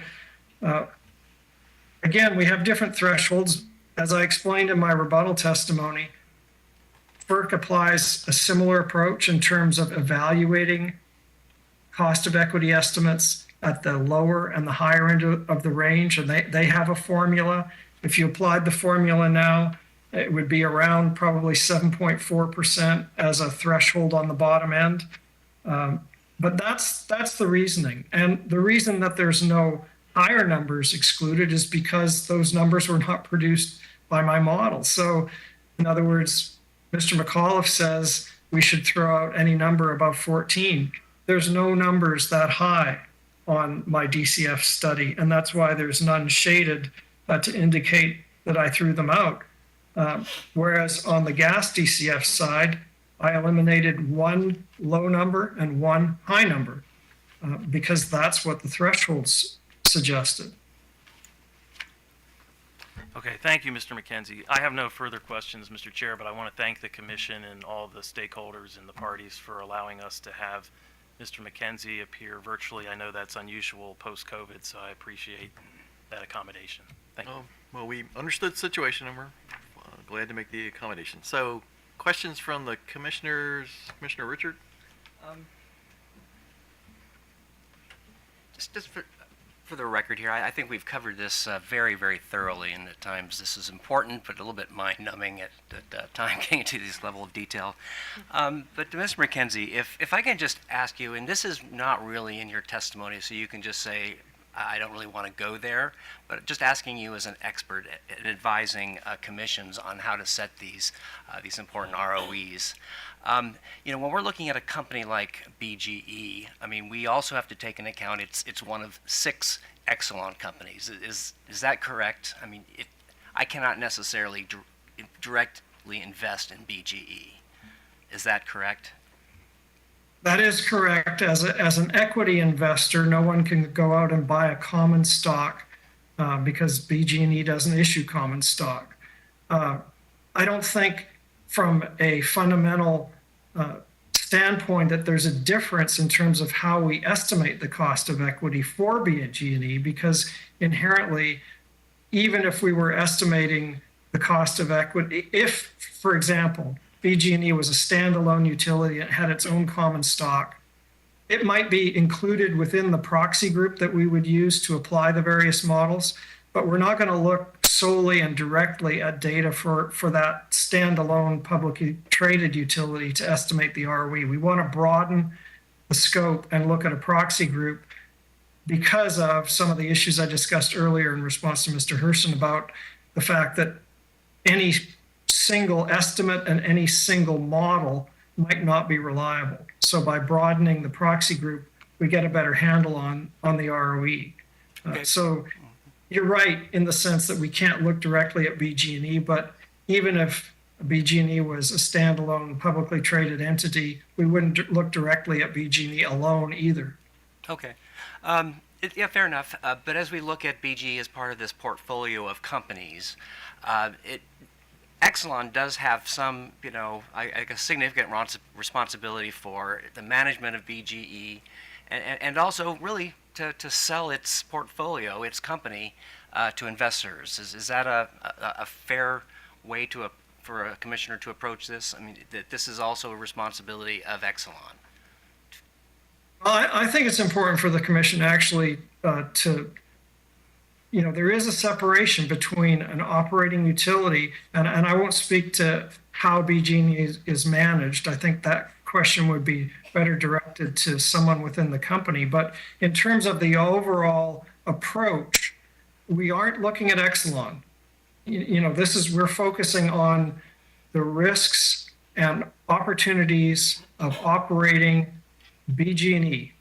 again, we have different thresholds. As I explained in my rebuttal testimony, FERC applies a similar approach in terms of evaluating cost of equity estimates at the lower and the higher end of the range, and they have a formula. If you applied the formula now, it would be around probably 7.4% as a threshold on the bottom end. But that's the reasoning. And the reason that there's no higher numbers excluded is because those numbers were not produced by my model. So, in other words, Mr. McAuliffe says we should throw out any number above 14. There's no numbers that high on my DCF study, and that's why there's none shaded to indicate that I threw them out. Whereas on the gas DCF side, I eliminated one low number and one high number because that's what the thresholds suggested. Okay, thank you, Mr. McKenzie. I have no further questions, Mr. Chair, but I want to thank the commission and all the stakeholders and the parties for allowing us to have Mr. McKenzie appear virtually. I know that's unusual post-COVID, so I appreciate that accommodation. Thank you. Well, we understood the situation, and we're glad to make the accommodation. So, questions from the commissioners? Commissioner Richard? Just for the record here, I think we've covered this very, very thoroughly, and at times this is important, but a little bit mind-numbing at time getting into this level of detail. But to Mr. McKenzie, if I can just ask you, and this is not really in your testimony, so you can just say, I don't really want to go there, but just asking you as an expert at advising commissions on how to set these important ROEs. When we're looking at a company like BGE, I mean, we also have to take into account it's one of 6 Exelon companies. Is that correct? I mean, I cannot necessarily directly invest in BGE. Is that correct? That is correct. As an equity investor, no one can go out and buy a common stock because BG&E doesn't issue common stock. I don't think from a fundamental standpoint that there's a difference in terms of how we estimate the cost of equity for BG&E, because inherently, even if we were estimating the cost of equity, if, for example, BG&E was a standalone utility and had its own common stock, it might be included within the proxy group that we would use to apply the various models, but we're not going to look solely and directly at data for that standalone publicly traded utility to estimate the ROE. We want to broaden the scope and look at a proxy group because of some of the issues I discussed earlier in response to Mr. Herson about the fact that any single estimate and any single model might not be reliable. So by broadening the proxy group, we get a better handle on the ROE. So you're right in the sense that we can't look directly at BG&E, but even if BG&E was a standalone publicly traded entity, we wouldn't look directly at BG&E alone either. Okay. Yeah, fair enough. But as we look at BG as part of this portfolio of companies, Exelon does have some, a significant responsibility for the management of BGE and also really to sell its portfolio, its company, to investors. Is that a fair way for a commissioner to approach this? I mean, that this is also a responsibility of Exelon. I think it's important for the commission actually there is a separation between an operating utility, and I won't speak to how BG&E is managed. I think that question would be better directed to someone within the company. But in terms of the overall approach, we aren't looking at Exelon. We're focusing on the risks and opportunities of operating BG&E,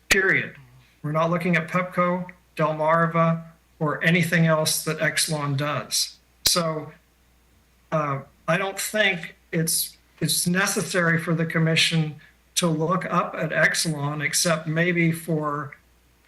period. We're not looking at Pepco. Delmarva, or anything else that Exelon does. So I don't think it's necessary for the commission to look up at Exelon, except maybe for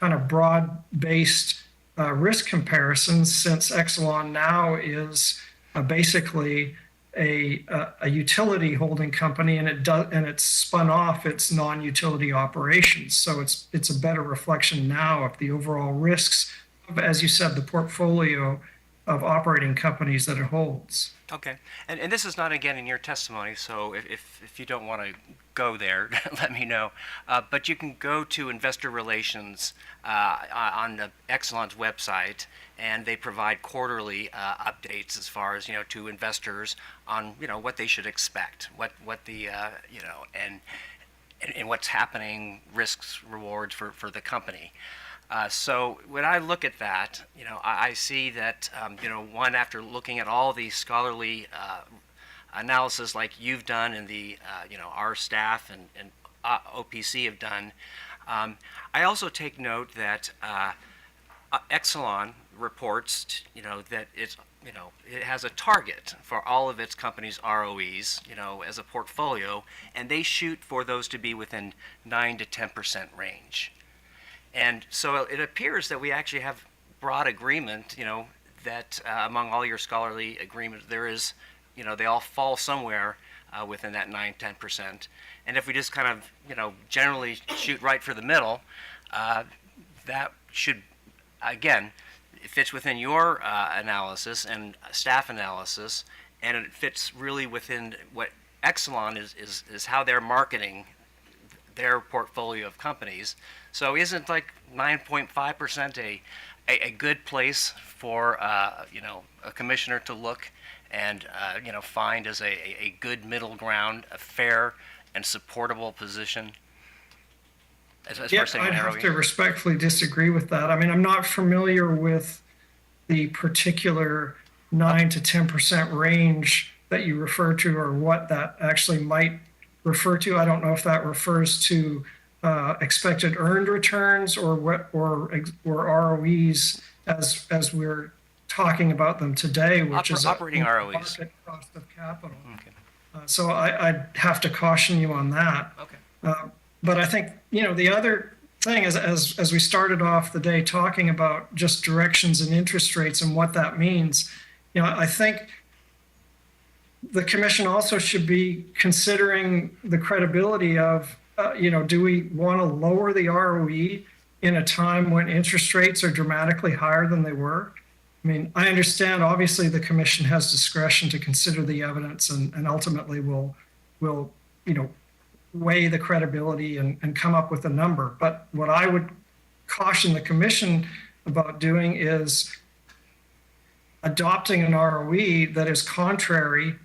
kind of broad-based risk comparisons, since Exelon now is basically a utility holding company, and it's spun off its non-utility operations. So it's a better reflection now of the overall risks of, as you said, the portfolio of operating companies that it holds. Okay, and this is not again in your testimony, so if you don't want to go there, let me know. But you can go to Investor Relations on the Exelon's website, and they provide quarterly updates as far as, to investors on, what they should expect, what the, and what's happening, risks, rewards for the company. So when I look at that, I see that, one, after looking at all these scholarly analysis like you've done and the, our staff and OPC have done, I also take note that Exelon reports, that it's, it has a target for all of its companies' ROEs, as a portfolio, and they shoot for those to be within 9 to 10% range. And so it appears that we actually have broad agreement, that among all your scholarly agreements, there is, they all fall somewhere within that 9-10%. And if we just kind of, generally shoot right for the middle, that should, again, it fits within your analysis and staff analysis, and it fits really within what Exelon is how they're marketing their portfolio of companies. So isn't like 9.5% a good place for a commissioner to look and find as a good middle ground, a fair and supportable position? Yeah, I'd have to respectfully disagree with that. I mean, I'm not familiar with the particular 9 to 10% range that you refer to, or what that actually might refer to. I don't know if that refers to expected earned returns or ROEs as we're talking about them today, which is operating ROEs, market cost of capital. Okay. So I'd have to caution you on that. Okay. But I think the other thing is, as we started off the day talking about just directions and interest rates and what that means, I think the commission also should be considering the credibility of, do we want to lower the ROE in a time when interest rates are dramatically higher than they were? I mean, I understand obviously the commission has discretion to consider the evidence and ultimately will weigh the credibility and come up with a number. But what I would caution the commission about doing is adopting an ROE that is contrary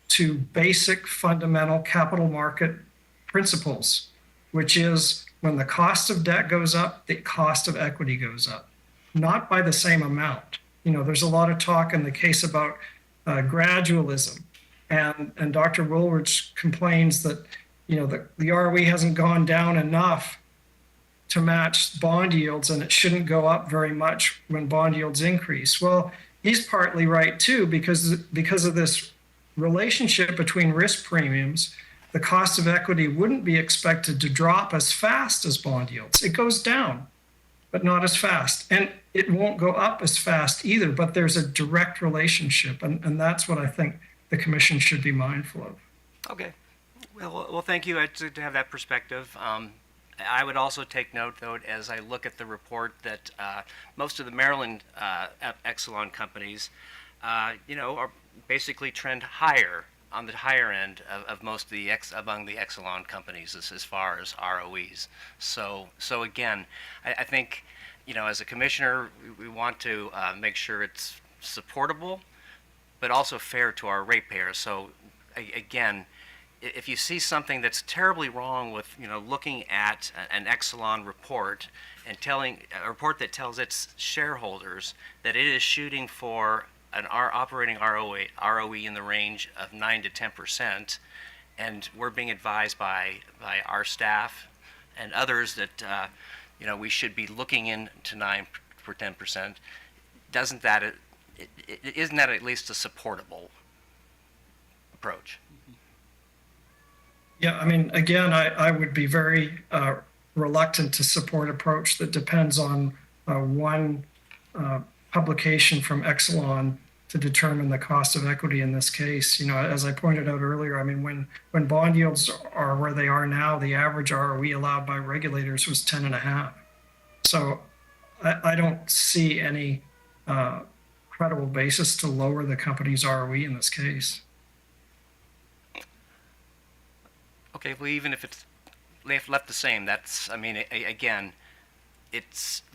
to basic fundamental capital market principles, which is when the cost of debt goes up, the cost of equity goes up, not by the same amount. There's a lot of talk in the case about gradualism, and Dr. Woolridge complains that the ROE hasn't gone down enough to match bond yields, and it shouldn't go up very much when bond yields increase. Well, he's partly right too, because of this relationship between risk premiums. The cost of equity wouldn't be expected to drop as fast as bond yields. It goes down, but not as fast. And it won't go up as fast either, but there's a direct relationship. And that's what I think the commission should be mindful of. Okay. Well, thank you to have that perspective. I would also take note, though, as I look at the report, that most of the Maryland Exelon companies, are basically trend higher, on the higher end of most of the among the Exelon companies as far as ROEs. So again, I think, as a commissioner, we want to make sure it's supportable, but also fair to our ratepayers. So again, if you see something that's terribly wrong with, looking at an Exelon report and a report that tells its shareholders that it is shooting for our operating ROE in the range of 9 to 10%, and we're being advised by our staff and others that we should be looking into 9% for 10%, doesn't that, isn't that at least a supportable approach? Yeah, I mean, again, I would be very reluctant to support an approach that depends on one publication from Exelon to determine the cost of equity in this case. You know, as I pointed out earlier, I mean, when bond yields are where they are now, the average ROE allowed by regulators was 10.5. So I don't see any credible basis to lower the company's ROE in this case. Okay, well, even if it's left the same, that's, I mean, again,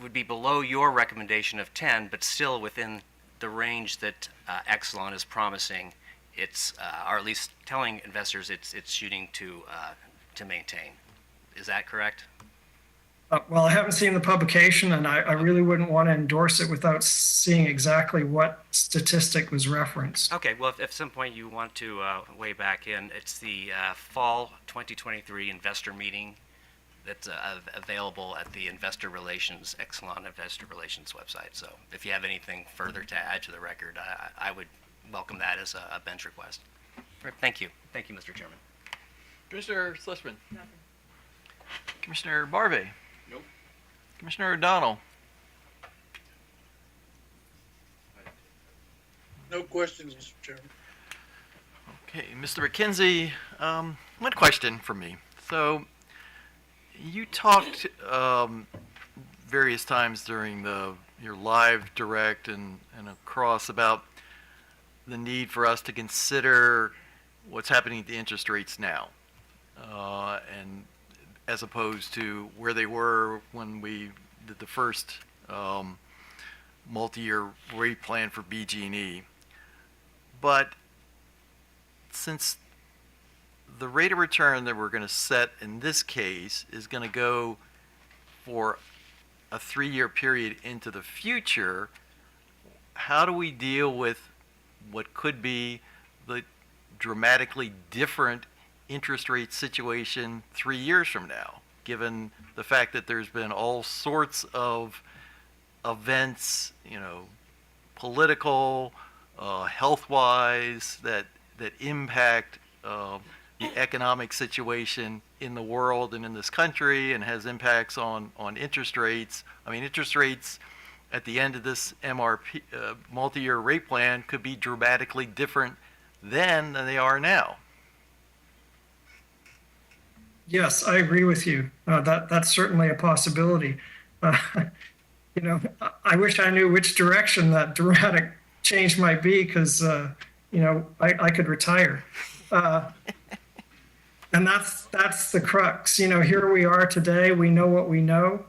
would be below your recommendation of 10, but still within the range that Exelon is promising, or at least telling investors it's shooting to maintain. Is that correct? Well, I haven't seen the publication, and I really wouldn't want to endorse it without seeing exactly what statistic was referenced. Okay, well, if at some point you want to weigh back in, it's the fall 2023 investor meeting that's available at the Exelon Investor Relations website. So if you have anything further to add to the record, I would welcome that as a bench request. Thank you. Thank you, Mr. Chairman. Commissioner Schlesman. Nothing. Commissioner Barbe. Nope. Commissioner O'Donnell. No questions, Mr. Chairman. Okay, Mr. McKenzie, one question for me. So you talked various times during your live direct and across about the need for us to consider what's happening to interest rates now, and as opposed to where they were when we did the first multi-year rate plan for BG&E. But since the rate of return that we're going to set in this case is going to go for a 3-year period into the future, how do we deal with what could be the dramatically different interest rate situation 3 years from now, given the fact that there's been all sorts of events, you know, political, health-wise, that impact the economic situation in the world and in this country, and has impacts on interest rates. I mean, interest rates at the end of this MRP multi-year rate plan could be dramatically different then than they are now. Yes, I agree with you. That's certainly a possibility. You know, I wish I knew which direction that dramatic change might be, because you know, I could retire. And that's the crux. You know, here we are today. We know what we know,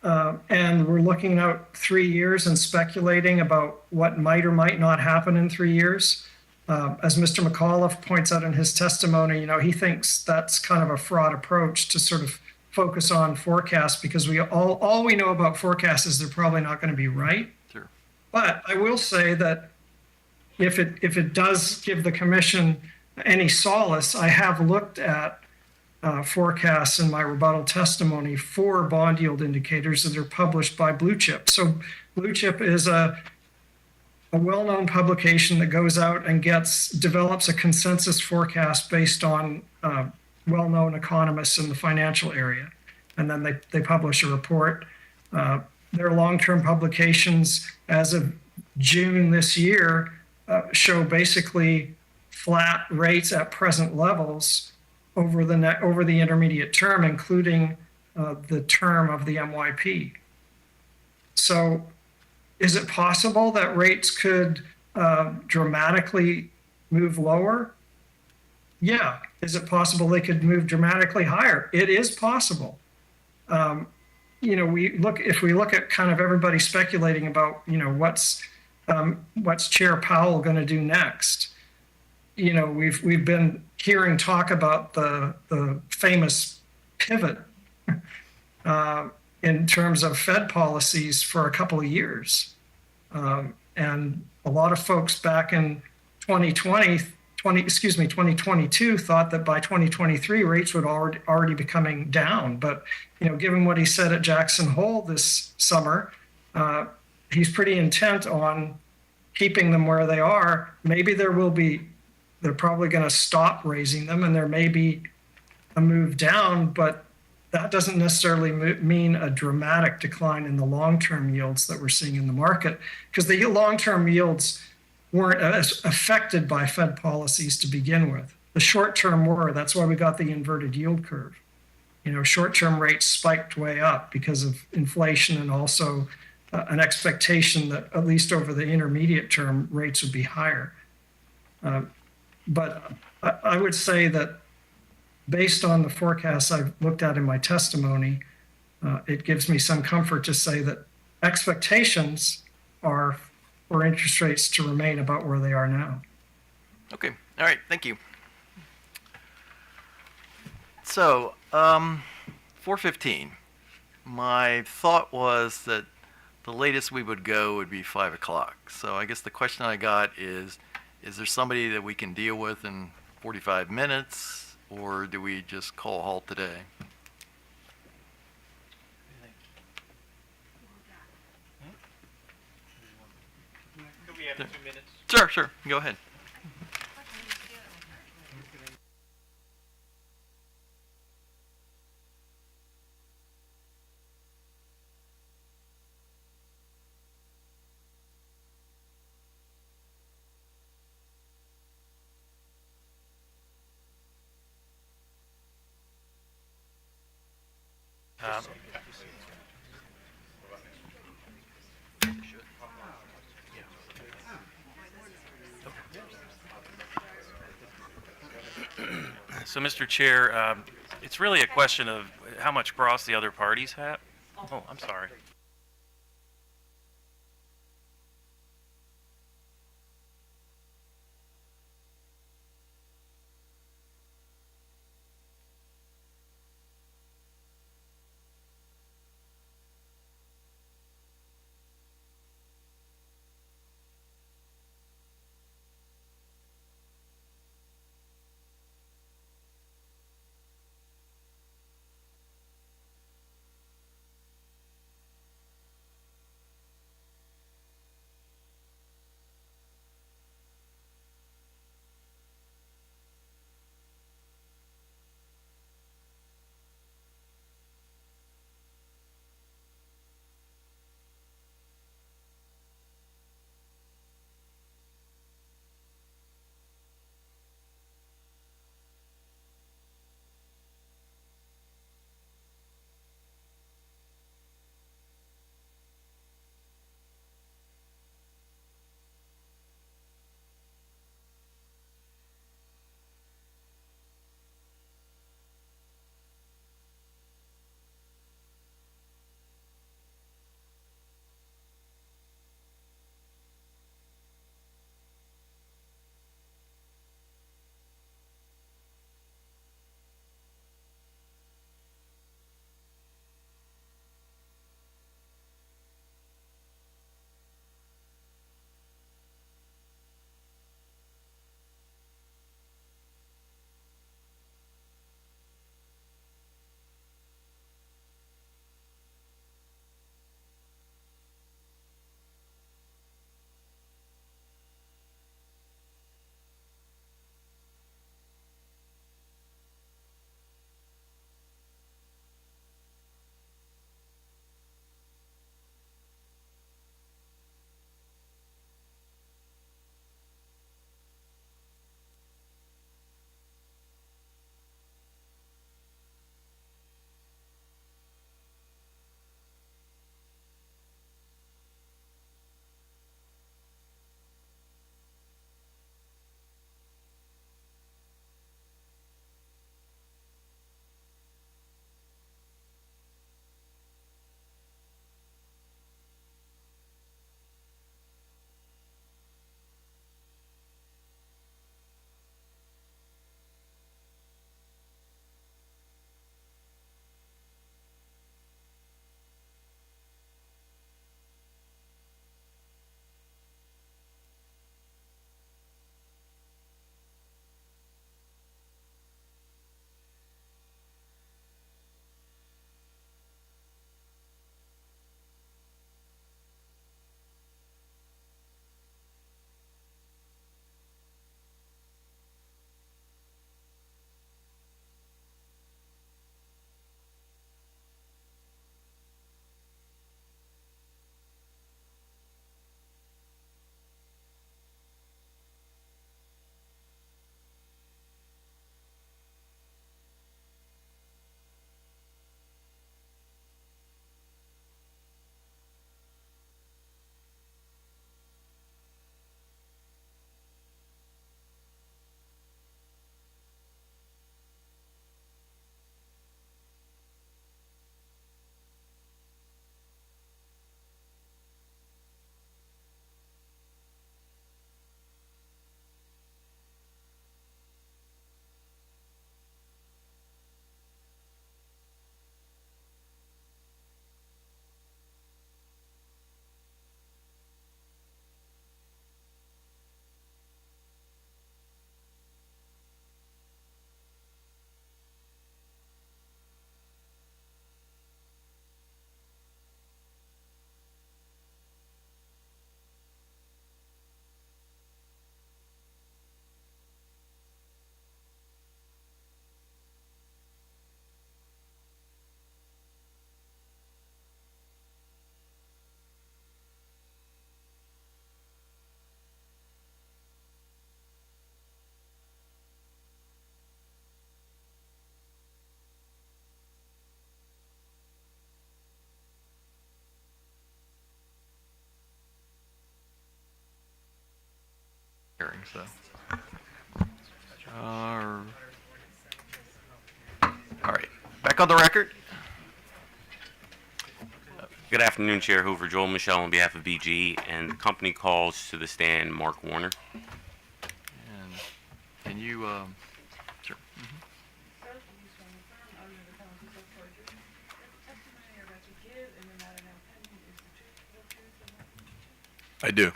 and we're looking out 3 years and speculating about what might or might not happen in 3 years. As Mr. McAuliffe points out in his testimony, you know, he thinks that's kind of a fraud approach to sort of focus on forecasts, because all we know about forecasts is they're probably not going to be right. Sure. But I will say that if it does give the commission any solace, I have looked at forecasts in my rebuttal testimony for bond yield indicators that are published by Blue Chip. So Blue Chip is a well-known publication that goes out and develops a consensus forecast based on well-known economists in the financial area. And then they publish a report. Their long-term publications as of June this year show basically flat rates at present levels over the intermediate term, including the term of the MYP. So is it possible that rates could dramatically move lower? Yeah. Is it possible they could move dramatically higher? It is possible. You know, if we look at kind of everybody speculating about, you know, what's Chair Powell going to do next. You know, we've been hearing talk about the famous pivot in terms of Fed policies for a couple of years. And a lot of folks back in 2022 thought that by 2023 rates would already be coming down. But, you know, given what he said at Jackson Hole this summer, he's pretty intent on keeping them where they are. Maybe they're probably going to stop raising them, and there may be a move down, but that doesn't necessarily mean a dramatic decline in the long-term yields that we're seeing in the market, because the long-term yields weren't as affected by Fed policies to begin with. The short-term were. That's why we got the inverted yield curve. Short-term rates spiked way up because of inflation and also an expectation that at least over the intermediate term, rates would be higher. But I would say that based on the forecasts I've looked at in my testimony, it gives me some comfort to say that expectations are for interest rates to remain about where they are now. Okay. All right. Thank you. So, 4:15. My thought was that the latest we would go would be 5 o'clock. So I guess the question I got is there somebody that we can deal with in 45 minutes, or do we just call a halt today? Could we have 2 minutes? Sure. Go ahead. So, Mr. Chair, it's really a question of how much cross the other parties have. Oh, I'm sorry. hearing, so. All right, back on the record. Good afternoon, Chair Hoover. Joel Michelle on behalf of BG, and the company calls to the stand Mark Warner. And can you, sure. Sir, can you swear and affirm under the penalty of perjury that the testimony you're about to give in the matter now pending is the truth, the whole truth, and nothing but the truth? I do.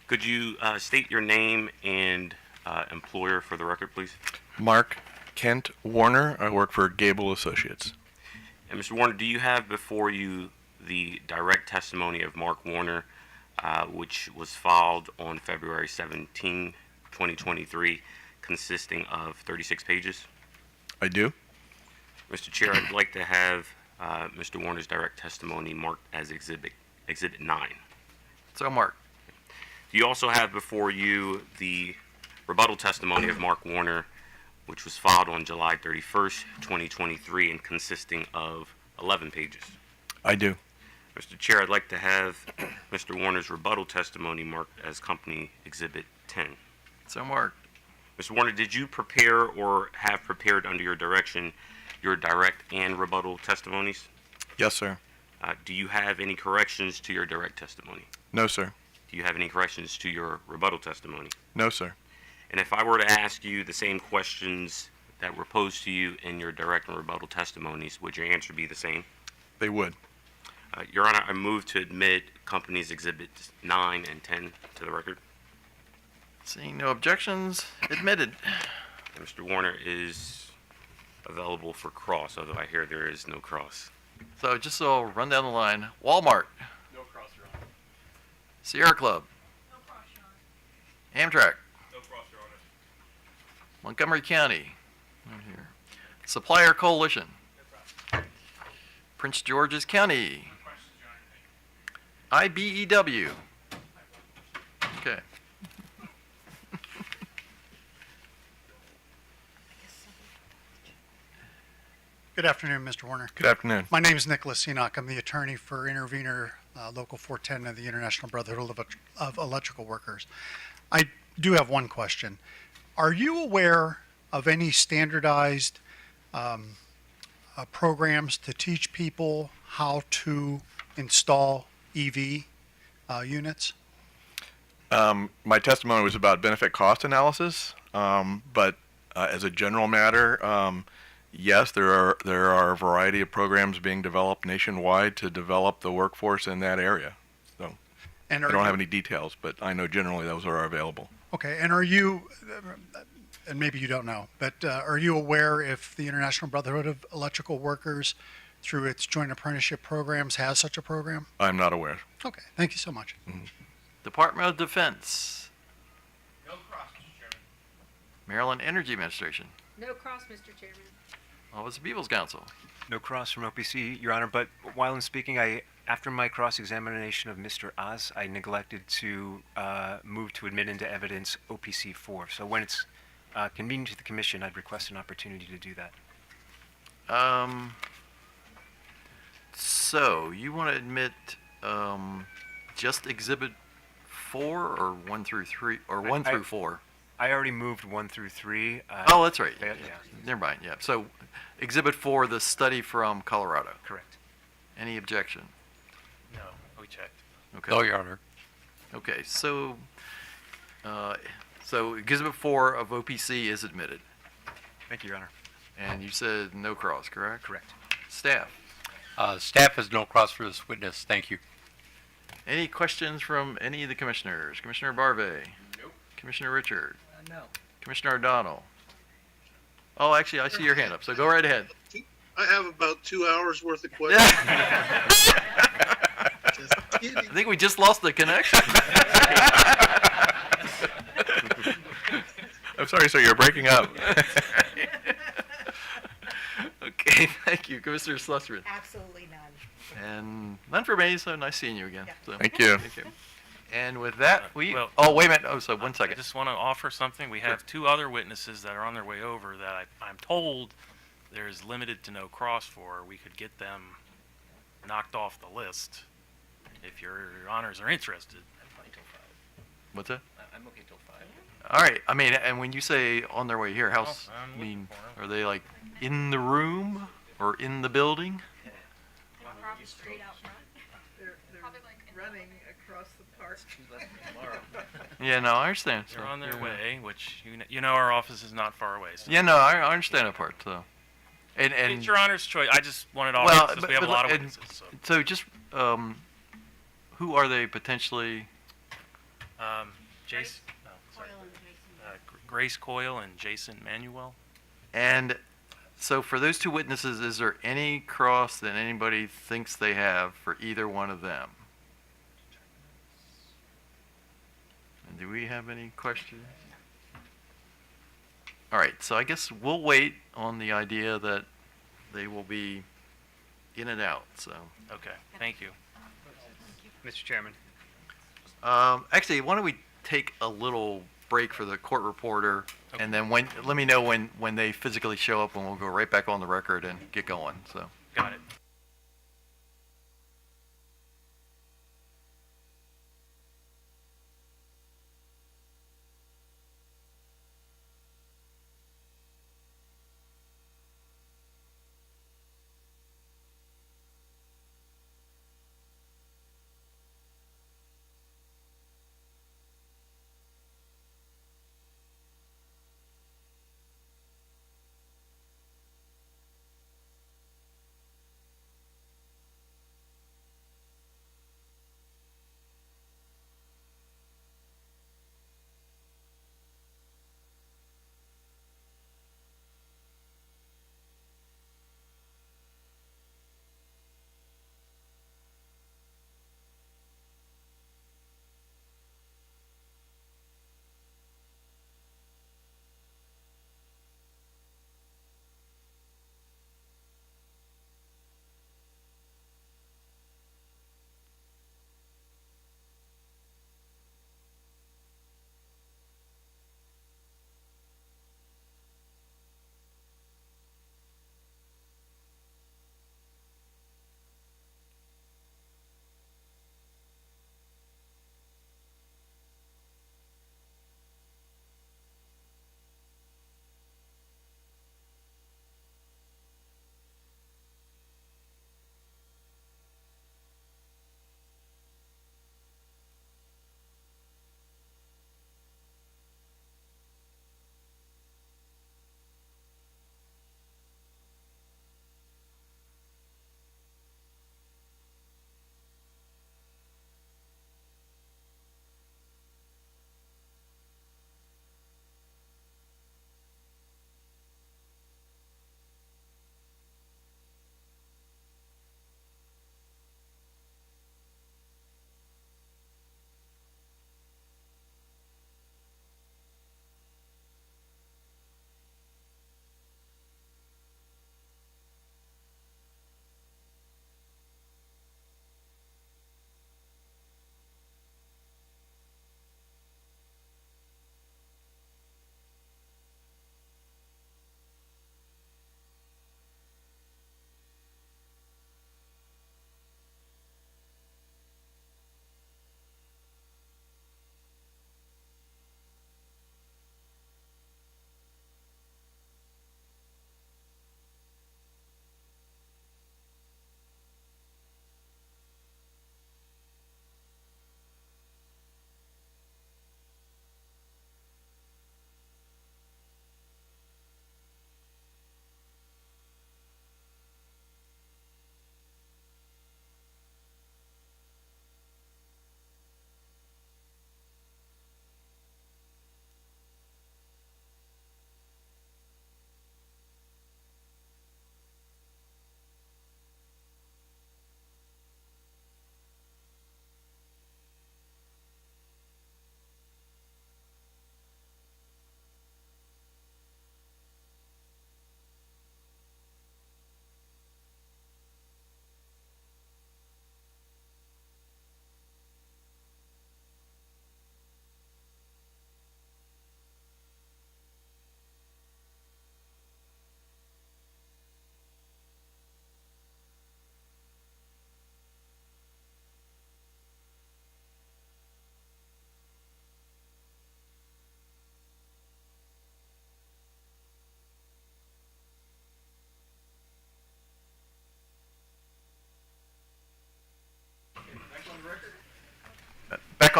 Could you state your name and employer for the record, please? Mark Kent Warner. I work for Gable Associates. And Mr. Warner, do you have before you the direct testimony of Mark Warner, which was filed on February 17, 2023, consisting of 36 pages? I do. Mr. Chair, I'd like to have Mr. Warner's direct testimony marked as Exhibit 9. So, Mark. Do you also have before you the rebuttal testimony of Mark Warner, which was filed on July 31st, 2023, and consisting of 11 pages? I do. Mr. Chair, I'd like to have Mr. Warner's rebuttal testimony marked as Company Exhibit 10. So, Mark. Mr. Warner, did you prepare or have prepared under your direction your direct and rebuttal testimonies? Yes, sir. Do you have any corrections to your direct testimony? No, sir. Do you have any corrections to your rebuttal testimony? No, sir. And if I were to ask you the same questions that were posed to you in your direct and rebuttal testimonies, would your answer be the same? They would. Your Honor, I move to admit Companies Exhibits 9 and 10 to the record. Seeing no objections, admitted. Mr. Warner is available for cross, although I hear there is no cross. So, just so I'll run down the line. Walmart. No cross, Your Honor. Sierra Club. No cross, Your Honor. Amtrak. No cross, Your Honor. Montgomery County. Right here. Supplier Coalition. Prince George's County. IBEW. Okay. Good afternoon, Mr. Warner. Good afternoon. My name is Nicholas Enoch. I'm the attorney for Intervenor Local 410 of the International Brotherhood of Electrical Workers. I do have one question. Are you aware of any standardized programs to teach people how to install EV units? My testimony was about benefit cost analysis, but as a general matter, yes, there are a variety of programs being developed nationwide to develop the workforce in that area. So I don't have any details, but I know generally those are available. Okay, and are you, and maybe you don't know, but are you aware if the International Brotherhood of Electrical Workers, through its joint apprenticeship programs, has such a program? I'm not aware. Okay, thank you so much. Mm-hmm. Department of Defense. No cross, Mr. Chairman. Maryland Energy Administration. No cross, Mr. Chairman. Office of People's Counsel. No cross from OPC, Your Honor, but while I'm speaking, after my cross-examination of Mr. Oz, I neglected to move to admit into evidence OPC 4. So when it's convenient to the Commission, I'd request an opportunity to do that. So you want to admit just Exhibit 4 or 1 through 3 or 1 through 4? I already moved 1 through 3. Oh, that's right. Yeah. Never mind. Yeah. So Exhibit 4, the study from Colorado. Correct. Any objection? No, we checked. Okay. No, Your Honor. Okay. So Exhibit 4 of OPC is admitted. Thank you, Your Honor. And you said no cross, correct? Correct. Staff. Staff has no cross for this witness. Thank you. Any questions from any of the commissioners? Commissioner Barve? Nope. Commissioner Richard? No. Commissioner O'Donnell? Oh, actually, I see your hand up, so go right ahead. I have about 2 hours worth of questions. Just kidding. I think we just lost the connection. I'm sorry, sir, you're breaking up. Okay, thank you. Commissioner Schlussman? Absolutely none. And none for me, so nice seeing you again. So, Thank you. Thank you. And with that, Well, oh, wait a minute. Oh, so 1 I second. just want to offer something. We have two other witnesses that are on their way over that I'm told there's limited to no cross for. We could get them knocked off the list if your honors are interested. What's that? I'm okay till 5. All right. I mean, and when you say on their way here, how? I'm I mean, looking for 'em. are they like in the room or in the building? They're running across the park. Yeah, no, I understand. They're So, on their yeah. way, which you know our office is not far away. So. Yeah, no, I understand that part. So, and It's your honor's choice. I just wanted all well, because we have a lot of and- witnesses. So. so just who are they potentially? Jason, no, sorry. Grace Coyle and Jason Manuel. And so for those two witnesses, is there any cross that anybody thinks they have for either one of them? And do we have any questions? All right, so I guess we'll wait on the idea that they will be in and out, so. Okay, thank you. Mr. Chairman. Actually, why don't we take a little break for the court reporter, and then let me know when they physically show up, and we'll go right back on the record and get going, so. Got it.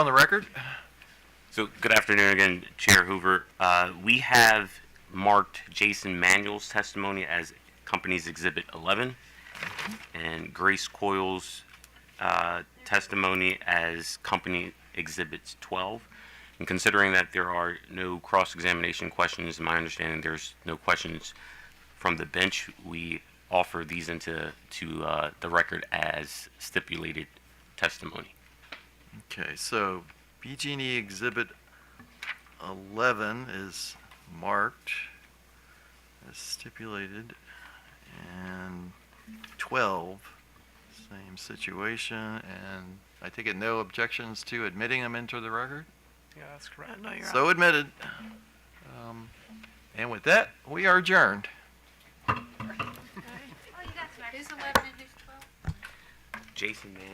on the record. So, good afternoon again, Chair Hoover. We have marked Jason Manuel's testimony as Company's Exhibit 11 and Grace Coyle's testimony as Company Exhibits 12. And considering that there are no cross-examination questions, in my understanding there's no questions from the bench, we offer these into the record as stipulated testimony. Okay, so BG&E Exhibit 11 is marked as stipulated, and 12, same situation, and I take it no objections to admitting them into the record? Yeah, that's correct. No, you're So admitted. And with that, we are adjourned. Who's 11 and who's 12? Jason Manuel.